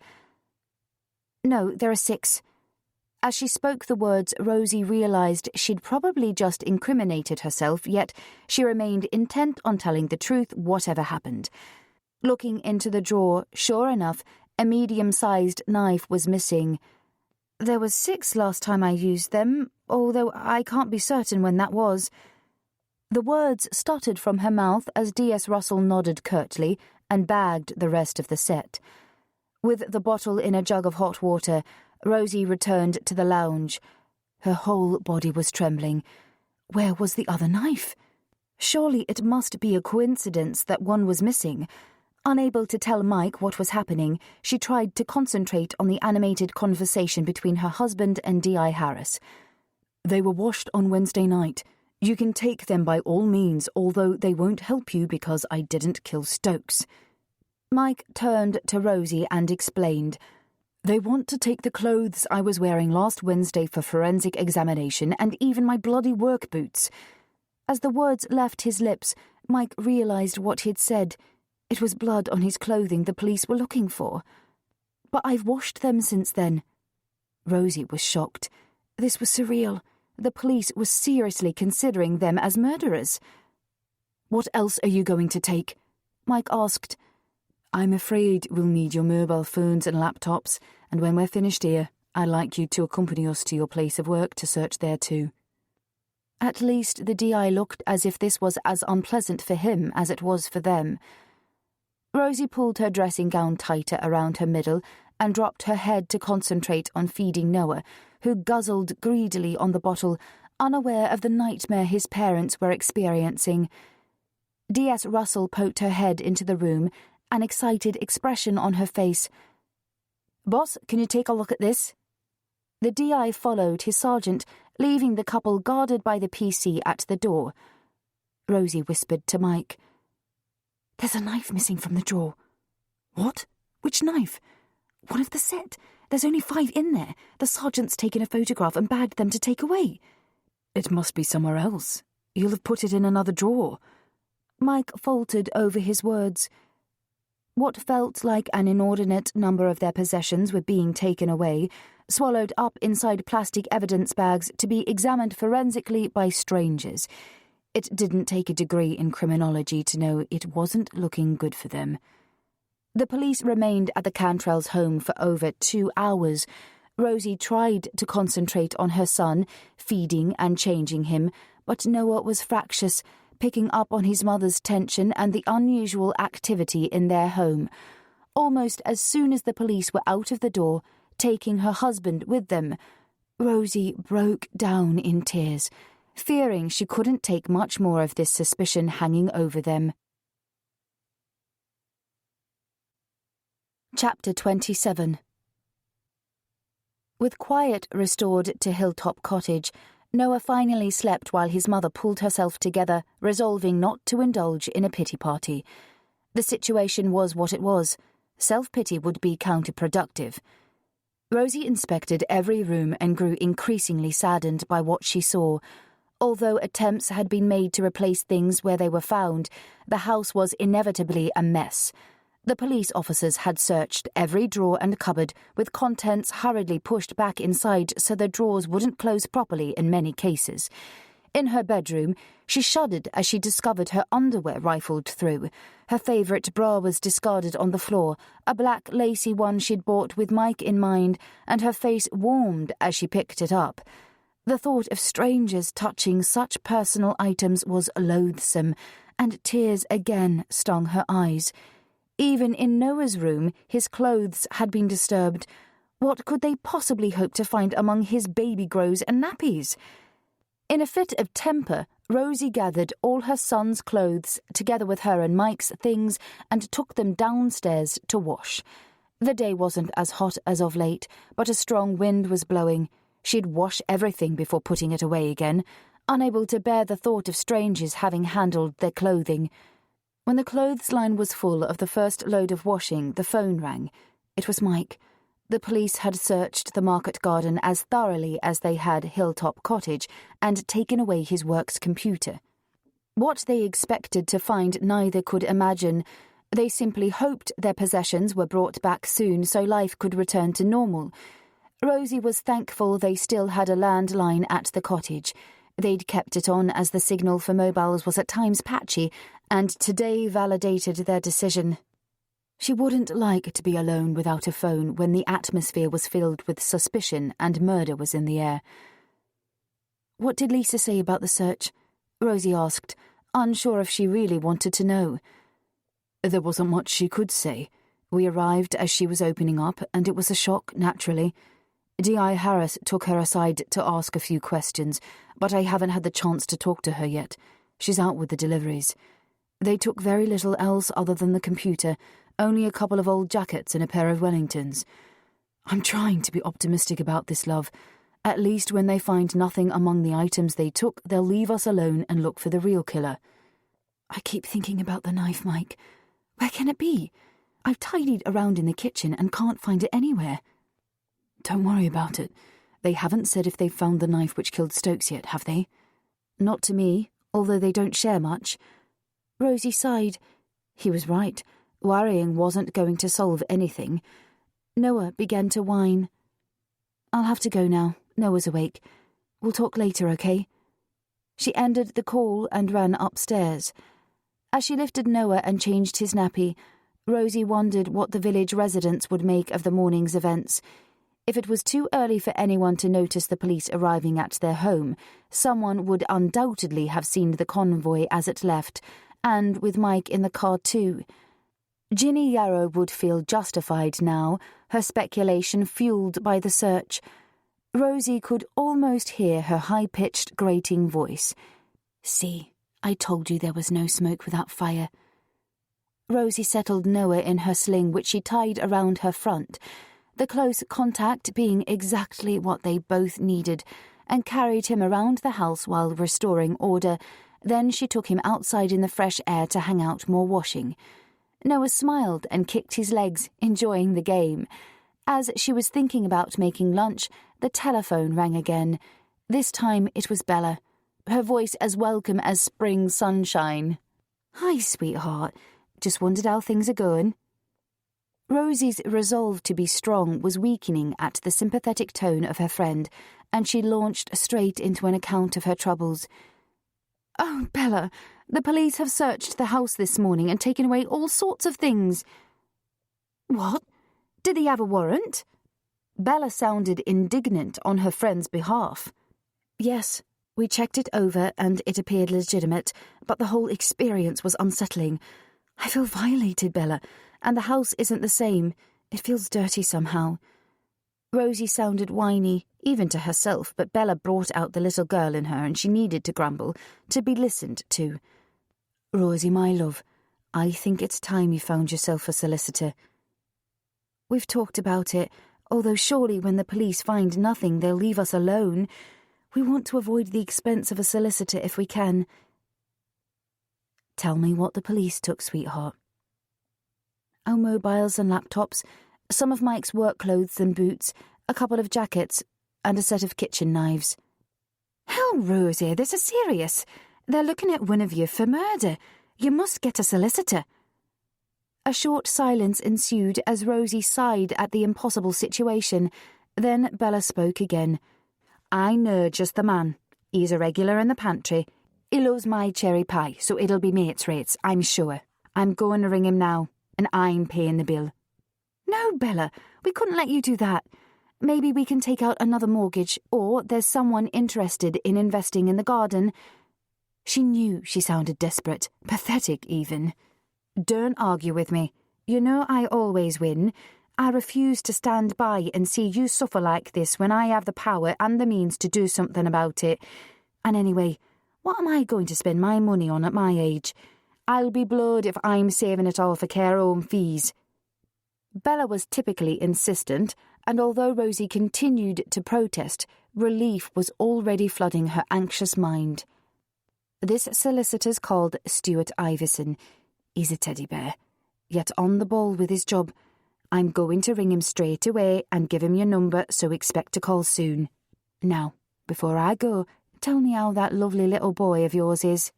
No, there are 6. As she spoke the words, Rosie realised she'd probably just incriminated herself, yet she remained intent on telling the truth, whatever happened. Looking into the drawer, sure enough, a medium-sized knife was missing. There was 6 last time I used them, although I can't be certain when that was. The words stuttered from her mouth as D.S. Russell nodded curtly and bagged the rest of the set. With the bottle in a jug of hot water, Rosie returned to the lounge. Her whole body was trembling. Where was the other knife? Surely it must be a coincidence that one was missing. Unable to tell Mike what was happening, she tried to concentrate on the animated conversation between her husband and D.I. Harris. They were washed on Wednesday night. You can take them by all means, although they won't help you because I didn't kill Stokes. Mike turned to Rosie and explained. They want to take the clothes I was wearing last Wednesday for forensic examination and even my bloody work boots. As the words left his lips, Mike realised what he'd said. It was blood on his clothing the police were looking for. But I've washed them since then. Rosie was shocked. This was surreal. The police were seriously considering them as murderers. What else are you going to take? Mike asked. I'm afraid we'll need your mobile phones and laptops, and when we're finished here, I'd like you to accompany us to your place of work to search there too. At least the DI looked as if this was as unpleasant for him as it was for them. Rosie pulled her dressing gown tighter around her middle and dropped her head to concentrate on feeding Noah, who guzzled greedily on the bottle, unaware of the nightmare his parents were experiencing. D.S. Russell poked her head into the room, an excited expression on her face. Boss, can you take a look at this? The DI followed his sergeant, leaving the couple guarded by the PC at the door. Rosie whispered to Mike. There's a knife missing from the drawer. What? Which knife? One of the set. There's only 5 in there. The sergeant's taken a photograph and bagged them to take away. It must be somewhere else. You'll have put it in another drawer. Mike faltered over his words. What felt like an inordinate number of their possessions were being taken away, swallowed up inside plastic evidence bags to be examined forensically by strangers. It didn't take a degree in criminology to know it wasn't looking good for them. The police remained at the Cantrells' home for over 2 hours. Rosie tried to concentrate on her son, feeding and changing him, but Noah was fractious, picking up on his mother's tension and the unusual activity in their home. Almost as soon as the police were out of the door, taking her husband with them, Rosie broke down in tears, fearing she couldn't take much more of this suspicion hanging over them. Chapter 27. With quiet restored to Hilltop Cottage, Noah finally slept while his mother pulled herself together, resolving not to indulge in a pity party. The situation was what it was. Self-pity would be counterproductive. Rosie inspected every room and grew increasingly saddened by what she saw. Although attempts had been made to replace things where they were found, the house was inevitably a mess. The police officers had searched every drawer and cupboard, with contents hurriedly pushed back inside so the drawers wouldn't close properly in many cases. In her bedroom, she shuddered as she discovered her underwear rifled through. Her favourite bra was discarded on the floor, a black lacy one she'd bought with Mike in mind, and her face warmed as she picked it up. The thought of strangers touching such personal items was loathsome, and tears again stung her eyes. Even in Noah's room, his clothes had been disturbed. What could they possibly hope to find among his baby grows and nappies? In a fit of temper, Rosie gathered all her son's clothes, together with her and Mike's things, and took them downstairs to wash. The day wasn't as hot as of late, but a strong wind was blowing. She'd wash everything before putting it away again, unable to bear the thought of strangers having handled their clothing. When the clothesline was full of the first load of washing, the phone rang. It was Mike. The police had searched the market garden as thoroughly as they had Hilltop Cottage and taken away his work's computer. What they expected to find neither could imagine. They simply hoped their possessions were brought back soon so life could return to normal. Rosie was thankful they still had a landline at the cottage. They'd kept it on as the signal for mobiles was at times patchy, and today validated their decision. She wouldn't like to be alone without a phone when the atmosphere was filled with suspicion and murder was in the air. "What did Lisa say about the search?" Rosie asked, unsure if she really wanted to know. "There wasn't much she could say. We arrived as she was opening up, and it was a shock, naturally. D.I. Harris took her aside to ask a few questions, but I haven't had the chance to talk to her yet. She's out with the deliveries. They took very little else other than the computer, only a couple of old jackets and a pair of Wellingtons. I'm trying to be optimistic about this, love. At least when they find nothing among the items they took, they'll leave us alone and look for the real killer." "I keep thinking about the knife, Mike. Where can it be? I've tidied around in the kitchen and can't find it anywhere." "Don't worry about it. They haven't said if they've found the knife which killed Stokes yet, have they?" "Not to me, although they don't share much." Rosie sighed. He was right. Worrying wasn't going to solve anything. Noah began to whine. "I'll have to go now. Noah's awake. We'll talk later, okay?" She ended the call and ran upstairs. As she lifted Noah and changed his nappy, Rosie wondered what the village residents would make of the morning's events. If it was too early for anyone to notice the police arriving at their home, someone would undoubtedly have seen the convoy as it left, and with Mike in the car too. Ginny Yarrow would feel justified now, her speculation fueled by the search. Rosie could almost hear her high-pitched, grating voice. "See, I told you there was no smoke without fire." Rosie settled Noah in her sling, which she tied around her front, the close contact being exactly what they both needed, and carried him around the house while restoring order. Then she took him outside in the fresh air to hang out more washing. Noah smiled and kicked his legs, enjoying the game. As she was thinking about making lunch, the telephone rang again. This time it was Bella, her voice as welcome as spring sunshine. "Hi, sweetheart. Just wondered how things are going." Rosie's resolve to be strong was weakening at the sympathetic tone of her friend, and she launched straight into an account of her troubles. "Oh, Bella, the police have searched the house this morning and taken away all sorts of things." "What? Did they have a warrant?" Bella sounded indignant on her friend's behalf. "Yes, We checked it over and it appeared legitimate, but the whole experience was unsettling. I feel violated, Bella, and the house isn't the same. It feels dirty somehow. Rosie sounded whiny, even to herself, but Bella brought out the little girl in her and she needed to grumble, to be listened to. Rosie, my love, I think it's time you found yourself a solicitor. We've talked about it, although surely when the police find nothing, they'll leave us alone. We want to avoid the expense of a solicitor if we can. Tell me what the police took, sweetheart. Our mobiles and laptops, some of Mike's work clothes and boots, a couple of jackets, and a set of kitchen knives. Hell, Rosie, this is serious. They're looking at one of you for murder. You must get a solicitor. A short silence ensued as Rosie sighed at the impossible situation. Then Bella spoke again. I know just the man. He's a regular in the pantry. He loves my cherry pie, so it'll be mates rates, I'm sure. I'm going to ring him now, and I'm paying the bill. No, Bella, we couldn't let you do that. Maybe we can take out another mortgage, or there's someone interested in investing in the garden. She knew she sounded desperate, pathetic even. Don't argue with me. You know I always win. I refuse to stand by and see you suffer like this when I have the power and the means to do something about it. And anyway, what am I going to spend my money on at my age? I'll be blowed if I'm saving it all for care home fees. Bella was typically insistent, and although Rosie continued to protest, relief was already flooding her anxious mind. This solicitor's called Stuart Iverson. He's a teddy bear, yet on the ball with his job. I'm going to ring him straight away and give him your number, so expect a call soon. Now, before I go, tell me how that lovely little boy of yours is.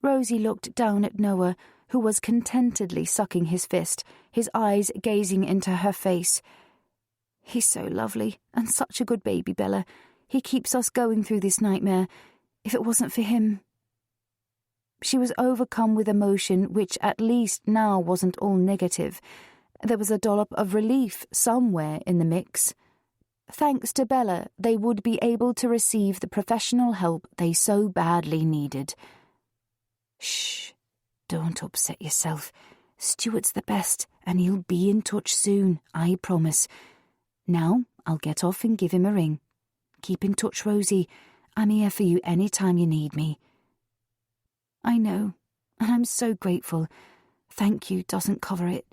Rosie looked down at Noah, who was contentedly sucking his fist, his eyes gazing into her face. He's so lovely, and such a good baby, Bella. He keeps us going through this nightmare. If it wasn't for him... She was overcome with emotion, which at least now wasn't all negative. There was a dollop of relief somewhere in the mix. Thanks to Bella, they would be able to receive the professional help they so badly needed. Shh, don't upset yourself. Stuart's the best, and he'll be in touch soon, I promise. Now, I'll get off and give him a ring. Keep in touch, Rosie. I'm here for you any time you need me. I know, and I'm so grateful. Thank you doesn't cover it.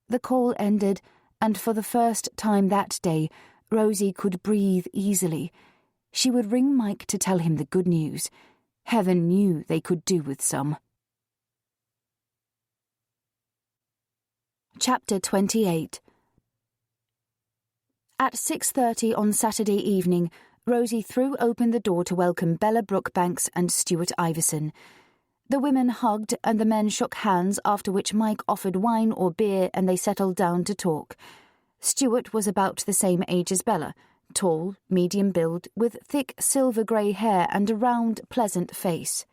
The call ended, and for the first time that day, Rosie could breathe easily. She would ring Mike to tell him the good news. Heaven knew they could do with some. Chapter 28. At 6:30 on Saturday evening, Rosie threw open the door to welcome Bella Brookbanks and Stuart Iverson. The women hugged and the men shook hands, after which Mike offered wine or beer and they settled down to talk. Stuart was about the same age as Bella, tall, medium build, with thick silver-grey hair and a round, pleasant face.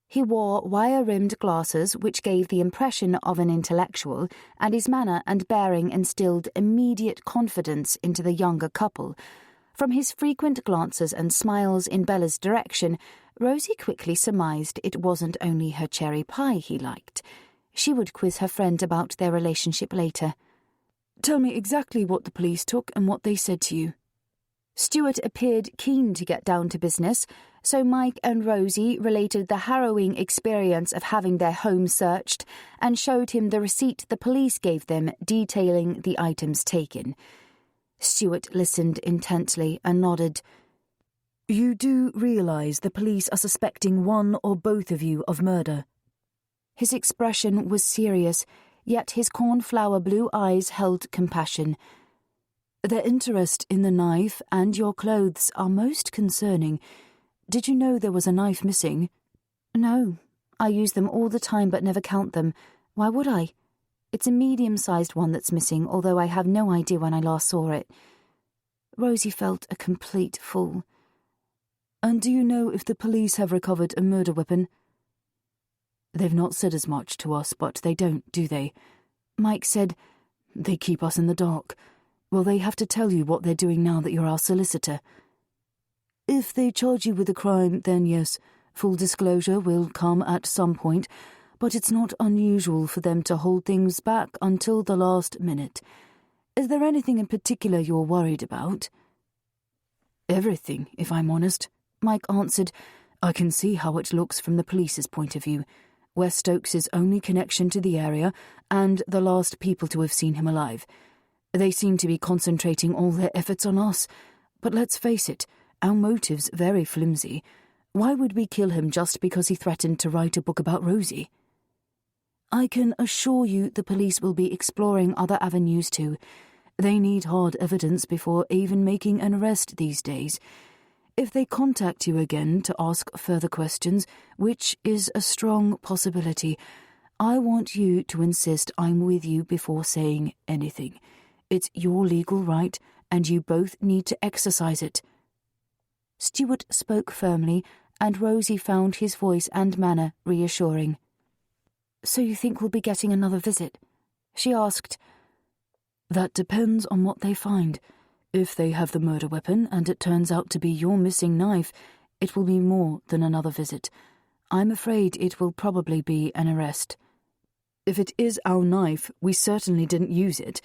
He wore wire-rimmed glasses which gave the impression of an intellectual, and his manner and bearing instilled immediate confidence into the younger couple. From his frequent glances and smiles in Bella's direction, Rosie quickly surmised it wasn't only her cherry pie he liked. She would quiz her friend about their relationship later. Tell me exactly what the police took and what they said to you. Stuart appeared keen to get down to business, so Mike and Rosie related the harrowing experience of having their home searched and showed him the receipt the police gave them detailing the items taken. Stuart listened intently and nodded. You do realise the police are suspecting one or both of you of murder? His expression was serious, yet his cornflower blue eyes held compassion. Their interest in the knife and your clothes are most concerning. Did you know there was a knife missing? No. I use them all the time but never count them. Why would I? It's a medium-sized one that's missing, although I have no idea when I last saw it. Rosie felt a complete fool. And do you know if the police have recovered a murder weapon? They've not said as much to us, but they don't, do they? Mike said, they keep us in the dark. Will they have to tell you what they're doing now that you're our solicitor? If they charge you with a crime, then yes, full disclosure will come at some point, but it's not unusual for them to hold things back until the last minute. Is there anything in particular you're worried about?" "Everything, if I'm honest," Mike answered. "I can see how it looks from the police's point of view. We're Stokes' only connection to the area and the last people to have seen him alive. They seem to be concentrating all their efforts on us, but let's face it, our motive's very flimsy. Why would we kill him just because he threatened to write a book about Rosie?" "I can assure you the police will be exploring other avenues too. They need hard evidence before even making an arrest these days. If they contact you again to ask further questions, which is a strong possibility, I want you to insist I'm with you before saying anything. It's your legal right, and you both need to exercise it." Stuart spoke firmly, and Rosie found his voice and manner reassuring. "So you think we'll be getting another visit?" she asked. "That depends on what they find. If they have the murder weapon and it turns out to be your missing knife, it will be more than another visit. I'm afraid it will probably be an arrest. If it is our knife, we certainly didn't use it.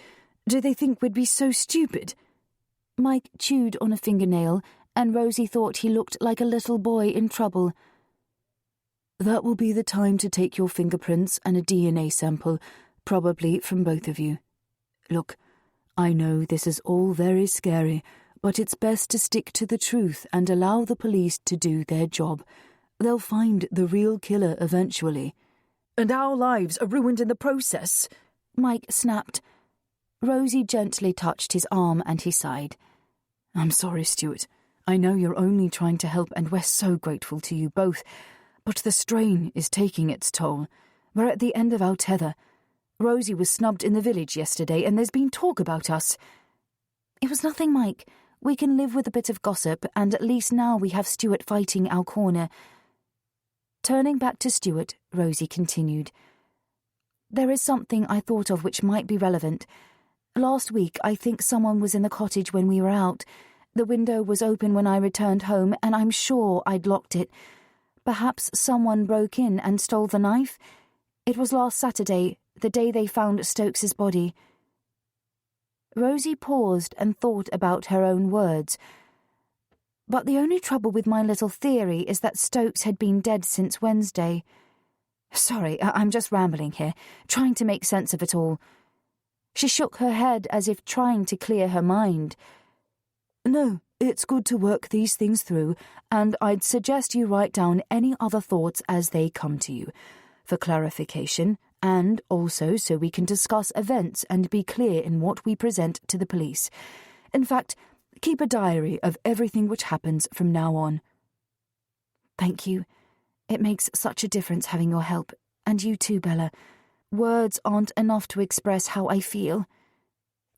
Do they think we'd be so stupid?" Mike chewed on a fingernail, and Rosie thought he looked like a little boy in trouble. "That will be the time to take your fingerprints and a DNA sample, probably from both of you. Look, I know this is all very scary, but it's best to stick to the truth and allow the police to do their job. They'll find the real killer eventually." "And our lives are ruined in the process," Mike snapped. Rosie gently touched his arm and he sighed. "I'm sorry, Stuart. I know you're only trying to help and we're so grateful to you both, but the strain is taking its toll. We're at the end of our tether. Rosie was snubbed in the village yesterday and there's been talk about us." "It was nothing, Mike. We can live with a bit of gossip, and at least now we have Stuart fighting our corner." Turning back to Stuart, Rosie continued. "There is something I thought of which might be relevant. Last week I think someone was in the cottage when we were out. The window was open when I returned home, and I'm sure I'd locked it. Perhaps someone broke in and stole the knife? It was last Saturday, the day they found Stokes' body." Rosie paused and thought about her own words. "But the only trouble with my little theory is that Stokes had been dead since Wednesday. Sorry, I'm just rambling here, trying to make sense of it all." She shook her head as if trying to clear her mind. "No, it's good to work these things through, and I'd suggest you write down any other thoughts as they come to you, for clarification, and also so we can discuss events and be clear in what we present to the police. In fact, keep a diary of everything which happens from now on." "Thank you. It makes such a difference having your help, and you too, Bella. Words aren't enough to express how I feel."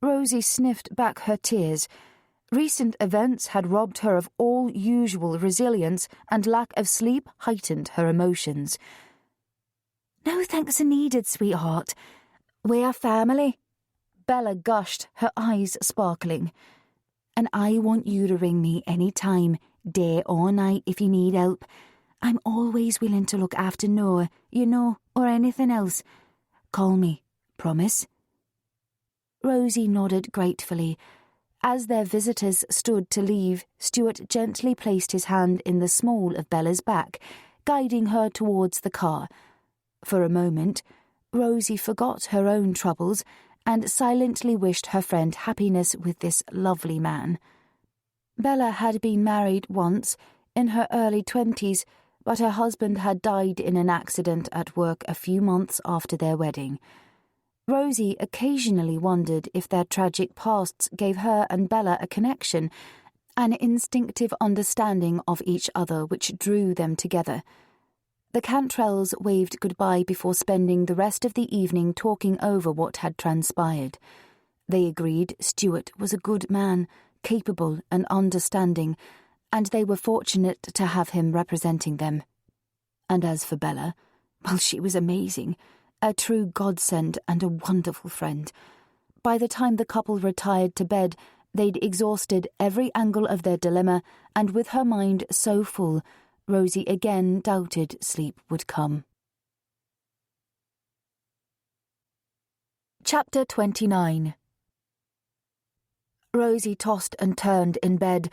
Rosie sniffed back her tears. Recent events had robbed her of all usual resilience, and lack of sleep heightened her emotions. "No thanks are needed, sweetheart. We're family," Bella gushed, her eyes sparkling. "And I want you to ring me any time, day or night, if you need help. I'm always willing to look after Noah, or anything else. Call me, promise?" Rosie nodded gratefully. As their visitors stood to leave, Stuart gently placed his hand in the small of Bella's back, guiding her towards the car. For a moment, Rosie forgot her own troubles and silently wished her friend happiness with this lovely man. Bella had been married once, in her early 20s, but her husband had died in an accident at work a few months after their wedding. Rosie occasionally wondered if their tragic pasts gave her and Bella a connection, an instinctive understanding of each other which drew them together. The Cantrells waved goodbye before spending the rest of the evening talking over what had transpired. They agreed Stuart was a good man, capable and understanding, and they were fortunate to have him representing them. And as for Bella, well, she was amazing. A true godsend and a wonderful friend. By the time the couple retired to bed, They'd exhausted every angle of their dilemma, and with her mind so full, Rosie again doubted sleep would come. Chapter 29. Rosie tossed and turned in bed.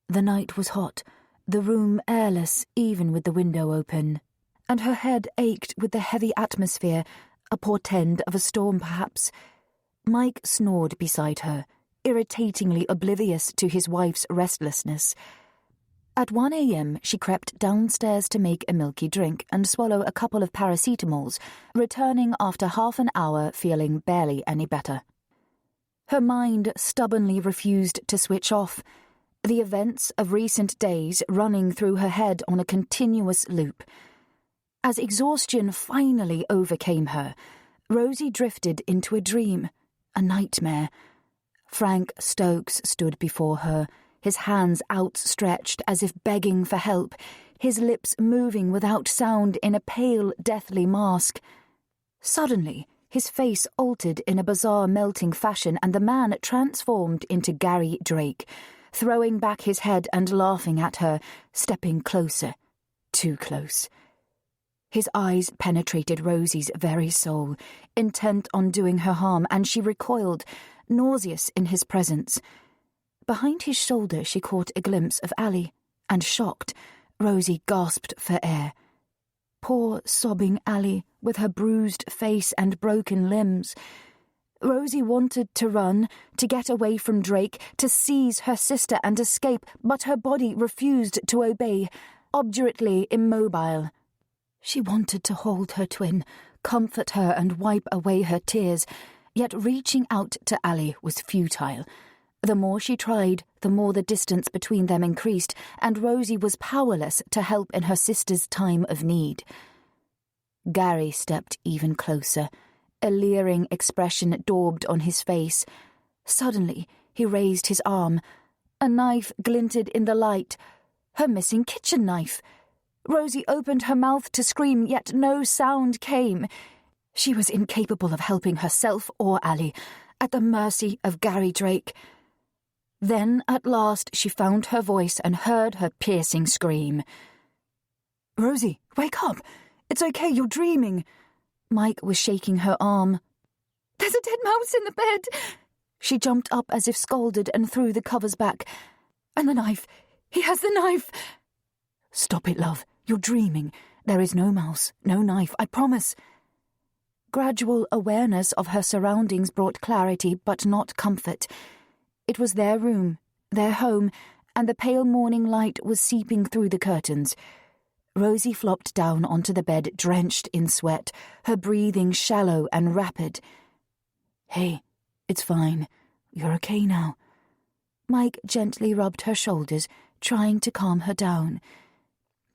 The night was hot, the room airless even with the window open, and her head ached with the heavy atmosphere, a portend of a storm perhaps. Mike snored beside her, irritatingly oblivious to his wife's restlessness. At 1 a.m. she crept downstairs to make a milky drink and swallow a couple of paracetamols, returning after half an hour feeling barely any better. Her mind stubbornly refused to switch off, the events of recent days running through her head on a continuous loop. As exhaustion finally overcame her, Rosie drifted into a dream, a nightmare. Frank Stokes stood before her, his hands outstretched as if begging for help, his lips moving without sound in a pale, deathly mask. Suddenly, his face altered in a bizarre melting fashion, and the man transformed into Gary Drake, throwing back his head and laughing at her, stepping closer, too close. His eyes penetrated Rosie's very soul, intent on doing her harm, and she recoiled, nauseous in his presence. Behind his shoulder she caught a glimpse of Allie, and shocked, Rosie gasped for air. Poor, sobbing Allie, with her bruised face and broken limbs. Rosie wanted to run, to get away from Drake, to seize her sister and escape, but her body refused to obey, obdurately immobile. She wanted to hold her twin, comfort her and wipe away her tears, yet reaching out to Allie was futile. The more she tried, the more the distance between them increased, and Rosie was powerless to help in her sister's time of need. Gary stepped even closer, a leering expression daubed on his face. Suddenly, he raised his arm. A knife glinted in the light. Her missing kitchen knife. Rosie opened her mouth to scream, yet no sound came. She was incapable of helping herself or Allie, at the mercy of Gary Drake. Then, at last, she found her voice and heard her piercing scream. "Rosie, wake up! It's okay, you're dreaming!" Mike was shaking her arm. "There's a dead mouse in the bed!" She jumped up as if scalded and threw the covers back. "And the knife! He has the knife!" "Stop it, love. You're dreaming. There is no mouse, no knife, I promise." Gradual awareness of her surroundings brought clarity but not comfort. It was their room, their home, and the pale morning light was seeping through the curtains. Rosie flopped down onto the bed, drenched in sweat, her breathing shallow and rapid. "Hey, it's fine. You're okay now." Mike gently rubbed her shoulders, trying to calm her down.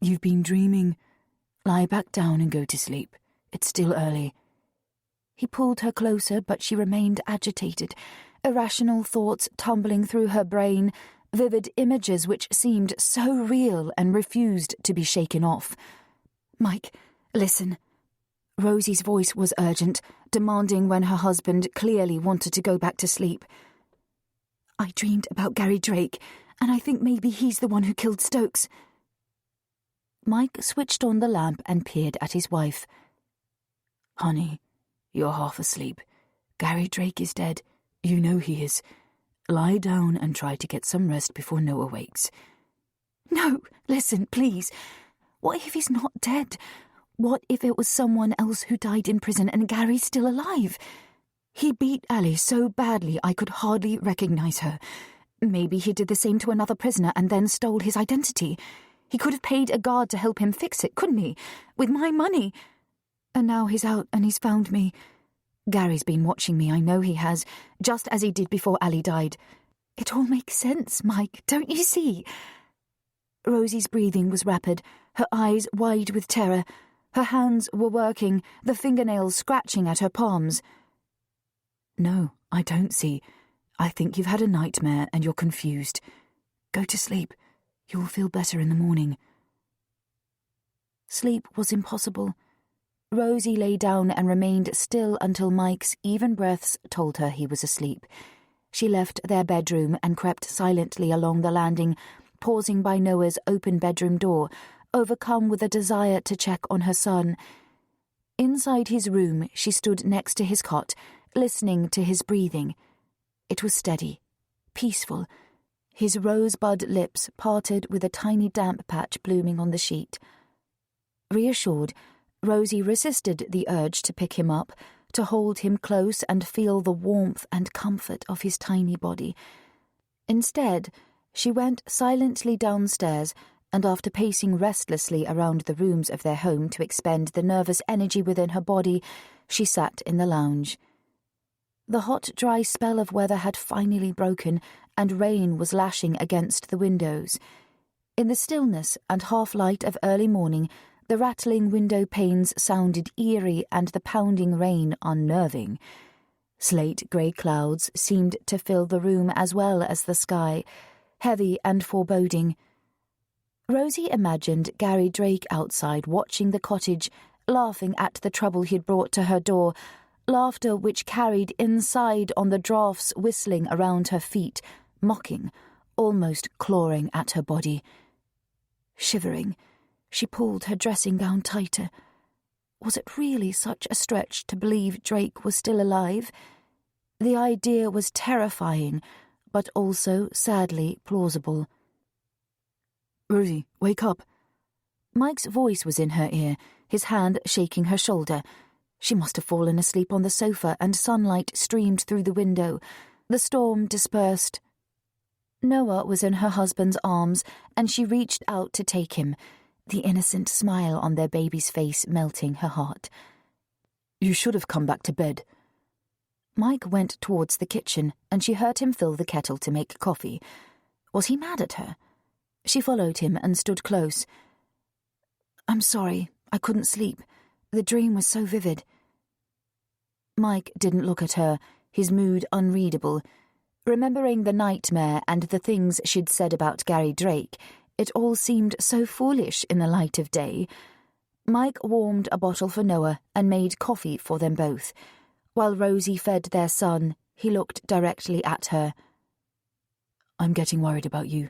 "You've been dreaming. Lie back down and go to sleep. It's still early." He pulled her closer, but she remained agitated, irrational thoughts tumbling through her brain, vivid images which seemed so real and refused to be shaken off. "Mike, listen." Rosie's voice was urgent, demanding when her husband clearly wanted to go back to sleep. "I dreamed about Gary Drake, and I think maybe he's the one who killed Stokes." Mike switched on the lamp and peered at his wife. "Honey, you're half asleep. Gary Drake is dead. You know he is. Lie down and try to get some rest before Noah wakes." "No, listen, please. What if he's not dead? What if it was someone else who died in prison and Gary's still alive? He beat Allie so badly I could hardly recognize her. Maybe he did the same to another prisoner and then stole his identity. He could have paid a guard to help him fix it, couldn't he? With my money. And now he's out and he's found me. Gary's been watching me, I know he has, just as he did before Allie died. It all makes sense, Mike, don't you see?" Rosie's breathing was rapid, her eyes wide with terror. Her hands were working, the fingernails scratching at her palms. "No, I don't see. I think you've had a nightmare and you're confused. Go to sleep. You'll feel better in the morning." Sleep was impossible. Rosie lay down and remained still until Mike's even breaths told her he was asleep. She left their bedroom and crept silently along the landing, pausing by Noah's open bedroom door, overcome with a desire to check on her son. Inside his room, she stood next to his cot, listening to his breathing. It was steady, peaceful, his rosebud lips parted with a tiny damp patch blooming on the sheet. Reassured, Rosie resisted the urge to pick him up, to hold him close and feel the warmth and comfort of his tiny body. Instead, she went silently downstairs, and after pacing restlessly around the rooms of their home to expend the nervous energy within her body, she sat in the lounge. The hot, dry spell of weather had finally broken, and rain was lashing against the windows. In the stillness and half-light of early morning, the rattling window panes sounded eerie and the pounding rain unnerving. Slate-grey clouds seemed to fill the room as well as the sky, heavy and foreboding. Rosie imagined Gary Drake outside watching the cottage, laughing at the trouble he'd brought to her door, laughter which carried inside on the draughts whistling around her feet, mocking, almost clawing at her body. Shivering, she pulled her dressing gown tighter. Was it really such a stretch to believe Drake was still alive? The idea was terrifying, but also sadly plausible. "Rosie, wake up." Mike's voice was in her ear, his hand shaking her shoulder. She must have fallen asleep on the sofa, and sunlight streamed through the window. The storm dispersed. Noah was in her husband's arms, and she reached out to take him, the innocent smile on their baby's face melting her heart. "You should have come back to bed." Mike went towards the kitchen, and she heard him fill the kettle to make coffee. Was he mad at her? She followed him and stood close. "I'm sorry, I couldn't sleep. The dream was so vivid." Mike didn't look at her, his mood unreadable. Remembering the nightmare and the things she'd said about Gary Drake, it all seemed so foolish in the light of day. Mike warmed a bottle for Noah and made coffee for them both. While Rosie fed their son, he looked directly at her. "I'm getting worried about you.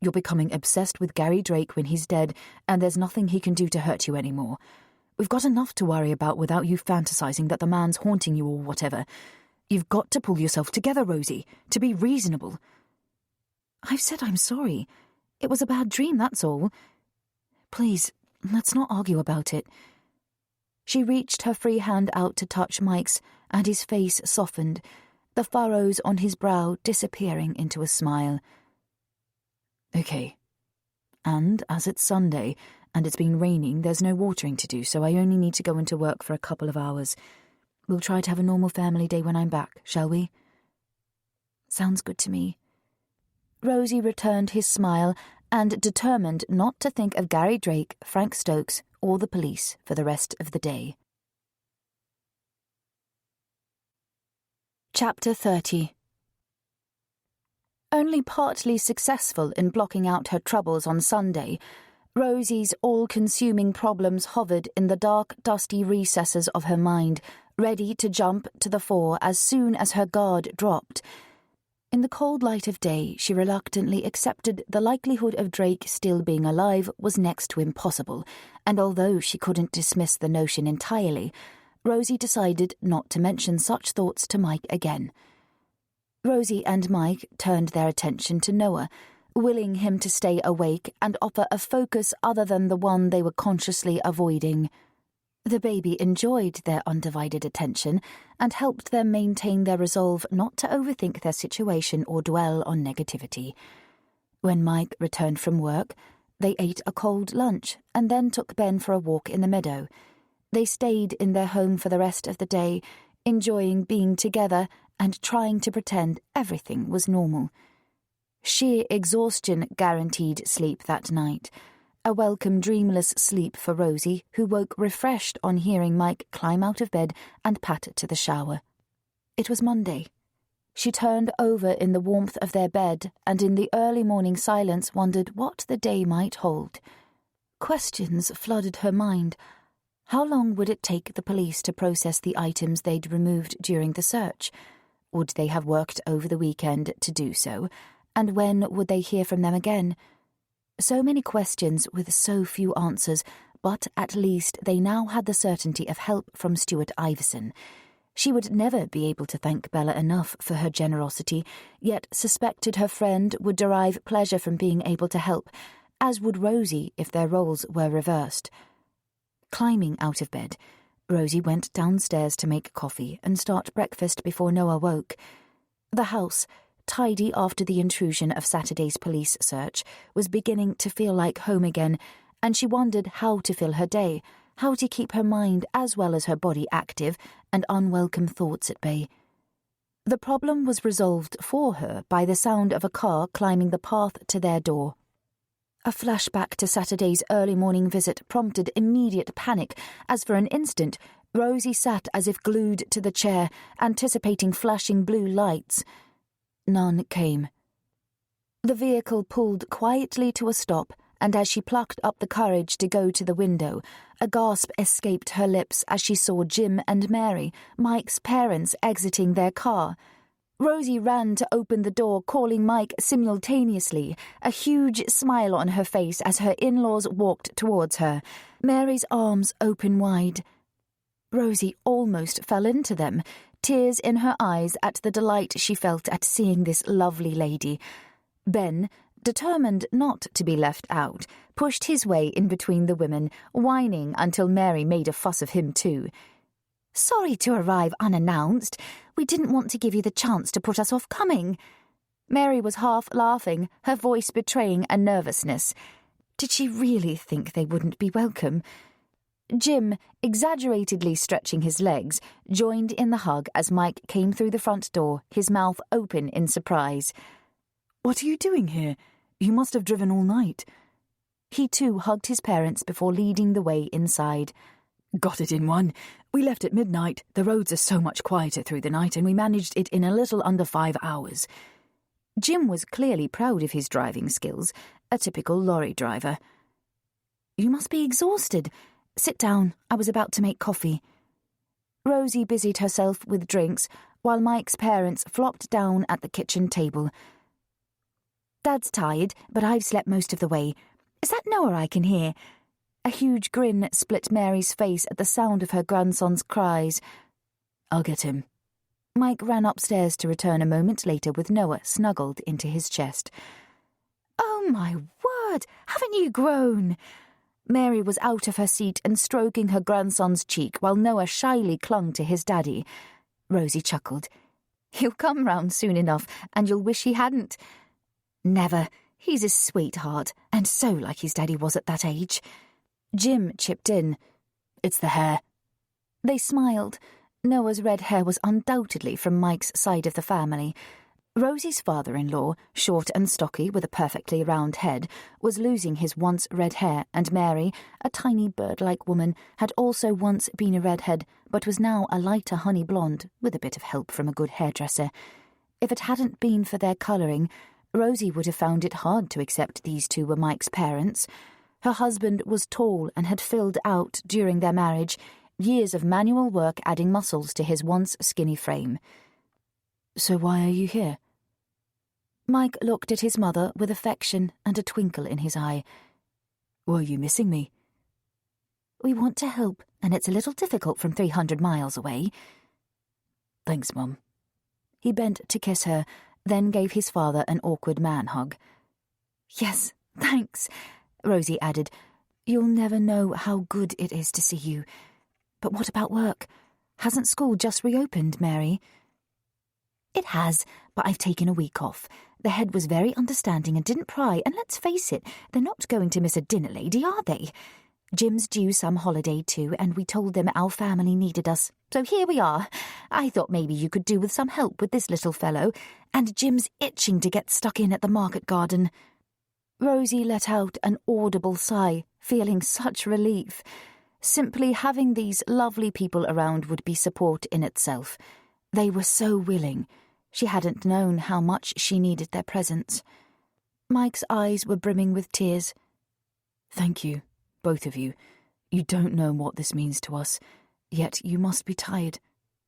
You're becoming obsessed with Gary Drake when he's dead, and there's nothing he can do to hurt you anymore. We've got enough to worry about without you fantasizing that the man's haunting you or whatever. You've got to pull yourself together, Rosie, to be reasonable." "I've said I'm sorry. It was a bad dream, that's all. Please, let's not argue about it." She reached her free hand out to touch Mike's, and his face softened, the furrows on his brow disappearing into a smile. "Okay. And as it's Sunday, and it's been raining, there's no watering to do, so I only need to go into work for a couple of hours. We'll try to have a normal family day when I'm back, shall we?" "Sounds good to me." Rosie returned his smile and determined not to think of Gary Drake, Frank Stokes, or the police for the rest of the day. Chapter 30. Only partly successful in blocking out her troubles on Sunday, Rosie's all-consuming problems hovered in the dark, dusty recesses of her mind, ready to jump to the fore as soon as her guard dropped. In the cold light of day, she reluctantly accepted the likelihood of Drake still being alive was next to impossible, and although she couldn't dismiss the notion entirely, Rosie decided not to mention such thoughts to Mike again. Rosie and Mike turned their attention to Noah, willing him to stay awake and offer a focus other than the one they were consciously avoiding. The baby enjoyed their undivided attention and helped them maintain their resolve not to overthink their situation or dwell on negativity. When Mike returned from work, they ate a cold lunch and then took Ben for a walk in the meadow. They stayed in their home for the rest of the day, enjoying being together and trying to pretend everything was normal. Sheer exhaustion guaranteed sleep that night. A welcome dreamless sleep for Rosie, who woke refreshed on hearing Mike climb out of bed and patter to the shower. It was Monday. She turned over in the warmth of their bed and in the early morning silence wondered what the day might hold. Questions flooded her mind. How long would it take the police to process the items they'd removed during the search? Would they have worked over the weekend to do so? And when would they hear from them again? So many questions with so few answers, but at least they now had the certainty of help from Stuart Iverson. She would never be able to thank Bella enough for her generosity, yet suspected her friend would derive pleasure from being able to help, as would Rosie if their roles were reversed. Climbing out of bed, Rosie went downstairs to make coffee and start breakfast before Noah woke. The house, tidy after the intrusion of Saturday's police search, was beginning to feel like home again, and she wondered how to fill her day, how to keep her mind as well as her body active and unwelcome thoughts at bay. The problem was resolved for her by the sound of a car climbing the path to their door. A flashback to Saturday's early morning visit prompted immediate panic, as for an instant Rosie sat as if glued to the chair, anticipating flashing blue lights. None came. The vehicle pulled quietly to a stop, and as she plucked up the courage to go to the window, a gasp escaped her lips as she saw Jim and Mary, Mike's parents, exiting their car. Rosie ran to open the door, calling Mike simultaneously, a huge smile on her face as her in-laws walked towards her, Mary's arms open wide. Rosie almost fell into them, tears in her eyes at the delight she felt at seeing this lovely lady. Ben, determined not to be left out, pushed his way in between the women, whining until Mary made a fuss of him too. "Sorry to arrive unannounced. We didn't want to give you the chance to put us off coming." Mary was half laughing, her voice betraying a nervousness. Did she really think they wouldn't be welcome? Jim, exaggeratedly stretching his legs, joined in the hug as Mike came through the front door, his mouth open in surprise. "What are you doing here? You must have driven all night." He too hugged his parents before leading the way inside. "Got it in one. We left at midnight. The roads are so much quieter through the night, and we managed it in a little under 5 hours. Jim was clearly proud of his driving skills, a typical lorry driver. "You must be exhausted. Sit down. I was about to make coffee." Rosie busied herself with drinks, while Mike's parents flopped down at the kitchen table. "Dad's tired, but I've slept most of the way. Is that Noah I can hear?" A huge grin split Mary's face at the sound of her grandson's cries. "I'll get him." Mike ran upstairs to return a moment later with Noah snuggled into his chest. "Oh, my word! Haven't you grown?" Mary was out of her seat and stroking her grandson's cheek while Noah shyly clung to his daddy. Rosie chuckled. "He'll come round soon enough, and you'll wish he hadn't." "Never. He's a sweetheart, and so like his daddy was at that age." Jim chipped in. "It's the hair." They smiled. Noah's red hair was undoubtedly from Mike's side of the family. Rosie's father-in-law, short and stocky with a perfectly round head, was losing his once red hair, and Mary, a tiny bird-like woman, had also once been a redhead, but was now a lighter honey blonde, with a bit of help from a good hairdresser. If it hadn't been for their colouring, Rosie would have found it hard to accept these two were Mike's parents. Her husband was tall and had filled out during their marriage, years of manual work adding muscles to his once skinny frame. "So why are you here?" Mike looked at his mother with affection and a twinkle in his eye. "Were you missing me?" "We want to help, and it's a little difficult from 300 miles away." "Thanks, Mum." He bent to kiss her, then gave his father an awkward man-hug. "Yes, thanks," Rosie added. "You'll never know how good it is to see you. But what about work? Hasn't school just reopened, Mary?" "It has, but I've taken a week off. The head was very understanding and didn't pry, and let's face it, they're not going to miss a dinner lady, are they? Jim's due some holiday too, and we told them our family needed us. So here we are. I thought maybe you could do with some help with this little fellow, and Jim's itching to get stuck in at the market garden." Rosie let out an audible sigh, feeling such relief. Simply having these lovely people around would be support in itself. They were so willing. She hadn't known how much she needed their presence. Mike's eyes were brimming with tears. "Thank you, both of you. You don't know what this means to us, yet you must be tired.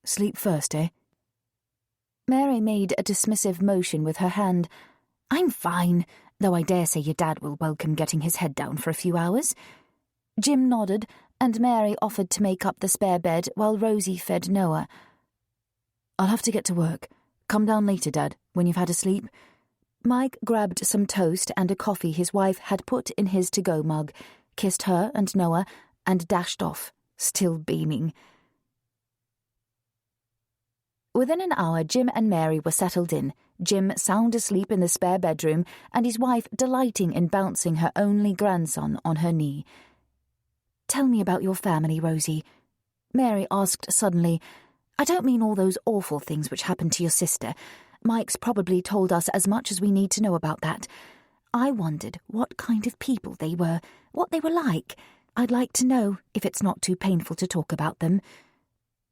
Sleep first, eh?" Mary made a dismissive motion with her hand. "I'm fine, though I dare say your dad will welcome getting his head down for a few hours." Jim nodded, and Mary offered to make up the spare bed while Rosie fed Noah. "I'll have to get to work. Come down later, Dad, when you've had a sleep." Mike grabbed some toast and a coffee his wife had put in his to-go mug, kissed her and Noah, and dashed off, still beaming. Within an hour, Jim and Mary were settled in, Jim sound asleep in the spare bedroom, and his wife delighting in bouncing her only grandson on her knee. "Tell me about your family, Rosie," Mary asked suddenly. "I don't mean all those awful things which happened to your sister. Mike's probably told us as much as we need to know about that. I wondered what kind of people they were, what they were like. I'd like to know, if it's not too painful to talk about them."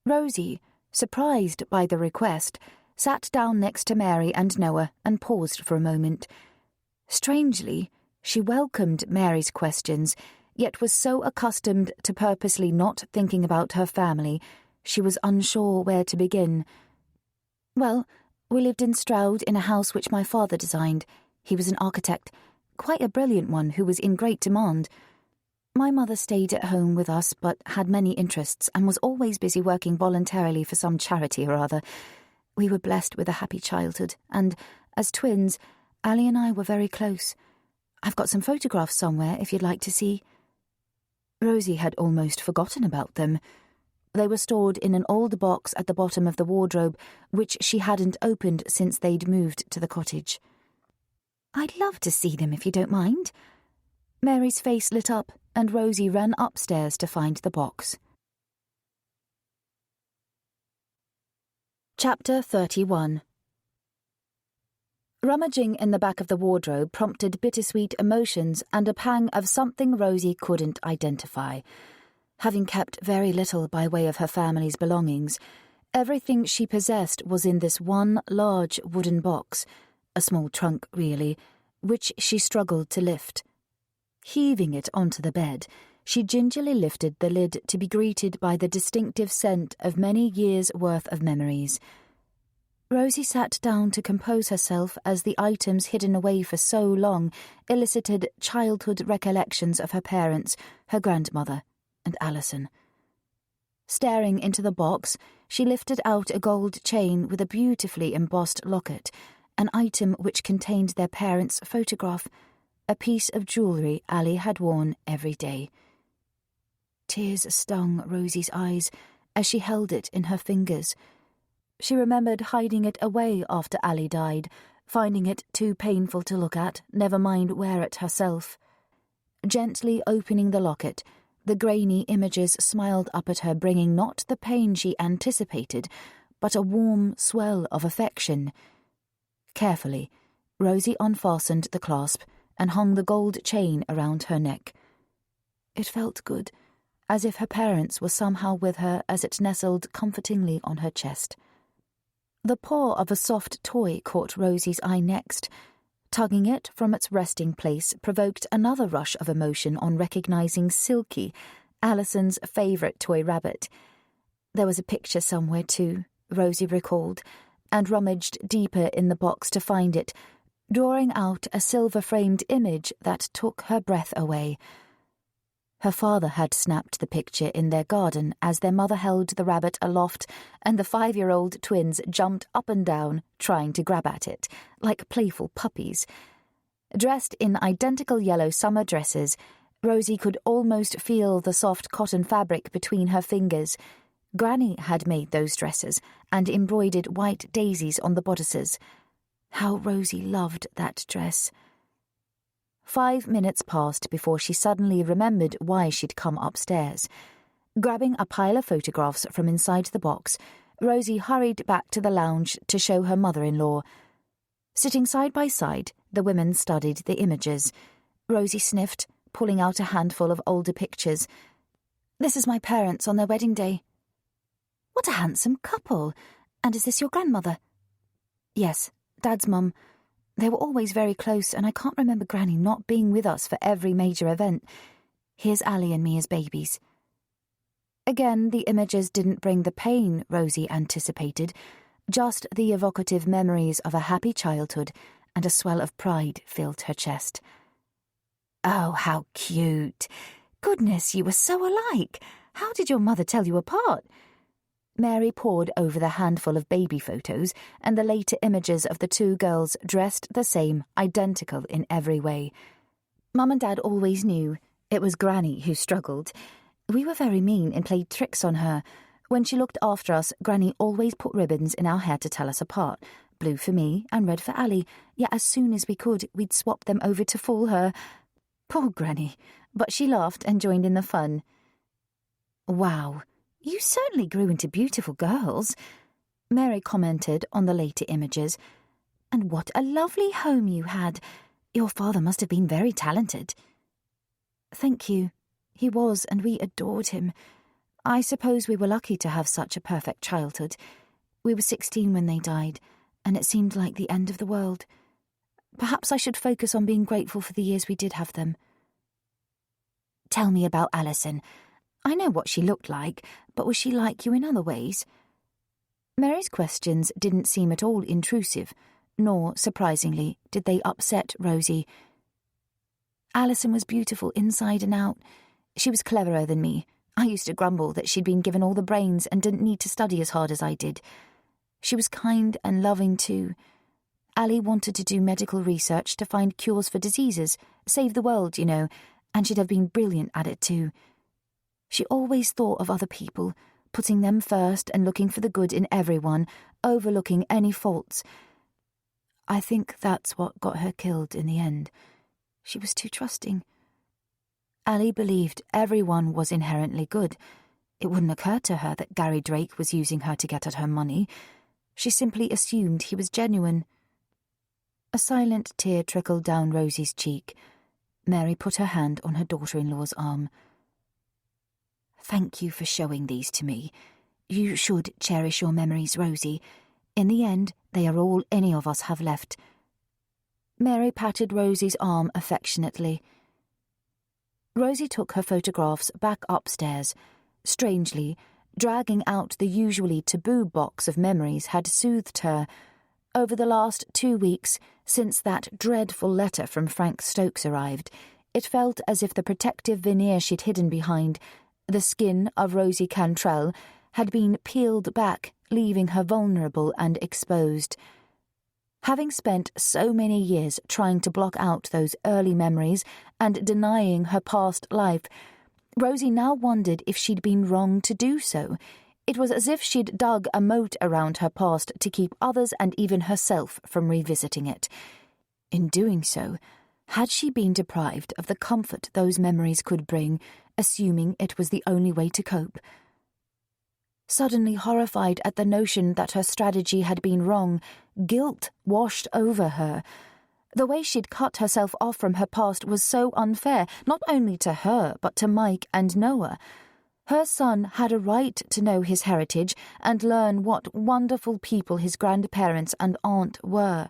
Rosie, surprised by the request, sat down next to Mary and Noah and paused for a moment. Strangely, she welcomed Mary's questions, yet was so accustomed to purposely not thinking about her family, she was unsure where to begin. "Well, we lived in Stroud in a house which my father designed. He was an architect, quite a brilliant one who was in great demand. My mother stayed at home with us but had many interests and was always busy working voluntarily for some charity or other. We were blessed with a happy childhood, and, as twins, Ali and I were very close. I've got some photographs somewhere if you'd like to see." Rosie had almost forgotten about them. They were stored in an old box at the bottom of the wardrobe, which she hadn't opened since they'd moved to the cottage. "I'd love to see them if you don't mind." Mary's face lit up, and Rosie ran upstairs to find the box. Chapter 31. Rummaging in the back of the wardrobe prompted bittersweet emotions and a pang of something Rosie couldn't identify. Having kept very little by way of her family's belongings, everything she possessed was in this one large wooden box, a small trunk, really, which she struggled to lift. Heaving it onto the bed, she gingerly lifted the lid to be greeted by the distinctive scent of many years' worth of memories. Rosie sat down to compose herself as the items hidden away for so long elicited childhood recollections of her parents, her grandmother, and Alison. Staring into the box, she lifted out a gold chain with a beautifully embossed locket, an item which contained their parents' photograph, a piece of jewellery Ali had worn every day. Tears stung Rosie's eyes as she held it in her fingers. She remembered hiding it away after Ali died, finding it too painful to look at, never mind wear it herself. Gently opening the locket, the grainy images smiled up at her, bringing not the pain she anticipated, but a warm swell of affection. Carefully, Rosie unfastened the clasp and hung the gold chain around her neck. It felt good, as if her parents were somehow with her as it nestled comfortingly on her chest. The paw of a soft toy caught Rosie's eye next. Tugging it from its resting place provoked another rush of emotion on recognizing Silky, Alison's favourite toy rabbit. There was a picture somewhere too, Rosie recalled, and rummaged deeper in the box to find it, drawing out a silver-framed image that took her breath away. Her father had snapped the picture in their garden as their mother held the rabbit aloft, and the 5-year-old twins jumped up and down, trying to grab at it, like playful puppies. Dressed in identical yellow summer dresses, Rosie could almost feel the soft cotton fabric between her fingers. Granny had made those dresses and embroidered white daisies on the bodices. How Rosie loved that dress. 5 minutes passed before she suddenly remembered why she'd come upstairs. Grabbing a pile of photographs from inside the box, Rosie hurried back to the lounge to show her mother-in-law. Sitting side by side, the women studied the images. Rosie sniffed, pulling out a handful of older pictures. "This is my parents on their wedding day." "What a handsome couple! And is this your grandmother?" "Yes, Dad's mum. They were always very close, and I can't remember Granny not being with us for every major event. Here's Ali and me as babies." Again, the images didn't bring the pain Rosie anticipated, Just the evocative memories of a happy childhood and a swell of pride filled her chest. "Oh, how cute. Goodness, you were so alike. How did your mother tell you apart?" Mary pored over the handful of baby photos and the later images of the two girls dressed the same, identical in every way. Mum and Dad always knew. It was Granny who struggled. We were very mean and played tricks on her. When she looked after us, Granny always put ribbons in our hair to tell us apart. Blue for me and red for Ali, yet as soon as we could, we'd swap them over to fool her. Poor Granny, but she laughed and joined in the fun. "Wow, you certainly grew into beautiful girls," Mary commented on the later images. "And what a lovely home you had. Your father must have been very talented." "Thank you. He was, and we adored him. I suppose we were lucky to have such a perfect childhood. We were 16 when they died, and it seemed like the end of the world. Perhaps I should focus on being grateful for the years we did have them." "Tell me about Alison. I know what she looked like, but was she like you in other ways?" Mary's questions didn't seem at all intrusive, nor, surprisingly, did they upset Rosie. "Alison was beautiful inside and out. She was cleverer than me. I used to grumble that she'd been given all the brains and didn't need to study as hard as I did. She was kind and loving too. Ali wanted to do medical research to find cures for diseases, save the world, you know, and she'd have been brilliant at it too. She always thought of other people, putting them first and looking for the good in everyone, overlooking any faults. I think that's what got her killed in the end. She was too trusting. Ali believed everyone was inherently good. It wouldn't occur to her that Gary Drake was using her to get at her money. She simply assumed he was genuine." A silent tear trickled down Rosie's cheek. Mary put her hand on her daughter-in-law's arm. "Thank you for showing these to me. You should cherish your memories, Rosie. In the end, they are all any of us have left." Mary patted Rosie's arm affectionately. Rosie took her photographs back upstairs. Strangely, dragging out the usually taboo box of memories had soothed her. Over the last 2 weeks, since that dreadful letter from Frank Stokes arrived, it felt as if the protective veneer she'd hidden behind, the skin of Rosie Cantrell, had been peeled back, leaving her vulnerable and exposed. Having spent so many years trying to block out those early memories and denying her past life, Rosie now wondered if she'd been wrong to do so. It was as if she'd dug a moat around her past to keep others and even herself from revisiting it. In doing so, had she been deprived of the comfort those memories could bring, assuming it was the only way to cope? Suddenly horrified at the notion that her strategy had been wrong, guilt washed over her. The way she'd cut herself off from her past was so unfair, not only to her, but to Mike and Noah. Her son had a right to know his heritage and learn what wonderful people his grandparents and aunt were.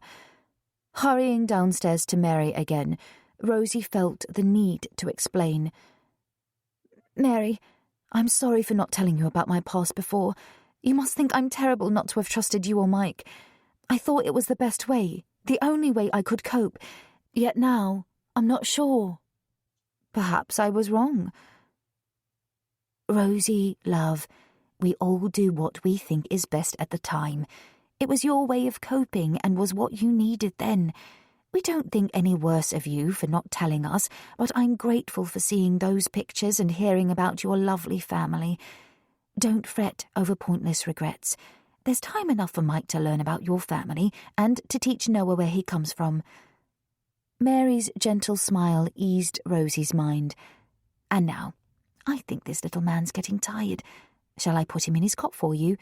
Hurrying downstairs to Mary again, Rosie felt the need to explain. "Mary, I'm sorry for not telling you about my past before. You must think I'm terrible not to have trusted you or Mike. I thought it was the best way, the only way I could cope. Yet now, I'm not sure. Perhaps I was wrong." "Rosie, love, we all do what we think is best at the time. It was your way of coping and was what you needed then. We don't think any worse of you for not telling us, but I'm grateful for seeing those pictures and hearing about your lovely family. Don't fret over pointless regrets. There's time enough for Mike to learn about your family and to teach Noah where he comes from." Mary's gentle smile eased Rosie's mind. "And now, I think this little man's getting tired. Shall I put him in his cot for you?"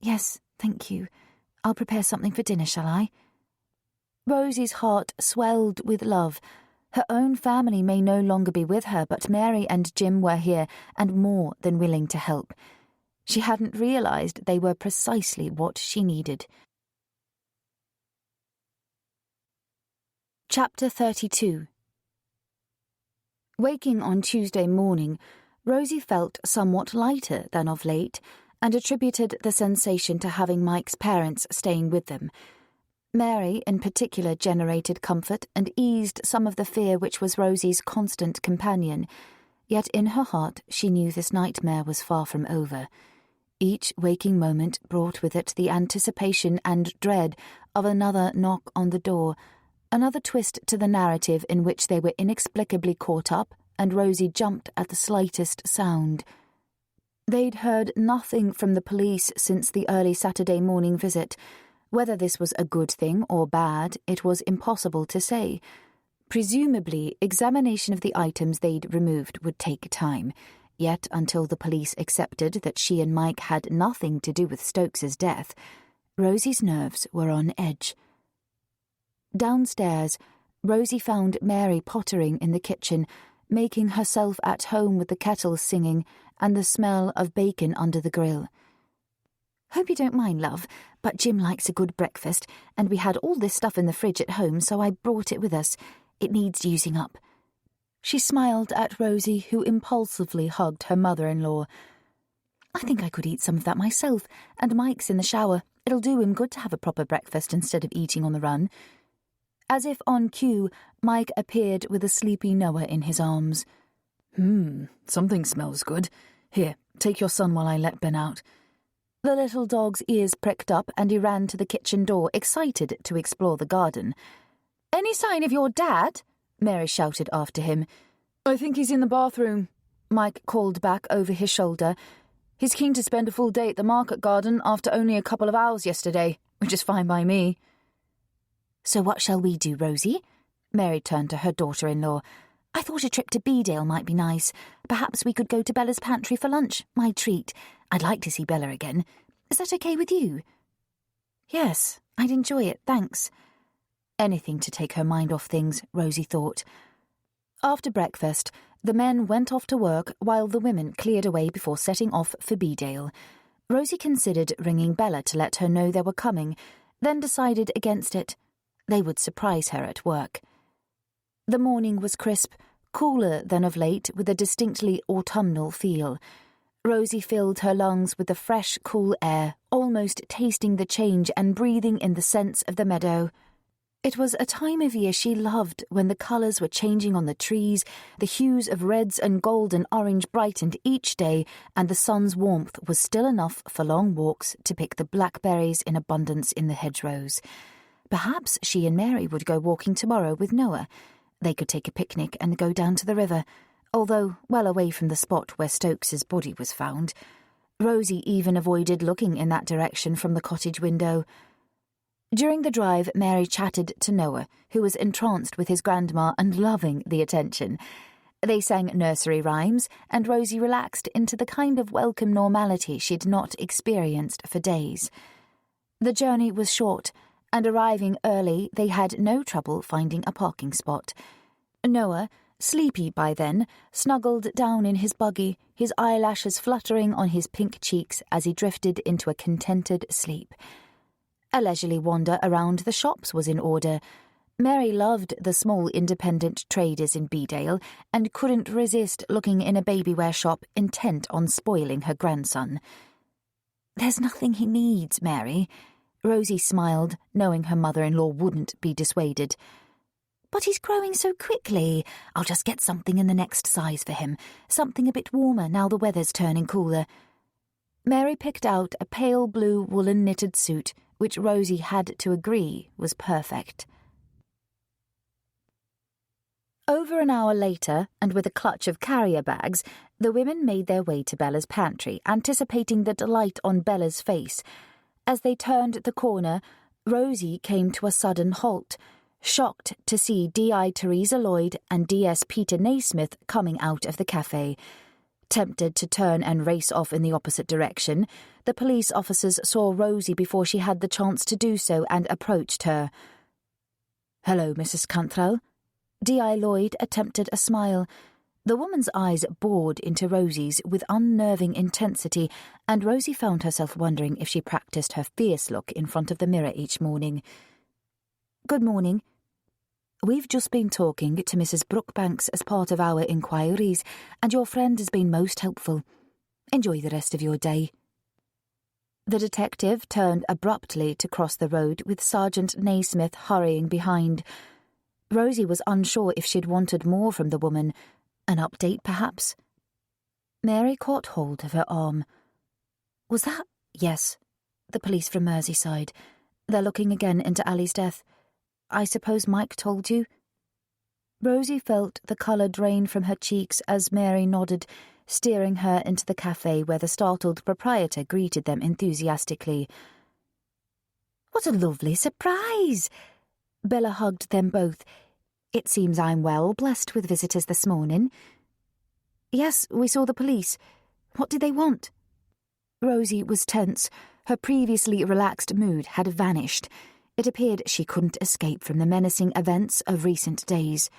"Yes, thank you. I'll prepare something for dinner, shall I?" Rosie's heart swelled with love. Her own family may no longer be with her, but Mary and Jim were here and more than willing to help. She hadn't realised they were precisely what she needed. Chapter 32. Waking on Tuesday morning, Rosie felt somewhat lighter than of late, and attributed the sensation to having Mike's parents staying with them. Mary, in particular, generated comfort and eased some of the fear which was Rosie's constant companion, yet in her heart she knew this nightmare was far from over. Each waking moment brought with it the anticipation and dread of another knock on the door, another twist to the narrative in which they were inexplicably caught up, and Rosie jumped at the slightest sound. They'd heard nothing from the police since the early Saturday morning visit. Whether this was a good thing or bad, it was impossible to say. Presumably, examination of the items they'd removed would take time, yet until the police accepted that she and Mike had nothing to do with Stokes's death, Rosie's nerves were on edge. Downstairs, Rosie found Mary pottering in the kitchen, making herself at home with the kettle singing and the smell of bacon under the grill. "Hope you don't mind, love, but Jim likes a good breakfast, and we had all this stuff in the fridge at home, so I brought it with us. It needs using up." She smiled at Rosie, who impulsively hugged her mother-in-law. "I think I could eat some of that myself, and Mike's in the shower. It'll do him good to have a proper breakfast instead of eating on the run." As if on cue, Mike appeared with a sleepy Noah in his arms. Something smells good. Here, take your son while I let Ben out." The little dog's ears pricked up and he ran to the kitchen door, excited to explore the garden. "Any sign of your dad?" Mary shouted after him. "I think he's in the bathroom," Mike called back over his shoulder. "He's keen to spend a full day at the market garden after only a couple of hours yesterday, which is fine by me." "So what shall we do, Rosie?" Mary turned to her daughter-in-law. "I thought a trip to Beedale might be nice. Perhaps we could go to Bella's pantry for lunch, my treat. I'd like to see Bella again. Is that okay with you?" "Yes, I'd enjoy it, thanks." Anything to take her mind off things, Rosie thought. After breakfast, the men went off to work while the women cleared away before setting off for Beedale. Rosie considered ringing Bella to let her know they were coming, then decided against it. They would surprise her at work. The morning was crisp, cooler than of late, with a distinctly autumnal feel. Rosie filled her lungs with the fresh, cool air, almost tasting the change and breathing in the scents of the meadow. It was a time of year she loved, when the colours were changing on the trees, the hues of reds and gold and orange brightened each day, and the sun's warmth was still enough for long walks to pick the blackberries in abundance in the hedgerows. Perhaps she and Mary would go walking tomorrow with Noah. They could take a picnic and go down to the river, although well away from the spot where Stokes's body was found. Rosie even avoided looking in that direction from the cottage window. During the drive, Mary chatted to Noah, who was entranced with his grandma and loving the attention. They sang nursery rhymes, and Rosie relaxed into the kind of welcome normality she'd not experienced for days. The journey was short, and arriving early, they had no trouble finding a parking spot. Noah, sleepy by then, snuggled down in his buggy, his eyelashes fluttering on his pink cheeks as he drifted into a contented sleep. A leisurely wander around the shops was in order. Mary loved the small independent traders in Beedale and couldn't resist looking in a babywear shop intent on spoiling her grandson. "There's nothing he needs, Mary." Rosie smiled, knowing her mother-in-law wouldn't be dissuaded. "But he's growing so quickly. I'll just get something in the next size for him, something a bit warmer now the weather's turning cooler." Mary picked out a pale blue woolen knitted suit, which Rosie had to agree was perfect. Over an hour later, and with a clutch of carrier bags, the women made their way to Bella's pantry, anticipating the delight on Bella's face. As they turned the corner, Rosie came to a sudden halt, shocked to see D.I. Teresa Lloyd and D.S. Peter Naismith coming out of the cafe. Tempted to turn and race off in the opposite direction, the police officers saw Rosie before she had the chance to do so and approached her. "Hello, Mrs. Cantrell." D.I. Lloyd attempted a smile. The woman's eyes bored into Rosie's with unnerving intensity, and Rosie found herself wondering if she practised her fierce look in front of the mirror each morning. "Good morning. We've just been talking to Mrs. Brookbanks as part of our inquiries, and your friend has been most helpful. Enjoy the rest of your day." The detective turned abruptly to cross the road with Sergeant Naismith hurrying behind. Rosie was unsure if she'd wanted more from the woman. An update, perhaps? Mary caught hold of her arm. Was that? Yes. The police from Merseyside. They're looking again into Ali's death. I suppose Mike told you? Rosie felt the colour drain from her cheeks as Mary nodded, steering her into the cafe where the startled proprietor greeted them enthusiastically. What a lovely surprise! Bella hugged them both. It seems I'm well blessed with visitors this morning. Yes, we saw the police. What did they want? Rosie was tense. Her previously relaxed mood had vanished. It appeared she couldn't escape from the menacing events of recent days.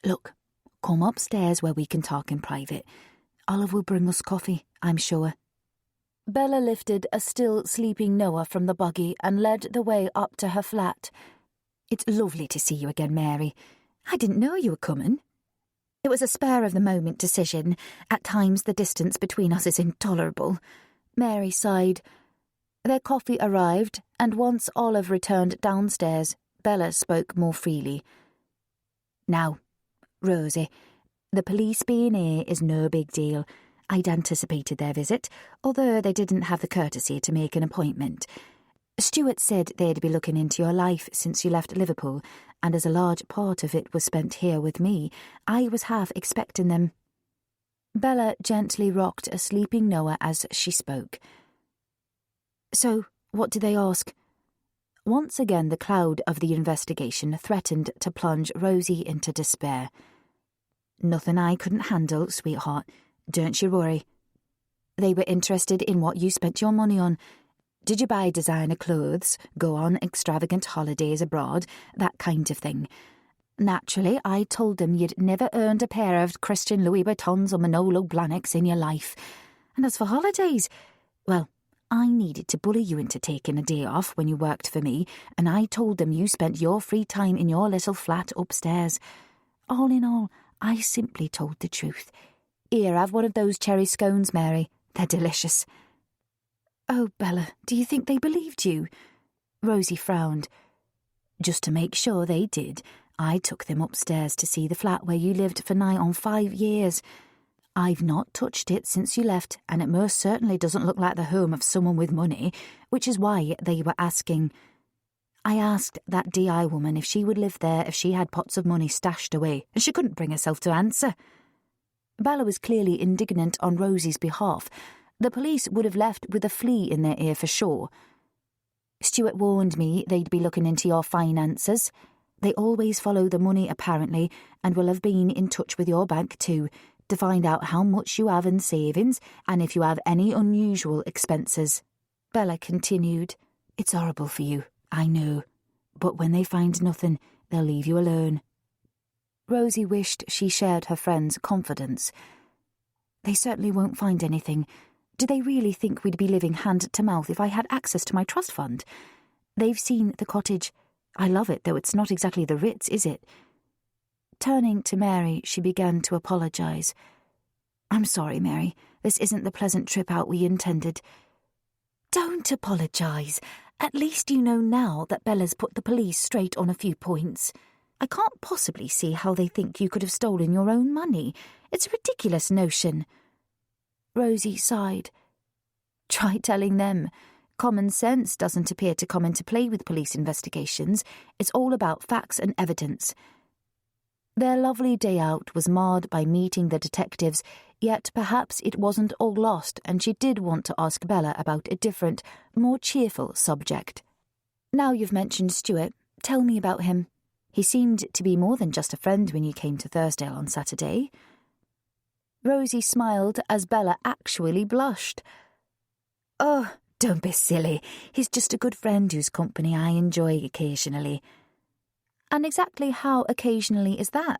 Look, come upstairs where we can talk in private. Olive will bring us coffee, I'm sure. Bella lifted a still sleeping Noah from the buggy and led the way up to her flat. It's lovely to see you again, Mary. I didn't know you were coming. It was a spur-of-the-moment decision. At times the distance between us is intolerable. Mary sighed. Their coffee arrived, and once Olive returned downstairs, Bella spoke more freely. Now, Rosie, the police being here is no big deal. I'd anticipated their visit, although they didn't have the courtesy to make an appointment. Stuart said they'd be looking into your life since you left Liverpool, and as a large part of it was spent here with me, I was half expecting them. Bella gently rocked a sleeping Noah as she spoke. So, what did they ask? Once again the cloud of the investigation threatened to plunge Rosie into despair. Nothing I couldn't handle, sweetheart. Don't you worry. They were interested in what you spent your money on. Did you buy designer clothes, go on extravagant holidays abroad, that kind of thing? Naturally, I told them you'd never earned a pair of Christian Louis Vuittons or Manolo Blahniks in your life. And as for holidays, well, I needed to bully you into taking a day off when you worked for me, and I told them you spent your free time in your little flat upstairs. All in all, I simply told the truth. Here, have one of those cherry scones, Mary. They're delicious. Oh, Bella, do you think they believed you? Rosie frowned. Just to make sure they did, I took them upstairs to see the flat where you lived for nigh on 5 years. I've not touched it since you left, and it most certainly doesn't look like the home of someone with money, which is why they were asking. I asked that DI woman if she would live there if she had pots of money stashed away, and she couldn't bring herself to answer. Bella was clearly indignant on Rosie's behalf. The police would have left with a flea in their ear for sure. Stuart warned me they'd be looking into your finances. They always follow the money, apparently, and will have been in touch with your bank too, to find out how much you have in savings and if you have any unusual expenses. Bella continued. It's horrible for you, I know, but when they find nothing, they'll leave you alone. Rosie wished she shared her friend's confidence. They certainly won't find anything. Do they really think we'd be living hand to mouth if I had access to my trust fund? They've seen the cottage. I love it, though it's not exactly the Ritz, is it? Turning to Mary, she began to apologise. I'm sorry, Mary. This isn't the pleasant trip out we intended. Don't apologise. At least you know now that Bella's put the police straight on a few points. I can't possibly see how they think you could have stolen your own money. It's a ridiculous notion. Rosie sighed. Try telling them. Common sense doesn't appear to come into play with police investigations. It's all about facts and evidence. Their lovely day out was marred by meeting the detectives, yet perhaps it wasn't all lost, and she did want to ask Bella about a different, more cheerful subject. Now you've mentioned Stuart, tell me about him. He seemed to be more than just a friend when you came to Thursdale on Saturday. Rosie smiled as Bella actually blushed. Oh, don't be silly. He's just a good friend whose company I enjoy occasionally. And exactly how occasionally is that?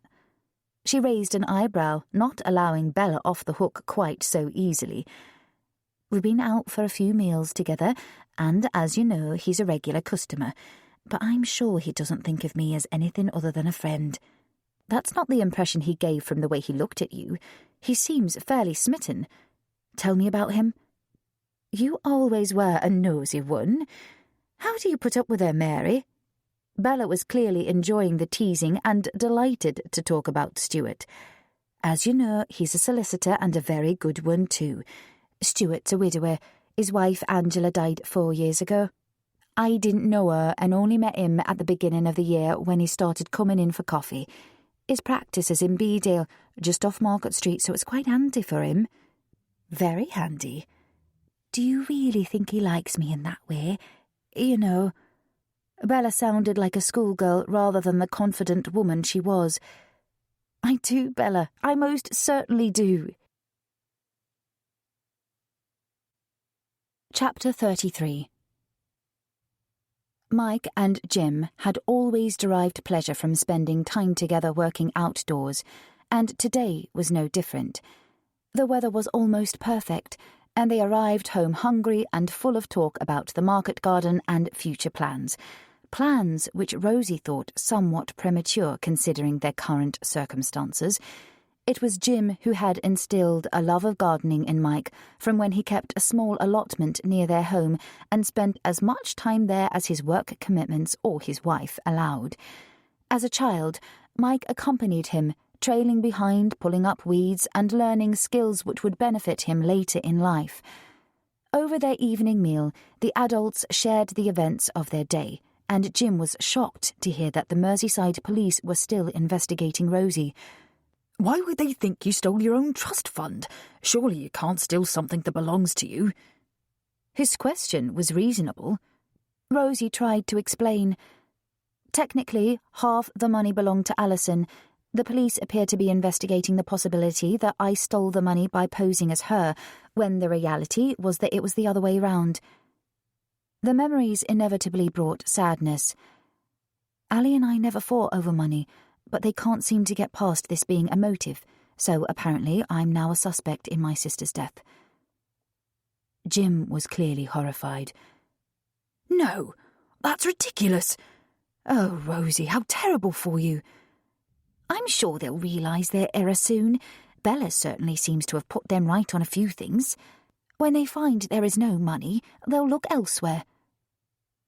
She raised an eyebrow, not allowing Bella off the hook quite so easily. We've been out for a few meals together, and as you know, he's a regular customer, but I'm sure he doesn't think of me as anything other than a friend. That's not the impression he gave from the way he looked at you. He seems fairly smitten. Tell me about him. You always were a nosy one. How do you put up with her, Mary? Bella was clearly enjoying the teasing and delighted to talk about Stuart. As you know, he's a solicitor and a very good one too. Stuart's a widower. His wife Angela died 4 years ago. I didn't know her and only met him at the beginning of the year when he started coming in for coffee. His practice is in Beedale, just off Market Street, so it's quite handy for him. Very handy. Do you really think he likes me in that way? You know. Bella sounded like a schoolgirl rather than the confident woman she was. I do, Bella. I most certainly do. Chapter 33. Mike and Jim had always derived pleasure from spending time together working outdoors, and today was no different. The weather was almost perfect, and they arrived home hungry and full of talk about the market garden and future plans. Plans which Rosie thought somewhat premature considering their current circumstances. It was Jim who had instilled a love of gardening in Mike from when he kept a small allotment near their home and spent as much time there as his work commitments or his wife allowed. As a child, Mike accompanied him, trailing behind, pulling up weeds, and learning skills which would benefit him later in life. Over their evening meal, the adults shared the events of their day, and Jim was shocked to hear that the Merseyside police were still investigating Rosie. Why would they think you stole your own trust fund? Surely you can't steal something that belongs to you. His question was reasonable. Rosie tried to explain. Technically, half the money belonged to Alison. The police appear to be investigating the possibility that I stole the money by posing as her, when the reality was that it was the other way round. The memories inevitably brought sadness. Ali and I never fought over money, but they can't seem to get past this being a motive, so apparently I'm now a suspect in my sister's death. Jim was clearly horrified. No, that's ridiculous. Oh, Rosie, how terrible for you. I'm sure they'll realise their error soon. Bella certainly seems to have put them right on a few things. When they find there is no money, they'll look elsewhere.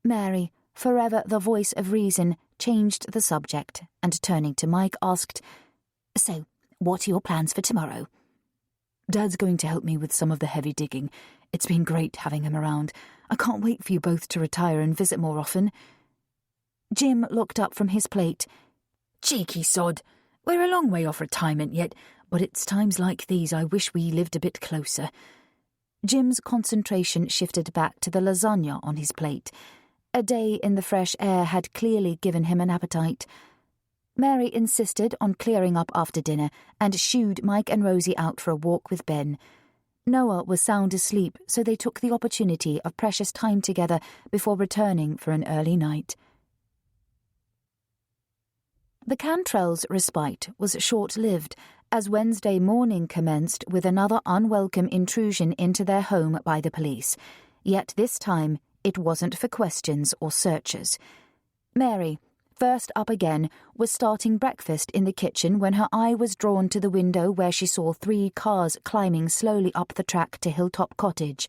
Mary, forever the voice of reason, changed the subject and, turning to Mike, asked, "So, what are your plans for tomorrow?" Dad's going to help me with some of the heavy digging. It's been great having him around. I can't wait for you both to retire and visit more often. Jim looked up from his plate. Cheeky sod. We're a long way off retirement yet, but it's times like these I wish we lived a bit closer. Jim's concentration shifted back to the lasagna on his plate. A day in the fresh air had clearly given him an appetite. Mary insisted on clearing up after dinner and shooed Mike and Rosie out for a walk with Ben. Noah was sound asleep, so they took the opportunity of precious time together before returning for an early night. The Cantrells' respite was short-lived, as Wednesday morning commenced with another unwelcome intrusion into their home by the police. Yet this time it wasn't for questions or searches. Mary, first up again, was starting breakfast in the kitchen when her eye was drawn to the window where she saw 3 cars climbing slowly up the track to Hilltop Cottage.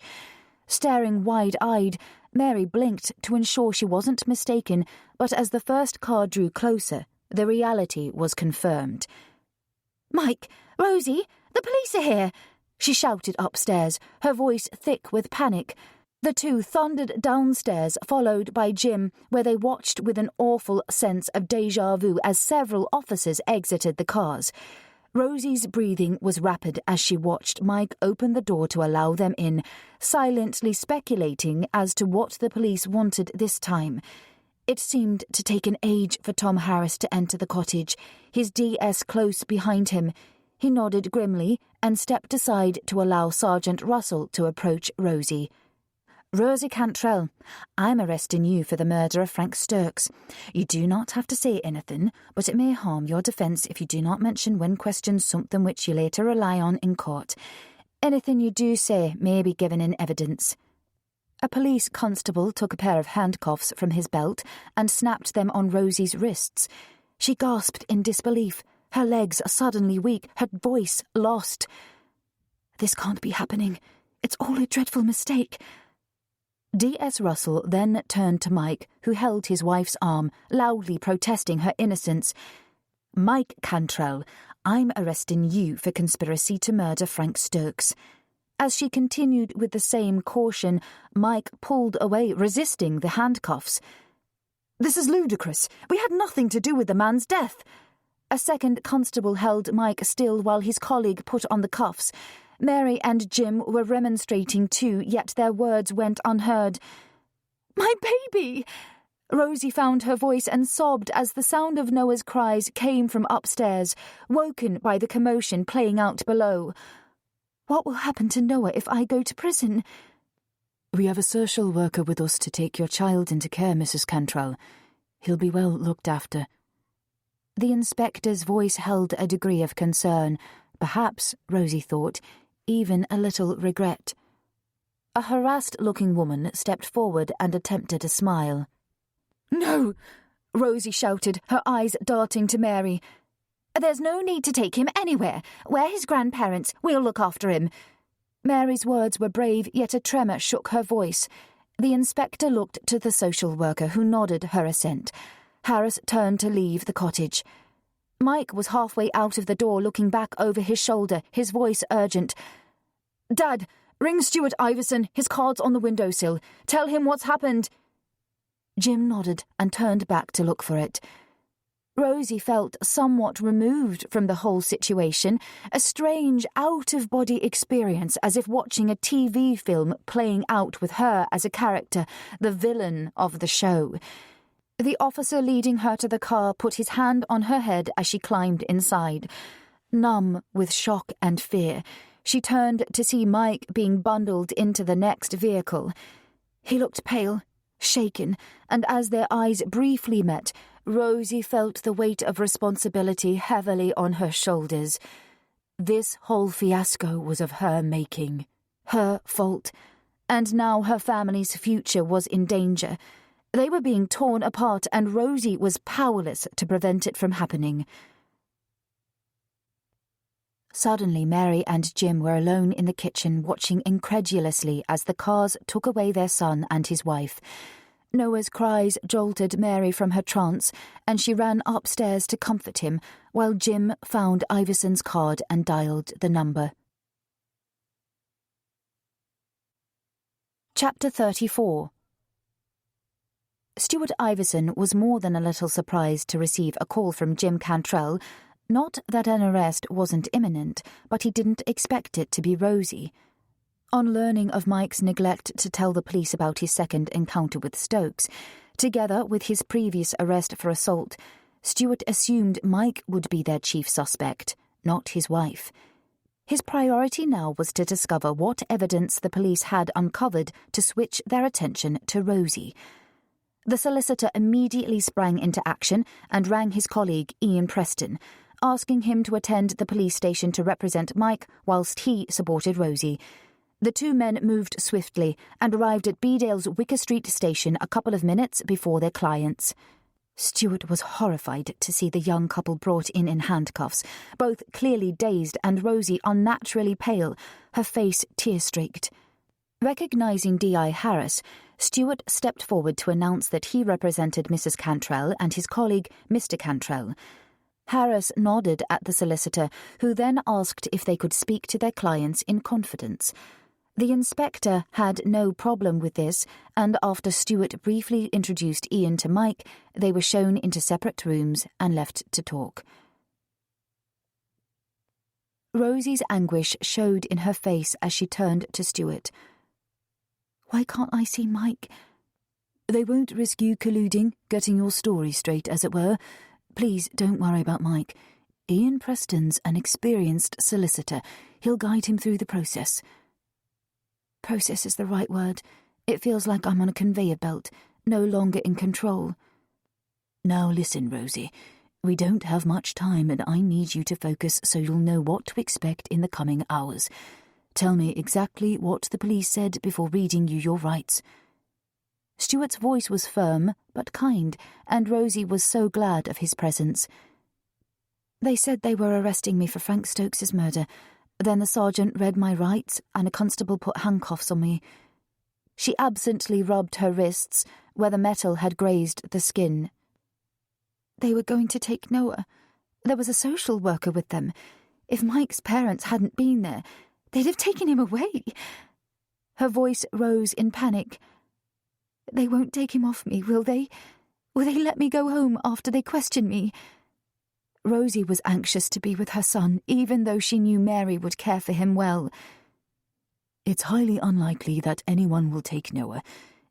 Staring wide-eyed, Mary blinked to ensure she wasn't mistaken, but as the first car drew closer, the reality was confirmed. "Mike! Rosie! The police are here!" she shouted upstairs, her voice thick with panic. The two thundered downstairs, followed by Jim, where they watched with an awful sense of déjà vu as several officers exited the cars. Rosie's breathing was rapid as she watched Mike open the door to allow them in, silently speculating as to what the police wanted this time. It seemed to take an age for Tom Harris to enter the cottage, his DS close behind him. He nodded grimly and stepped aside to allow Sergeant Russell to approach Rosie. "Rosie Cantrell, I'm arresting you for the murder of Frank Sturks. You do not have to say anything, but it may harm your defence if you do not mention when questioned something which you later rely on in court. Anything you do say may be given in evidence." A police constable took a pair of handcuffs from his belt and snapped them on Rosie's wrists. She gasped in disbelief, her legs suddenly weak, her voice lost. "This can't be happening. It's all a dreadful mistake." D.S. Russell then turned to Mike, who held his wife's arm, loudly protesting her innocence. "Mike Cantrell, I'm arresting you for conspiracy to murder Frank Stokes." As she continued with the same caution, Mike pulled away, resisting the handcuffs. "This is ludicrous. We had nothing to do with the man's death." A second constable held Mike still while his colleague put on the cuffs. Mary and Jim were remonstrating too, yet their words went unheard. "My baby!" Rosie found her voice and sobbed as the sound of Noah's cries came from upstairs, woken by the commotion playing out below. "What will happen to Noah if I go to prison?" "We have a social worker with us to take your child into care, Mrs. Cantrell. He'll be well looked after." The inspector's voice held a degree of concern, perhaps, Rosie thought, even a little regret. A harassed-looking woman stepped forward and attempted a smile. "No!" Rosie shouted, her eyes darting to Mary. "There's no need to take him anywhere. We're his grandparents. We'll look after him." Mary's words were brave, yet a tremor shook her voice. The inspector looked to the social worker, who nodded her assent. Harris turned to leave the cottage. Mike was halfway out of the door, looking back over his shoulder, his voice urgent. "Dad, ring Stuart Iverson. His card's on the windowsill. Tell him what's happened." Jim nodded and turned back to look for it. Rosie felt somewhat removed from the whole situation, a strange, out-of-body experience, as if watching a TV film playing out with her as a character, the villain of the show. The officer leading her to the car put his hand on her head as she climbed inside. Numb with shock and fear, she turned to see Mike being bundled into the next vehicle. He looked pale, shaken, and as their eyes briefly met, Rosie felt the weight of responsibility heavily on her shoulders. This whole fiasco was of her making, her fault, and now her family's future was in danger. They were being torn apart, and Rosie was powerless to prevent it from happening. Suddenly, Mary and Jim were alone in the kitchen, watching incredulously as the cars took away their son and his wife. Noah's cries jolted Mary from her trance, and she ran upstairs to comfort him, while Jim found Iverson's card and dialed the number. Chapter 34. Stuart Iverson was more than a little surprised to receive a call from Jim Cantrell. Not that an arrest wasn't imminent, but he didn't expect it to be Rosie. On learning of Mike's neglect to tell the police about his second encounter with Stokes, together with his previous arrest for assault, Stuart assumed Mike would be their chief suspect, not his wife. His priority now was to discover what evidence the police had uncovered to switch their attention to Rosie. The solicitor immediately sprang into action and rang his colleague, Ian Preston, asking him to attend the police station to represent Mike whilst he supported Rosie. The two men moved swiftly and arrived at Bedale's Wicker Street station a couple of minutes before their clients. Stuart was horrified to see the young couple brought in handcuffs, both clearly dazed and Rosie unnaturally pale, her face tear-streaked. Recognising D.I. Harris, Stuart stepped forward to announce that he represented Mrs. Cantrell and his colleague, Mr. Cantrell. Harris nodded at the solicitor, who then asked if they could speak to their clients in confidence. The inspector had no problem with this, and after Stuart briefly introduced Ian to Mike, they were shown into separate rooms and left to talk. Rosie's anguish showed in her face as she turned to Stuart. "Why can't I see Mike?" "They won't risk you colluding, getting your story straight, as it were. Please don't worry about Mike. Ian Preston's an experienced solicitor. He'll guide him through the process." Process is the right word. It feels like I'm on a conveyor belt, no longer in control. "Now listen, Rosie. We don't have much time, and I need you to focus so you'll know what to expect in the coming hours. Tell me exactly what the police said before reading you your rights." Stuart's voice was firm but kind, and Rosie was so glad of his presence. "They said they were arresting me for Frank Stokes' murder, Then the sergeant read my rights and a constable put handcuffs on me. She absently rubbed her wrists where the metal had grazed the skin. They were going to take Noah. There was a social worker with them. If Mike's parents hadn't been there, they'd have taken him away. Her voice rose in panic. They won't take him off me, will they? Will they let me go home after they question me? Rosie was anxious to be with her son, even though she knew Mary would care for him well. It's highly unlikely that anyone will take Noah.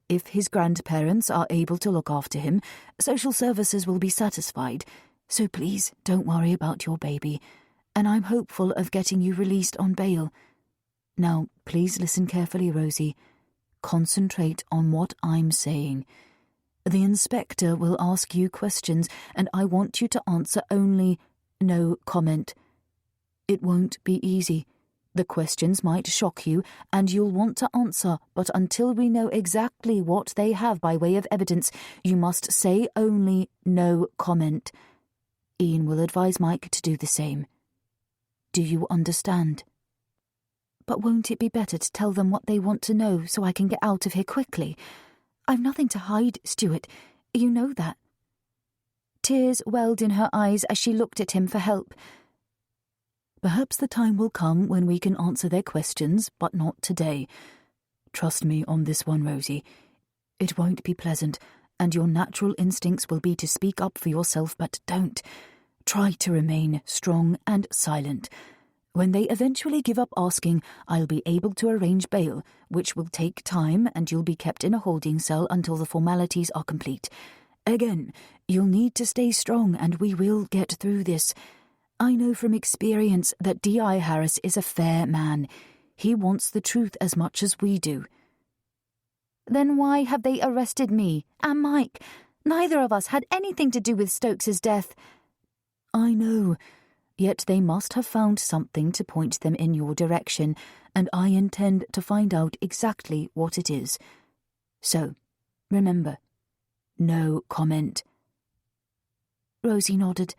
If his grandparents are able to look after him, social services will be satisfied. So please don't worry about your baby, and I'm hopeful of getting you released on bail. Now, please listen carefully, Rosie. Concentrate on what I'm saying. The inspector will ask you questions, and I want you to answer only no comment. It won't be easy. The questions might shock you, and you'll want to answer, but until we know exactly what they have by way of evidence, you must say only no comment. Ian will advise Mike to do the same. Do you understand? But won't it be better to tell them what they want to know so I can get out of here quickly? I've nothing to hide, Stuart. You know that. Tears welled in her eyes as she looked at him for help. Perhaps the time will come when we can answer their questions, but not today. Trust me on this one, Rosie. It won't be pleasant, and your natural instincts will be to speak up for yourself, but don't. Try to remain strong and silent. When they eventually give up asking, I'll be able to arrange bail, which will take time, and you'll be kept in a holding cell until the formalities are complete. Again, you'll need to stay strong, and we will get through this. I know from experience that D.I. Harris is a fair man. He wants the truth as much as we do. Then why have they arrested me and Mike? Neither of us had anything to do with Stokes's death. I know. Yet they must have found something to point them in your direction, and I intend to find out exactly what it is. So, remember, no comment. Rosie nodded.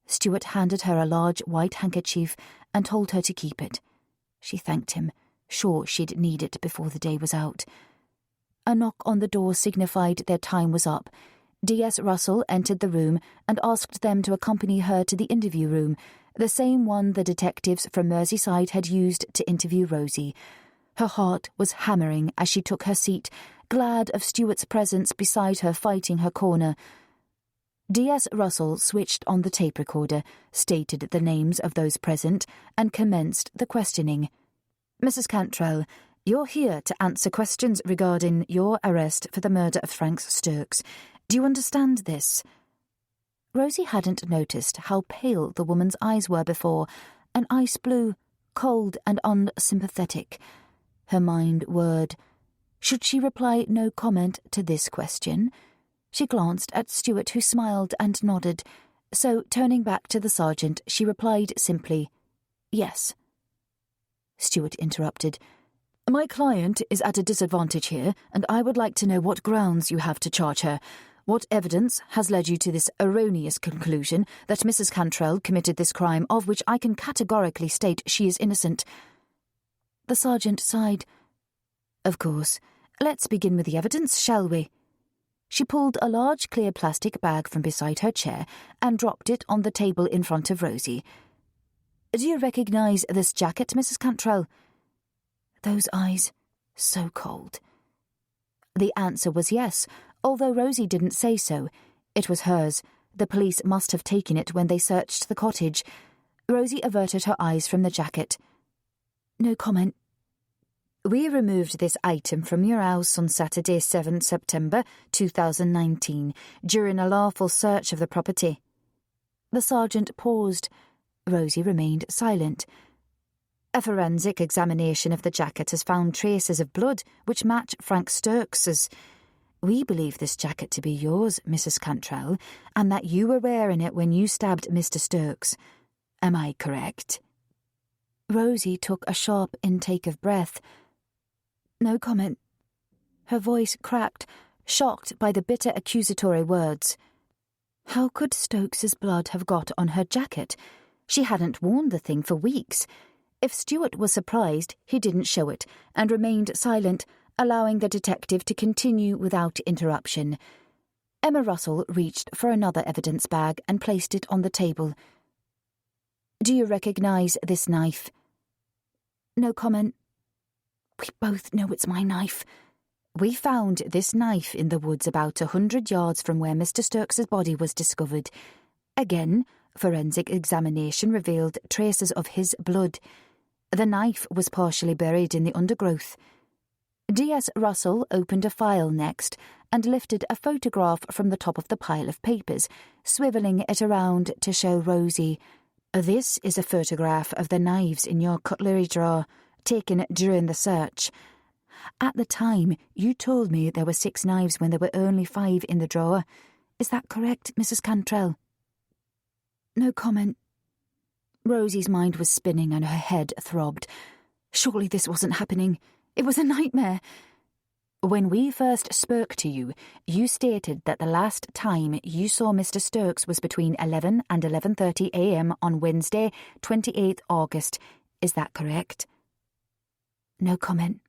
Stuart handed her a large white handkerchief and told her to keep it. She thanked him, sure she'd need it before the day was out. A knock on the door signified their time was up. D.S. Russell entered the room and asked them to accompany her to the interview room, the same one the detectives from Merseyside had used to interview Rosie. Her heart was hammering as she took her seat, glad of Stuart's presence beside her fighting her corner. D.S. Russell switched on the tape recorder, stated the names of those present, and commenced the questioning. Mrs. Cantrell, you're here to answer questions regarding your arrest for the murder of Frank Stokes. Do you understand this? Rosie hadn't noticed how pale the woman's eyes were before, an ice blue, cold and unsympathetic. Her mind whirred. Should she reply no comment to this question? She glanced at Stuart, who smiled and nodded, so turning back to the sergeant, she replied simply, yes. Stuart interrupted. My client is at a disadvantage here, and I would like to know what grounds you have to charge her. What evidence has led you to this erroneous conclusion that Mrs. Cantrell committed this crime, of which I can categorically state she is innocent? The sergeant sighed. Of course. Let's begin with the evidence, shall we? She pulled a large clear plastic bag from beside her chair and dropped it on the table in front of Rosie. Do you recognise this jacket, Mrs. Cantrell? Those eyes, so cold. The answer was yes, although Rosie didn't say so. It was hers. The police must have taken it when they searched the cottage. Rosie averted her eyes from the jacket. No comment. We removed this item from your house on Saturday, 7 September 2019, during a lawful search of the property. The sergeant paused. Rosie remained silent. A forensic examination of the jacket has found traces of blood which match Frank Stokes's. We believe this jacket to be yours, Mrs. Cantrell, and that you were wearing it when you stabbed Mr. Stokes. Am I correct? Rosie took a sharp intake of breath. No comment. Her voice cracked, shocked by the bitter accusatory words. How could Stokes's blood have got on her jacket? She hadn't worn the thing for weeks. If Stuart was surprised, he didn't show it, and remained silent, allowing the detective to continue without interruption. Emma Russell reached for another evidence bag and placed it on the table. "Do you recognise this knife?" No comment. We both know it's my knife. We found this knife in the woods about 100 yards from where Mr. Sturks's body was discovered. Again, forensic examination revealed traces of his blood. The knife was partially buried in the undergrowth. D.S. Russell opened a file next and lifted a photograph from the top of the pile of papers, swivelling it around to show Rosie. "This is a photograph of the knives in your cutlery drawer, taken during the search. At the time, you told me there were 6 knives when there were only 5 in the drawer. Is that correct, Mrs. Cantrell?" No comment. Rosie's mind was spinning and her head throbbed. Surely this wasn't happening. It was a nightmare. "When we first spoke to you, you stated that the last time you saw Mr. Sturks was between 11 and 11:30 a.m. on Wednesday, 28th August. Is that correct?" No comment.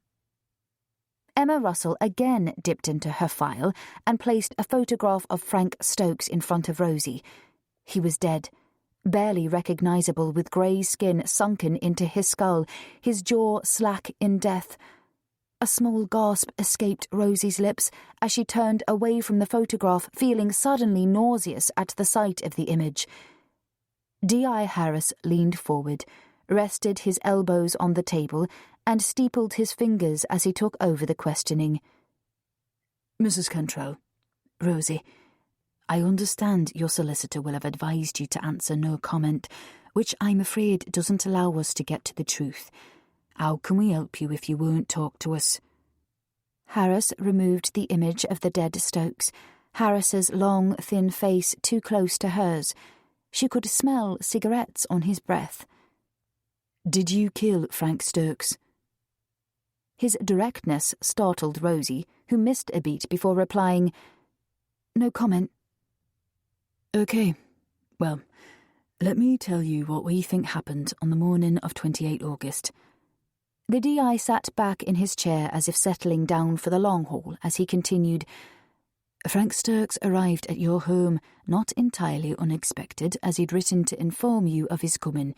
Emma Russell again dipped into her file and placed a photograph of Frank Stokes in front of Rosie. He was dead, barely recognisable, with grey skin sunken into his skull, his jaw slack in death. A small gasp escaped Rosie's lips as she turned away from the photograph, feeling suddenly nauseous at the sight of the image. D.I. Harris leaned forward, rested his elbows on the table, and steepled his fingers as he took over the questioning. "Mrs. Cantrell, Rosie, I understand your solicitor will have advised you to answer no comment, which I'm afraid doesn't allow us to get to the truth. How can we help you if you won't talk to us?" Harris removed the image of the dead Stokes, Harris's long, thin face too close to hers. She could smell cigarettes on his breath. "Did you kill Frank Stokes?" His directness startled Rosie, who missed a beat before replying, No comment. "OK. Well, let me tell you what we think happened on the morning of 28 August. The D.I. sat back in his chair as if settling down for the long haul as he continued. "Frank Sturks arrived at your home not entirely unexpected, as he'd written to inform you of his coming.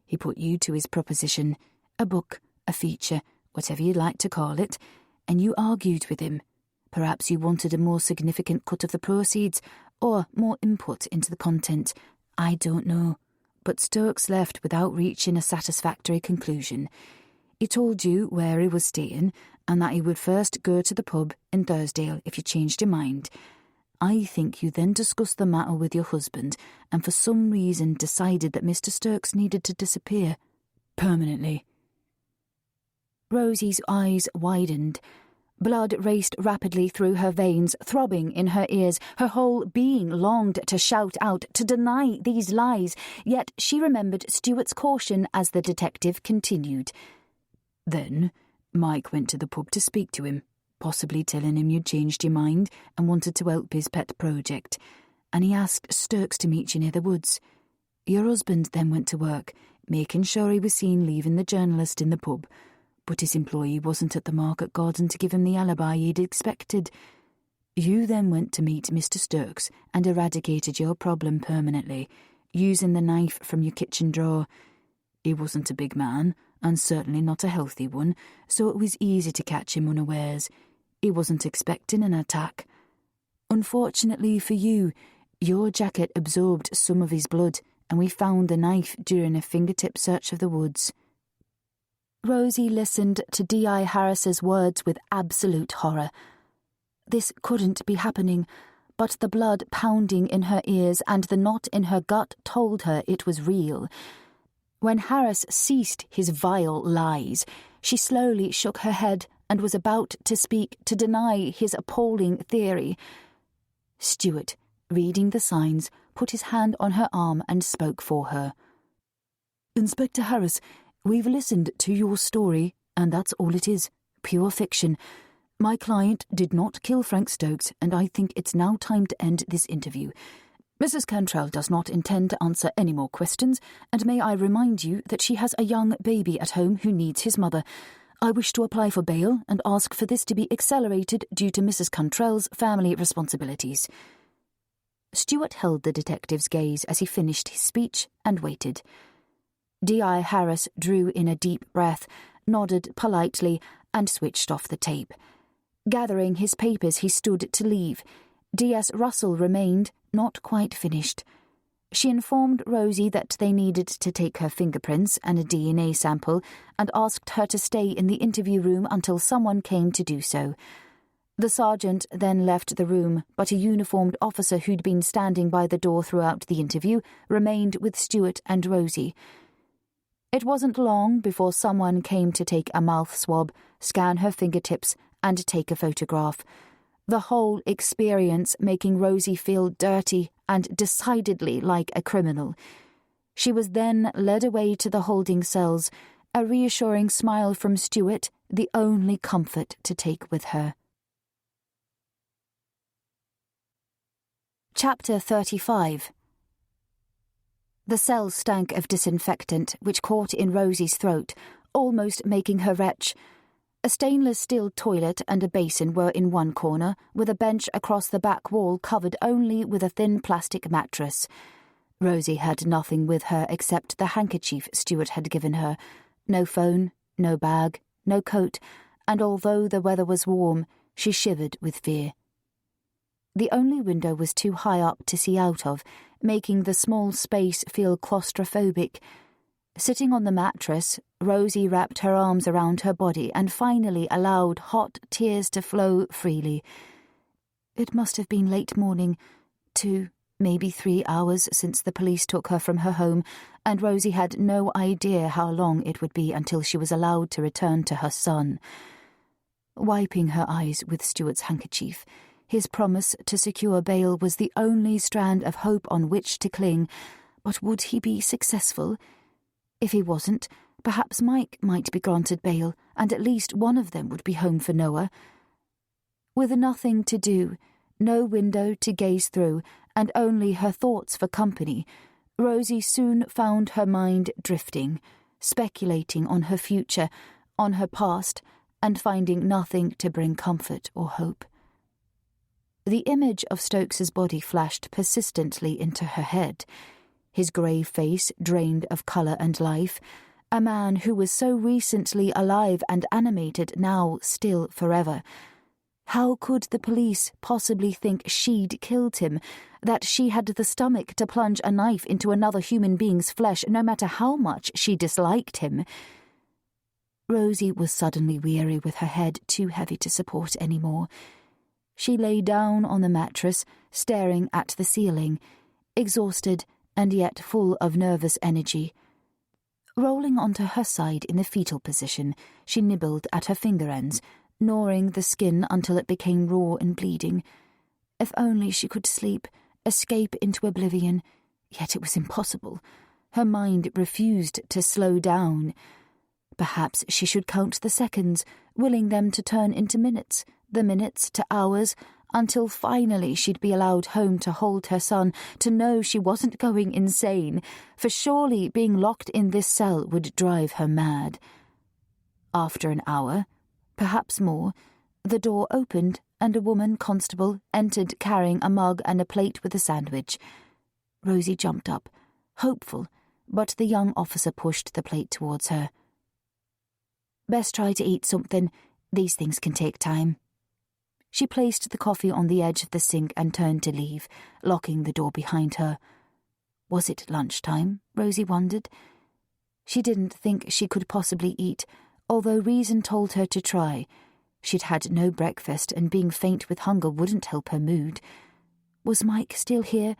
He put you to his proposition, a book, a feature, whatever you'd like to call it, and you argued with him. Perhaps you wanted a more significant cut of the proceeds, or more input into the content. I don't know. But Stokes left without reaching a satisfactory conclusion. He told you where he was staying, and that he would first go to the pub in Thursdale if you changed your mind. I think you then discussed the matter with your husband, and for some reason decided that Mr. Stokes needed to disappear. Permanently." Rosie's eyes widened. Blood raced rapidly through her veins, throbbing in her ears. Her whole being longed to shout out, to deny these lies, yet she remembered Stuart's caution as the detective continued. "Then Mike went to the pub to speak to him, possibly telling him you'd changed your mind and wanted to help his pet project, and he asked Stokes to meet you near the woods. Your husband then went to work, making sure he was seen leaving the journalist in the pub, but his employee wasn't at the market garden to give him the alibi he'd expected. You then went to meet Mr. Stokes and eradicated your problem permanently, using the knife from your kitchen drawer. He wasn't a big man, and certainly not a healthy one, so it was easy to catch him unawares. He wasn't expecting an attack. Unfortunately for you, your jacket absorbed some of his blood, and we found the knife during a fingertip search of the woods." Rosie listened to D.I. Harris's words with absolute horror. This couldn't be happening, but the blood pounding in her ears and the knot in her gut told her it was real. When Harris ceased his vile lies, she slowly shook her head and was about to speak to deny his appalling theory. Stuart, reading the signs, put his hand on her arm and spoke for her. "Inspector Harris, we've listened to your story, and that's all it is, pure fiction. My client did not kill Frank Stokes, and I think it's now time to end this interview. Mrs. Cantrell does not intend to answer any more questions, and may I remind you that she has a young baby at home who needs his mother. I wish to apply for bail and ask for this to be accelerated due to Mrs. Cantrell's family responsibilities." Stewart held the detective's gaze as he finished his speech and waited. D.I. Harris drew in a deep breath, nodded politely, and switched off the tape. Gathering his papers, he stood to leave. D.S. Russell remained, not quite finished. She informed Rosie that they needed to take her fingerprints and a DNA sample and asked her to stay in the interview room until someone came to do so. The sergeant then left the room, but a uniformed officer who'd been standing by the door throughout the interview remained with Stewart and Rosie. It wasn't long before someone came to take a mouth swab, scan her fingertips, and take a photograph. The whole experience making Rosie feel dirty and decidedly like a criminal. She was then led away to the holding cells, a reassuring smile from Stewart, the only comfort to take with her. Chapter 35. The cell stank of disinfectant, which caught in Rosie's throat, almost making her retch. A stainless steel toilet and a basin were in one corner, with a bench across the back wall covered only with a thin plastic mattress. Rosie had nothing with her except the handkerchief Stewart had given her. No phone, no bag, no coat, and although the weather was warm, she shivered with fear. The only window was too high up to see out of, making the small space feel claustrophobic. Sitting on the mattress, Rosie wrapped her arms around her body and finally allowed hot tears to flow freely. It must have been late morning, 2, maybe 3 hours since the police took her from her home, and Rosie had no idea how long it would be until she was allowed to return to her son. Wiping her eyes with Stewart's handkerchief, his promise to secure bail was the only strand of hope on which to cling, but would he be successful? If he wasn't, perhaps Mike might be granted bail, and at least one of them would be home for Noah. With nothing to do, no window to gaze through, and only her thoughts for company, Rosie soon found her mind drifting, speculating on her future, on her past, and finding nothing to bring comfort or hope. The image of Stokes's body flashed persistently into her head. His grey face drained of colour and life, a man who was so recently alive and animated, now still forever. How could the police possibly think she'd killed him, that she had the stomach to plunge a knife into another human being's flesh, no matter how much she disliked him? Rosie was suddenly weary, with her head too heavy to support any more. She lay down on the mattress, staring at the ceiling, exhausted and yet full of nervous energy. Rolling onto her side in the fetal position, she nibbled at her finger ends, gnawing the skin until it became raw and bleeding. If only she could sleep, escape into oblivion, yet it was impossible. Her mind refused to slow down. Perhaps she should count the seconds, willing them to turn into minutes, the minutes to hours, until finally she'd be allowed home to hold her son, to know she wasn't going insane, for surely being locked in this cell would drive her mad. After an hour, perhaps more, the door opened and a woman constable entered carrying a mug and a plate with a sandwich. Rosie jumped up, hopeful, but the young officer pushed the plate towards her. "Best try to eat something. These things can take time." She placed the coffee on the edge of the sink and turned to leave, locking the door behind her. Was it lunchtime? Rosie wondered. She didn't think she could possibly eat, although reason told her to try. She'd had no breakfast, and being faint with hunger wouldn't help her mood. Was Mike still here?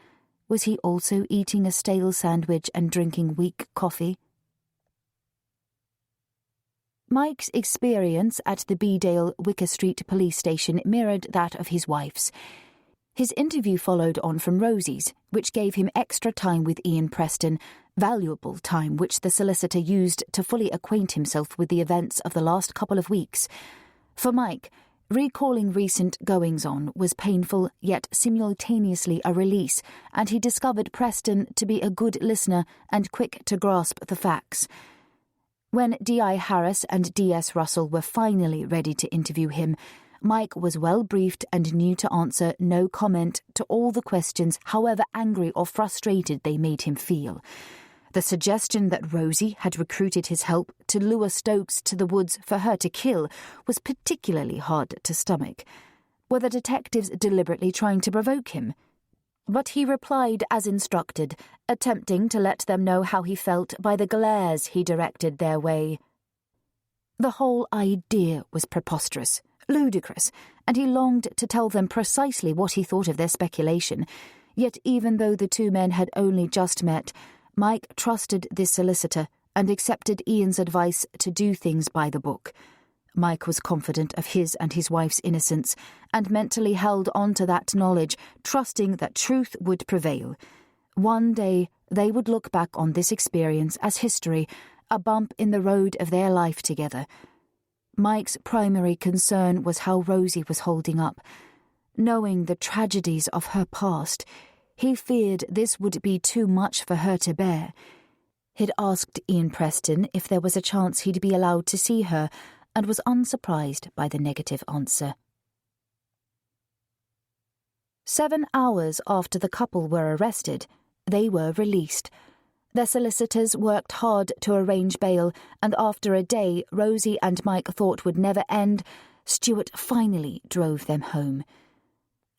Was he also eating a stale sandwich and drinking weak coffee? Mike's experience at the Bedale Wicker Street police station mirrored that of his wife's. His interview followed on from Rosie's, which gave him extra time with Ian Preston, valuable time which the solicitor used to fully acquaint himself with the events of the last couple of weeks. For Mike, Recalling recent goings-on was painful yet simultaneously a release, and he discovered Preston to be a good listener and quick to grasp the facts. When D.I. Harris and D.S. Russell were finally ready to interview him, Mike was well briefed and knew to answer no comment to all the questions, however angry or frustrated they made him feel. The suggestion that Rosie had recruited his help to lure Stokes to the woods for her to kill was particularly hard to stomach. Were the detectives deliberately trying to provoke him? But he replied as instructed, attempting to let them know how he felt by the glares he directed their way. The whole idea was preposterous, ludicrous, and he longed to tell them precisely what he thought of their speculation. Yet even though the two men had only just met, Mike trusted this solicitor and accepted Ian's advice to do things by the book. Mike was confident of his and his wife's innocence and mentally held on to that knowledge, trusting that truth would prevail. One day they would look back on this experience as history, a bump in the road of their life together. Mike's primary concern was how Rosie was holding up. Knowing the tragedies of her past, he feared this would be too much for her to bear. He'd asked Ian Preston if there was a chance he'd be allowed to see her, and was unsurprised by the negative answer. 7 hours after the couple were arrested, they were released. Their solicitors worked hard to arrange bail, and after a day Rosie and Mike thought would never end, Stuart finally drove them home.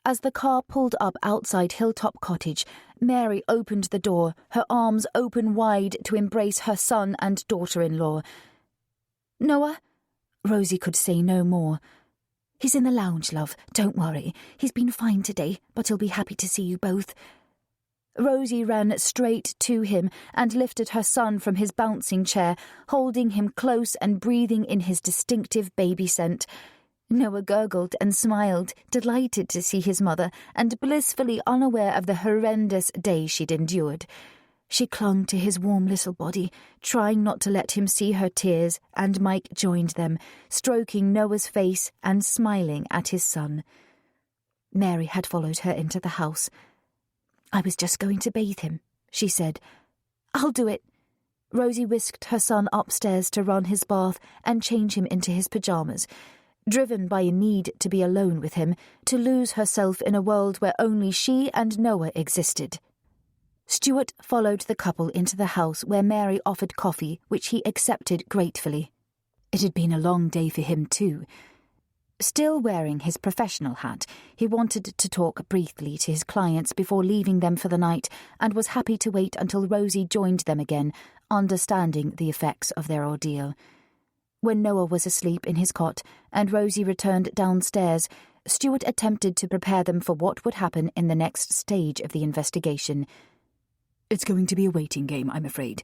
As the car pulled up outside Hilltop Cottage, Mary opened the door, her arms open wide to embrace her son and daughter-in-law. "Noah?" Rosie could say no more. "He's in the lounge, love. Don't worry. He's been fine today, but he'll be happy to see you both." Rosie ran straight to him and lifted her son from his bouncing chair, holding him close and breathing in his distinctive baby scent. Noah gurgled and smiled, delighted to see his mother and blissfully unaware of the horrendous day she'd endured. She clung to his warm little body, trying not to let him see her tears, and Mike joined them, stroking Noah's face and smiling at his son. Mary had followed her into the house. "I was just going to bathe him," she said. "I'll do it." Rosie whisked her son upstairs to run his bath and change him into his pyjamas, driven by a need to be alone with him, to lose herself in a world where only she and Noah existed. Stuart followed the couple into the house where Mary offered coffee, which he accepted gratefully. It had been a long day for him too. Still wearing his professional hat, he wanted to talk briefly to his clients before leaving them for the night, and was happy to wait until Rosie joined them again, understanding the effects of their ordeal. When Noah was asleep in his cot and Rosie returned downstairs, Stuart attempted to prepare them for what would happen in the next stage of the investigation. "It's going to be a waiting game, I'm afraid.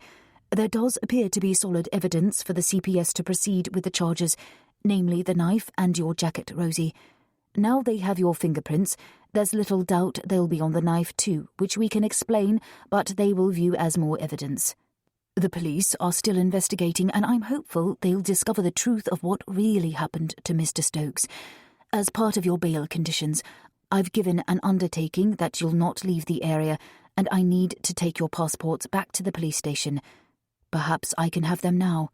There does appear to be solid evidence for the CPS to proceed with the charges, namely the knife and your jacket, Rosie. Now they have your fingerprints, there's little doubt they'll be on the knife too, which we can explain, but they will view as more evidence. The police are still investigating, and I'm hopeful they'll discover the truth of what really happened to Mr. Stokes. As part of your bail conditions, I've given an undertaking that you'll not leave the area, and I need to take your passports back to the police station. Perhaps I can have them now."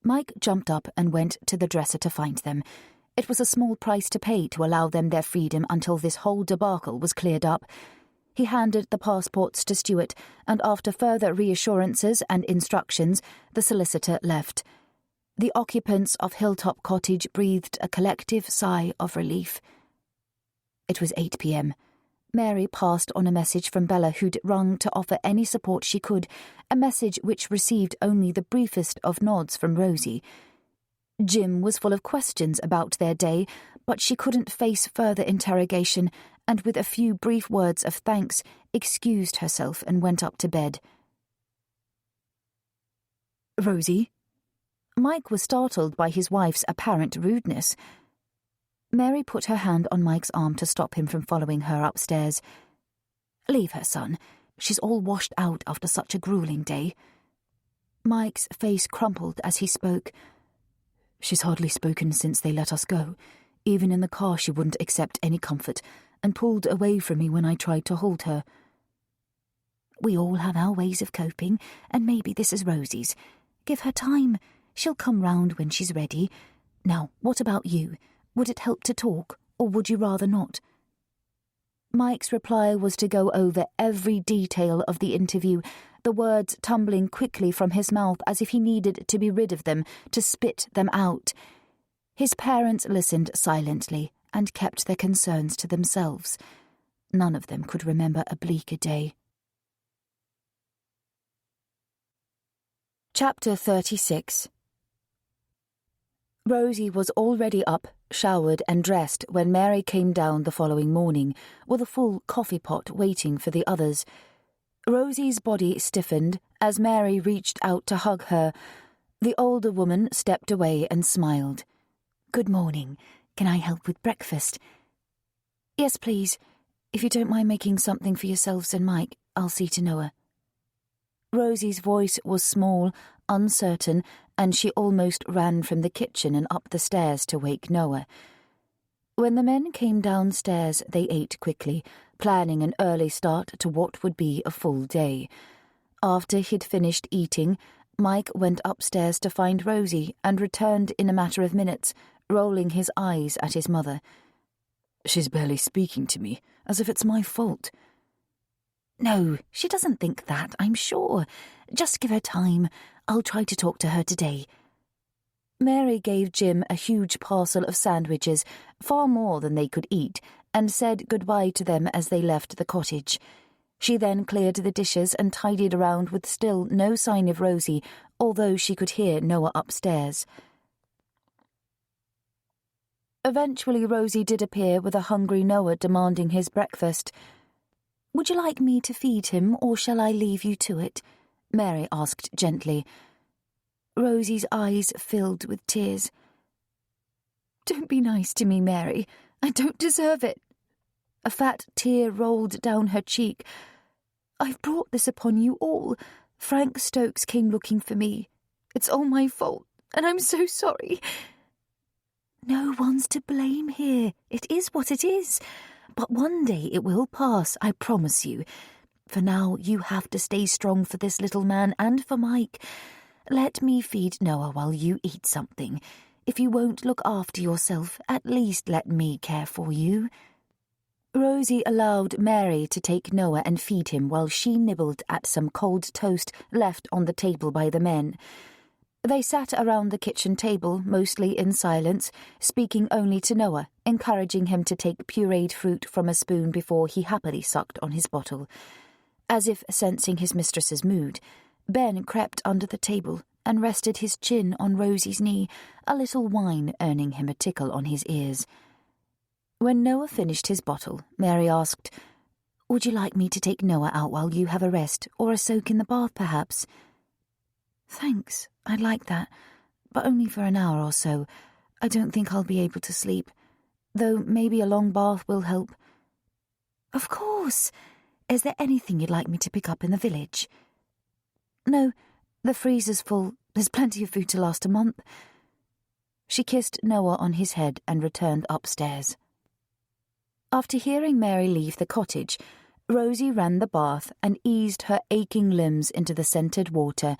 Mike jumped up and went to the dresser to find them. It was a small price to pay to allow them their freedom until this whole debacle was cleared up. He handed the passports to Stuart, and after further reassurances and instructions, the solicitor left. The occupants of Hilltop Cottage breathed a collective sigh of relief. It was 8 p.m. Mary passed on a message from Bella, who'd rung to offer any support she could, a message which received only the briefest of nods from Rosie. Jim was full of questions about their day, but she couldn't face further interrogation, and with a few brief words of thanks, excused herself and went up to bed. "Rosie?" Mike was startled by his wife's apparent rudeness. Mary put her hand on Mike's arm to stop him from following her upstairs. "Leave her, son. She's all washed out after such a grueling day." Mike's face crumpled as he spoke. "She's hardly spoken since they let us go. Even in the car she wouldn't accept any comfort, and pulled away from me when I tried to hold her. We all have our ways of coping, and maybe this is Rosie's. Give her time. She'll come round when she's ready. Now, what about you? Would it help to talk, or would you rather not? Mike's reply was to go over every detail of the interview, the words tumbling quickly from his mouth as if he needed to be rid of them, to spit them out. His parents listened silently and kept their concerns to themselves. None of them could remember a bleaker day. Chapter 36. Rosie was already up, showered and dressed when Mary came down the following morning, with a full coffee pot waiting for the others. Rosie's body stiffened as Mary reached out to hug her. The older woman stepped away and smiled. Good morning. Can I help with breakfast? Yes, please. If you don't mind making something for yourselves and Mike, I'll see to Noah. Rosie's voice was small, uncertain, and she almost ran from the kitchen and up the stairs to wake Noah. When the men came downstairs, they ate quickly, planning an early start to what would be a full day. After he'd finished eating, Mike went upstairs to find Rosie and returned in a matter of minutes, rolling his eyes at his mother. She's barely speaking to me, as if it's my fault. No, she doesn't think that, I'm sure. Just give her time. I'll try to talk to her today. Mary gave Jim a huge parcel of sandwiches, far more than they could eat, and said goodbye to them as they left the cottage. She then cleared the dishes and tidied around with still no sign of Rosie, although she could hear Noah upstairs. Eventually Rosie did appear with a hungry Noah demanding his breakfast. Would you like me to feed him, or shall I leave you to it? Mary asked gently. Rosie's eyes filled with tears. Don't be nice to me, Mary. I don't deserve it. A fat tear rolled down her cheek. I've brought this upon you all. Frank Stokes came looking for me. It's all my fault, and I'm so sorry. No one's to blame here. It is what it is. But one day it will pass, I promise you. For now, you have to stay strong for this little man and for Mike. Let me feed Noah while you eat something. If you won't look after yourself, at least let me care for you. Rosie allowed Mary to take Noah and feed him while she nibbled at some cold toast left on the table by the men. They sat around the kitchen table, mostly in silence, speaking only to Noah, encouraging him to take pureed fruit from a spoon before he happily sucked on his bottle. As if sensing his mistress's mood, Ben crept under the table and rested his chin on Rosie's knee, a little whine earning him a tickle on his ears. When Noah finished his bottle, Mary asked, Would you like me to take Noah out while you have a rest, or a soak in the bath, perhaps? Thanks, I'd like that, but only for an hour or so. I don't think I'll be able to sleep, though maybe a long bath will help. Of course. Is there anything you'd like me to pick up in the village? No, the freezer's full. There's plenty of food to last a month. She kissed Noah on his head and returned upstairs. After hearing Mary leave the cottage, Rosie ran the bath and eased her aching limbs into the scented water.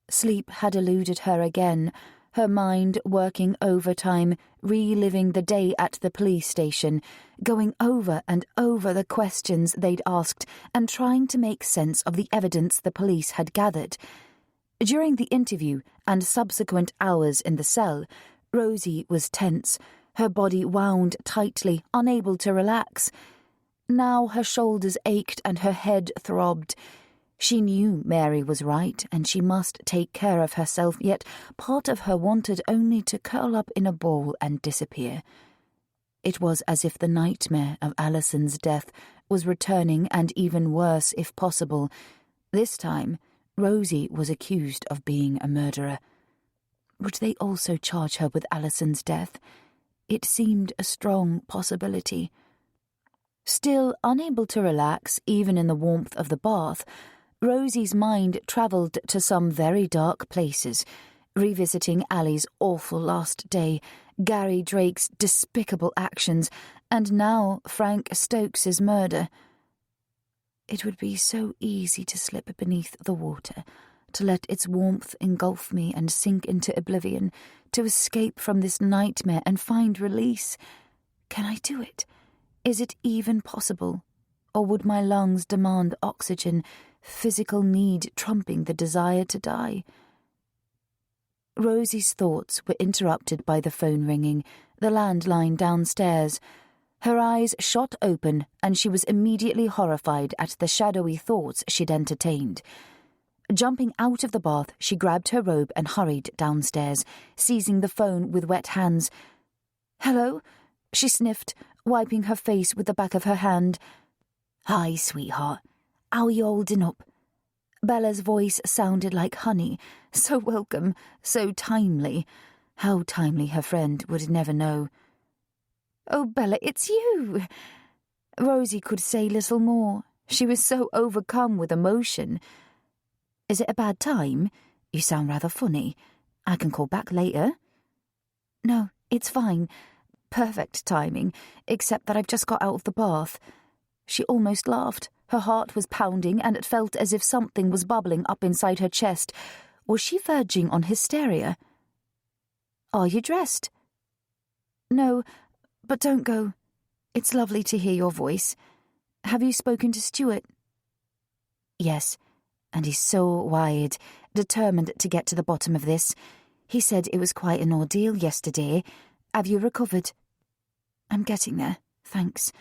Sleep had eluded her again, her mind working overtime, reliving the day at the police station, going over and over the questions they'd asked and trying to make sense of the evidence the police had gathered. During the interview and subsequent hours in the cell, Rosie was tense, her body wound tightly, unable to relax. Now her shoulders ached and her head throbbed. She knew Mary was right, and she must take care of herself, yet part of her wanted only to curl up in a ball and disappear. It was as if the nightmare of Alison's death was returning, and even worse if possible. This time, Rosie was accused of being a murderer. Would they also charge her with Alison's death? It seemed a strong possibility. Still unable to relax, even in the warmth of the bath, Rosie's mind travelled to some very dark places, revisiting Ali's awful last day, Gary Drake's despicable actions, and now Frank Stokes's murder. It would be so easy to slip beneath the water, to let its warmth engulf me and sink into oblivion, to escape from this nightmare and find release. Can I do it? Is it even possible? Or would my lungs demand oxygen, physical need trumping the desire to die? Rosie's thoughts were interrupted by the phone ringing, the landline downstairs. Her eyes shot open, and she was immediately horrified at the shadowy thoughts she'd entertained. Jumping out of the bath, she grabbed her robe and hurried downstairs, seizing the phone with wet hands. "Hello?" she sniffed, wiping her face with the back of her hand. "Hi, sweetheart. How are you holding up?" Bella's voice sounded like honey, so welcome, so timely. How timely her friend would never know. "Oh, Bella, it's you!" Rosie could say little more. She was so overcome with emotion. "Is it a bad time? You sound rather funny. I can call back later." "No, it's fine. Perfect timing, except that I've just got out of the bath." She almost laughed. Her heart was pounding, and it felt as if something was bubbling up inside her chest. Was she verging on hysteria? "Are you dressed?" "No, but don't go. It's lovely to hear your voice. Have you spoken to Stuart?" "Yes, and he's so wired, determined to get to the bottom of this. He said it was quite an ordeal yesterday. Have you recovered?" "I'm getting there, thanks.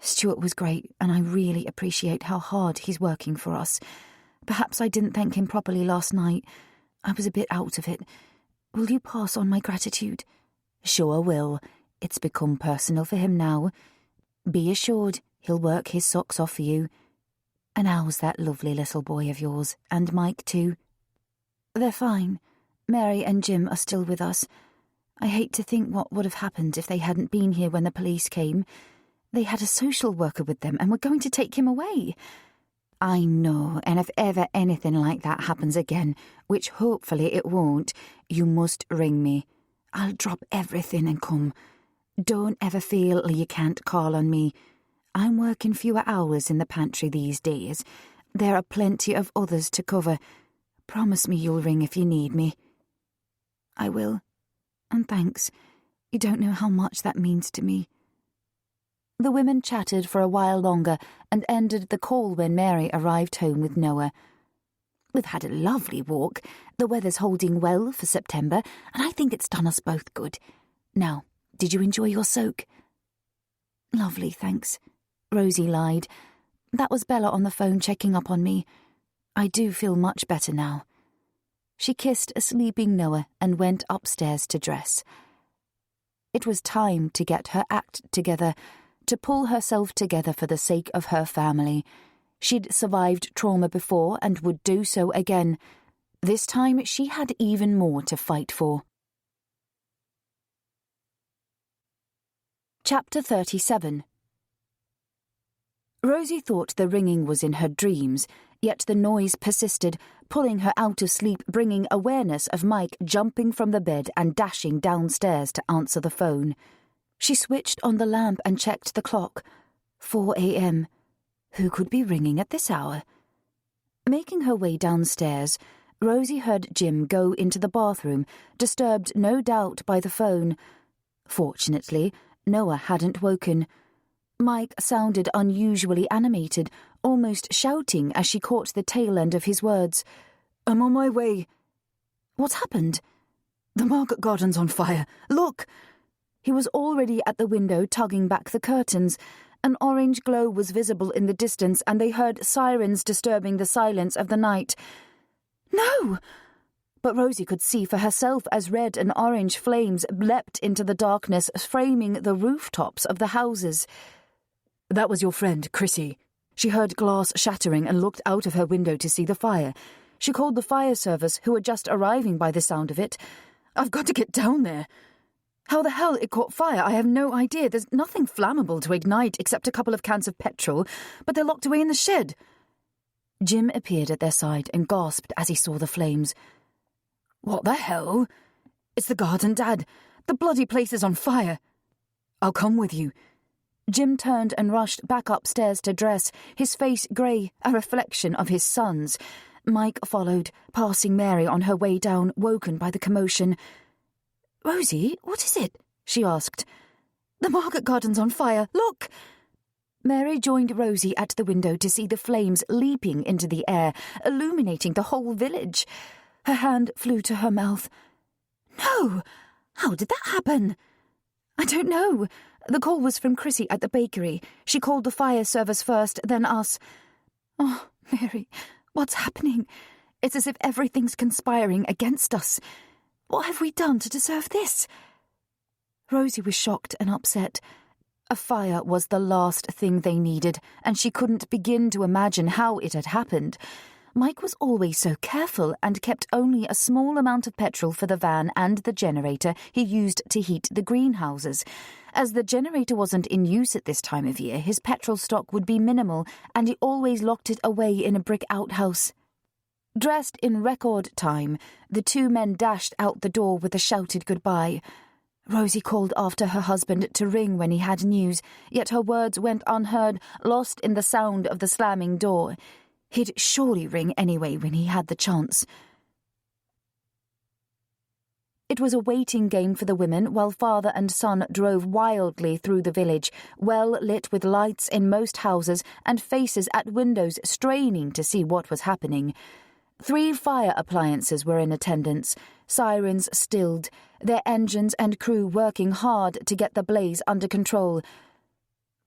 Stuart was great, and I really appreciate how hard he's working for us. Perhaps I didn't thank him properly last night. I was a bit out of it. Will you pass on my gratitude?" "Sure will. It's become personal for him now. Be assured he'll work his socks off for you. And how's that lovely little boy of yours, and Mike too?" "They're fine. Mary and Jim are still with us. I hate to think what would have happened if they hadn't been here when the police came. They had a social worker with them and were going to take him away." "I know, and if ever anything like that happens again, which hopefully it won't, you must ring me. I'll drop everything and come. Don't ever feel you can't call on me. I'm working fewer hours in the pantry these days. There are plenty of others to cover. Promise me you'll ring if you need me." "I will. And thanks. You don't know how much that means to me." The women chatted for a while longer and ended the call when Mary arrived home with Noah. "We've had a lovely walk. The weather's holding well for September, and I think it's done us both good. Now, did you enjoy your soak?" "Lovely, thanks," Rosie lied. "That was Bella on the phone checking up on me. I do feel much better now." She kissed a sleeping Noah and went upstairs to dress. It was time to get her act together, to pull herself together for the sake of her family. She'd survived trauma before and would do so again. This time she had even more to fight for. Chapter 37. Rosie thought the ringing was in her dreams, yet the noise persisted, pulling her out of sleep, bringing awareness of Mike jumping from the bed and dashing downstairs to answer the phone. She switched on the lamp and checked the clock. 4 a.m. Who could be ringing at this hour? Making her way downstairs, Rosie heard Jim go into the bathroom, disturbed no doubt by the phone. Fortunately, Noah hadn't woken. Mike sounded unusually animated, almost shouting as she caught the tail end of his words. "I'm on my way." "What's happened?" "The market garden's on fire. Look!" He was already at the window tugging back the curtains. An orange glow was visible in the distance, and they heard sirens disturbing the silence of the night. "No!" But Rosie could see for herself as red and orange flames leapt into the darkness, framing the rooftops of the houses. "That was your friend, Chrissy." She heard glass shattering and looked out of her window to see the fire. She called the fire service, who were just arriving by the sound of it. "I've got to get down there." "How the hell it caught fire, I have no idea. There's nothing flammable to ignite except a couple of cans of petrol, but they're locked away in the shed." Jim appeared at their side and gasped as he saw the flames. What the hell? It's the garden, Dad. The bloody place is on fire. I'll come with you. Jim turned and rushed back upstairs to dress, his face grey, a reflection of his son's. Mike followed, passing Mary on her way down, woken by the commotion. "Rosie, what is it?" she asked. "The market garden's on fire. Look!" Mary joined Rosie at the window to see the flames leaping into the air, illuminating the whole village. Her hand flew to her mouth. "No! How did that happen?" "I don't know. The call was from Chrissy at the bakery. She called the fire service first, then us. Oh, Mary, what's happening? It's as if everything's conspiring against us. What have we done to deserve this?" Rosie was shocked and upset. A fire was the last thing they needed, and she couldn't begin to imagine how it had happened. Mike was always so careful and kept only a small amount of petrol for the van and the generator he used to heat the greenhouses. As the generator wasn't in use at this time of year, his petrol stock would be minimal, and he always locked it away in a brick outhouse. Dressed in record time, the two men dashed out the door with a shouted goodbye. Rosie called after her husband to ring when he had news, yet her words went unheard, lost in the sound of the slamming door. He'd surely ring anyway when he had the chance. It was a waiting game for the women while father and son drove wildly through the village, well lit with lights in most houses and faces at windows straining to see what was happening. 3 fire appliances were in attendance, sirens stilled, their engines and crew working hard to get the blaze under control.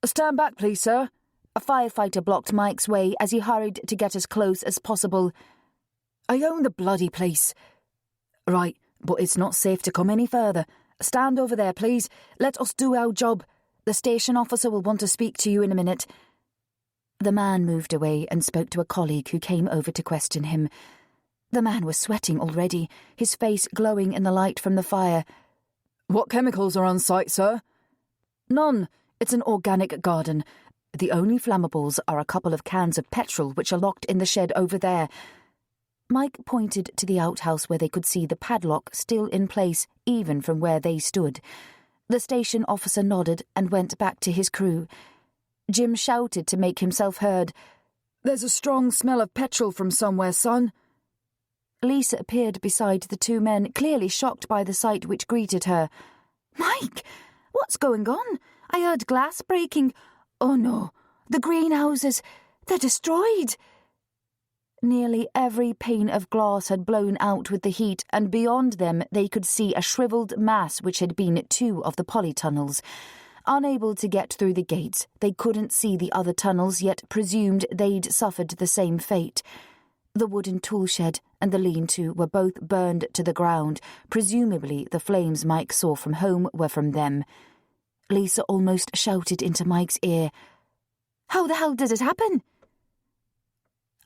"Stand back, please, sir." A firefighter blocked Mike's way as he hurried to get as close as possible. "I own the bloody place." "Right, but it's not safe to come any further. Stand over there, please. Let us do our job. The station officer will want to speak to you in a minute." The man moved away and spoke to a colleague who came over to question him. The man was sweating already, his face glowing in the light from the fire. "What chemicals are on site, sir?" "None. It's an organic garden. The only flammables are a couple of cans of petrol which are locked in the shed over there." Mike pointed to the outhouse where they could see the padlock still in place, even from where they stood. The station officer nodded and went back to his crew. Jim shouted to make himself heard. "There's a strong smell of petrol from somewhere, son." Lisa appeared beside the two men, clearly shocked by the sight which greeted her. "Mike, what's going on? I heard glass breaking. Oh no, the greenhouses, they're destroyed." Nearly every pane of glass had blown out with the heat, and beyond them they could see a shriveled mass which had been 2 of the polytunnels. Unable to get through the gates, they couldn't see the other tunnels, yet presumed they'd suffered the same fate. The wooden tool shed and the lean-to were both burned to the ground. Presumably the flames Mike saw from home were from them. Lisa almost shouted into Mike's ear, "How the hell did it happen?"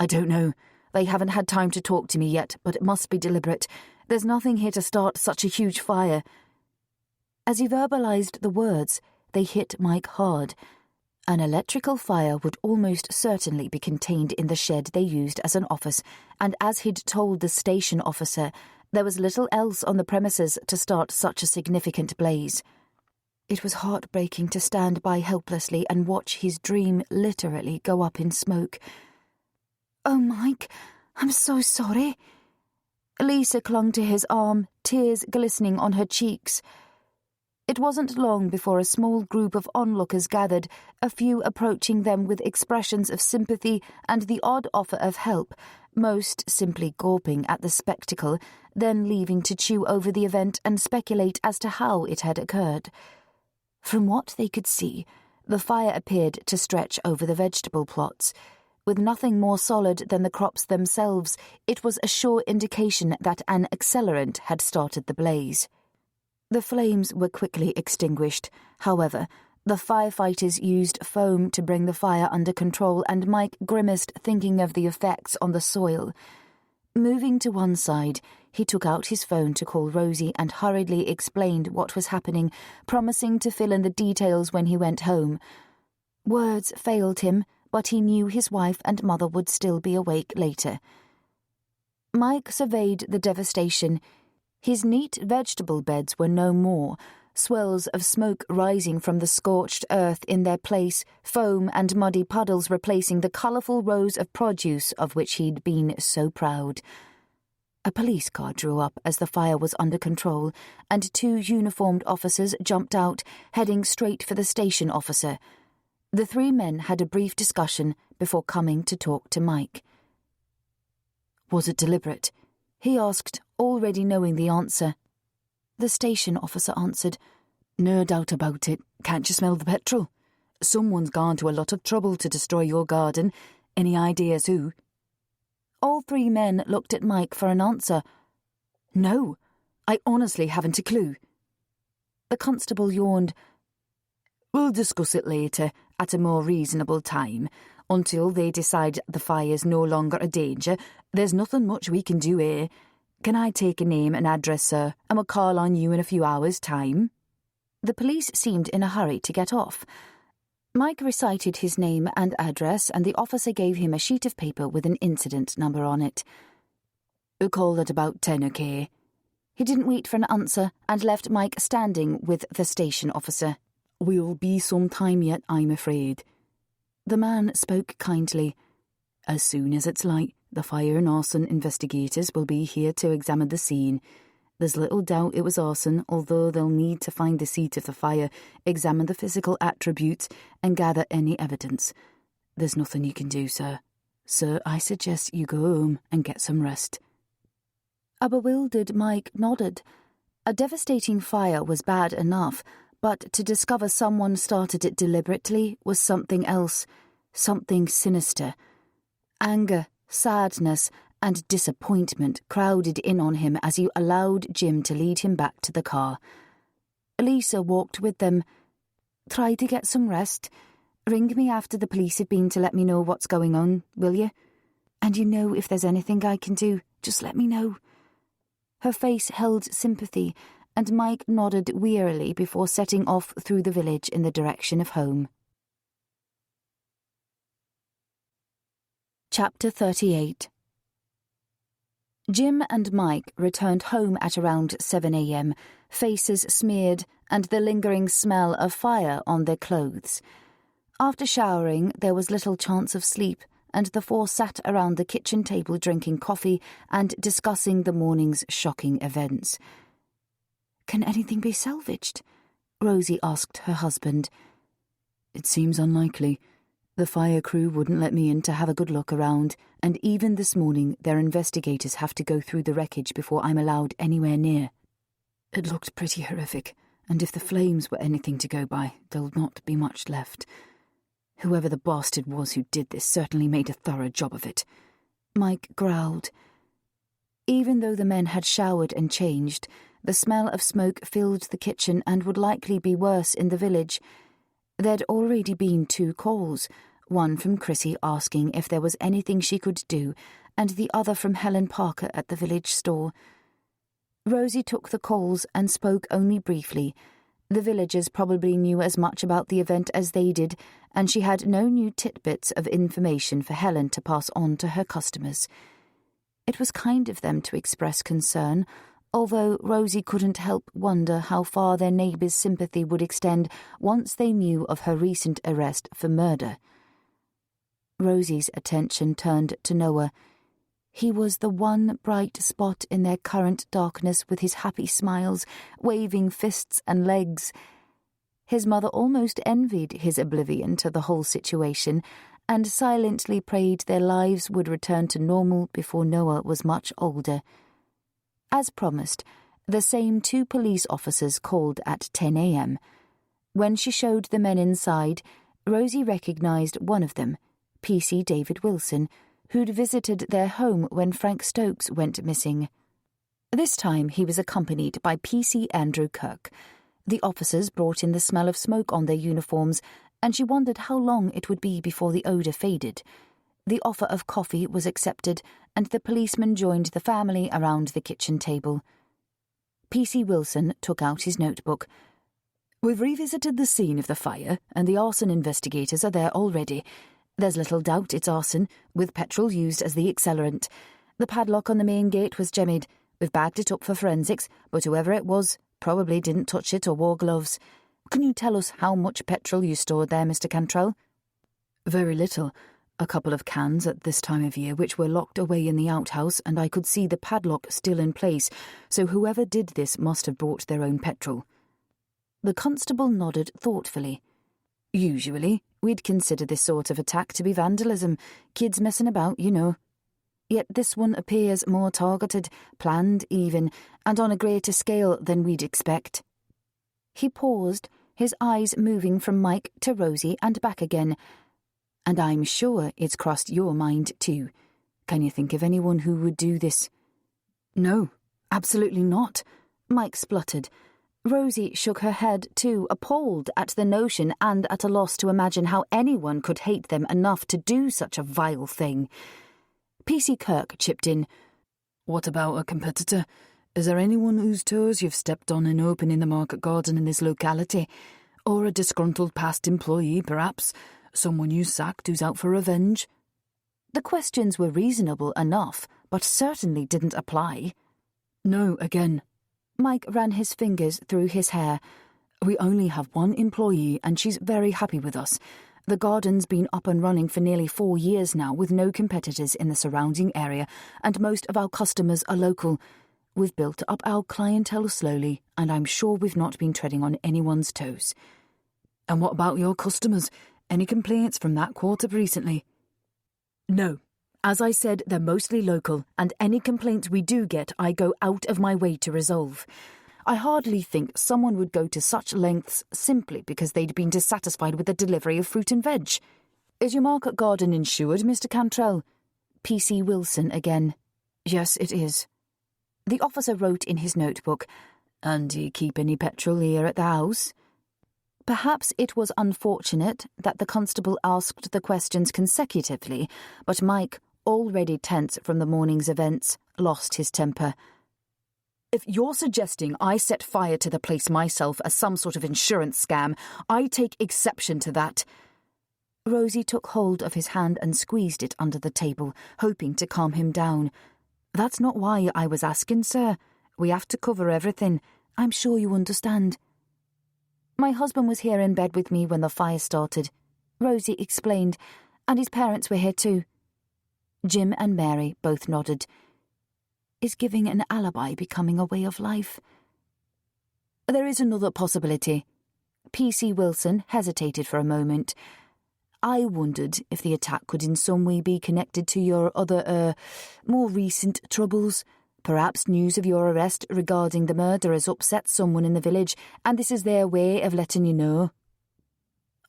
"I don't know. They haven't had time to talk to me yet, but it must be deliberate. There's nothing here to start such a huge fire." As he verbalized the words, they hit Mike hard. An electrical fire would almost certainly be contained in the shed they used as an office, and as he'd told the station officer, there was little else on the premises to start such a significant blaze. It was heartbreaking to stand by helplessly and watch his dream literally go up in smoke. "Oh, Mike, I'm so sorry." Lisa clung to his arm, tears glistening on her cheeks. It wasn't long before a small group of onlookers gathered, a few approaching them with expressions of sympathy and the odd offer of help, most simply gawping at the spectacle, then leaving to chew over the event and speculate as to how it had occurred. From what they could see, the fire appeared to stretch over the vegetable plots. With nothing more solid than the crops themselves, it was a sure indication that an accelerant had started the blaze. The flames were quickly extinguished. However, the firefighters used foam to bring the fire under control, and Mike grimaced thinking of the effects on the soil. Moving to one side, he took out his phone to call Rosie and hurriedly explained what was happening, promising to fill in the details when he went home. Words failed him, but he knew his wife and mother would still be awake later. Mike surveyed the devastation. His neat vegetable beds were no more, swirls of smoke rising from the scorched earth in their place, foam and muddy puddles replacing the colourful rows of produce of which he'd been so proud. A police car drew up as the fire was under control, and 2 uniformed officers jumped out, heading straight for the station officer. The 3 men had a brief discussion before coming to talk to Mike. Was it deliberate? He asked, already knowing the answer. The station officer answered, No doubt about it. Can't you smell the petrol? Someone's gone to a lot of trouble to destroy your garden. Any ideas who? All 3 men looked at Mike for an answer. No, I honestly haven't a clue. The constable yawned. We'll discuss it later, at a more reasonable time. Until they decide the fire's no longer a danger, there's nothing much we can do here. Can I take a name and address, sir, and we'll call on you in a few hours' time? The police seemed in a hurry to get off. Mike recited his name and address, and the officer gave him a sheet of paper with an incident number on it. A call at about 10, okay? He didn't wait for an answer and left Mike standing with the station officer. We'll be some time yet, I'm afraid. The man spoke kindly. As soon as it's light, the fire and arson investigators will be here to examine the scene. There's little doubt it was arson, although they'll need to find the seat of the fire, examine the physical attributes, and gather any evidence. There's nothing you can do, sir. Sir, I suggest you go home and get some rest. A bewildered Mike nodded. A devastating fire was bad enough, but to discover someone started it deliberately was something else, something sinister. Anger, sadness, and disappointment crowded in on him as he allowed Jim to lead him back to the car. Lisa walked with them. Try to get some rest. Ring me after the police have been to let me know what's going on, will you? And if there's anything I can do, just let me know. Her face held sympathy, and Mike nodded wearily before setting off through the village in the direction of home. Chapter 38. Jim and Mike returned home at around 7 a.m., faces smeared and the lingering smell of fire on their clothes. After showering, there was little chance of sleep, and the 4 sat around the kitchen table drinking coffee and discussing the morning's shocking events. Can anything be salvaged? Rosie asked her husband. It seems unlikely. The fire crew wouldn't let me in to have a good look around, and even this morning their investigators have to go through the wreckage before I'm allowed anywhere near. It looked pretty horrific, and if the flames were anything to go by, there'll not be much left. Whoever the bastard was who did this certainly made a thorough job of it. Mike growled. Even though the men had showered and changed, the smell of smoke filled the kitchen and would likely be worse in the village. There'd already been 2 calls, one from Chrissy asking if there was anything she could do, and the other from Helen Parker at the village store. Rosie took the calls and spoke only briefly. The villagers probably knew as much about the event as they did, and she had no new tidbits of information for Helen to pass on to her customers. It was kind of them to express concern, although Rosie couldn't help wonder how far their neighbours' sympathy would extend once they knew of her recent arrest for murder. Rosie's attention turned to Noah. He was the one bright spot in their current darkness, with his happy smiles, waving fists and legs. His mother almost envied his oblivion to the whole situation, and silently prayed their lives would return to normal before Noah was much older. As promised, the same 2 police officers called at 10 a.m. When she showed the men inside, Rosie recognised one of them, PC David Wilson, who'd visited their home when Frank Stokes went missing. This time he was accompanied by PC Andrew Kirk. The officers brought in the smell of smoke on their uniforms, and she wondered how long it would be before the odour faded. The offer of coffee was accepted, and the policeman joined the family around the kitchen table. PC Wilson took out his notebook. We've revisited the scene of the fire, and the arson investigators are there already. There's little doubt it's arson, with petrol used as the accelerant. The padlock on the main gate was jemmied. We've bagged it up for forensics, but whoever it was probably didn't touch it or wore gloves. Can you tell us how much petrol you stored there, Mr. Cantrell? Very little. A couple of cans at this time of year which were locked away in the outhouse, and I could see the padlock still in place, so whoever did this must have brought their own petrol. The constable nodded thoughtfully. Usually, we'd consider this sort of attack to be vandalism, kids messing about, you know. Yet this one appears more targeted, planned even, and on a greater scale than we'd expect. He paused, his eyes moving from Mike to Rosie and back again. And I'm sure it's crossed your mind too. Can you think of anyone who would do this? No, absolutely not, Mike spluttered. Rosie shook her head too, appalled at the notion and at a loss to imagine how anyone could hate them enough to do such a vile thing. P.C. Kirk chipped in. What about a competitor? Is there anyone whose toes you've stepped on in opening the market garden in this locality? Or a disgruntled past employee, perhaps? Someone you sacked who's out for revenge? The questions were reasonable enough, but certainly didn't apply. No, again. Mike ran his fingers through his hair. We only have one employee, and she's very happy with us. The garden's been up and running for nearly 4 years now, with no competitors in the surrounding area, and most of our customers are local. We've built up our clientele slowly, and I'm sure we've not been treading on anyone's toes. And what about your customers? Any complaints from that quarter recently? No. As I said, they're mostly local, and any complaints we do get, I go out of my way to resolve. I hardly think someone would go to such lengths simply because they'd been dissatisfied with the delivery of fruit and veg. Is your market garden insured, Mr. Cantrell? P.C. Wilson again. Yes, it is. The officer wrote in his notebook. And do you keep any petrol here at the house? Perhaps it was unfortunate that the constable asked the questions consecutively, but Mike, already tense from the morning's events, lost his temper. If you're suggesting I set fire to the place myself as some sort of insurance scam, I take exception to that. Rosie took hold of his hand and squeezed it under the table, hoping to calm him down. That's not why I was asking, sir. We have to cover everything. I'm sure you understand. My husband was here in bed with me when the fire started, Rosie explained, and his parents were here too. Jim and Mary both nodded. Is giving an alibi becoming a way of life? There is another possibility. P.C. Wilson hesitated for a moment. I wondered if the attack could in some way be connected to your other, more recent troubles. Perhaps news of your arrest regarding the murder has upset someone in the village, and this is their way of letting you know.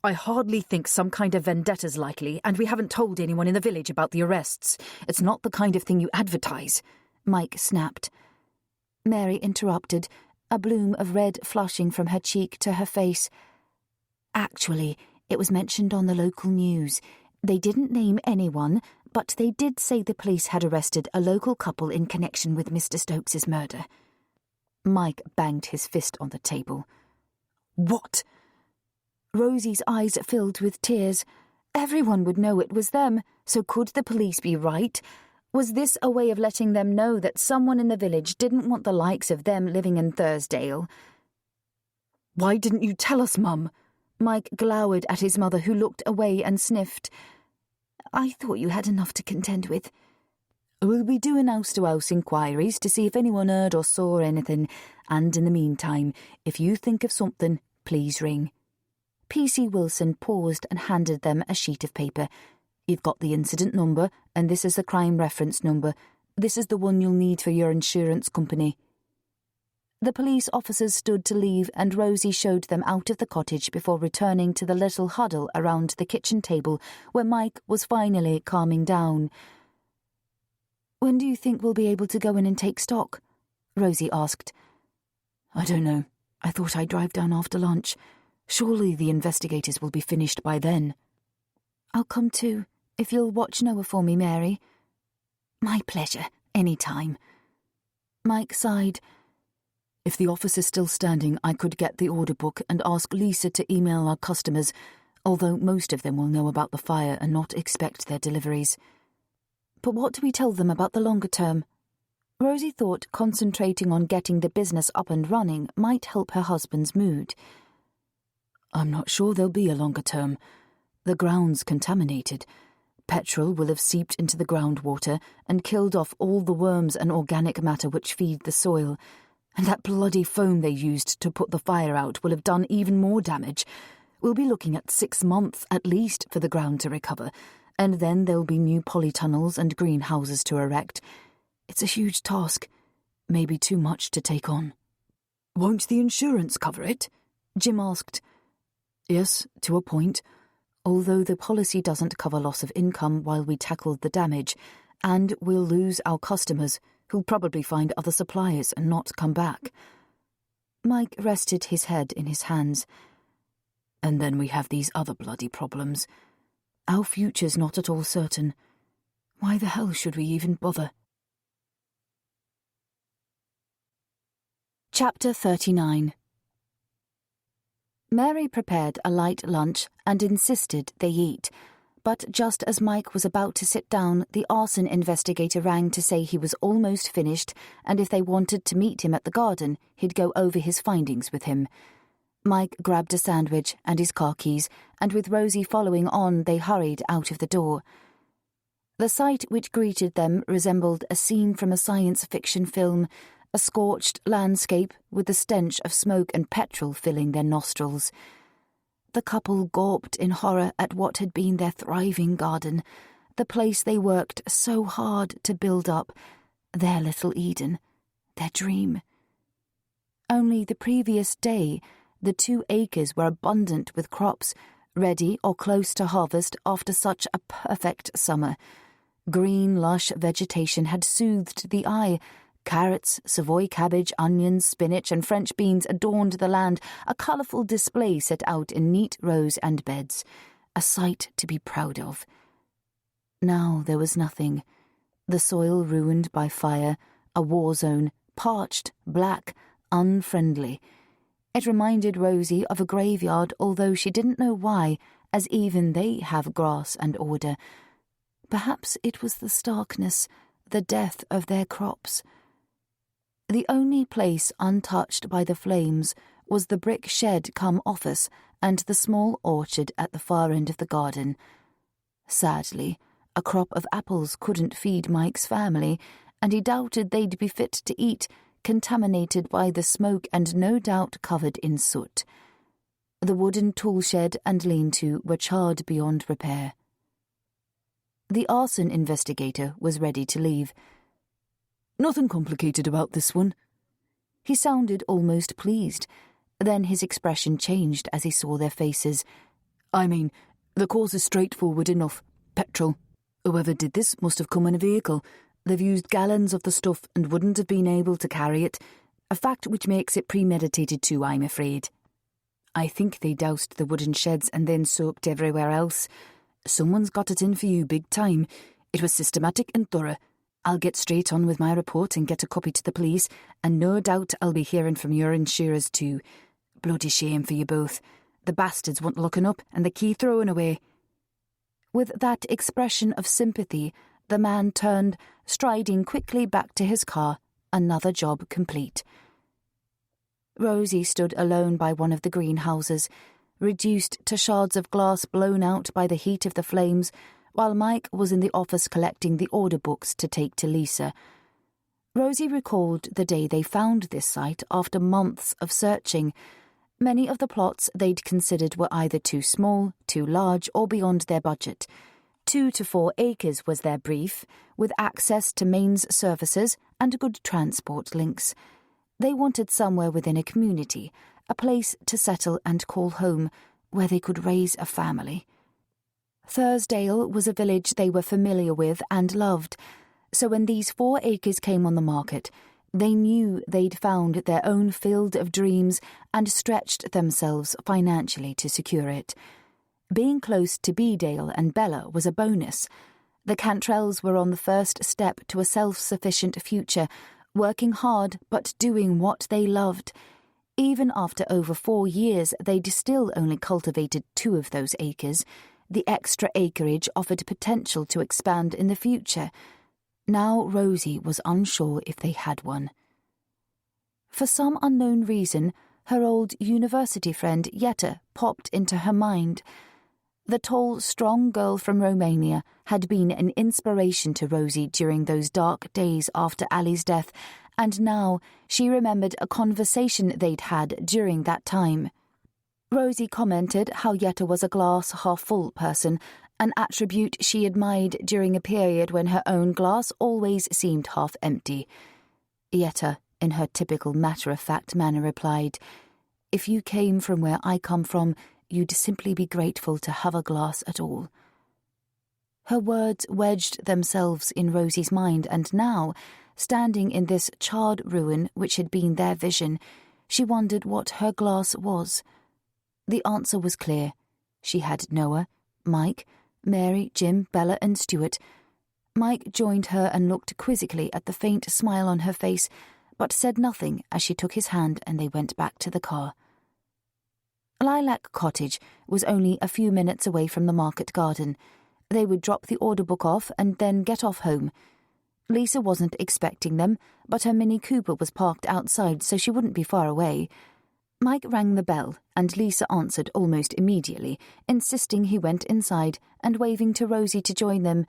I hardly think some kind of vendetta's likely, and we haven't told anyone in the village about the arrests. It's not the kind of thing you advertise, Mike snapped. Mary interrupted, a bloom of red flushing from her cheek to her face. Actually, it was mentioned on the local news. They didn't name anyone, but they did say the police had arrested a local couple in connection with Mr. Stokes's murder. Mike banged his fist on the table. What? Rosie's eyes filled with tears. Everyone would know it was them, so could the police be right? Was this a way of letting them know that someone in the village didn't want the likes of them living in Thursdale? Why didn't you tell us, Mum? Mike glowered at his mother, who looked away and sniffed. I thought you had enough to contend with. We'll be doing house-to-house inquiries to see if anyone heard or saw anything, and in the meantime, if you think of something, please ring. P.C. Wilson paused and handed them a sheet of paper. You've got the incident number, and this is the crime reference number. This is the one you'll need for your insurance company. The police officers stood to leave, and Rosie showed them out of the cottage before returning to the little huddle around the kitchen table where Mike was finally calming down. When do you think we'll be able to go in and take stock? Rosie asked. I don't know. I thought I'd drive down after lunch. Surely the investigators will be finished by then. I'll come too, if you'll watch Noah for me, Mary. My pleasure, any time. Mike sighed. If the office is still standing, I could get the order book and ask Lisa to email our customers, although most of them will know about the fire and not expect their deliveries. But what do we tell them about the longer term? Rosie thought concentrating on getting the business up and running might help her husband's mood. I'm not sure there'll be a longer term. The ground's contaminated. Petrol will have seeped into the groundwater and killed off all the worms and organic matter which feed the soil. And that bloody foam they used to put the fire out will have done even more damage. We'll be looking at 6 months at least for the ground to recover, and then there'll be new polytunnels and greenhouses to erect. It's a huge task, maybe too much to take on. Won't the insurance cover it? Jim asked. Yes, to a point, although the policy doesn't cover loss of income while we tackle the damage, and we'll lose our customers, who'll probably find other suppliers and not come back. Mike rested his head in his hands. And then we have these other bloody problems. Our future's not at all certain. Why the hell should we even bother? Chapter 39. Mary prepared a light lunch and insisted they eat, but just as Mike was about to sit down, the arson investigator rang to say he was almost finished, and if they wanted to meet him at the garden, he'd go over his findings with him. Mike grabbed a sandwich and his car keys, and with Rosie following on, they hurried out of the door. The sight which greeted them resembled a scene from a science fiction film, a scorched landscape with the stench of smoke and petrol filling their nostrils. The couple gawped in horror at what had been their thriving garden, the place they worked so hard to build up, their little Eden, their dream. Only the previous day, the 2 acres were abundant with crops, ready or close to harvest after such a perfect summer. Green, lush vegetation had soothed the eye. Carrots, Savoy cabbage, onions, spinach and French beans adorned the land, a colourful display set out in neat rows and beds, a sight to be proud of. Now there was nothing. The soil ruined by fire, a war zone, parched, black, unfriendly. It reminded Rosie of a graveyard, although she didn't know why, as even they have grass and order. Perhaps it was the starkness, the death of their crops. The only place untouched by the flames was the brick shed come office and the small orchard at the far end of the garden. Sadly, a crop of apples couldn't feed Mike's family, and he doubted they'd be fit to eat, contaminated by the smoke and no doubt covered in soot. The wooden tool shed and lean-to were charred beyond repair. The arson investigator was ready to leave. Nothing complicated about this one. He sounded almost pleased. Then his expression changed as he saw their faces. I mean, the cause is straightforward enough. Petrol. Whoever did this must have come in a vehicle. They've used gallons of the stuff and wouldn't have been able to carry it. A fact which makes it premeditated too, I'm afraid. I think they doused the wooden sheds and then soaked everywhere else. Someone's got it in for you big time. It was systematic and thorough. I'll get straight on with my report and get a copy to the police, and no doubt I'll be hearing from your insurers too. Bloody shame for you both. The bastards want looking up and the key thrown away. With that expression of sympathy, the man turned, striding quickly back to his car, another job complete. Rosie stood alone by one of the greenhouses, reduced to shards of glass blown out by the heat of the flames, while Mike was in the office collecting the order books to take to Lisa. Rosie recalled the day they found this site after months of searching. Many of the plots they'd considered were either too small, too large, or beyond their budget. 2 to 4 acres was their brief, with access to mains services and good transport links. They wanted somewhere within a community, a place to settle and call home, where they could raise a family. Thursdale was a village they were familiar with and loved, so when these 4 acres came on the market, they knew they'd found their own field of dreams and stretched themselves financially to secure it. Being close to Beedale and Bella was a bonus. The Cantrells were on the first step to a self-sufficient future, working hard but doing what they loved. Even after over 4 years, they'd still only cultivated 2 of those acres. the extra acreage offered potential to expand in the future. Now Rosie was unsure if they had one. For some unknown reason, her old university friend Jette popped into her mind. The tall, strong girl from Romania had been an inspiration to Rosie during those dark days after Ali's death, and now she remembered a conversation they'd had during that time. Rosie commented how Jette was a glass-half-full person, an attribute she admired during a period when her own glass always seemed half-empty. Jette, in her typical matter-of-fact manner, replied, "If you came from where I come from, you'd simply be grateful to have a glass at all." Her words wedged themselves in Rosie's mind, and now, standing in this charred ruin which had been their vision, she wondered what her glass was. The answer was clear. She had Noah, Mike, Mary, Jim, Bella and Stuart. Mike joined her and looked quizzically at the faint smile on her face, but said nothing as she took his hand and they went back to the car. Lilac Cottage was only a few minutes away from the market garden. They would drop the Audiobook off and then get off home. Lisa wasn't expecting them, but her Mini Cooper was parked outside, so she wouldn't be far away. Mike rang the bell, and Lisa answered almost immediately, insisting he went inside and waving to Rosie to join them.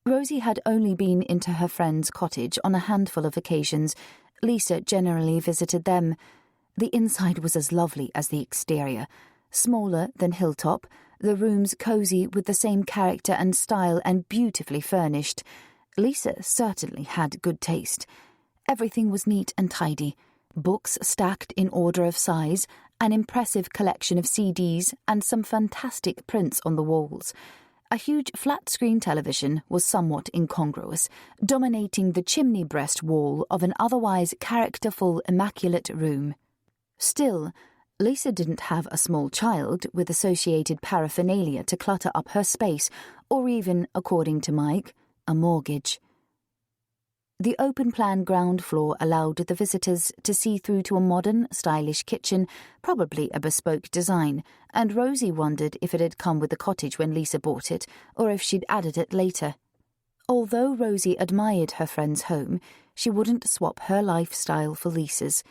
Rosie had only been into her friend's cottage on a handful of occasions. Lisa generally visited them. The inside was as lovely as the exterior. Smaller than Hilltop, the rooms cosy with the same character and style and beautifully furnished. Lisa certainly had good taste. Everything was neat and tidy. Books stacked in order of size, an impressive collection of CDs, and some fantastic prints on the walls. A huge flat-screen television was somewhat incongruous, dominating the chimney breast wall of an otherwise characterful, immaculate room. Still, Lisa didn't have a small child with associated paraphernalia to clutter up her space, or even, according to Mike, a mortgage. The open-plan ground floor allowed the visitors to see through to a modern, stylish kitchen, probably a bespoke design, and Rosie wondered if it had come with the cottage when Lisa bought it, or if she'd added it later. Although Rosie admired her friend's home, she wouldn't swap her lifestyle for Lisa's.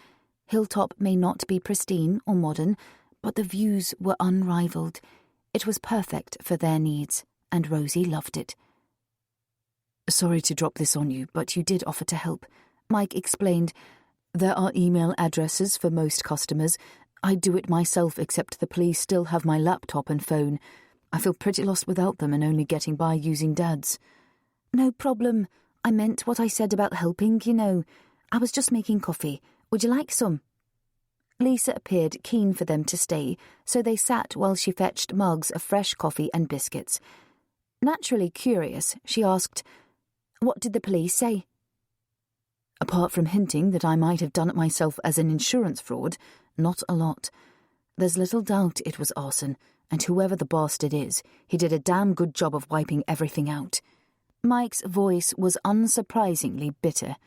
Hilltop may not be pristine or modern, but the views were unrivalled. It was perfect for their needs, and Rosie loved it. "Sorry to drop this on you, but you did offer to help," Mike explained. "There are email addresses for most customers. I'd do it myself, except the police still have my laptop and phone. I feel pretty lost without them and only getting by using Dad's." "No problem. I meant what I said about helping, you know. I was just making coffee. Would you like some?" Lisa appeared keen for them to stay, so they sat while she fetched mugs of fresh coffee and biscuits. Naturally curious, she asked, "What did the police say?" "Apart from hinting that I might have done it myself as an insurance fraud, not a lot. There's little doubt it was arson, and whoever the bastard is, he did a damn good job of wiping everything out." Mike's voice was unsurprisingly bitter.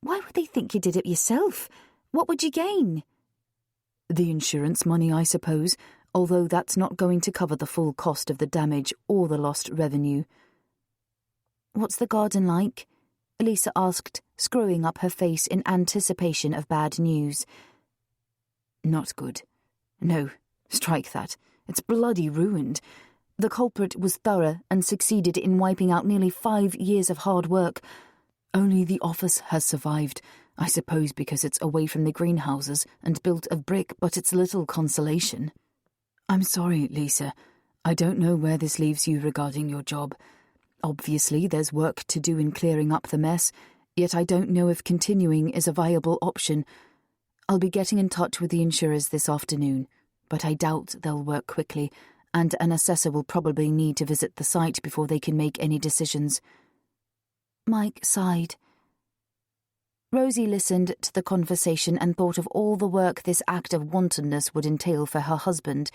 "Why would they think you did it yourself? What would you gain?" "The insurance money, I suppose, although that's not going to cover the full cost of the damage or the lost revenue." "What's the garden like?" Lisa asked, screwing up her face in anticipation of bad news. "Not good. No, strike that. It's bloody ruined. The culprit was thorough and succeeded in wiping out nearly 5 years of hard work. Only the office has survived, I suppose because it's away from the greenhouses and built of brick, but it's little consolation." "I'm sorry, Lisa. I don't know where this leaves you regarding your job. Obviously, there's work to do in clearing up the mess, yet I don't know if continuing is a viable option. I'll be getting in touch with the insurers this afternoon, but I doubt they'll work quickly, and an assessor will probably need to visit the site before they can make any decisions." Mike sighed. Rosie listened to the conversation and thought of all the work this act of wantonness would entail for her husband,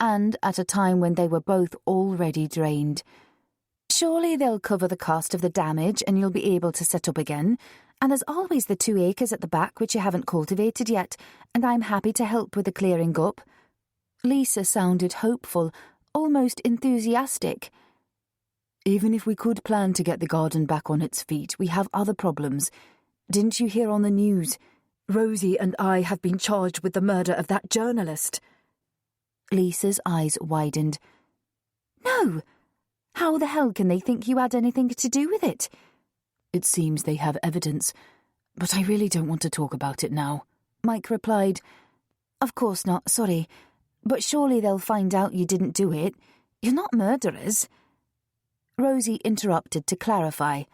and at a time when they were both already drained. "Surely they'll cover the cost of the damage and you'll be able to set up again. And there's always the 2 acres at the back which you haven't cultivated yet, and I'm happy to help with the clearing up." Lisa sounded hopeful, almost enthusiastic. Even if we could plan to get the garden back on its feet, we have other problems. Didn't you hear on the news? Rosie and I have been charged with the murder of that journalist. Lisa's eyes widened. No! How the hell can they think you had anything to do with it? It seems they have evidence, but I really don't want to talk about it now, Mike replied. Of course not, sorry. But surely they'll find out you didn't do it. You're not murderers. Rosie interrupted to clarify.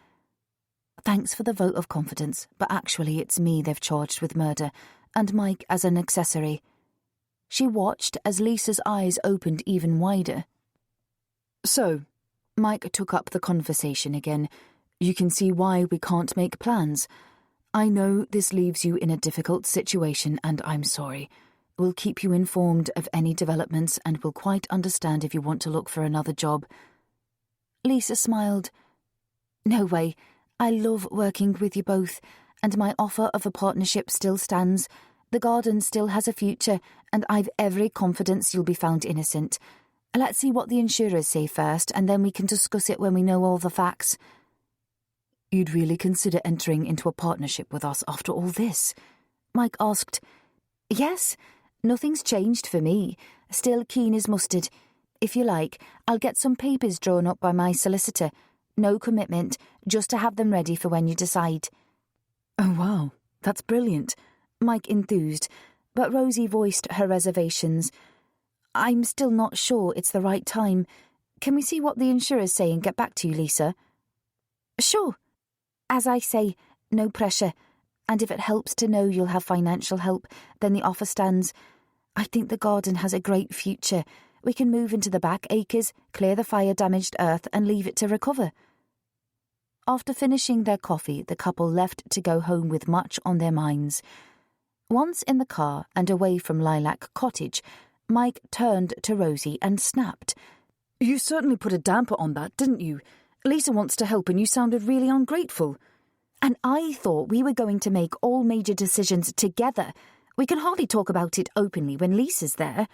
Thanks for the vote of confidence, but actually it's me they've charged with murder, and Mike as an accessory. She watched as Lisa's eyes opened even wider. So, Mike took up the conversation again. You can see why we can't make plans. I know this leaves you in a difficult situation, and I'm sorry. We'll keep you informed of any developments, and we'll quite understand if you want to look for another job. Lisa smiled. No way. I love working with you both, and my offer of a partnership still stands. The garden still has a future, and I've every confidence you'll be found innocent. Let's see what the insurers say first, and then we can discuss it when we know all the facts. You'd really consider entering into a partnership with us after all this? Mike asked. Yes, nothing's changed for me. Still keen as mustard. If you like, I'll get some papers drawn up by my solicitor. No commitment, just to have them ready for when you decide. Oh, wow, that's brilliant, Mike enthused, but Rosie voiced her reservations. I'm still not sure it's the right time. Can we see what the insurers say and get back to you, Lisa? Sure. As I say, no pressure. And if it helps to know you'll have financial help, then the offer stands. I think the garden has a great future. We can move into the back acres, clear the fire-damaged earth and leave it to recover. After finishing their coffee, the couple left to go home with much on their minds. Once in the car and away from Lilac Cottage, Mike turned to Rosie and snapped. You certainly put a damper on that, didn't you? Lisa wants to help and you sounded really ungrateful. And I thought we were going to make all major decisions together. We can hardly talk about it openly when Lisa's there.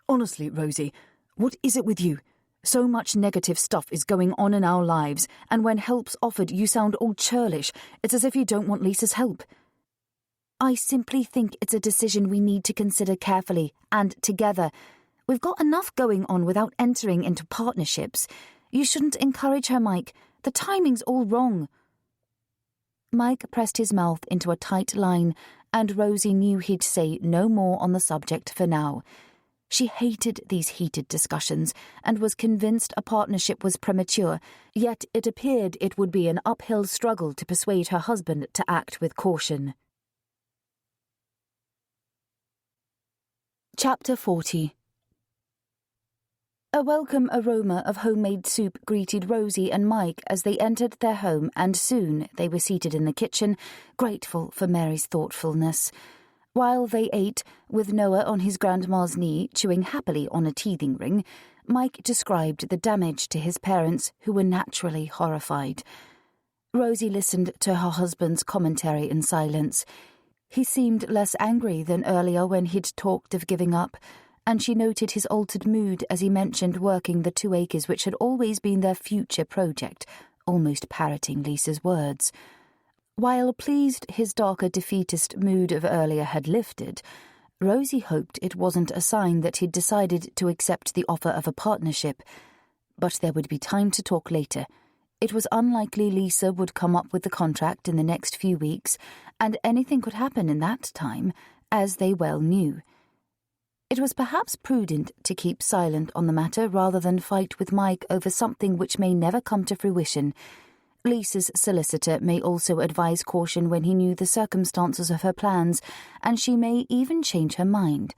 Honestly, Rosie, what is it with you? So much negative stuff is going on in our lives, and when help's offered you sound all churlish. It's as if you don't want Lisa's help. I simply think it's a decision we need to consider carefully, and together. We've got enough going on without entering into partnerships. You shouldn't encourage her, Mike. The timing's all wrong. Mike pressed his mouth into a tight line, and Rosie knew he'd say no more on the subject for now. She hated these heated discussions and was convinced a partnership was premature, yet it appeared it would be an uphill struggle to persuade her husband to act with caution. Chapter 40. A welcome aroma of homemade soup greeted Rosie and Mike as they entered their home, and soon they were seated in the kitchen, grateful for Mary's thoughtfulness. While they ate, with Noah on his grandma's knee chewing happily on a teething ring, Mike described the damage to his parents, who were naturally horrified. Rosie listened to her husband's commentary in silence. He seemed less angry than earlier when he'd talked of giving up, and she noted his altered mood as he mentioned working the 2 acres which had always been their future project, almost parroting Lisa's words. While pleased his darker defeatist mood of earlier had lifted, Rosie hoped it wasn't a sign that he'd decided to accept the offer of a partnership. But there would be time to talk later. It was unlikely Lisa would come up with the contract in the next few weeks, and anything could happen in that time, as they well knew. It was perhaps prudent to keep silent on the matter rather than fight with Mike over something which may never come to fruition. Lisa's solicitor may also advise caution when he knew the circumstances of her plans, and she may even change her mind.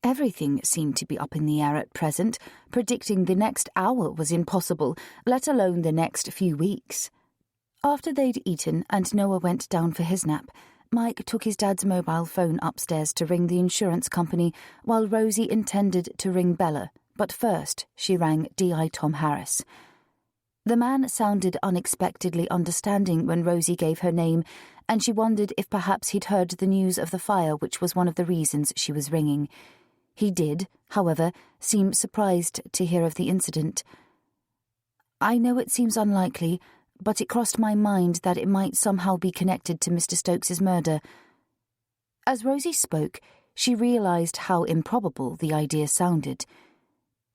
Everything seemed to be up in the air at present. Predicting the next hour was impossible, let alone the next few weeks. After they'd eaten and Noah went down for his nap, Mike took his dad's mobile phone upstairs to ring the insurance company, while Rosie intended to ring Bella, but first she rang D.I. Tom Harris. The man sounded unexpectedly understanding when Rosie gave her name, and she wondered if perhaps he'd heard the news of the fire, which was one of the reasons she was ringing. He did, however, seem surprised to hear of the incident. "I know it seems unlikely, but it crossed my mind that it might somehow be connected to Mr. Stokes's murder." As Rosie spoke, she realised how improbable the idea sounded.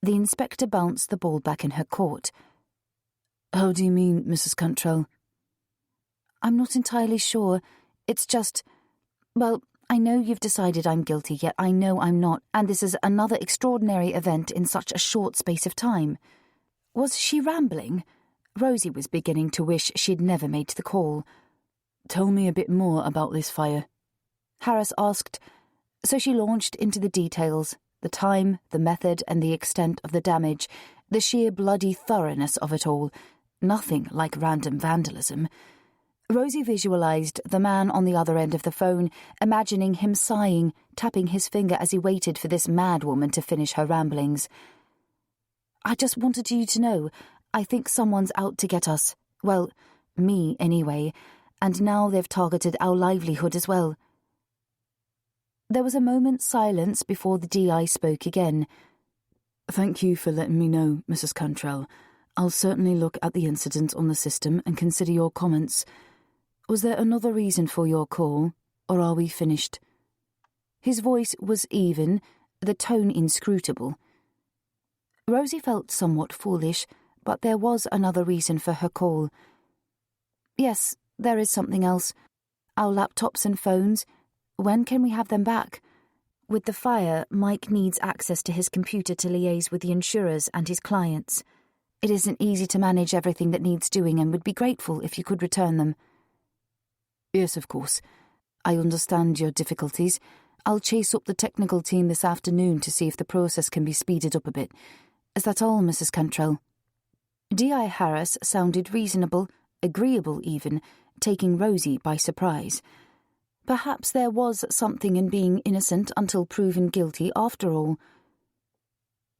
The inspector bounced the ball back in her court. "How do you mean, Mrs. Cantrell?" "I'm not entirely sure. It's just... Well, I know you've decided I'm guilty, yet I know I'm not, and this is another extraordinary event in such a short space of time." Was she rambling? Rosie was beginning to wish she'd never made the call. "Tell me a bit more about this fire," Harris asked. So she launched into the details, the time, the method, and the extent of the damage, the sheer bloody thoroughness of it all. Nothing like random vandalism. Rosie visualised the man on the other end of the phone, imagining him sighing, tapping his finger as he waited for this mad woman to finish her ramblings. "I just wanted you to know, I think someone's out to get us. Well, me anyway, and now they've targeted our livelihood as well." There was a moment's silence before the DI spoke again. "Thank you for letting me know, Mrs. Cantrell. I'll certainly look at the incident on the system and consider your comments. Was there another reason for your call, or are we finished?" His voice was even, the tone inscrutable. Rosie felt somewhat foolish, but there was another reason for her call. "Yes, there is something else. Our laptops and phones. When can we have them back? With the fire, Mike needs access to his computer to liaise with the insurers and his clients. It isn't easy to manage everything that needs doing and would be grateful if you could return them." "Yes, of course. I understand your difficulties. I'll chase up the technical team this afternoon to see if the process can be speeded up a bit. Is that all, Mrs. Cantrell?" D.I. Harris sounded reasonable, agreeable even, taking Rosie by surprise. Perhaps there was something in being innocent until proven guilty after all.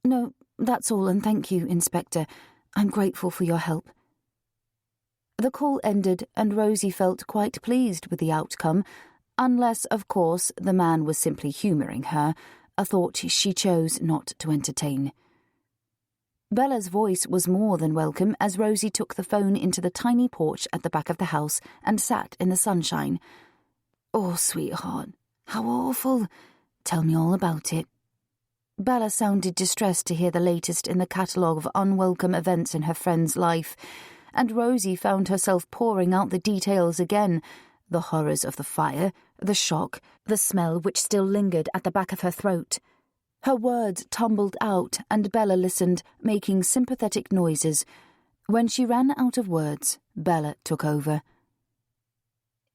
"No, that's all, and thank you, Inspector. I'm grateful for your help." The call ended, and Rosie felt quite pleased with the outcome, unless, of course, the man was simply humouring her, a thought she chose not to entertain. Bella's voice was more than welcome as Rosie took the phone into the tiny porch at the back of the house and sat in the sunshine. "Oh, sweetheart, how awful. Tell me all about it." Bella sounded distressed to hear the latest in the catalogue of unwelcome events in her friend's life, and Rosie found herself pouring out the details again, the horrors of the fire, the shock, the smell which still lingered at the back of her throat. Her words tumbled out, and Bella listened, making sympathetic noises. When she ran out of words, Bella took over.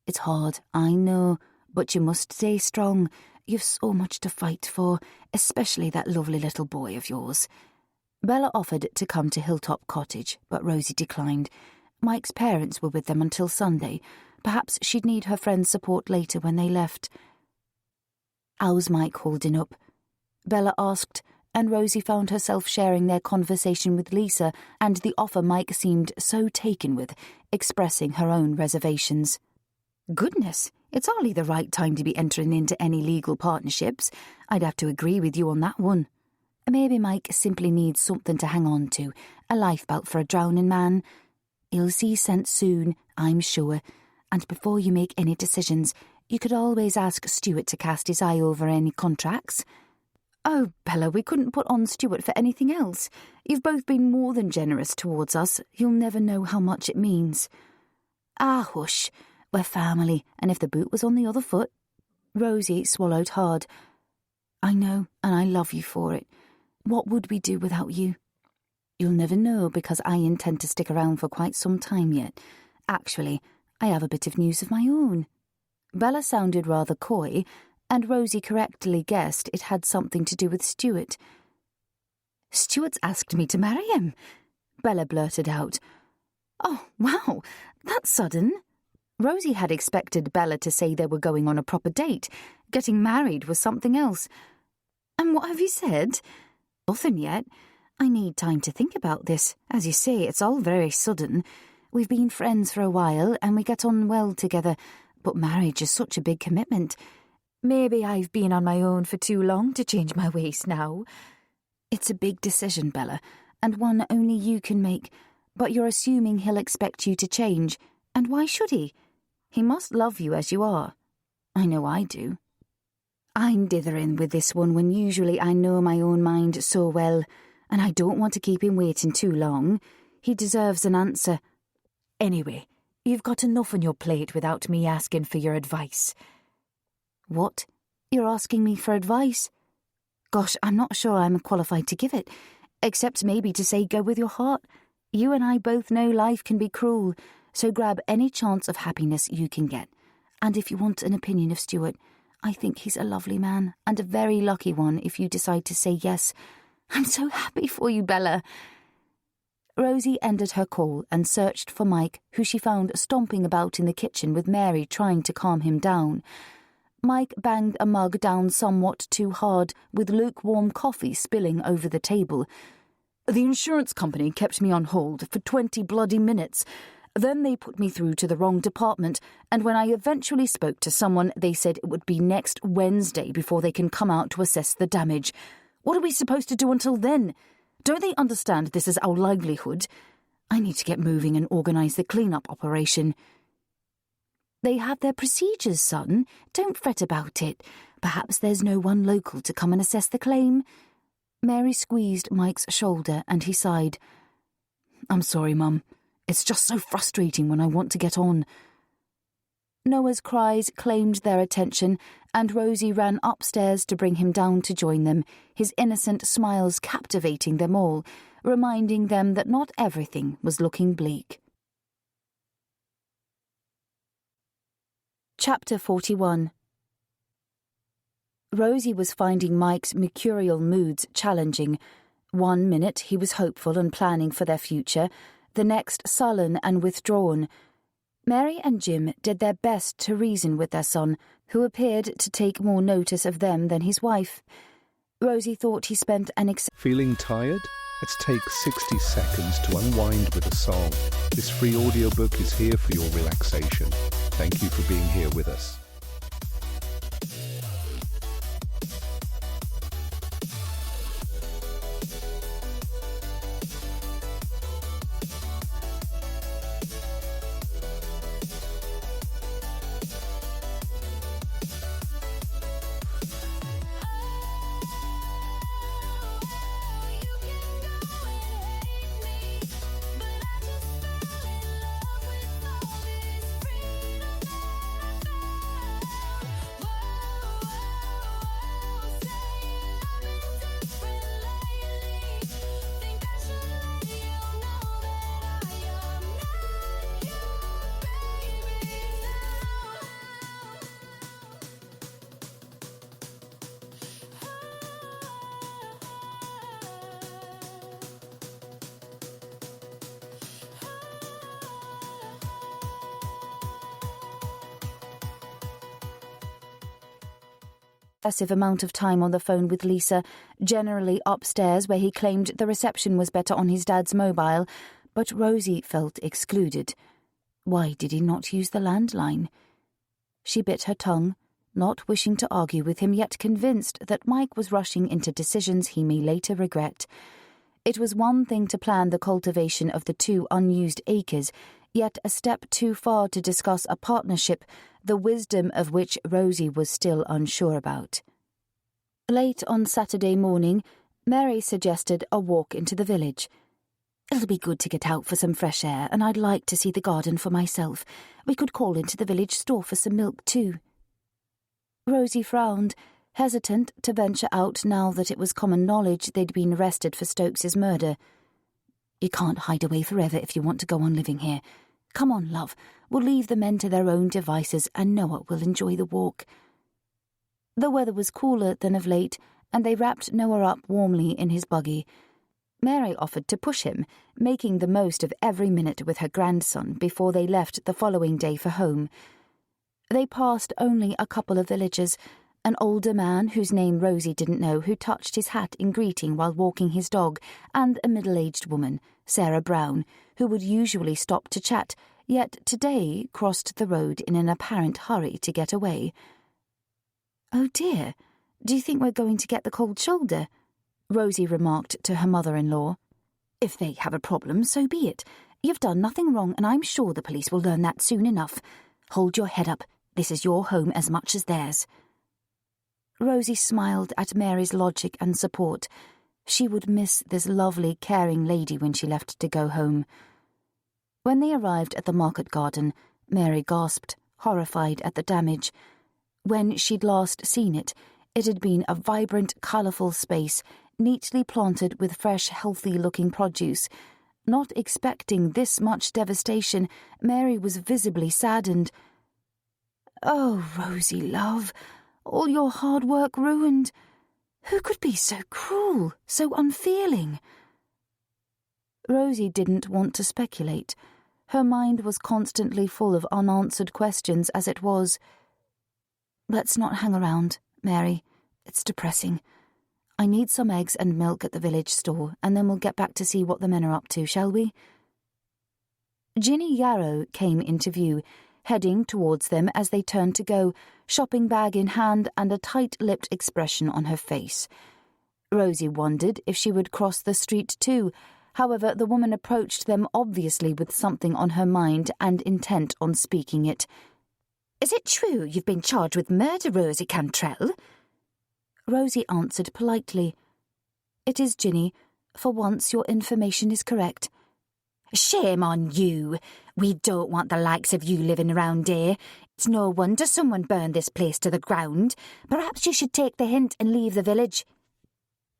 "It's hard, I know, but you must stay strong. You've so much to fight for, especially that lovely little boy of yours." Bella offered to come to Hilltop Cottage, but Rosie declined. Mike's parents were with them until Sunday. Perhaps she'd need her friend's support later when they left. "How's Mike holding up?" Bella asked, and Rosie found herself sharing their conversation with Lisa and the offer Mike seemed so taken with, expressing her own reservations. "Goodness, it's hardly the right time to be entering into any legal partnerships. I'd have to agree with you on that one. Maybe Mike simply needs something to hang on to, a lifebelt for a drowning man. He'll see sense soon, I'm sure, and before you make any decisions, you could always ask Stuart to cast his eye over any contracts." "Oh, Bella, we couldn't put on Stuart for anything else. You've both been more than generous towards us. You'll never know how much it means." "Ah, hush. We're family, and if the boot was on the other foot..." Rosie swallowed hard. "I know, and I love you for it. What would we do without you?" "You'll never know, because I intend to stick around for quite some time yet. Actually, I have a bit of news of my own." Bella sounded rather coy, and Rosie correctly guessed it had something to do with Stuart. "Stuart's asked me to marry him," Bella blurted out. "Oh, wow, that's sudden." Rosie had expected Bella to say they were going on a proper date. Getting married was something else. "And what have you said?" "Nothing yet. I need time to think about this. As you say, it's all very sudden. We've been friends for a while, and we get on well together, but marriage is such a big commitment. Maybe I've been on my own for too long to change my ways now. It's a big decision, Bella, and one only you can make, but you're assuming he'll expect you to change, and why should he? He must love you as you are. I know I do. I'm dithering with this one when usually I know my own mind so well, and I don't want to keep him waiting too long. He deserves an answer. Anyway, you've got enough on your plate without me asking for your advice. What? You're asking me for advice? Gosh, I'm not sure I'm qualified to give it, except maybe to say go with your heart. You and I both know life can be cruel, so grab any chance of happiness you can get. And if you want an opinion of Stuart, I think he's a lovely man, and a very lucky one if you decide to say yes. I'm so happy for you, Bella. Rosie ended her call and searched for Mike, who she found stomping about in the kitchen with Mary trying to calm him down. Mike banged a mug down somewhat too hard, with lukewarm coffee spilling over the table. The insurance company kept me on hold for 20 bloody minutes. Then they put me through to the wrong department, and when I eventually spoke to someone, they said it would be next Wednesday before they can come out to assess the damage. What are we supposed to do until then? Don't they understand this is our livelihood? I need to get moving and organise the clean-up operation. They have their procedures, son. Don't fret about it. Perhaps there's no one local to come and assess the claim. Mary squeezed Mike's shoulder and he sighed. I'm sorry, Mum. It's just so frustrating when I want to get on. Noah's cries claimed their attention, and Rosie ran upstairs to bring him down to join them, his innocent smiles captivating them all, reminding them that not everything was looking bleak. Chapter 41. Rosie was finding Mike's mercurial moods challenging. 1 minute he was hopeful and planning for their future, the next sullen and withdrawn. Mary and Jim did their best to reason with their son, who appeared to take more notice of them than his wife. Rosie thought he spent an Feeling tired? Let's take 60 seconds to unwind with a song. This free audiobook is here for your relaxation. Thank you for being here with us. excessive amount of time on the phone with Lisa, generally upstairs where he claimed the reception was better on his dad's mobile, but Rosie felt excluded. Why did he not use the landline? She bit her tongue, not wishing to argue with him, yet convinced that Mike was rushing into decisions he may later regret. It was one thing to plan the cultivation of the 2 unused acres, yet a step too far to discuss a partnership, the wisdom of which Rosie was still unsure about. Late on Saturday morning, Mary suggested a walk into the village. "It'll be good to get out for some fresh air, and I'd like to see the garden for myself. We could call into the village store for some milk too." Rosie frowned, hesitant to venture out now that it was common knowledge they'd been arrested for Stokes's murder. "You can't hide away forever if you want to go on living here. Come on, love, we'll leave the men to their own devices and Noah will enjoy the walk." The weather was cooler than of late, and they wrapped Noah up warmly in his buggy. Mary offered to push him, making the most of every minute with her grandson before they left the following day for home. They passed only a couple of villages, an older man whose name Rosie didn't know who touched his hat in greeting while walking his dog, and a middle-aged woman, Sarah Brown, who would usually stop to chat, yet today crossed the road in an apparent hurry to get away. Oh dear, do you think we're going to get the cold shoulder? Rosie remarked to her mother-in-law. If they have a problem, so be it. You've done nothing wrong, and I'm sure the police will learn that soon enough. Hold your head up. This is your home as much as theirs. Rosie smiled at Mary's logic and support. She would miss this lovely, caring lady when she left to go home. When they arrived at the market garden, Mary gasped, horrified at the damage. When she'd last seen it, it had been a vibrant, colourful space, neatly planted with fresh, healthy-looking produce. Not expecting this much devastation, Mary was visibly saddened. "Oh, Rosie, love, all your hard work ruined. Who could be so cruel, so unfeeling?" Rosie didn't want to speculate. Her mind was constantly full of unanswered questions as it was. "Let's not hang around, Mary. It's depressing. I need some eggs and milk at the village store, and then we'll get back to see what the men are up to, shall we?" Ginny Yarrow came into view, heading towards them as they turned to go, shopping bag in hand and a tight-lipped expression on her face. Rosie wondered if she would cross the street too. However, the woman approached them obviously with something on her mind and intent on speaking it. "Is it true you've been charged with murder, Rosie Cantrell?" Rosie answered politely. "It is, Ginny. For once your information is correct." "Shame on you. We don't want the likes of you living around here. It's no wonder someone burned this place to the ground. Perhaps you should take the hint and leave the village."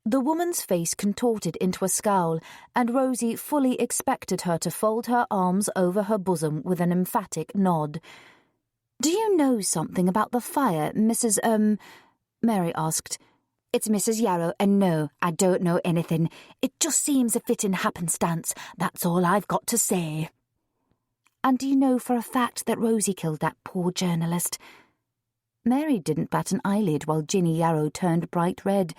The woman's face contorted into a scowl, and Rosie fully expected her to fold her arms over her bosom with an emphatic nod. "Do you know something about the fire, Mrs. Mary asked. "It's Mrs. Yarrow, and no, I don't know anything. It just seems a fitting happenstance, that's all I've got to say." "And do you know for a fact that Rosie killed that poor journalist?" Mary didn't bat an eyelid while Ginny Yarrow turned bright red.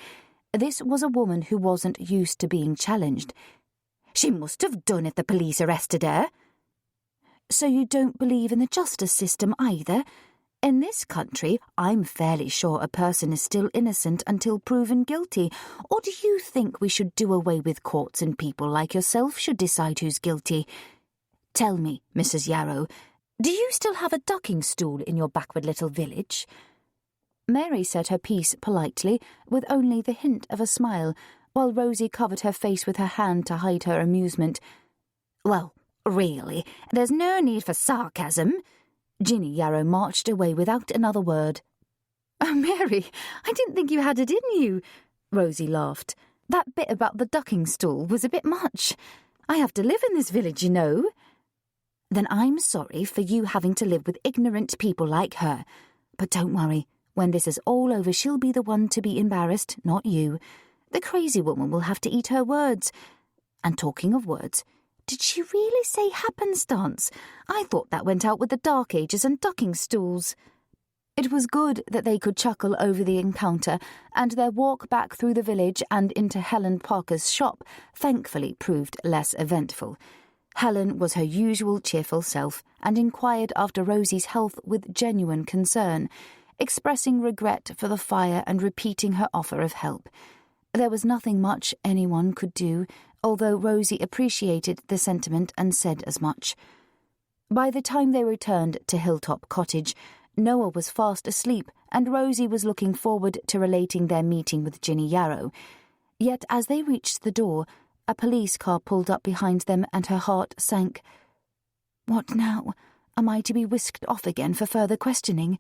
This was a woman who wasn't used to being challenged. "She must have done if the police arrested her." "So you don't believe in the justice system either? In this country, I'm fairly sure a person is still innocent until proven guilty. Or do you think we should do away with courts and people like yourself should decide who's guilty? Tell me, Mrs. Yarrow, do you still have a ducking stool in your backward little village?" Mary said her piece politely, with only the hint of a smile, while Rosie covered her face with her hand to hide her amusement. "Well, really, there's no need for sarcasm." Ginny Yarrow marched away without another word. "Oh, Mary, I didn't think you had it in you," Rosie laughed. "That bit about the ducking stool was a bit much. I have to live in this village, you know." "Then I'm sorry for you having to live with ignorant people like her. But don't worry, when this is all over she'll be the one to be embarrassed, not you. The crazy woman will have to eat her words. And talking of words, did she really say happenstance? I thought that went out with the Dark Ages and ducking stools." It was good that they could chuckle over the encounter, and their walk back through the village and into Helen Parker's shop thankfully proved less eventful. Helen was her usual cheerful self and inquired after Rosie's health with genuine concern, expressing regret for the fire and repeating her offer of help. There was nothing much anyone could do, although Rosie appreciated the sentiment and said as much. By the time they returned to Hilltop Cottage, Noah was fast asleep, and Rosie was looking forward to relating their meeting with Ginny Yarrow. Yet as they reached the door, a police car pulled up behind them, and her heart sank. What now? Am I to be whisked off again for further questioning?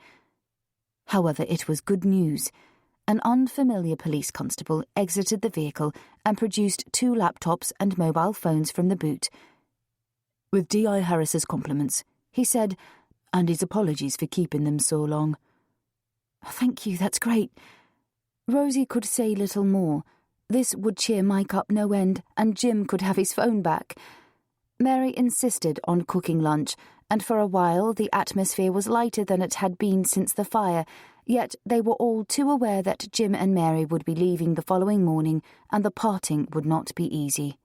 However, it was good news. An unfamiliar police constable exited the vehicle and produced 2 laptops and mobile phones from the boot. "With D.I. Harris's compliments," he said, "and his apologies for keeping them so long." "Thank you, that's great." Rosie could say little more. This would cheer Mike up no end, and Jim could have his phone back. Mary insisted on cooking lunch, and for a while the atmosphere was lighter than it had been since the fire, yet they were all too aware that Jim and Mary would be leaving the following morning, and the parting would not be easy.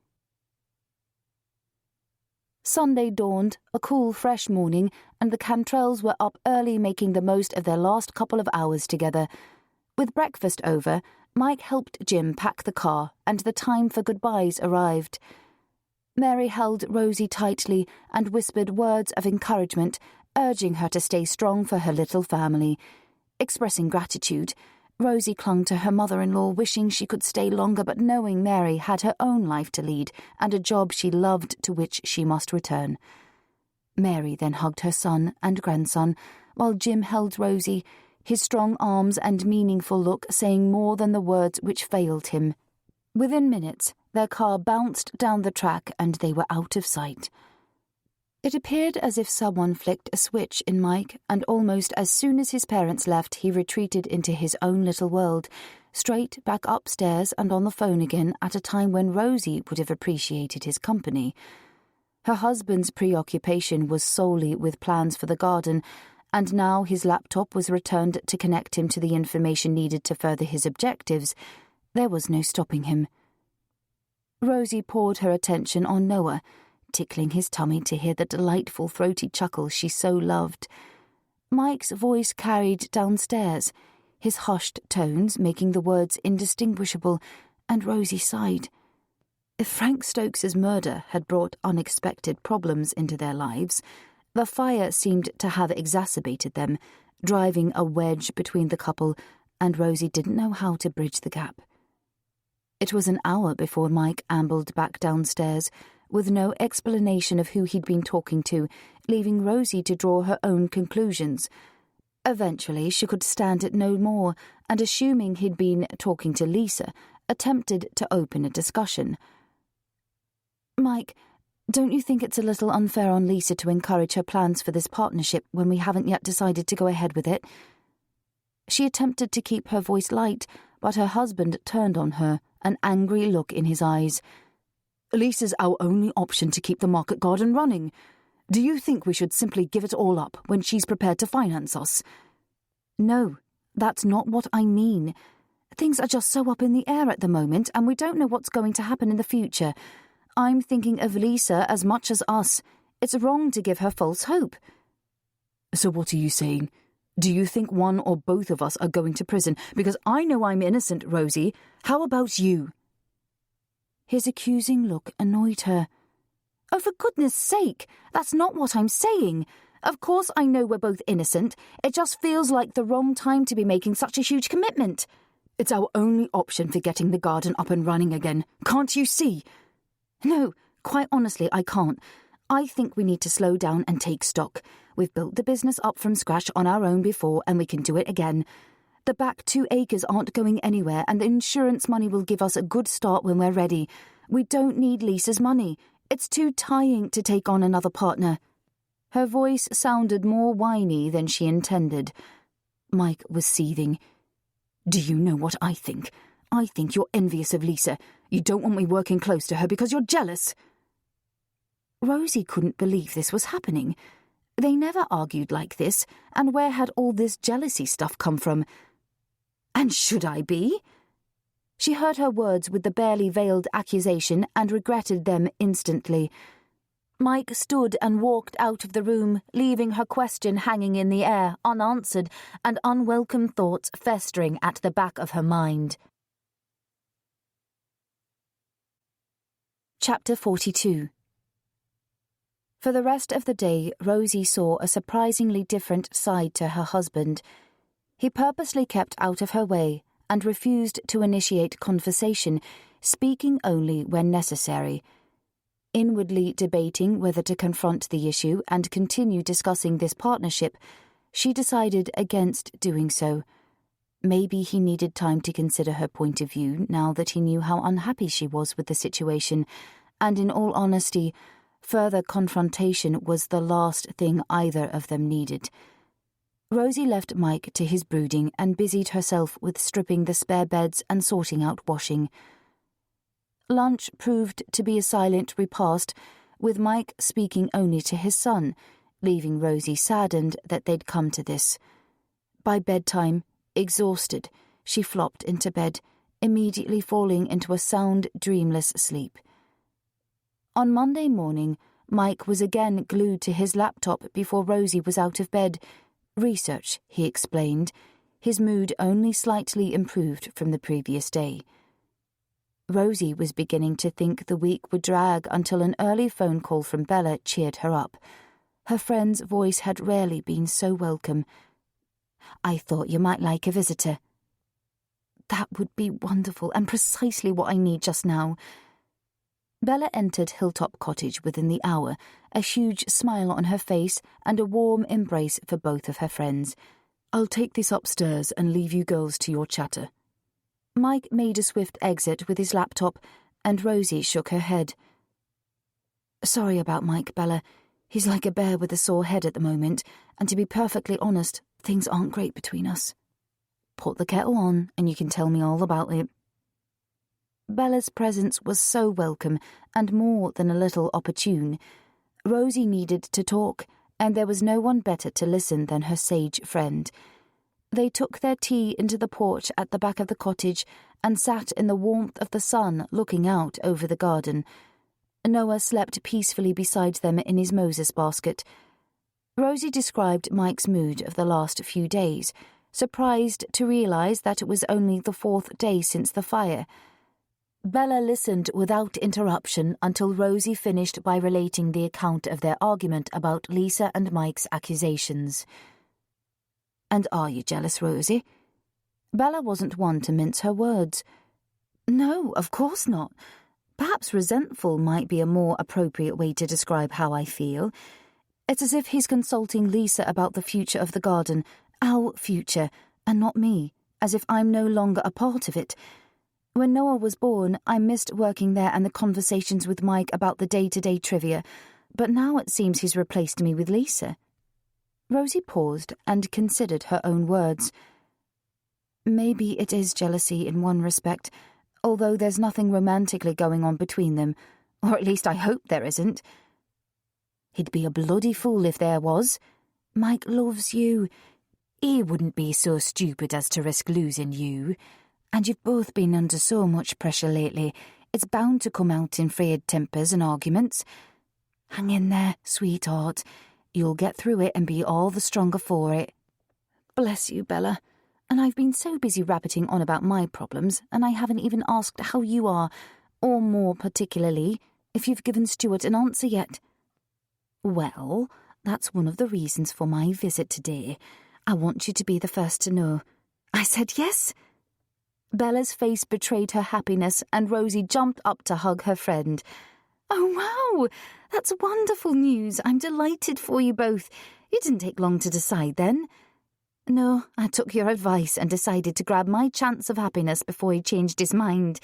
Sunday dawned, a cool, fresh morning, and the Cantrells were up early making the most of their last couple of hours together. With breakfast over, Mike helped Jim pack the car, and the time for goodbyes arrived. Mary held Rosie tightly and whispered words of encouragement, urging her to stay strong for her little family. Expressing gratitude, Rosie clung to her mother-in-law, wishing she could stay longer, but knowing Mary had her own life to lead and a job she loved to which she must return. Mary then hugged her son and grandson, while Jim held Rosie, his strong arms and meaningful look saying more than the words which failed him. Within minutes, their car bounced down the track and they were out of sight. It appeared as if someone flicked a switch in Mike, and almost as soon as his parents left, he retreated into his own little world, straight back upstairs and on the phone again at a time when Rosie would have appreciated his company. Her husband's preoccupation was solely with plans for the garden, and now his laptop was returned to connect him to the information needed to further his objectives. There was no stopping him. Rosie poured her attention on Noah, tickling his tummy to hear the delightful throaty chuckle she so loved. Mike's voice carried downstairs, his hushed tones making the words indistinguishable, and Rosie sighed. If Frank Stokes's murder had brought unexpected problems into their lives, the fire seemed to have exacerbated them, driving a wedge between the couple, and Rosie didn't know how to bridge the gap. It was an hour before Mike ambled back downstairs, with no explanation of who he'd been talking to, leaving Rosie to draw her own conclusions. Eventually, she could stand it no more, and assuming he'd been talking to Lisa, attempted to open a discussion. "Mike, don't you think it's a little unfair on Lisa to encourage her plans for this partnership when we haven't yet decided to go ahead with it?" She attempted to keep her voice light, but her husband turned on her, an angry look in his eyes. "Lisa's our only option to keep the market garden running. Do you think we should simply give it all up when she's prepared to finance us?" "No, that's not what I mean. Things are just so up in the air at the moment, and we don't know what's going to happen in the future. I'm thinking of Lisa as much as us. It's wrong to give her false hope." "So what are you saying? Do you think one or both of us are going to prison? Because I know I'm innocent, Rosie. How about you?" His accusing look annoyed her. "Oh, for goodness sake, that's not what I'm saying. Of course I know we're both innocent. It just feels like the wrong time to be making such a huge commitment. It's our only option for getting the garden up and running again. Can't you see?" "No, quite honestly, I can't. I think we need to slow down and take stock. We've built the business up from scratch on our own before, and we can do it again. The back 2 acres aren't going anywhere, and the insurance money will give us a good start when we're ready. We don't need Lisa's money. It's too tying to take on another partner." Her voice sounded more whiny than she intended. Mike was seething. "Do you know what I think? I think you're envious of Lisa. You don't want me working close to her because you're jealous." Rosie couldn't believe this was happening. They never argued like this, and where had all this jealousy stuff come from? And should I be? She heard her words with the barely veiled accusation and regretted them instantly. Mike stood and walked out of the room, leaving her question hanging in the air, unanswered, and unwelcome thoughts festering at the back of her mind. Chapter 42. For the rest of the day, Rosie saw a surprisingly different side to her husband. He purposely kept out of her way and refused to initiate conversation, speaking only when necessary. Inwardly debating whether to confront the issue and continue discussing this partnership, she decided against doing so. Maybe he needed time to consider her point of view now that he knew how unhappy she was with the situation, and in all honesty, further confrontation was the last thing either of them needed. Rosie left Mike to his brooding and busied herself with stripping the spare beds and sorting out washing. Lunch proved to be a silent repast, with Mike speaking only to his son, leaving Rosie saddened that they'd come to this. By bedtime, exhausted, she flopped into bed, immediately falling into a sound, dreamless sleep. On Monday morning, Mike was again glued to his laptop before Rosie was out of bed. Research, he explained. his mood only slightly improved from the previous day. Rosie was beginning to think the week would drag until an early phone call from Bella cheered her up. Her friend's voice had rarely been so welcome. "I thought you might like a visitor." "That would be wonderful and precisely what I need just now." Bella entered Hilltop Cottage within the hour, a huge smile on her face and a warm embrace for both of her friends. "I'll take this upstairs and leave you girls to your chatter." Mike made a swift exit with his laptop, and Rosie shook her head. "Sorry about Mike, Bella. He's like a bear with a sore head at the moment, and to be perfectly honest, things aren't great between us. Put the kettle on and you can tell me all about it." Bella's presence was so welcome and more than a little opportune. Rosie needed to talk, and there was no one better to listen than her sage friend. They took their tea into the porch at the back of the cottage and sat in the warmth of the sun looking out over the garden. Noah slept peacefully beside them in his Moses basket. Rosie described Mike's mood of the last few days, surprised to realise that it was only the 4th day since the fire. Bella listened without interruption until Rosie finished by relating the account of their argument about Lisa and Mike's accusations. "And are you jealous, Rosie?" Bella wasn't one to mince her words. "No, of course not. Perhaps resentful might be a more appropriate way to describe how I feel. It's as if he's consulting Lisa about the future of the garden, our future, and not me, as if I'm no longer a part of it. When Noah was born, I missed working there and the conversations with Mike about the day-to-day trivia, but now it seems he's replaced me with Lisa." Rosie paused and considered her own words. "Maybe it is jealousy in one respect, although there's nothing romantically going on between them, or at least I hope there isn't. He'd be a bloody fool if there was. Mike loves you. He wouldn't be so stupid as to risk losing you. And you've both been under so much pressure lately, it's bound to come out in frayed tempers and arguments. Hang in there, sweetheart. You'll get through it and be all the stronger for it." "Bless you, Bella. And I've been so busy rabbiting on about my problems, and I haven't even asked how you are, or more particularly, if you've given Stuart an answer yet." "Well, that's one of the reasons for my visit today. I want you to be the first to know." I said yes. Bella's face betrayed her happiness, and Rosie jumped up to hug her friend. "Oh, wow! That's wonderful news. I'm delighted for you both. You didn't take long to decide, then?" "No, I took your advice and decided to grab my chance of happiness before he changed his mind.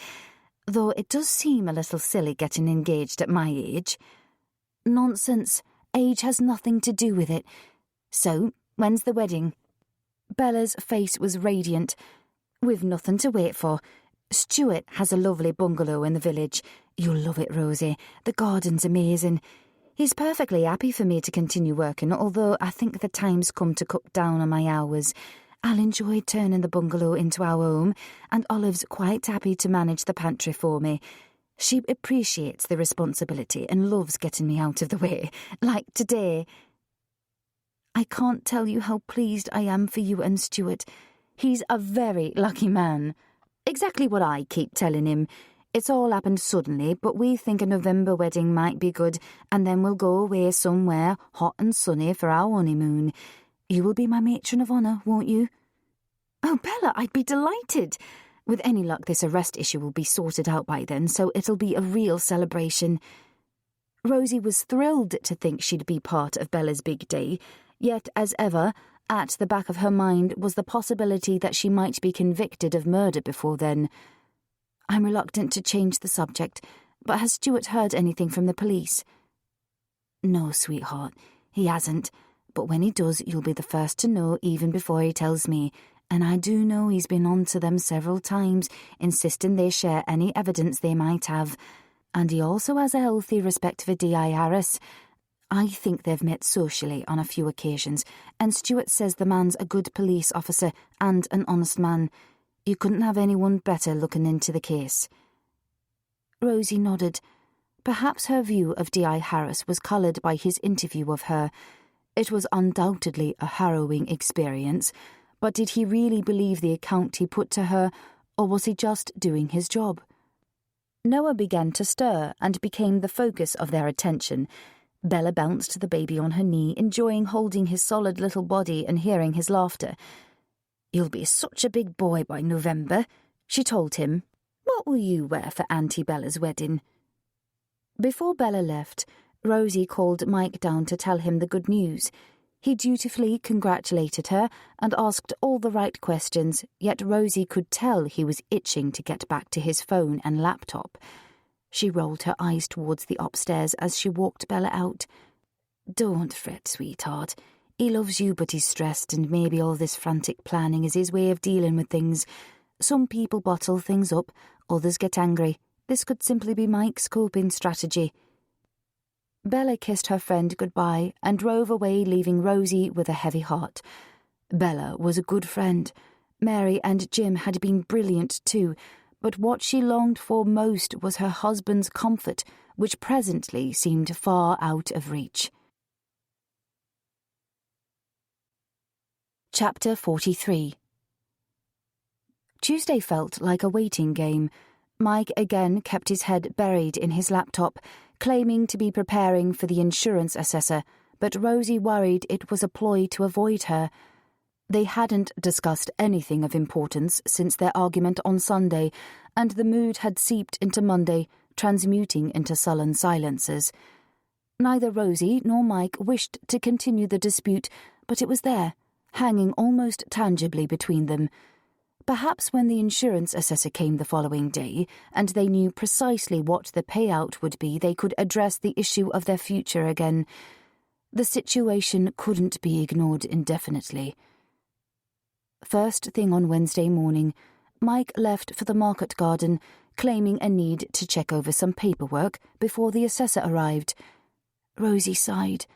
Though it does seem a little silly getting engaged at my age." "Nonsense. Age has nothing to do with it. So, when's the wedding?" Bella's face was radiant. "We've nothing to wait for. Stuart has a lovely bungalow in the village. You'll love it, Rosie. The garden's amazing. He's perfectly happy for me to continue working, although I think the time's come to cut down on my hours. I'll enjoy turning the bungalow into our home, and Olive's quite happy to manage the pantry for me. She appreciates the responsibility and loves getting me out of the way, like today. I can't tell you how pleased I am for you and Stuart. He's a very lucky man. Exactly what I keep telling him. It's all happened suddenly, but we think a November wedding might be good, and then we'll go away somewhere hot and sunny for our honeymoon. You will be my matron of honour, won't you?" "Oh, Bella, I'd be delighted. With any luck, this arrest issue will be sorted out by then, so it'll be a real celebration." Rosie was thrilled to think she'd be part of Bella's big day, yet, as ever, at the back of her mind was the possibility that she might be convicted of murder before then. "I'm reluctant to change the subject, but has Stuart heard anything from the police?" "No, sweetheart, he hasn't, but when he does, you'll be the first to know even before he tells me, and I do know he's been on to them several times, insisting they share any evidence they might have, and he also has a healthy respect for D.I. Harris. I think they've met socially on a few occasions, and Stuart says the man's a good police officer and an honest man. You couldn't have anyone better looking into the case." Rosie nodded. Perhaps her view of D.I. Harris was coloured by his interview of her. It was undoubtedly a harrowing experience, But did he really believe the account he put to her, or was he just doing his job? Noah began to stir and became the focus of their attention. Bella bounced the baby on her knee, enjoying holding his solid little body and hearing his laughter. "You'll be such a big boy by November," she told him. "What will you wear for Auntie Bella's wedding?" Before Bella left, Rosie called Mike down to tell him the good news. He dutifully congratulated her and asked all the right questions, yet Rosie could tell he was itching to get back to his phone and laptop. She rolled her eyes towards the upstairs as she walked Bella out. "Don't fret, sweetheart. He loves you, but he's stressed, and maybe all this frantic planning is his way of dealing with things. Some people bottle things up, others get angry. This could simply be Mike's coping strategy." Bella kissed her friend goodbye and drove away, leaving Rosie with a heavy heart. Bella was a good friend. Mary and Jim had been brilliant too, but what she longed for most was her husband's comfort, which presently seemed far out of reach. Chapter 43. Tuesday felt like a waiting game. Mike again kept his head buried in his laptop, claiming to be preparing for the insurance assessor, but Rosie worried it was a ploy to avoid her. They hadn't discussed anything of importance since their argument on Sunday, and the mood had seeped into Monday, transmuting into sullen silences. Neither Rosie nor Mike wished to continue the dispute, but it was there, hanging almost tangibly between them. Perhaps when the insurance assessor came the following day, and they knew precisely what the payout would be, they could address the issue of their future again. The situation couldn't be ignored indefinitely. First thing on Wednesday morning, Mike left for the market garden, claiming a need to check over some paperwork before the assessor arrived. Rosie sighed.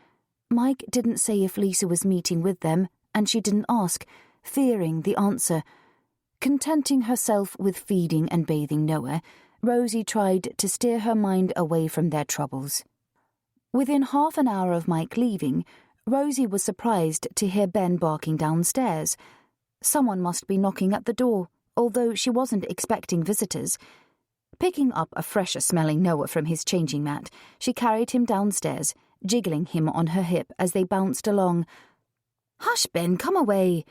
Mike didn't say if Lisa was meeting with them, and she didn't ask, fearing the answer. Contenting herself with feeding and bathing Noah, Rosie tried to steer her mind away from their troubles. Within half an hour of Mike leaving, Rosie was surprised to hear Ben barking downstairs. Someone must be knocking at the door, although she wasn't expecting visitors. Picking up a fresher-smelling Noah from his changing mat, she carried him downstairs, jiggling him on her hip as they bounced along. "Hush, Ben, come away."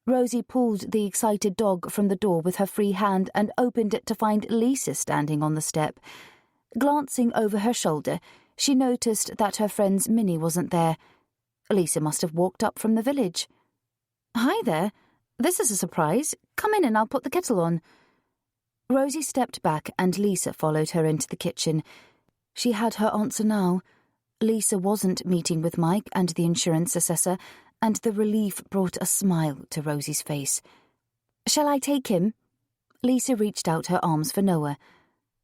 Rosie pulled the excited dog from the door with her free hand and opened it to find Lisa standing on the step. Glancing over her shoulder, she noticed that her friend's Minnie wasn't there. Lisa must have walked up from the village. "Hi there. This is a surprise. Come in and I'll put the kettle on." Rosie stepped back and Lisa followed her into the kitchen. She had her answer now. Lisa wasn't meeting with Mike and the insurance assessor, and the relief brought a smile to Rosie's face. "Shall I take him?" Lisa reached out her arms for Noah.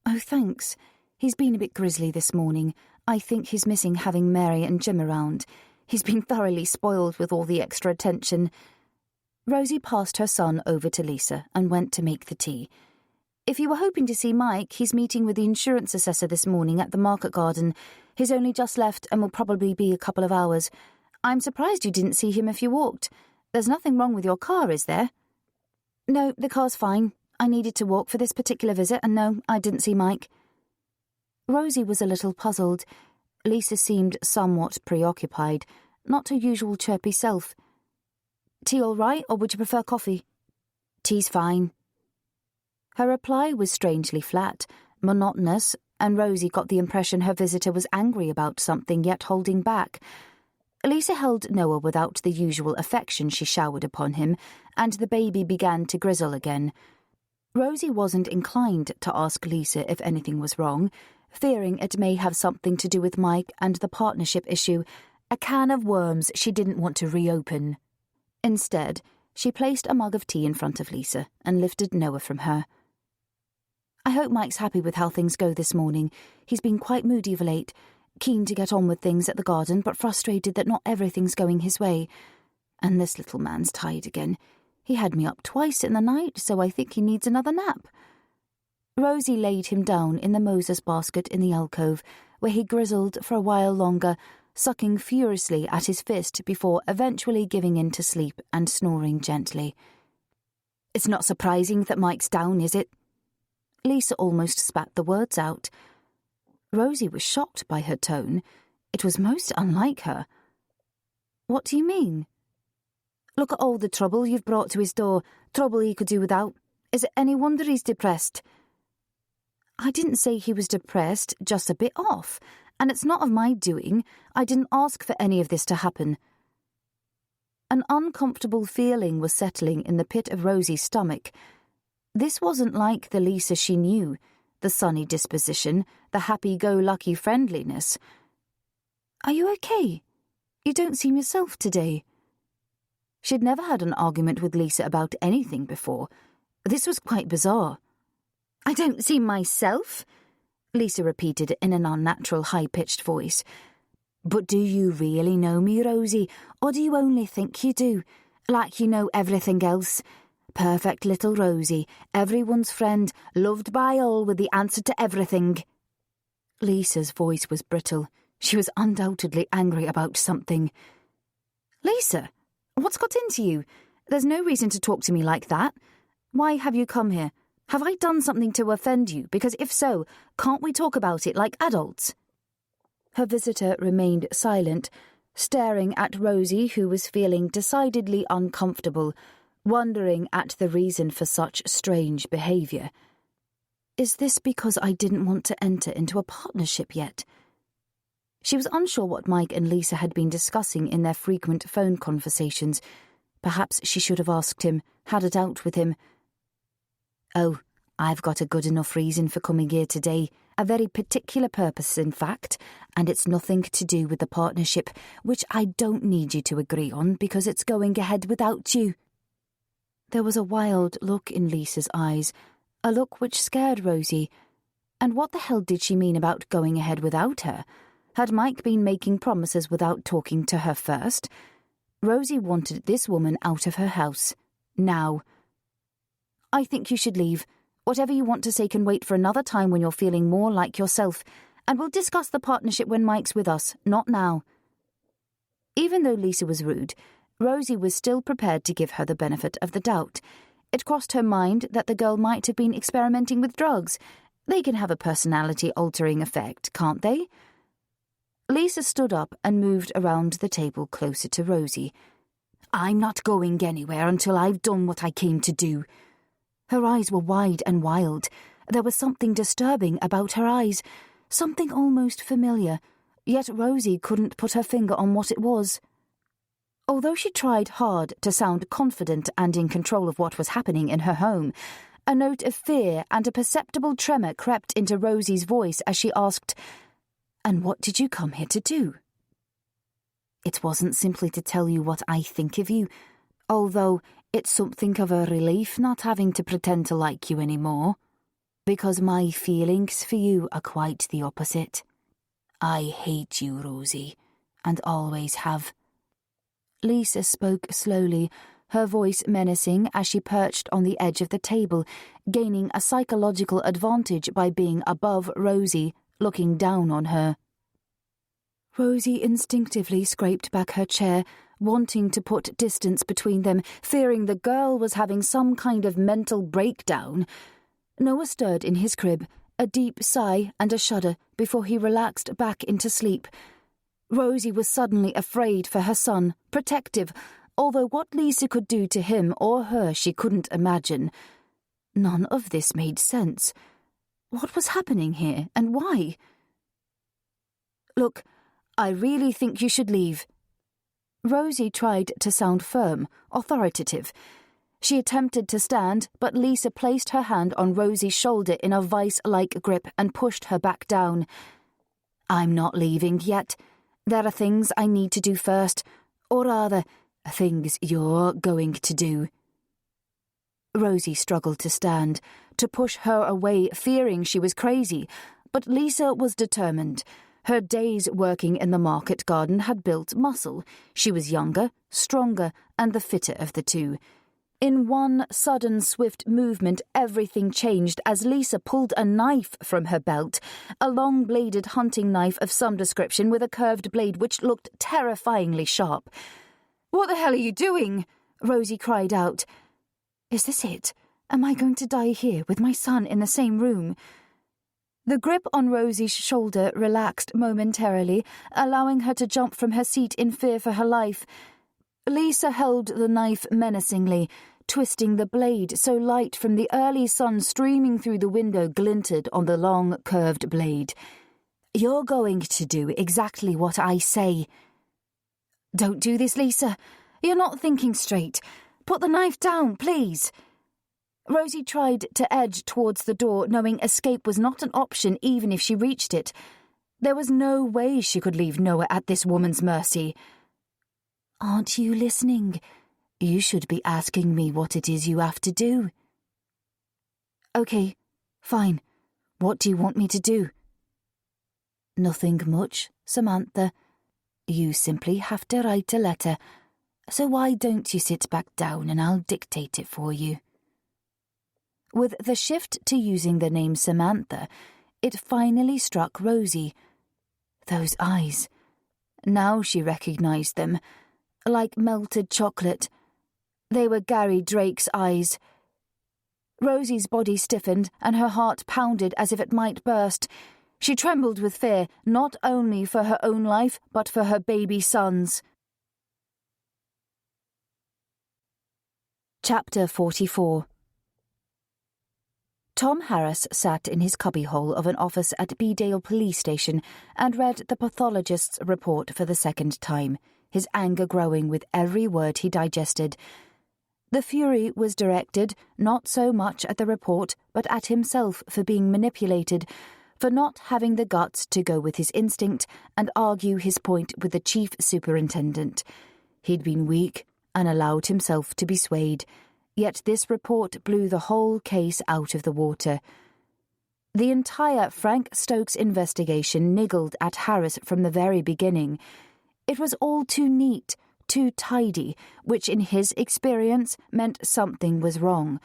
"Oh, thanks. He's been a bit grisly this morning. I think he's missing having Mary and Jim around. He's been thoroughly spoiled with all the extra attention." Rosie passed her son over to Lisa and went to make the tea. "If you were hoping to see Mike, he's meeting with the insurance assessor this morning at the market garden. He's only just left and will probably be a couple of hours. I'm surprised you didn't see him if you walked. There's nothing wrong with your car, is there?" "No, the car's fine. I needed to walk for this particular visit, and no, I didn't see Mike." Rosie was a little puzzled. Lisa seemed somewhat preoccupied, not her usual chirpy self. "Tea all right, or would you prefer coffee?" "Tea's fine." Her reply was strangely flat, monotonous, and Rosie got the impression her visitor was angry about something yet holding back. Lisa held Noah without the usual affection she showered upon him, and the baby began to grizzle again. Rosie wasn't inclined to ask Lisa if anything was wrong, fearing it may have something to do with Mike and the partnership issue, a can of worms she didn't want to reopen. Instead, she placed a mug of tea in front of Lisa and lifted Noah from her. "I hope Mike's happy with how things go this morning. He's been quite moody of late. Keen to get on with things at the garden, but frustrated that not everything's going his way. And this little man's tired again. He had me up twice in the night, so I think he needs another nap." Rosie laid him down in the Moses basket in the alcove, where he grizzled for a while longer, sucking furiously at his fist before eventually giving in to sleep and snoring gently. "It's not surprising that Mike's down, is it?" Lisa almost spat the words out. Rosie was shocked by her tone. It was most unlike her. "What do you mean?" "Look at all the trouble you've brought to his door, trouble he could do without. Is it any wonder he's depressed?" "I didn't say he was depressed, just a bit off. And it's not of my doing. I didn't ask for any of this to happen." An uncomfortable feeling was settling in the pit of Rosie's stomach. This wasn't like the Lisa she knew, the sunny disposition, the happy-go-lucky friendliness. "Are you okay? You don't seem yourself today." She'd never had an argument with Lisa about anything before. This was quite bizarre. "I don't seem myself," Lisa repeated in an unnatural high-pitched voice. "But do you really know me, Rosie, or do you only think you do, like you know everything else? Perfect little Rosie, everyone's friend, loved by all with the answer to everything." Lisa's voice was brittle. She was undoubtedly angry about something. "Lisa, what's got into you? There's no reason to talk to me like that. Why have you come here? Have I done something to offend you? Because if so, can't we talk about it like adults?" Her visitor remained silent, staring at Rosie, who was feeling decidedly uncomfortable, wondering at the reason for such strange behaviour. Is this because I didn't want to enter into a partnership yet? She was unsure what Mike and Lisa had been discussing in their frequent phone conversations. Perhaps she should have asked him, had it out with him. "Oh, I've got a good enough reason for coming here today, a very particular purpose, in fact, and it's nothing to do with the partnership, which I don't need you to agree on because it's going ahead without you." There was a wild look in Lisa's eyes, a look which scared Rosie. And what the hell did she mean about going ahead without her? Had Mike been making promises without talking to her first? Rosie wanted this woman out of her house. Now. "I think you should leave. Whatever you want to say can wait for another time when you're feeling more like yourself, and we'll discuss the partnership when Mike's with us, not now." Even though Lisa was rude, Rosie was still prepared to give her the benefit of the doubt. It crossed her mind that the girl might have been experimenting with drugs. They can have a personality-altering effect, can't they? Lisa stood up and moved around the table closer to Rosie. "I'm not going anywhere until I've done what I came to do." Her eyes were wide and wild. There was something disturbing about her eyes, something almost familiar, yet Rosie couldn't put her finger on what it was. Although she tried hard to sound confident and in control of what was happening in her home, a note of fear and a perceptible tremor crept into Rosie's voice as she asked, "And what did you come here to do?" "It wasn't simply to tell you what I think of you, although it's something of a relief not having to pretend to like you anymore, because my feelings for you are quite the opposite. I hate you, Rosie, and always have." Lisa spoke slowly, her voice menacing as she perched on the edge of the table, gaining a psychological advantage by being above Rosie, looking down on her. Rosie instinctively scraped back her chair, wanting to put distance between them, fearing the girl was having some kind of mental breakdown. Noah stirred in his crib, a deep sigh and a shudder before he relaxed back into sleep. Rosie was suddenly afraid for her son, protective, although what Lisa could do to him or her she couldn't imagine. None of this made sense. What was happening here, and why? "Look, I really think you should leave." Rosie tried to sound firm, authoritative. She attempted to stand, but Lisa placed her hand on Rosie's shoulder in a vice-like grip and pushed her back down. "I'm not leaving yet. There are things I need to do first, or rather, things you're going to do." Rosie struggled to stand, to push her away, fearing she was crazy, but Lisa was determined. Her days working in the market garden had built muscle. She was younger, stronger, and the fitter of the two. In one sudden, swift movement, everything changed as Lisa pulled a knife from her belt, a long-bladed hunting knife of some description with a curved blade which looked terrifyingly sharp. "What the hell are you doing?" Rosie cried out. "Is this it? Am I going to die here with my son in the same room?" The grip on Rosie's shoulder relaxed momentarily, allowing her to jump from her seat in fear for her life. Lisa held the knife menacingly, twisting the blade so light from the early sun streaming through the window glinted on the long, curved blade. "You're going to do exactly what I say." "Don't do this, Lisa. You're not thinking straight. Put the knife down, please." Rosie tried to edge towards the door, knowing escape was not an option even if she reached it. There was no way she could leave Noah at this woman's mercy. "Aren't you listening? You should be asking me what it is you have to do." "Okay, fine. What do you want me to do?" "Nothing much, Samantha. You simply have to write a letter. So why don't you sit back down and I'll dictate it for you." With the shift to using the name Samantha, it finally struck Rosie. Those eyes. Now she recognized them, like melted chocolate. They were Gary Drake's eyes. Rosie's body stiffened and her heart pounded as if it might burst. She trembled with fear, not only for her own life, but for her baby son's. Chapter 44. Tom Harris sat in his cubbyhole of an office at Bedale Police Station and read the pathologist's report for the second time, his anger growing with every word he digested. The fury was directed not so much at the report, but at himself for being manipulated, for not having the guts to go with his instinct and argue his point with the chief superintendent. He'd been weak and allowed himself to be swayed, yet this report blew the whole case out of the water. The entire Frank Stokes investigation niggled at Harris from the very beginning. It was all too neat, too tidy, which in his experience meant something was wrong.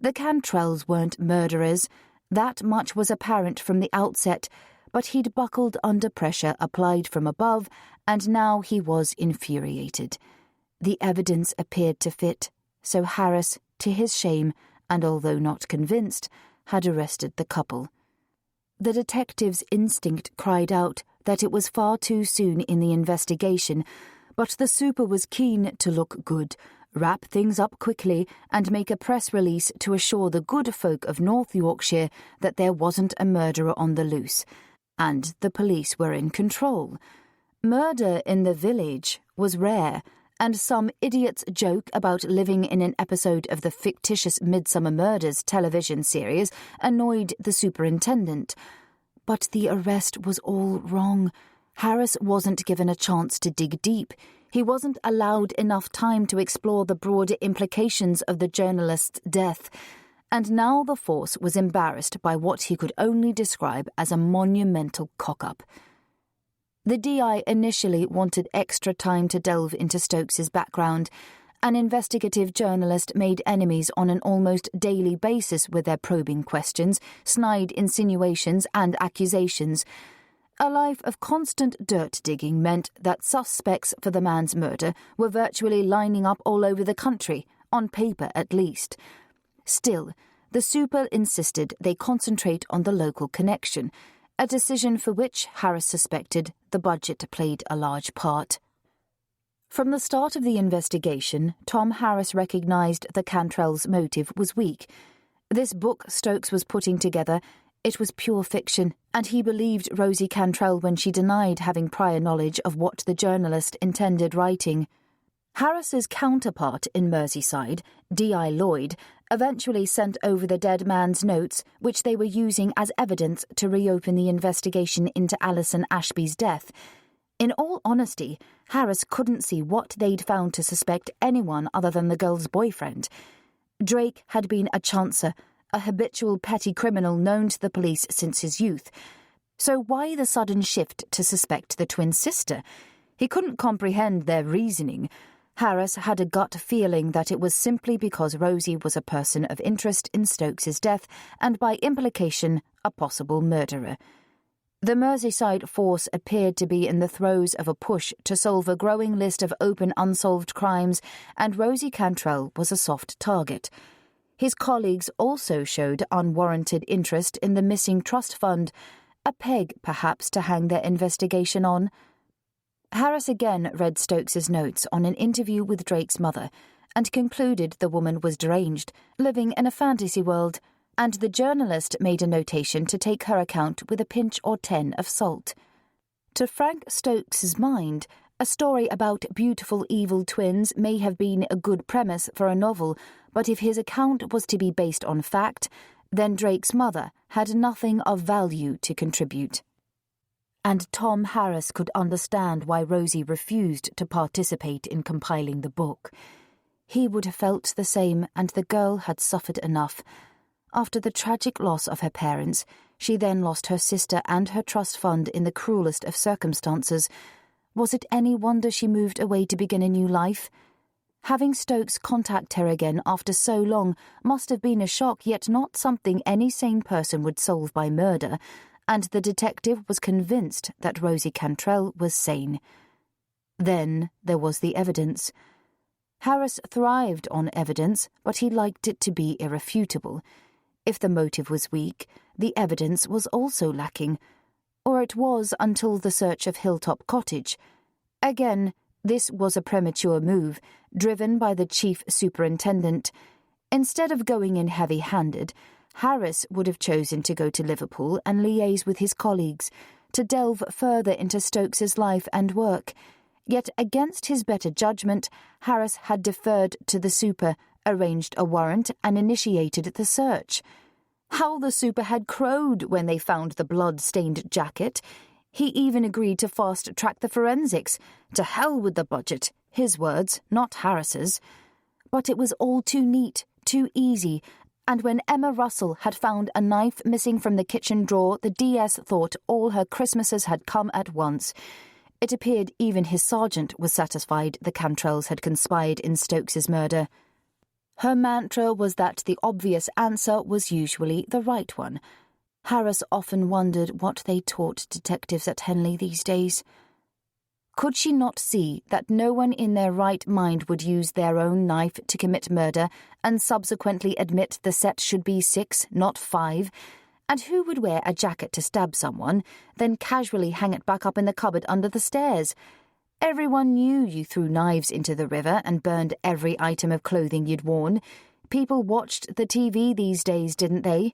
The Cantrells weren't murderers. That much was apparent from the outset, but he'd buckled under pressure applied from above, and now he was infuriated. The evidence appeared to fit, so Harris, to his shame, and although not convinced, had arrested the couple. The detective's instinct cried out that it was far too soon in the investigation, but the super was keen to look good, wrap things up quickly, and make a press release to assure the good folk of North Yorkshire that there wasn't a murderer on the loose, and the police were in control. Murder in the village was rare, and some idiot's joke about living in an episode of the fictitious Midsummer Murders television series annoyed the superintendent. But the arrest was all wrong. Harris wasn't given a chance to dig deep. He wasn't allowed enough time to explore the broader implications of the journalist's death. And now the force was embarrassed by what he could only describe as a monumental cock-up. The DI initially wanted extra time to delve into Stokes's background. An investigative journalist made enemies on an almost daily basis with their probing questions, snide insinuations and accusations. A life of constant dirt-digging meant that suspects for the man's murder were virtually lining up all over the country, on paper at least. Still, the super insisted they concentrate on the local connection, a decision for which Harris suspected the budget played a large part. From the start of the investigation, Tom Harris recognised the Cantrell's motive was weak. This book Stokes was putting together, it was pure fiction, and he believed Rosie Cantrell when she denied having prior knowledge of what the journalist intended writing. Harris's counterpart in Merseyside, D.I. Lloyd, eventually sent over the dead man's notes, which they were using as evidence to reopen the investigation into Alison Ashby's death. In all honesty, Harris couldn't see what they'd found to suspect anyone other than the girl's boyfriend. Drake had been a chancer, a habitual petty criminal known to the police since his youth. So why the sudden shift to suspect the twin sister? He couldn't comprehend their reasoning. Harris had a gut feeling that it was simply because Rosie was a person of interest in Stokes's death and, by implication, a possible murderer. The Merseyside force appeared to be in the throes of a push to solve a growing list of open unsolved crimes, and Rosie Cantrell was a soft target. His colleagues also showed unwarranted interest in the missing trust fund, a peg perhaps to hang their investigation on. Harris again read Stokes's notes on an interview with Drake's mother and concluded the woman was deranged, living in a fantasy world, and the journalist made a notation to take her account with a pinch or 10 of salt. To Frank Stokes's mind, a story about beautiful evil twins may have been a good premise for a novel, but if his account was to be based on fact, then Drake's mother had nothing of value to contribute. And Tom Harris could understand why Rosie refused to participate in compiling the book. He would have felt the same, and the girl had suffered enough. After the tragic loss of her parents, she then lost her sister and her trust fund in the cruelest of circumstances. Was it any wonder she moved away to begin a new life? Having Stokes contact her again after so long must have been a shock, yet not something any sane person would solve by murder, and the detective was convinced that Rosie Cantrell was sane. Then there was the evidence. Harris thrived on evidence, but he liked it to be irrefutable. If the motive was weak, the evidence was also lacking. Or it was until the search of Hilltop Cottage. Again, this was a premature move, driven by the chief superintendent. Instead of going in heavy-handed, Harris would have chosen to go to Liverpool and liaise with his colleagues, to delve further into Stokes's life and work. Yet against his better judgment, Harris had deferred to the super, arranged a warrant and initiated the search. How the super had crowed when they found the blood-stained jacket. He even agreed to fast-track the forensics. To hell with the budget, his words, not Harris's. But it was all too neat, too easy, and when Emma Russell had found a knife missing from the kitchen drawer, the DS thought all her Christmases had come at once. It appeared even his sergeant was satisfied the Cantrells had conspired in Stokes's murder. Her mantra was that the obvious answer was usually the right one. Harris often wondered what they taught detectives at Henley these days. Could she not see that no one in their right mind would use their own knife to commit murder and subsequently admit the set should be 6, not 5? And who would wear a jacket to stab someone, then casually hang it back up in the cupboard under the stairs? Everyone knew you threw knives into the river and burned every item of clothing you'd worn. People watched the TV these days, didn't they?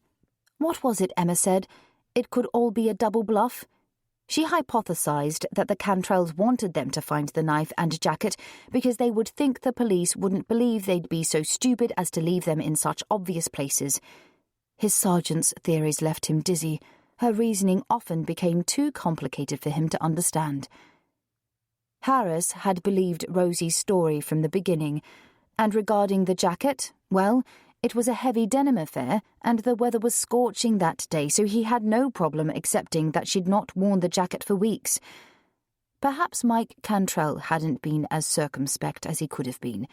What was it Emma said? It could all be a double bluff? She hypothesized that the Cantrells wanted them to find the knife and jacket because they would think the police wouldn't believe they'd be so stupid as to leave them in such obvious places. His sergeant's theories left him dizzy. Her reasoning often became too complicated for him to understand. Harris had believed Rosie's story from the beginning, and regarding the jacket, well, it was a heavy denim affair, and the weather was scorching that day, so he had no problem accepting that she'd not worn the jacket for weeks. Perhaps Mike Cantrell hadn't been as circumspect as he could have been.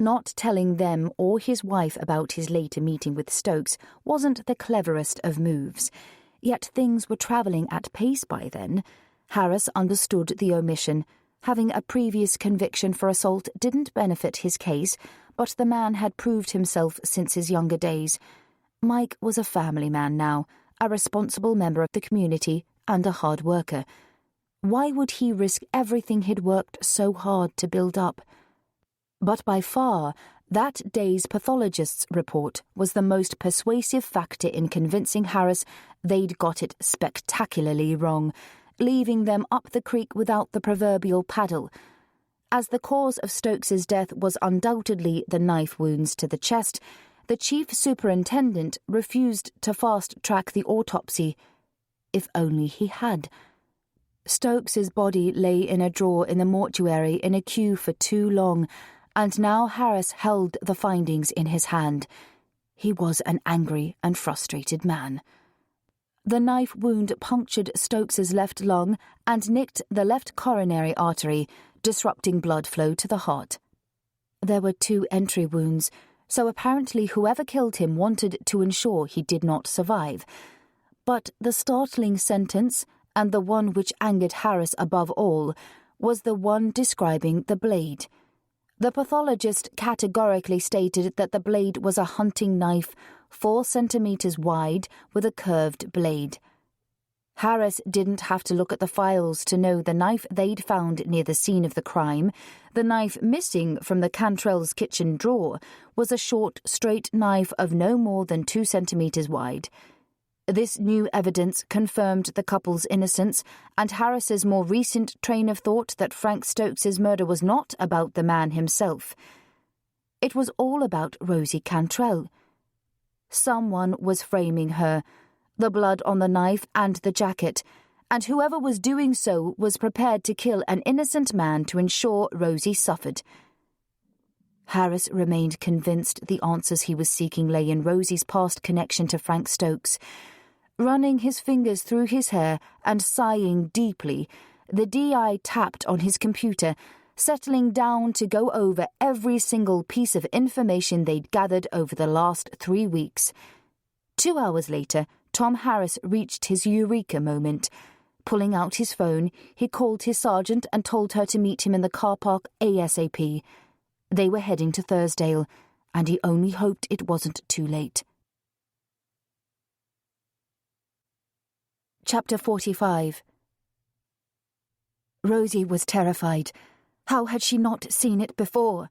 Not telling them or his wife about his later meeting with Stokes wasn't the cleverest of moves. Yet things were travelling at pace by then. Harris understood the omission. Having a previous conviction for assault didn't benefit his case, but the man had proved himself since his younger days. Mike was a family man now, a responsible member of the community and a hard worker. Why would he risk everything he'd worked so hard to build up? But by far, that day's pathologist's report was the most persuasive factor in convincing Harris they'd got it spectacularly wrong, leaving them up the creek without the proverbial paddle. As the cause of Stokes's death was undoubtedly the knife wounds to the chest, the chief superintendent refused to fast-track the autopsy. If only he had. Stokes's body lay in a drawer in the mortuary in a queue for too long, and now Harris held the findings in his hand. He was an angry and frustrated man. The knife wound punctured Stokes's left lung and nicked the left coronary artery, disrupting blood flow to the heart. There were 2 entry wounds, so apparently whoever killed him wanted to ensure he did not survive. But the startling sentence, and the one which angered Harris above all, was the one describing the blade. The pathologist categorically stated that the blade was a hunting knife, 4 centimetres wide, with a curved blade. Harris didn't have to look at the files to know the knife they'd found near the scene of the crime, the knife missing from the Cantrell's kitchen drawer, was a short, straight knife of no more than 2 centimetres wide. This new evidence confirmed the couple's innocence, and Harris's more recent train of thought that Frank Stokes's murder was not about the man himself. It was all about Rosie Cantrell. Someone was framing her, the blood on the knife and the jacket, and whoever was doing so was prepared to kill an innocent man to ensure Rosie suffered. Harris remained convinced the answers he was seeking lay in Rosie's past connection to Frank Stokes. Running his fingers through his hair and sighing deeply, the DI tapped on his computer, settling down to go over every single piece of information they'd gathered over the last 3 weeks. 2 hours later, Tom Harris reached his eureka moment. Pulling out his phone, he called his sergeant and told her to meet him in the car park ASAP. They were heading to Thursdale, and he only hoped it wasn't too late. Chapter 45. Rosie was terrified. How had she not seen it before?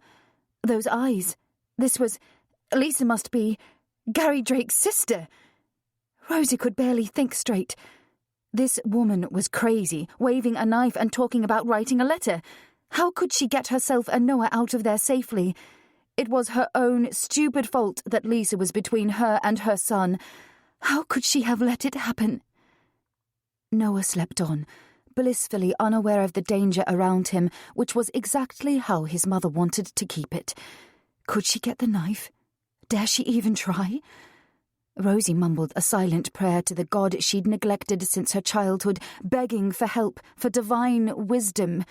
Those eyes. This was... Lisa must be... Gary Drake's sister. Rosie could barely think straight. This woman was crazy, waving a knife and talking about writing a letter. How could she get herself and Noah out of there safely? It was her own stupid fault that Lisa was between her and her son. How could she have let it happen? Noah slept on, blissfully unaware of the danger around him, which was exactly how his mother wanted to keep it. Could she get the knife? Dare she even try? Rosie mumbled a silent prayer to the God she'd neglected since her childhood, begging for help, for divine wisdom.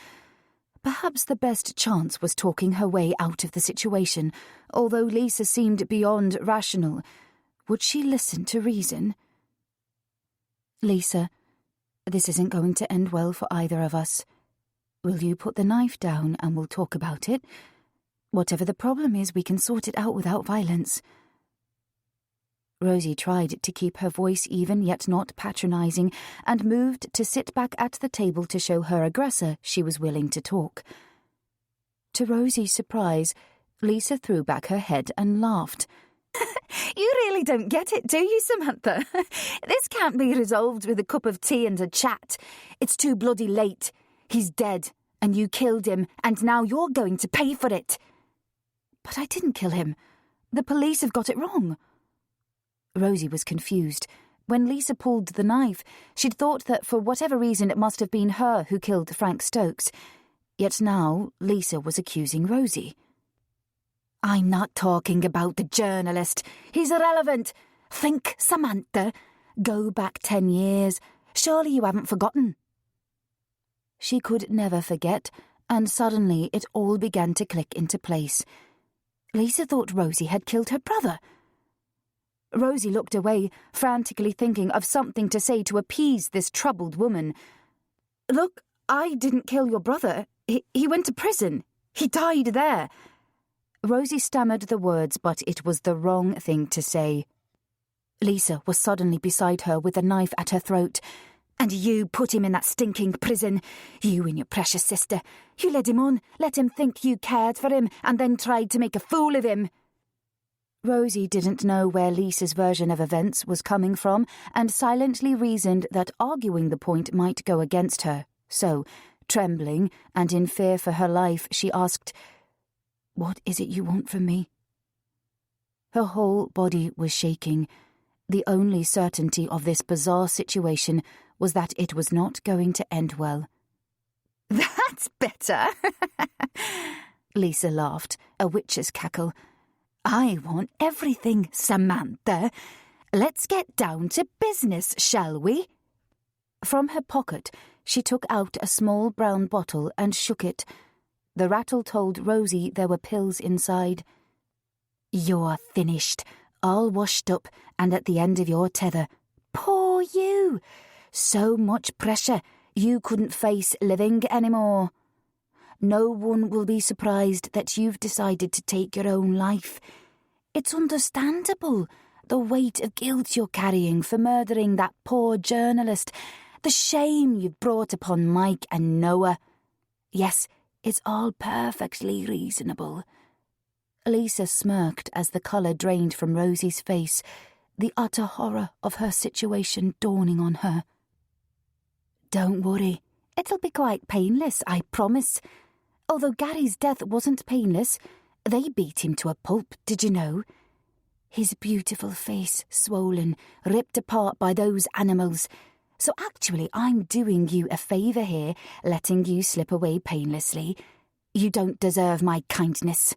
Perhaps the best chance was talking her way out of the situation, although Lisa seemed beyond rational. Would she listen to reason? Lisa, this isn't going to end well for either of us. Will you put the knife down and we'll talk about it? Whatever the problem is, we can sort it out without violence. Rosie tried to keep her voice even yet not patronising, and moved to sit back at the table to show her aggressor she was willing to talk. To Rosie's surprise, Lisa threw back her head and laughed. You really don't get it, do you, Samantha? This can't be resolved with a cup of tea and a chat. It's too bloody late. He's dead, and you killed him, and now you're going to pay for it. But I didn't kill him. The police have got it wrong. Rosie was confused. When Lisa pulled the knife, she'd thought that for whatever reason it must have been her who killed Frank Stokes. Yet now Lisa was accusing Rosie. I'm not talking about the journalist. He's irrelevant. Think, Samantha. Go back 10 years. Surely you haven't forgotten. She could never forget, and suddenly it all began to click into place. Lisa thought Rosie had killed her brother. Rosie looked away, frantically thinking of something to say to appease this troubled woman. Look, I didn't kill your brother. He went to prison. He died there. Rosie stammered the words, but it was the wrong thing to say. Lisa was suddenly beside her with a knife at her throat. And you put him in that stinking prison. You and your precious sister. You led him on, let him think you cared for him, and then tried to make a fool of him. Rosie didn't know where Lisa's version of events was coming from, and silently reasoned that arguing the point might go against her. So, trembling and in fear for her life, she asked, What is it you want from me? Her whole body was shaking. The only certainty of this bizarre situation was that it was not going to end well. That's better, Lisa laughed, a witch's cackle. I want everything, Samantha. Let's get down to business, shall we? From her pocket, she took out a small brown bottle and shook it. The rattle told Rosie there were pills inside. "You're finished, all washed up and at the end of your tether. Poor you! So much pressure, you couldn't face living anymore. No one will be surprised that you've decided to take your own life. It's understandable, the weight of guilt you're carrying for murdering that poor journalist, the shame you've brought upon Mike and Noah. Yes, it's all perfectly reasonable." Lisa smirked as the colour drained from Rosie's face, the utter horror of her situation dawning on her. "Don't worry, it'll be quite painless, I promise. Although Gary's death wasn't painless, they beat him to a pulp, did you know? His beautiful face swollen, ripped apart by those animals. So actually I'm doing you a favour here, letting you slip away painlessly. You don't deserve my kindness."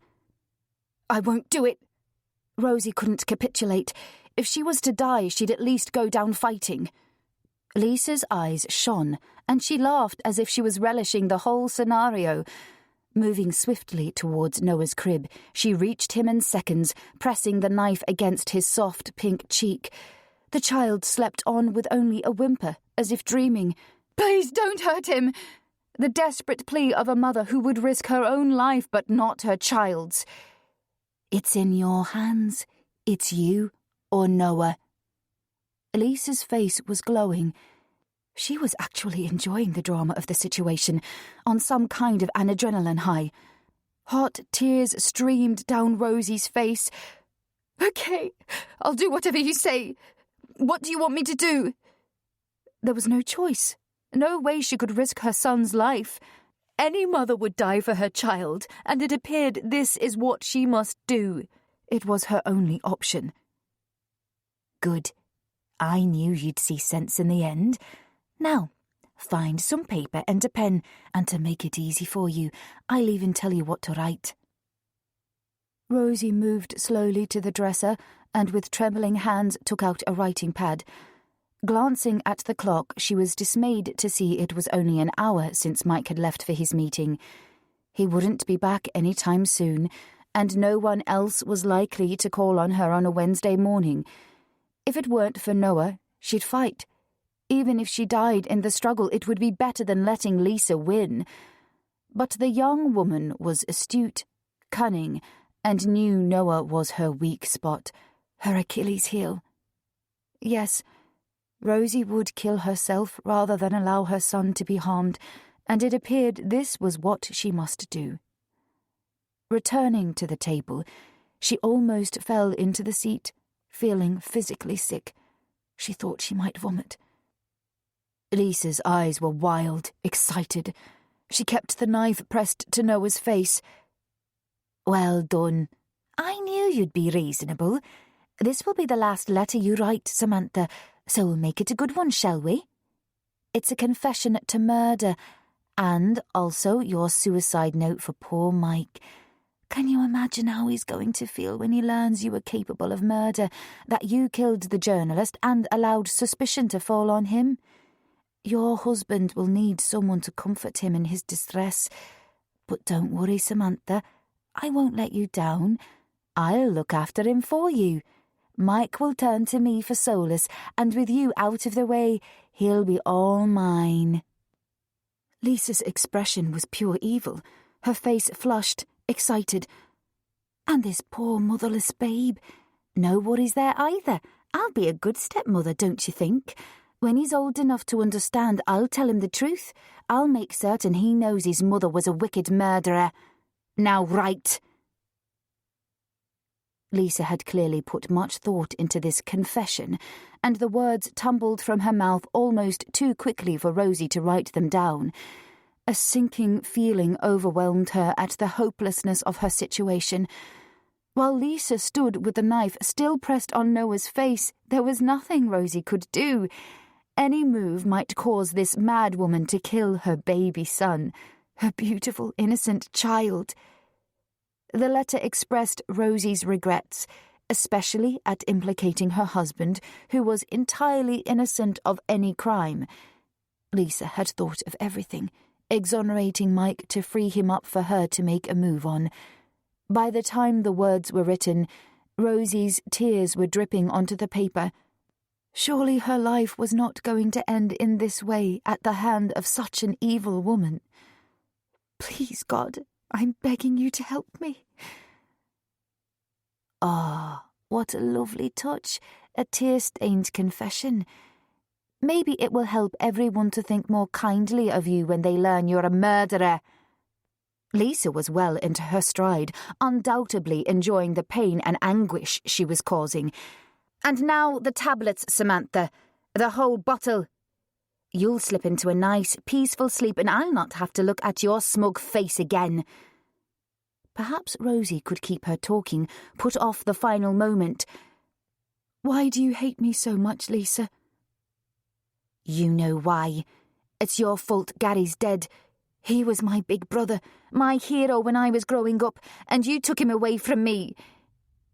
"I won't do it." Rosie couldn't capitulate. If she was to die, she'd at least go down fighting. Lisa's eyes shone, and she laughed as if she was relishing the whole scenario. Moving swiftly towards Noah's crib, she reached him in seconds, pressing the knife against his soft pink cheek. The child slept on with only a whimper, as if dreaming. "Please don't hurt him!" The desperate plea of a mother who would risk her own life but not her child's. "It's in your hands. It's you or Noah." Lisa's face was glowing. She was actually enjoying the drama of the situation, on some kind of an adrenaline high. Hot tears streamed down Rosie's face. "Okay, I'll do whatever you say. What do you want me to do?" There was no choice. No way she could risk her son's life. Any mother would die for her child, and it appeared this is what she must do. It was her only option. "Good. I knew you'd see sense in the end. Now, find some paper and a pen, and to make it easy for you, I'll even tell you what to write." Rosie moved slowly to the dresser and with trembling hands took out a writing pad. Glancing at the clock, she was dismayed to see it was only an hour since Mike had left for his meeting. He wouldn't be back any time soon, and no one else was likely to call on her on a Wednesday morning. If it weren't for Noah, she'd fight. Even if she died in the struggle, it would be better than letting Lisa win. But the young woman was astute, cunning, and knew Noah was her weak spot, her Achilles heel. Yes, Rosie would kill herself rather than allow her son to be harmed, and it appeared this was what she must do. Returning to the table, she almost fell into the seat, feeling physically sick. She thought she might vomit. Lisa's eyes were wild, excited. She kept the knife pressed to Noah's face. "Well done. I knew you'd be reasonable. This will be the last letter you write, Samantha, so we'll make it a good one, shall we? It's a confession to murder, and also your suicide note for poor Mike. Can you imagine how he's going to feel when he learns you were capable of murder, that you killed the journalist and allowed suspicion to fall on him? Your husband will need someone to comfort him in his distress. But don't worry, Samantha. I won't let you down. I'll look after him for you. Mike will turn to me for solace, and with you out of the way, he'll be all mine." Lisa's expression was pure evil. Her face flushed, excited. "And this poor motherless babe. No worries there either. I'll be a good stepmother, don't you think? When he's old enough to understand, I'll tell him the truth. I'll make certain he knows his mother was a wicked murderer. Now write." Lisa had clearly put much thought into this confession, and the words tumbled from her mouth almost too quickly for Rosie to write them down. A sinking feeling overwhelmed her at the hopelessness of her situation. While Lisa stood with the knife still pressed on Noah's face, there was nothing Rosie could do. Any move might cause this mad woman to kill her baby son, her beautiful, innocent child. The letter expressed Rosie's regrets, especially at implicating her husband, who was entirely innocent of any crime. Lisa had thought of everything, exonerating Mike to free him up for her to make a move on. By the time the words were written, Rosie's tears were dripping onto the paper. Surely her life was not going to end in this way at the hand of such an evil woman. Please, God, I'm begging you to help me. Ah, what a lovely touch, a tear-stained confession. Maybe it will help everyone to think more kindly of you when they learn you're a murderer. Lisa was well into her stride, undoubtedly enjoying the pain and anguish she was causing. And now the tablets, Samantha. The whole bottle. You'll slip into a nice, peaceful sleep and I'll not have to look at your smug face again. Perhaps Rosie could keep her talking, put off the final moment. Why do you hate me so much, Lisa? You know why. It's your fault Gary's dead. He was my big brother, my hero when I was growing up, and you took him away from me.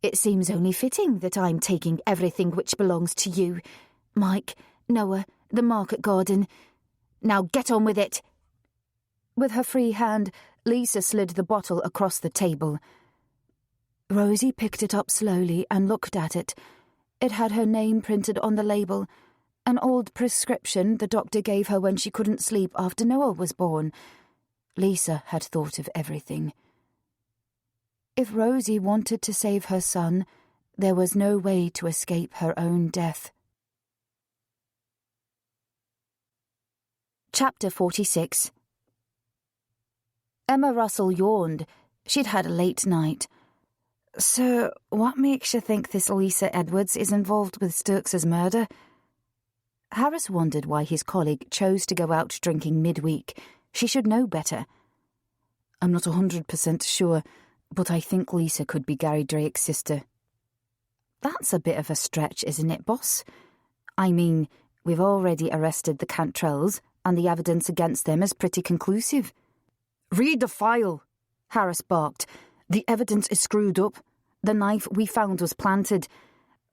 It seems only fitting that I'm taking everything which belongs to you. Mike, Noah, the market garden. Now get on with it. With her free hand, Lisa slid the bottle across the table. Rosie picked it up slowly and looked at it. It had her name printed on the label, an old prescription the doctor gave her when she couldn't sleep after Noah was born. Lisa had thought of everything. If Rosie wanted to save her son, there was no way to escape her own death. Chapter 46. Emma Russell yawned. She'd had a late night. So, what makes you think this Lisa Edwards is involved with Stokes's murder? Harris wondered why his colleague chose to go out drinking midweek. She should know better. I'm not 100% sure, but I think Lisa could be Gary Drake's sister. That's a bit of a stretch, isn't it, boss? I mean, we've already arrested the Cantrells, and the evidence against them is pretty conclusive. Read the file, Harris barked. The evidence is screwed up. The knife we found was planted.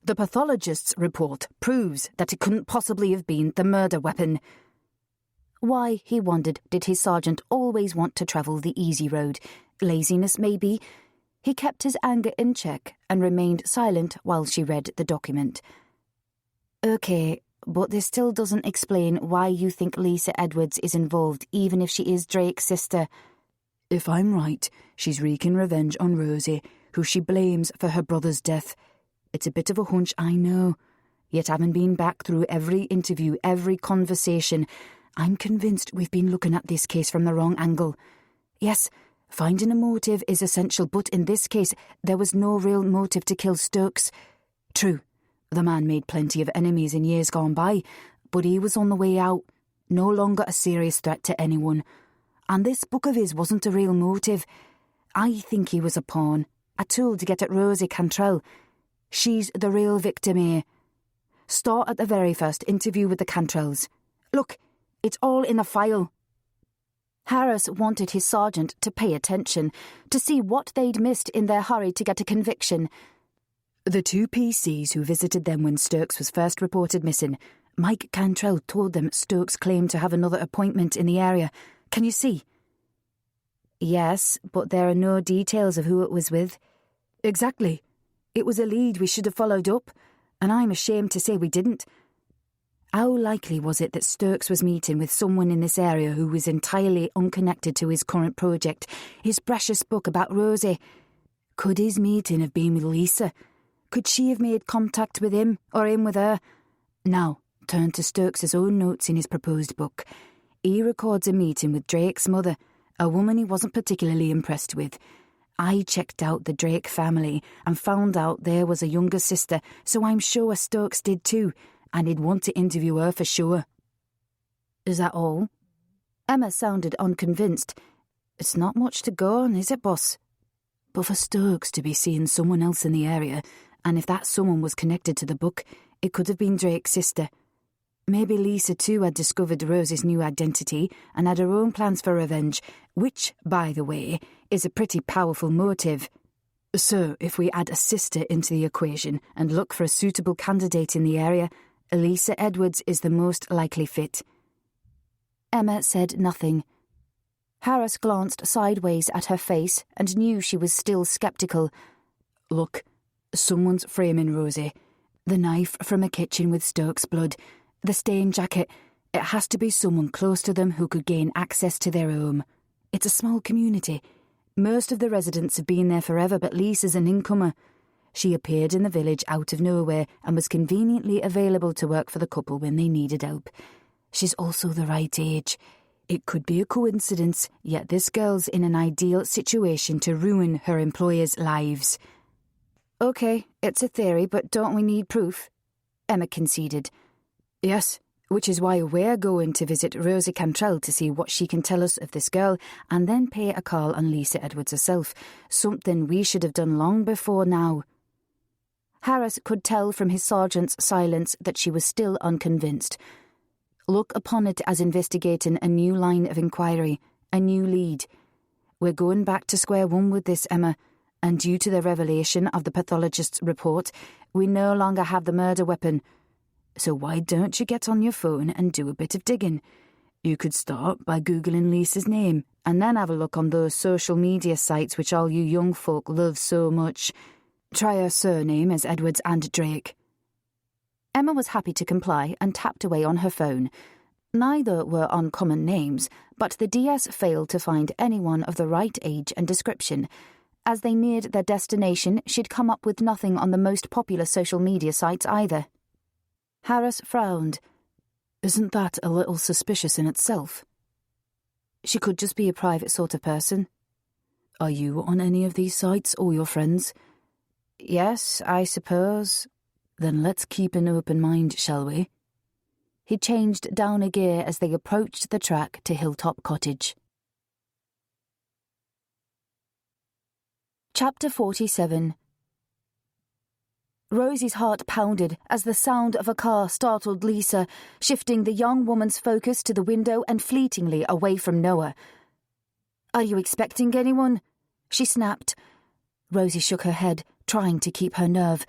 The pathologist's report proves that it couldn't possibly have been the murder weapon. Why, he wondered, did his sergeant always want to travel the easy road? Laziness, maybe? He kept his anger in check and remained silent while she read the document. OK, but this still doesn't explain why you think Lisa Edwards is involved, even if she is Drake's sister. If I'm right, she's wreaking revenge on Rosie, who she blames for her brother's death. It's a bit of a hunch, I know. Yet having been back through every interview, every conversation, I'm convinced we've been looking at this case from the wrong angle. Yes, finding a motive is essential, but in this case, there was no real motive to kill Stokes. True, the man made plenty of enemies in years gone by, but he was on the way out, no longer a serious threat to anyone. And this book of his wasn't a real motive. I think he was a pawn, a tool to get at Rosie Cantrell. She's the real victim here. Start at the very first interview with the Cantrells. Look, it's all in the file. Harris wanted his sergeant to pay attention, to see what they'd missed in their hurry to get a conviction. The two PCs who visited them when Stokes was first reported missing, Mike Cantrell told them Stokes claimed to have another appointment in the area. Can you see? Yes, but there are no details of who it was with. Exactly. It was a lead we should have followed up, and I'm ashamed to say we didn't. How likely was it that Stokes was meeting with someone in this area who was entirely unconnected to his current project, his precious book about Rosie? Could his meeting have been with Lisa? Could she have made contact with him, or him with her? Now, turn to Stokes' own notes in his proposed book. He records a meeting with Drake's mother, a woman he wasn't particularly impressed with. I checked out the Drake family and found out there was a younger sister, so I'm sure Stokes did too, and he'd want to interview her for sure. Is that all? Emma sounded unconvinced. It's not much to go on, is it, boss? But for Stokes to be seeing someone else in the area, and if that someone was connected to the book, it could have been Drake's sister. Maybe Lisa too had discovered Rosie's new identity and had her own plans for revenge, which, by the way, is a pretty powerful motive. So, if we add a sister into the equation and look for a suitable candidate in the area, Lisa Edwards is the most likely fit. Emma said nothing. Harris glanced sideways at her face and knew she was still sceptical. Look, someone's framing Rosie. The knife from a kitchen with Stokes' blood, the stain jacket. It has to be someone close to them who could gain access to their home. It's a small community. Most of the residents have been there forever, but Lisa's an incomer. She appeared in the village out of nowhere and was conveniently available to work for the couple when they needed help. She's also the right age. It could be a coincidence, yet this girl's in an ideal situation to ruin her employers' lives. OK, it's a theory, but don't we need proof? Emma conceded. Yes, which is why we're going to visit Rosie Cantrell to see what she can tell us of this girl, and then pay a call on Lisa Edwards herself, something we should have done long before now. Harris could tell from his sergeant's silence that she was still unconvinced. Look upon it as investigating a new line of inquiry, a new lead. We're going back to square one with this, Emma, and due to the revelation of the pathologist's report, we no longer have the murder weapon. So why don't you get on your phone and do a bit of digging? You could start by Googling Lisa's name, and then have a look on those social media sites which all you young folk love so much. Try her surname as Edwards and Drake. Emma was happy to comply and tapped away on her phone. Neither were uncommon names, but the DS failed to find anyone of the right age and description. As they neared their destination, she'd come up with nothing on the most popular social media sites either. Harris frowned. Isn't that a little suspicious in itself? She could just be a private sort of person. Are you on any of these sites, or your friends? Yes, I suppose. Then let's keep an open mind, shall we? He changed down a gear as they approached the track to Hilltop Cottage. Chapter 47. Rosie's heart pounded as the sound of a car startled Lisa, shifting the young woman's focus to the window and fleetingly away from Noah. "Are you expecting anyone?" she snapped. Rosie shook her head, trying to keep her nerve.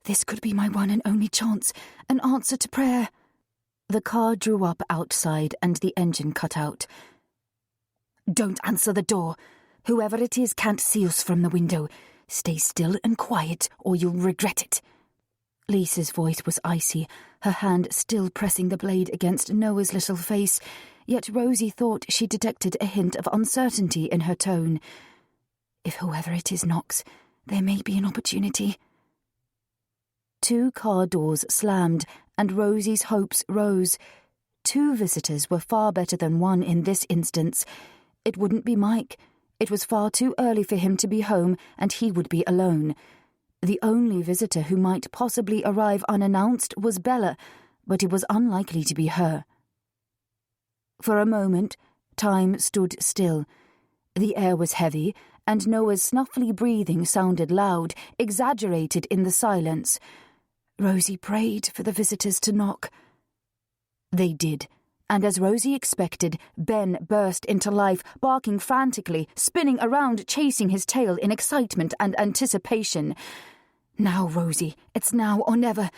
"This could be my one and only chance, an answer to prayer." The car drew up outside and the engine cut out. "Don't answer the door. Whoever it is can't see us from the window. Stay still and quiet, or you'll regret it." Lisa's voice was icy, her hand still pressing the blade against Noah's little face, yet Rosie thought she detected a hint of uncertainty in her tone. "If whoever it is knocks, there may be an opportunity." 2 car doors slammed, and Rosie's hopes rose. 2 visitors were far better than 1 in this instance. It wouldn't be Mike. It was far too early for him to be home, and he would be alone. The only visitor who might possibly arrive unannounced was Bella, but it was unlikely to be her. For a moment, time stood still. The air was heavy, and Noah's snuffly breathing sounded loud, exaggerated in the silence. Rosie prayed for the visitors to knock. They did, and as Rosie expected, Ben burst into life, barking frantically, spinning around, chasing his tail in excitement and anticipation. "Now, Rosie, it's now or never."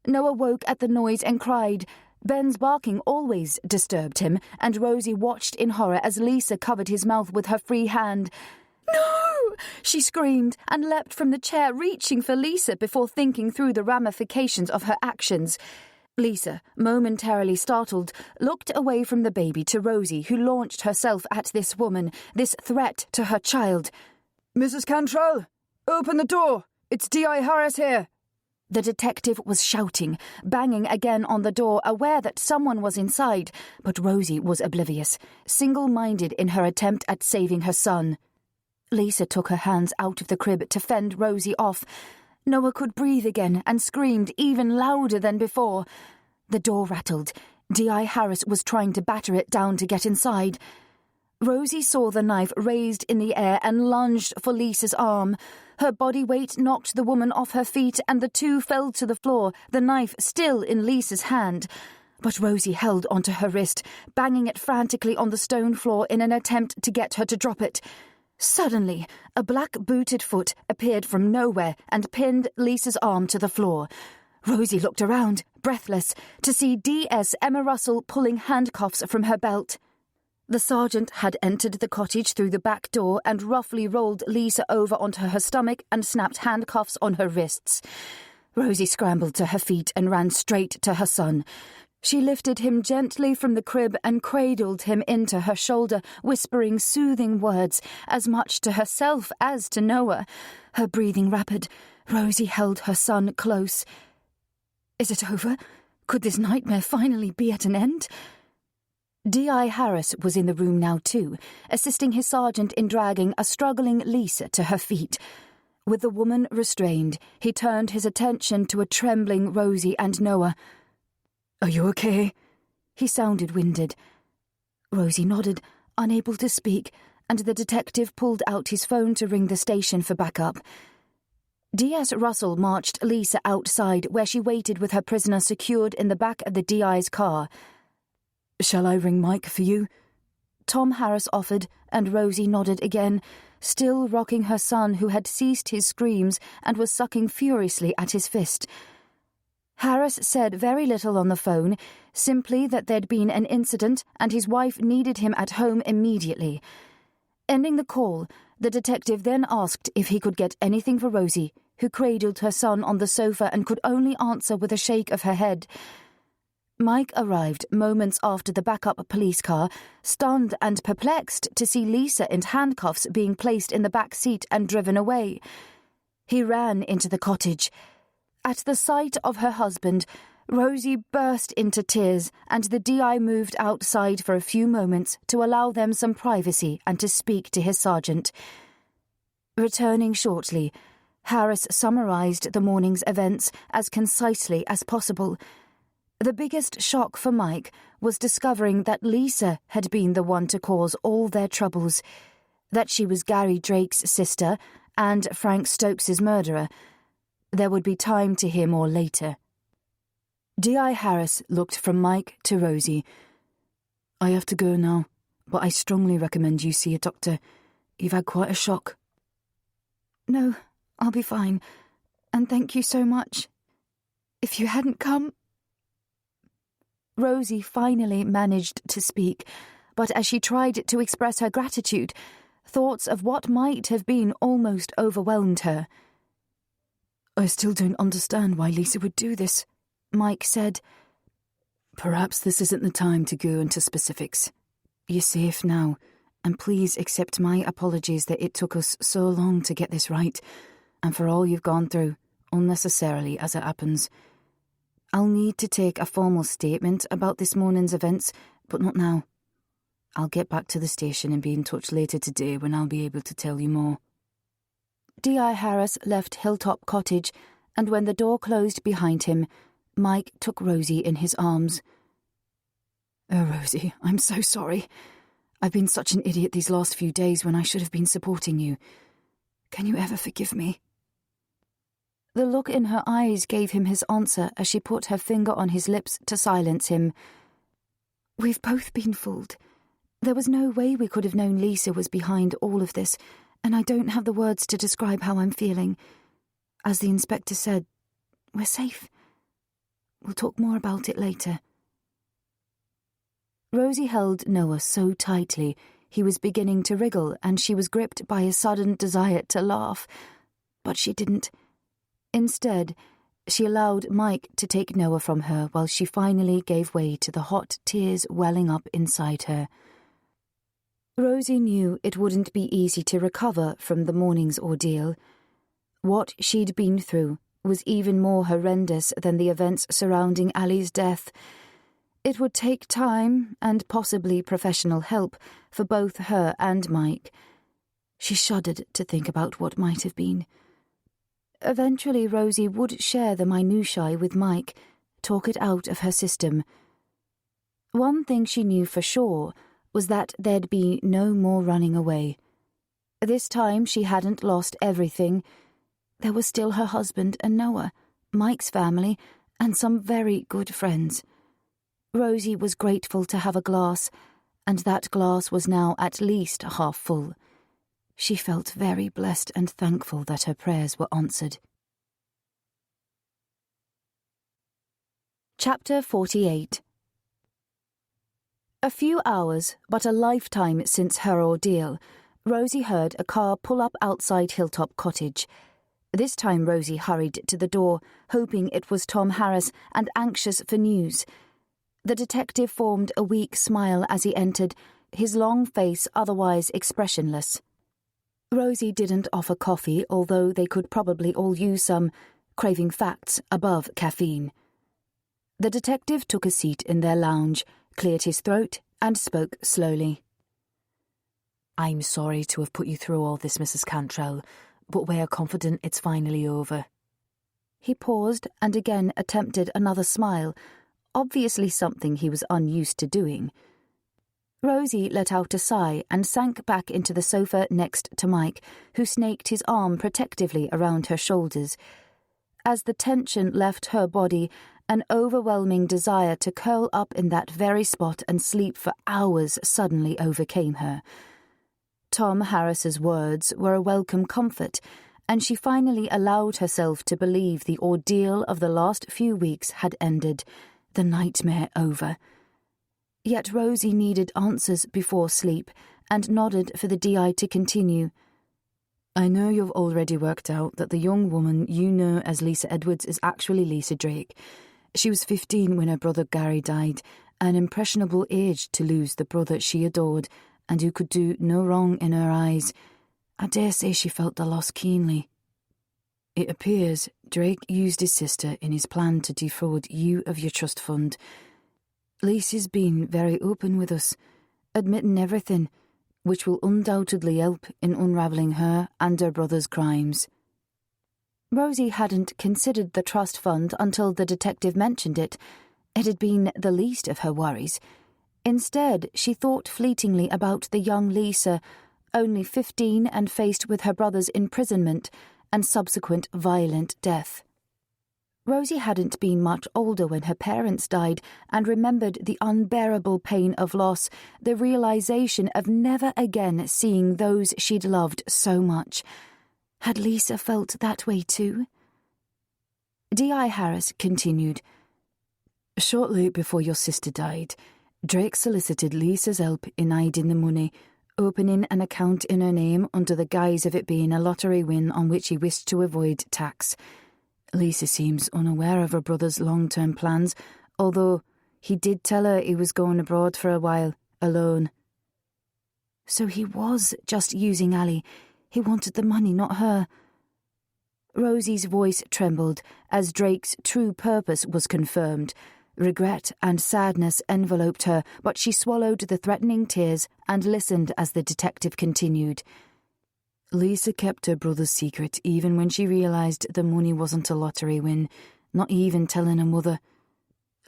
Noah woke at the noise and cried. Ben's barking always disturbed him, and Rosie watched in horror as Lisa covered his mouth with her free hand. "No!" she screamed, and leapt from the chair, reaching for Lisa before thinking through the ramifications of her actions. Lisa, momentarily startled, looked away from the baby to Rosie, who launched herself at this woman, this threat to her child. "Mrs. Cantrell, open the door! It's D.I. Harris here!" The detective was shouting, banging again on the door, aware that someone was inside, but Rosie was oblivious, single-minded in her attempt at saving her son. Lisa took her hands out of the crib to fend Rosie off. Noah could breathe again and screamed even louder than before. The door rattled. D.I. Harris was trying to batter it down to get inside. Rosie saw the knife raised in the air and lunged for Lisa's arm. Her body weight knocked the woman off her feet, and the 2 fell to the floor, the knife still in Lisa's hand. But Rosie held onto her wrist, banging it frantically on the stone floor in an attempt to get her to drop it. Suddenly, a black-booted foot appeared from nowhere and pinned Lisa's arm to the floor. Rosie looked around, breathless, to see D.S. Emma Russell pulling handcuffs from her belt. The sergeant had entered the cottage through the back door and roughly rolled Lisa over onto her stomach and snapped handcuffs on her wrists. Rosie scrambled to her feet and ran straight to her son. She lifted him gently from the crib and cradled him into her shoulder, whispering soothing words as much to herself as to Noah. Her breathing rapid, Rosie held her son close. Is it over? Could this nightmare finally be at an end? D.I. Harris was in the room now too, assisting his sergeant in dragging a struggling Lisa to her feet. With the woman restrained, he turned his attention to a trembling Rosie and Noah. "Are you okay?" He sounded winded. Rosie nodded, unable to speak, and the detective pulled out his phone to ring the station for backup. D.S. Russell marched Lisa outside, where she waited with her prisoner secured in the back of the D.I.'s car. "Shall I ring Mike for you?" Tom Harris offered, and Rosie nodded again, still rocking her son, who had ceased his screams and was sucking furiously at his fist. Harris said very little on the phone, simply that there'd been an incident and his wife needed him at home immediately. Ending the call, the detective then asked if he could get anything for Rosie, who cradled her son on the sofa and could only answer with a shake of her head. Mike arrived moments after the backup police car, stunned and perplexed to see Lisa in handcuffs being placed in the back seat and driven away. He ran into the cottage. At the sight of her husband, Rosie burst into tears, and the D.I. moved outside for a few moments to allow them some privacy and to speak to his sergeant. Returning shortly, Harris summarised the morning's events as concisely as possible. The biggest shock for Mike was discovering that Lisa had been the one to cause all their troubles, that she was Gary Drake's sister and Frank Stokes's murderer. There would be time to hear more later. D.I. Harris looked from Mike to Rosie. "I have to go now, but I strongly recommend you see a doctor. You've had quite a shock." "No, I'll be fine, and thank you so much. If you hadn't come..." Rosie finally managed to speak, but as she tried to express her gratitude, thoughts of what might have been almost overwhelmed her. "I still don't understand why Lisa would do this," Mike said. "Perhaps this isn't the time to go into specifics. You're safe now, and please accept my apologies that it took us so long to get this right, and for all you've gone through, unnecessarily as it happens. I'll need to take a formal statement about this morning's events, but not now. I'll get back to the station and be in touch later today when I'll be able to tell you more." D.I. Harris left Hilltop Cottage, and when the door closed behind him, Mike took Rosie in his arms. "Oh, Rosie, I'm so sorry. I've been such an idiot these last few days when I should have been supporting you. Can you ever forgive me?" The look in her eyes gave him his answer as she put her finger on his lips to silence him. "We've both been fooled. There was no way we could have known Lisa was behind all of this, and I don't have the words to describe how I'm feeling. As the inspector said, we're safe. We'll talk more about it later." Rosie held Noah so tightly he was beginning to wriggle, and she was gripped by a sudden desire to laugh. But she didn't. Instead, she allowed Mike to take Noah from her while she finally gave way to the hot tears welling up inside her. Rosie knew it wouldn't be easy to recover from the morning's ordeal. What she'd been through was even more horrendous than the events surrounding Ali's death. It would take time and possibly professional help for both her and Mike. She shuddered to think about what might have been. Eventually, Rosie would share the minutiae with Mike, talk it out of her system. One thing she knew for sure was that there'd be no more running away. This time she hadn't lost everything. There was still her husband and Noah, Mike's family, and some very good friends. Rosie was grateful to have a glass, and that glass was now at least half full. She felt very blessed and thankful that her prayers were answered. Chapter 48. A few hours, but a lifetime since her ordeal, Rosie heard a car pull up outside Hilltop Cottage. This time Rosie hurried to the door, hoping it was Tom Harris and anxious for news. The detective formed a weak smile as he entered, his long face otherwise expressionless. Rosie didn't offer coffee, although they could probably all use some, craving facts above caffeine. The detective took a seat in their lounge, cleared his throat, and spoke slowly. I'm sorry to have put you through all this, Mrs. Cantrell, but we're confident it's finally over. He paused and again attempted another smile, obviously something he was unused to doing. Rosie let out a sigh and sank back into the sofa next to Mike, who snaked his arm protectively around her shoulders. As the tension left her body, an overwhelming desire to curl up in that very spot and sleep for hours suddenly overcame her. Tom Harris's words were a welcome comfort, and she finally allowed herself to believe the ordeal of the last few weeks had ended, the nightmare over. Yet Rosie needed answers before sleep, and nodded for the DI to continue. I know you've already worked out that the young woman you know as Lisa Edwards is actually Lisa Drake. She was 15 when her brother Gary died, an impressionable age to lose the brother she adored, and who could do no wrong in her eyes. I dare say she felt the loss keenly. It appears Drake used his sister in his plan to defraud you of your trust fund. Lisa's been very open with us, admitting everything, which will undoubtedly help in unravelling her and her brother's crimes. Rosie hadn't considered the trust fund until the detective mentioned it. It had been the least of her worries. Instead, she thought fleetingly about the young Lisa, only 15 and faced with her brother's imprisonment and subsequent violent death. Rosie hadn't been much older when her parents died and remembered the unbearable pain of loss, the realisation of never again seeing those she'd loved so much. Had Lisa felt that way too? D.I. Harris continued. Shortly before your sister died, Drake solicited Lisa's help in hiding the money, opening an account in her name under the guise of it being a lottery win on which he wished to avoid tax. Lisa seems unaware of her brother's long-term plans, although he did tell her he was going abroad for a while, alone. So he was just using Ali. He wanted the money, not her. Rosie's voice trembled as Drake's true purpose was confirmed. Regret and sadness enveloped her, but she swallowed the threatening tears and listened as the detective continued. Lisa kept her brother's secret even when she realised the money wasn't a lottery win, not even telling her mother.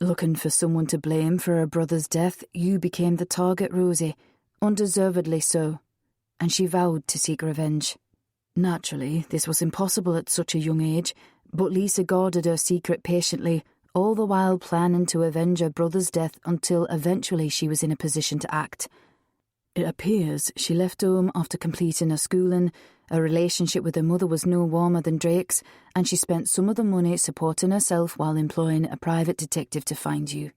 Looking for someone to blame for her brother's death, you became the target, Rosie, undeservedly so, and she vowed to seek revenge. Naturally, this was impossible at such a young age, but Lisa guarded her secret patiently, all the while planning to avenge her brother's death until eventually she was in a position to act. It appears she left home after completing her schooling, her relationship with her mother was no warmer than Drake's, and she spent some of the money supporting herself while employing a private detective to find you.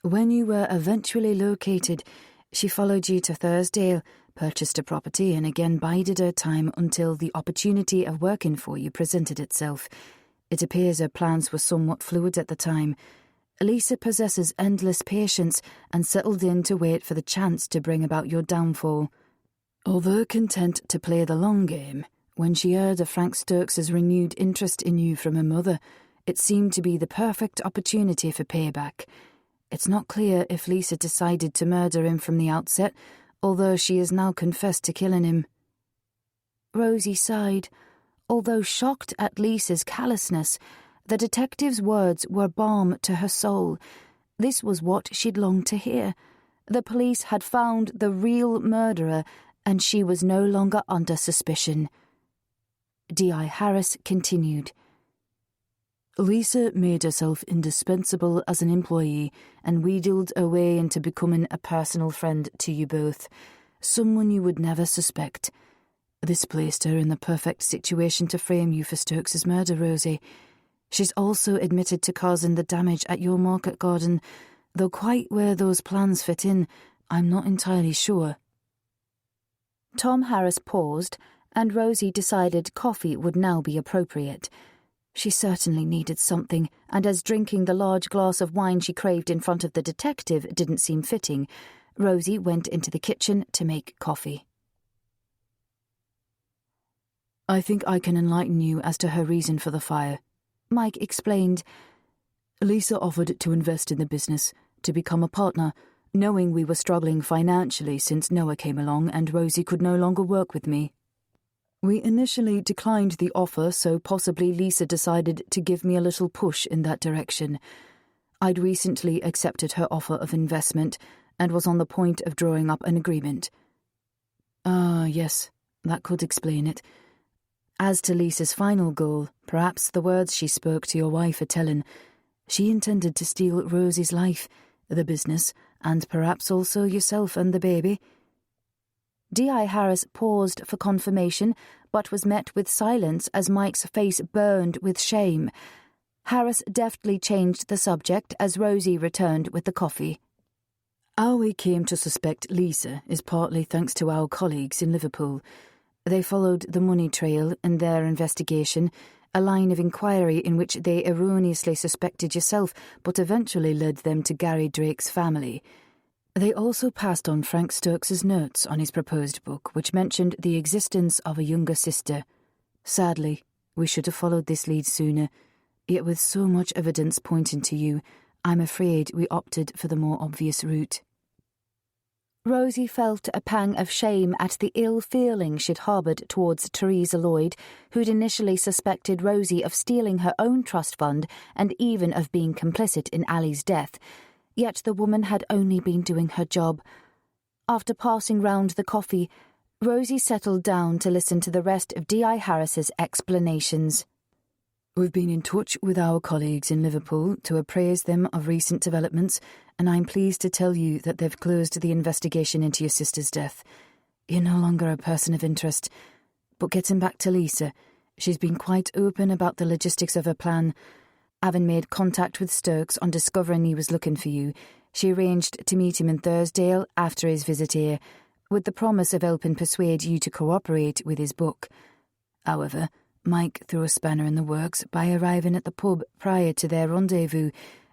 When you were eventually located, she followed you to Thursdale, purchased a property and again bided her time until the opportunity of working for you presented itself. It appears her plans were somewhat fluid at the time. Lisa possesses endless patience and settled in to wait for the chance to bring about your downfall. Although content to play the long game, when she heard of Frank Stokes' renewed interest in you from her mother, it seemed to be the perfect opportunity for payback. It's not clear if Lisa decided to murder him from the outset, although she has now confessed to killing him. Rosie sighed. Although shocked at Lisa's callousness, the detective's words were balm to her soul. This was what she'd longed to hear. The police had found the real murderer, and she was no longer under suspicion. D.I. Harris continued. Lisa made herself indispensable as an employee and wheedled her way into becoming a personal friend to you both, someone you would never suspect. This placed her in the perfect situation to frame you for Stokes' murder, Rosie. She's also admitted to causing the damage at your market garden, though quite where those plans fit in, I'm not entirely sure. Tom Harris paused, and Rosie decided coffee would now be appropriate. She certainly needed something, and as drinking the large glass of wine she craved in front of the detective didn't seem fitting, Rosie went into the kitchen to make coffee. I think I can enlighten you as to her reason for the fire, Mike explained. Lisa offered to invest in the business, to become a partner, knowing we were struggling financially since Noah came along and Rosie could no longer work with me. We initially declined the offer, so possibly Lisa decided to give me a little push in that direction. I'd recently accepted her offer of investment and was on the point of drawing up an agreement. Yes, that could explain it. As to Lisa's final goal, perhaps the words she spoke to your wife are telling. She intended to steal Rosie's life, the business, and perhaps also yourself and the baby. D.I. Harris paused for confirmation, but was met with silence as Mike's face burned with shame. Harris deftly changed the subject as Rosie returned with the coffee. How we came to suspect Lisa is partly thanks to our colleagues in Liverpool. They followed the money trail in their investigation, a line of inquiry in which they erroneously suspected yourself, but eventually led them to Gary Drake's family. They also passed on Frank Stokes's notes on his proposed book, which mentioned the existence of a younger sister. Sadly, we should have followed this lead sooner, yet with so much evidence pointing to you, I'm afraid we opted for the more obvious route. Rosie felt a pang of shame at the ill feeling she'd harboured towards Teresa Lloyd, who'd initially suspected Rosie of stealing her own trust fund and even of being complicit in Ali's death. Yet the woman had only been doing her job. After passing round the coffee, Rosie settled down to listen to the rest of D.I. Harris's explanations. We've been in touch with our colleagues in Liverpool to appraise them of recent developments, and I'm pleased to tell you that they've closed the investigation into your sister's death. You're no longer a person of interest. But getting back to Lisa, she's been quite open about the logistics of her plan. Having made contact with Stokes on discovering he was looking for you, she arranged to meet him in Thursdale after his visit here, with the promise of helping persuade you to cooperate with his book. However, Mike threw a spanner in the works by arriving at the pub prior to their rendezvous,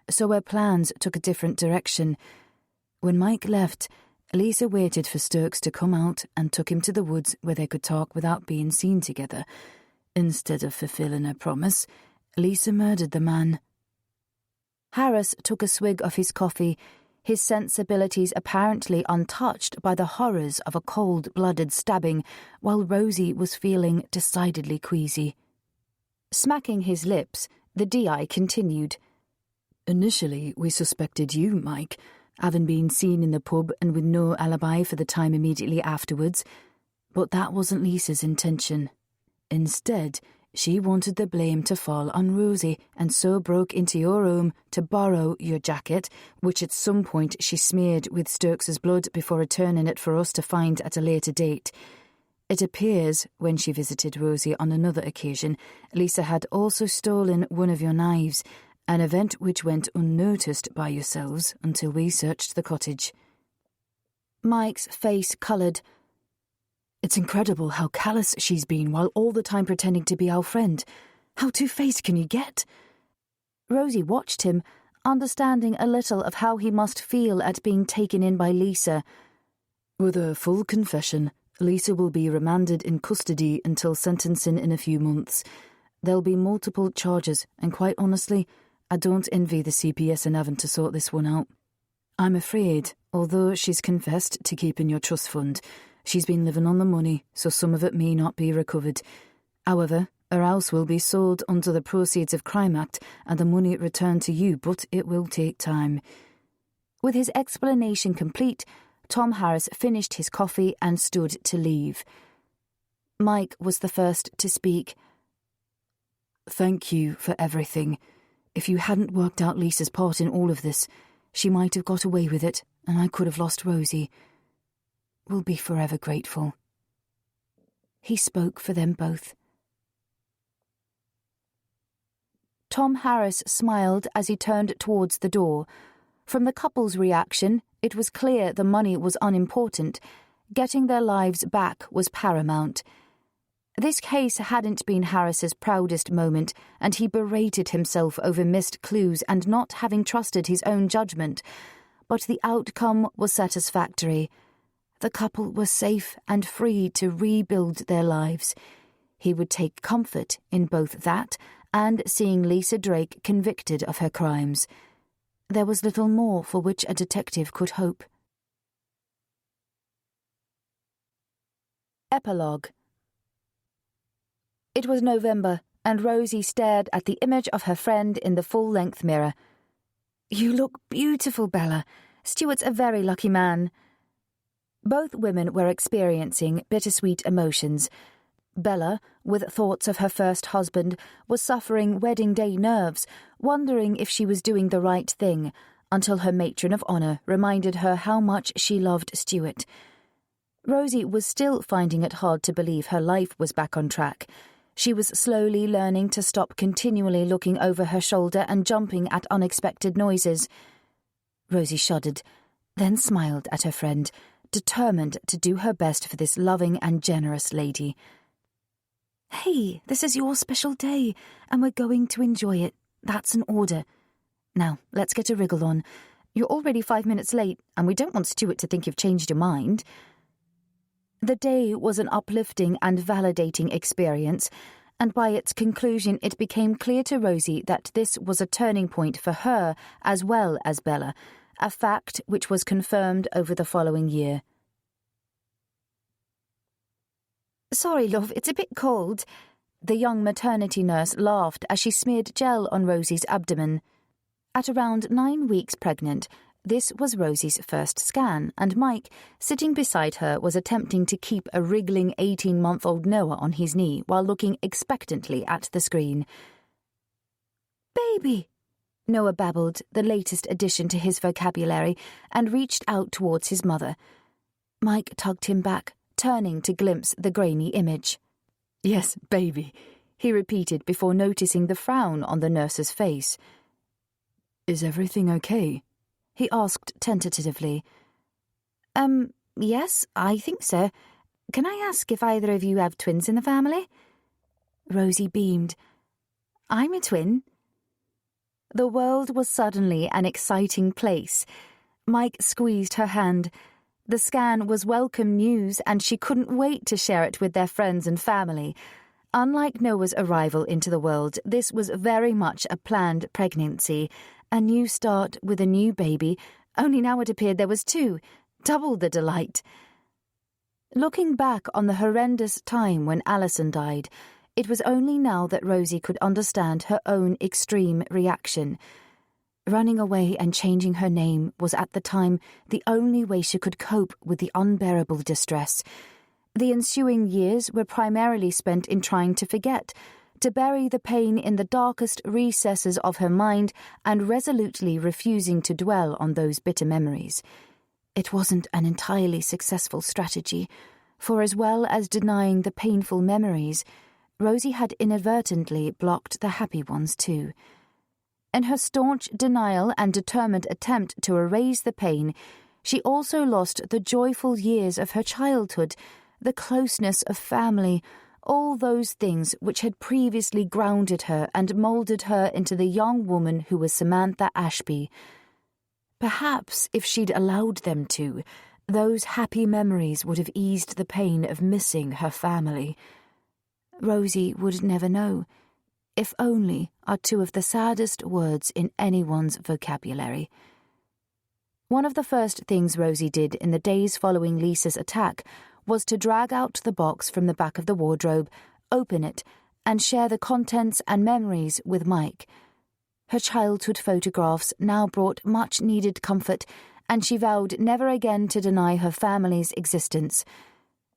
so her plans took a different direction. When Mike left, Lisa waited for Stokes to come out and took him to the woods where they could talk without being seen together. Instead of fulfilling her promise, Lisa murdered the man. Harris took a swig of his coffee, his sensibilities apparently untouched by the horrors of a cold-blooded stabbing, while Rosie was feeling decidedly queasy. Smacking his lips, the D.I. continued. Initially, we suspected you, Mike, having been seen in the pub and with no alibi for the time immediately afterwards. But that wasn't Lisa's intention. Instead, she wanted the blame to fall on Rosie, and so broke into your home to borrow your jacket, which at some point she smeared with Stokes's blood before returning it for us to find at a later date. It appears, when she visited Rosie on another occasion, Lisa had also stolen one of your knives, an event which went unnoticed by yourselves until we searched the cottage. Mike's face coloured. It's incredible how callous she's been while all the time pretending to be our friend. How two-faced can you get? Rosie watched him, understanding a little of how he must feel at being taken in by Lisa. With a full confession, Lisa will be remanded in custody until sentencing in a few months. There'll be multiple charges, and quite honestly, I don't envy the CPS in having to sort this one out. I'm afraid, although she's confessed to keeping your trust fund, she's been living on the money, so some of it may not be recovered. However, her house will be sold under the Proceeds of Crime Act and the money returned to you, but it will take time. With his explanation complete, Tom Harris finished his coffee and stood to leave. Mike was the first to speak. Thank you for everything. If you hadn't worked out Lisa's part in all of this, she might have got away with it, and I could have lost Rosie. We'll be forever grateful. He spoke for them both. Tom Harris smiled as he turned towards the door. From the couple's reaction, it was clear the money was unimportant. Getting their lives back was paramount. This case hadn't been Harris's proudest moment, and he berated himself over missed clues and not having trusted his own judgment. But the outcome was satisfactory. The couple were safe and free to rebuild their lives. He would take comfort in both that and seeing Lisa Drake convicted of her crimes. There was little more for which a detective could hope. Epilogue. It was November, and Rosie stared at the image of her friend in the full-length mirror. "You look beautiful, Bella. Stuart's a very lucky man." Both women were experiencing bittersweet emotions. Bella, with thoughts of her first husband, was suffering wedding day nerves, wondering if she was doing the right thing, until her matron of honour reminded her how much she loved Stuart. Rosie was still finding it hard to believe her life was back on track. She was slowly learning to stop continually looking over her shoulder and jumping at unexpected noises. Rosie shuddered, then smiled at her friend, determined to do her best for this loving and generous lady. "Hey, this is your special day, and we're going to enjoy it. That's an order. Now, let's get a wriggle on. You're already 5 minutes late, and we don't want Stuart to think you've changed your mind." The day was an uplifting and validating experience, and by its conclusion it became clear to Rosie that this was a turning point for her as well as Bella, a fact which was confirmed over the following year. "Sorry, love, it's a bit cold." The young maternity nurse laughed as she smeared gel on Rosie's abdomen. At around 9 weeks pregnant, this was Rosie's first scan, and Mike, sitting beside her, was attempting to keep a wriggling 18-month-old Noah on his knee while looking expectantly at the screen. "Baby," Noah babbled, the latest addition to his vocabulary, and reached out towards his mother. Mike tugged him back, turning to glimpse the grainy image. "Yes, baby," he repeated before noticing the frown on the nurse's face. "Is everything okay?" he asked tentatively. Yes, I think so. Can I ask if either of you have twins in the family?" Rosie beamed. "I'm a twin." The world was suddenly an exciting place. Mike squeezed her hand. The scan was welcome news, and she couldn't wait to share it with their friends and family. Unlike Noah's arrival into the world, this was very much a planned pregnancy, a new start with a new baby, only now it appeared there was 2, double the delight. Looking back on the horrendous time when Alison died, it was only now that Rosie could understand her own extreme reaction. Running away and changing her name was at the time the only way she could cope with the unbearable distress. The ensuing years were primarily spent in trying to forget, to bury the pain in the darkest recesses of her mind and resolutely refusing to dwell on those bitter memories. It wasn't an entirely successful strategy, for as well as denying the painful memories, Rosie had inadvertently blocked the happy ones too. In her staunch denial and determined attempt to erase the pain, she also lost the joyful years of her childhood, the closeness of family, all those things which had previously grounded her and moulded her into the young woman who was Samantha Ashby. Perhaps if she'd allowed them to, those happy memories would have eased the pain of missing her family. Rosie would never know. If only are 2 of the saddest words in anyone's vocabulary. One of the first things Rosie did in the days following Lisa's attack was to drag out the box from the back of the wardrobe, open it, and share the contents and memories with Mike. Her childhood photographs now brought much-needed comfort, and she vowed never again to deny her family's existence.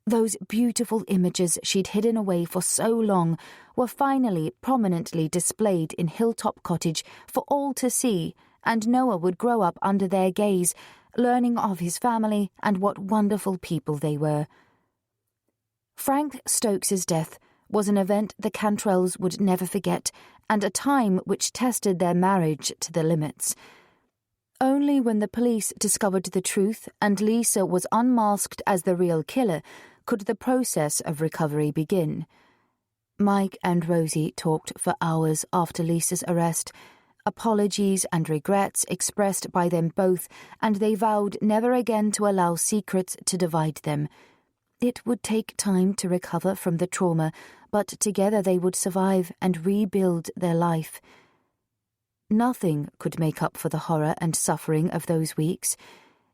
Those beautiful images she'd hidden away for so long were finally prominently displayed in Hilltop Cottage for all to see, and Noah would grow up under their gaze, learning of his family and what wonderful people they were. Frank Stokes's death was an event the Cantrells would never forget, and a time which tested their marriage to the limits. Only when the police discovered the truth and Lisa was unmasked as the real killer could the process of recovery begin. Mike and Rosie talked for hours after Lisa's arrest, apologies and regrets expressed by them both, and they vowed never again to allow secrets to divide them. It would take time to recover from the trauma, but together they would survive and rebuild their life. Nothing could make up for the horror and suffering of those weeks,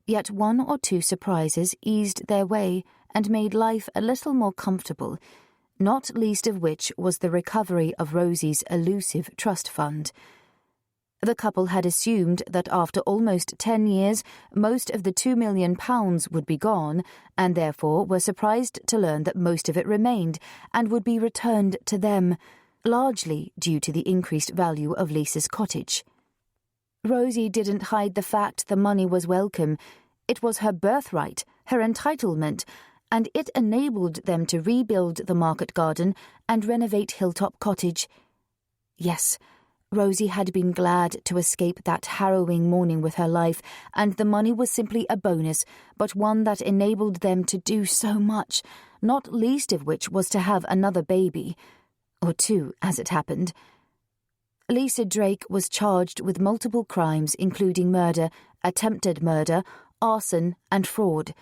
yet one or two surprises eased their way and made life a little more comfortable, not least of which was the recovery of Rosie's elusive trust fund. The couple had assumed that after almost 10 years, most of the £2 million would be gone, and therefore were surprised to learn that most of it remained and would be returned to them, largely due to the increased value of Lisa's cottage. Rosie didn't hide the fact the money was welcome. It was her birthright, her entitlement, and it enabled them to rebuild the market garden and renovate Hilltop Cottage. Yes, Rosie had been glad to escape that harrowing morning with her life, and the money was simply a bonus, but one that enabled them to do so much, not least of which was to have another baby. Or two, as it happened. Lisa Drake was charged with multiple crimes including murder, attempted murder, arson and fraud.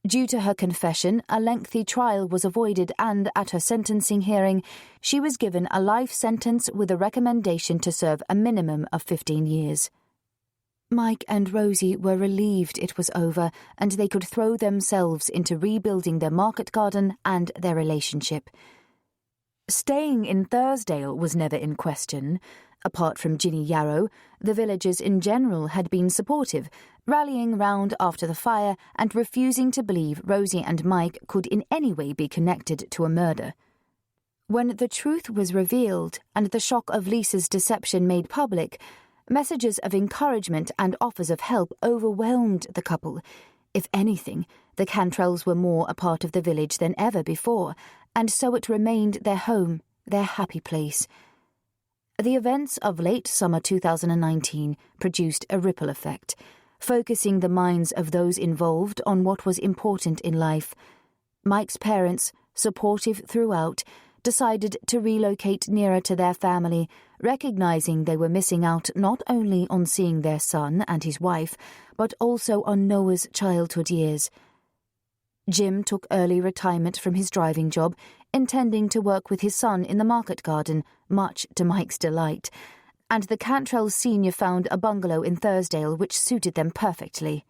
Due to her confession, a lengthy trial was avoided and, at her sentencing hearing, she was given a life sentence with a recommendation to serve a minimum of 15 years. Mike and Rosie were relieved it was over and they could throw themselves into rebuilding their market garden and their relationship. Staying in Thursdale was never in question. Apart from Ginny Yarrow, the villagers in general had been supportive, rallying round after the fire and refusing to believe Rosie and Mike could in any way be connected to a murder. When the truth was revealed and the shock of Lisa's deception made public, messages of encouragement and offers of help overwhelmed the couple. If anything, the Cantrells were more a part of the village than ever before, and so it remained their home, their happy place. The events of late summer 2019 produced a ripple effect, focusing the minds of those involved on what was important in life. Mike's parents, supportive throughout, decided to relocate nearer to their family, recognizing they were missing out not only on seeing their son and his wife, but also on Noah's childhood years. Jim took early retirement from his driving job, intending to work with his son in the market garden, much to Mike's delight, and the Cantrells Sr. found a bungalow in Thursdale which suited them perfectly.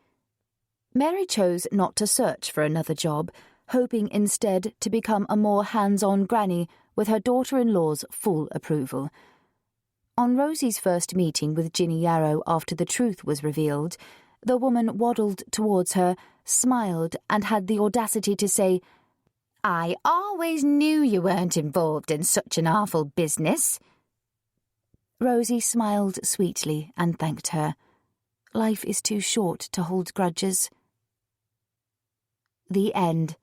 Mary chose not to search for another job, hoping instead to become a more hands-on granny with her daughter-in-law's full approval. On Rosie's first meeting with Ginny Yarrow after the truth was revealed, the woman waddled towards her, smiled, and had the audacity to say, "I always knew you weren't involved in such an awful business." Rosie smiled sweetly and thanked her. Life is too short to hold grudges. The end.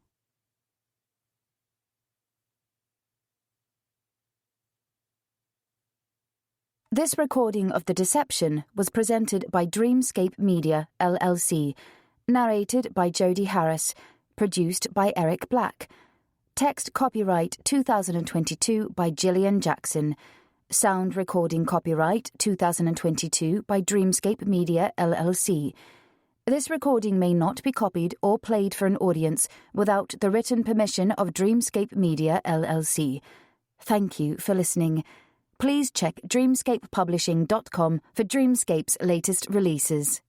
This recording of The Deception was presented by Dreamscape Media, LLC, narrated by Jodie Harris, produced by Eric Black. Text copyright 2022 by Gillian Jackson. Sound recording copyright 2022 by Dreamscape Media, LLC. This recording may not be copied or played for an audience without the written permission of Dreamscape Media, LLC. Thank you for listening. Please check dreamscapepublishing.com for Dreamscape's latest releases.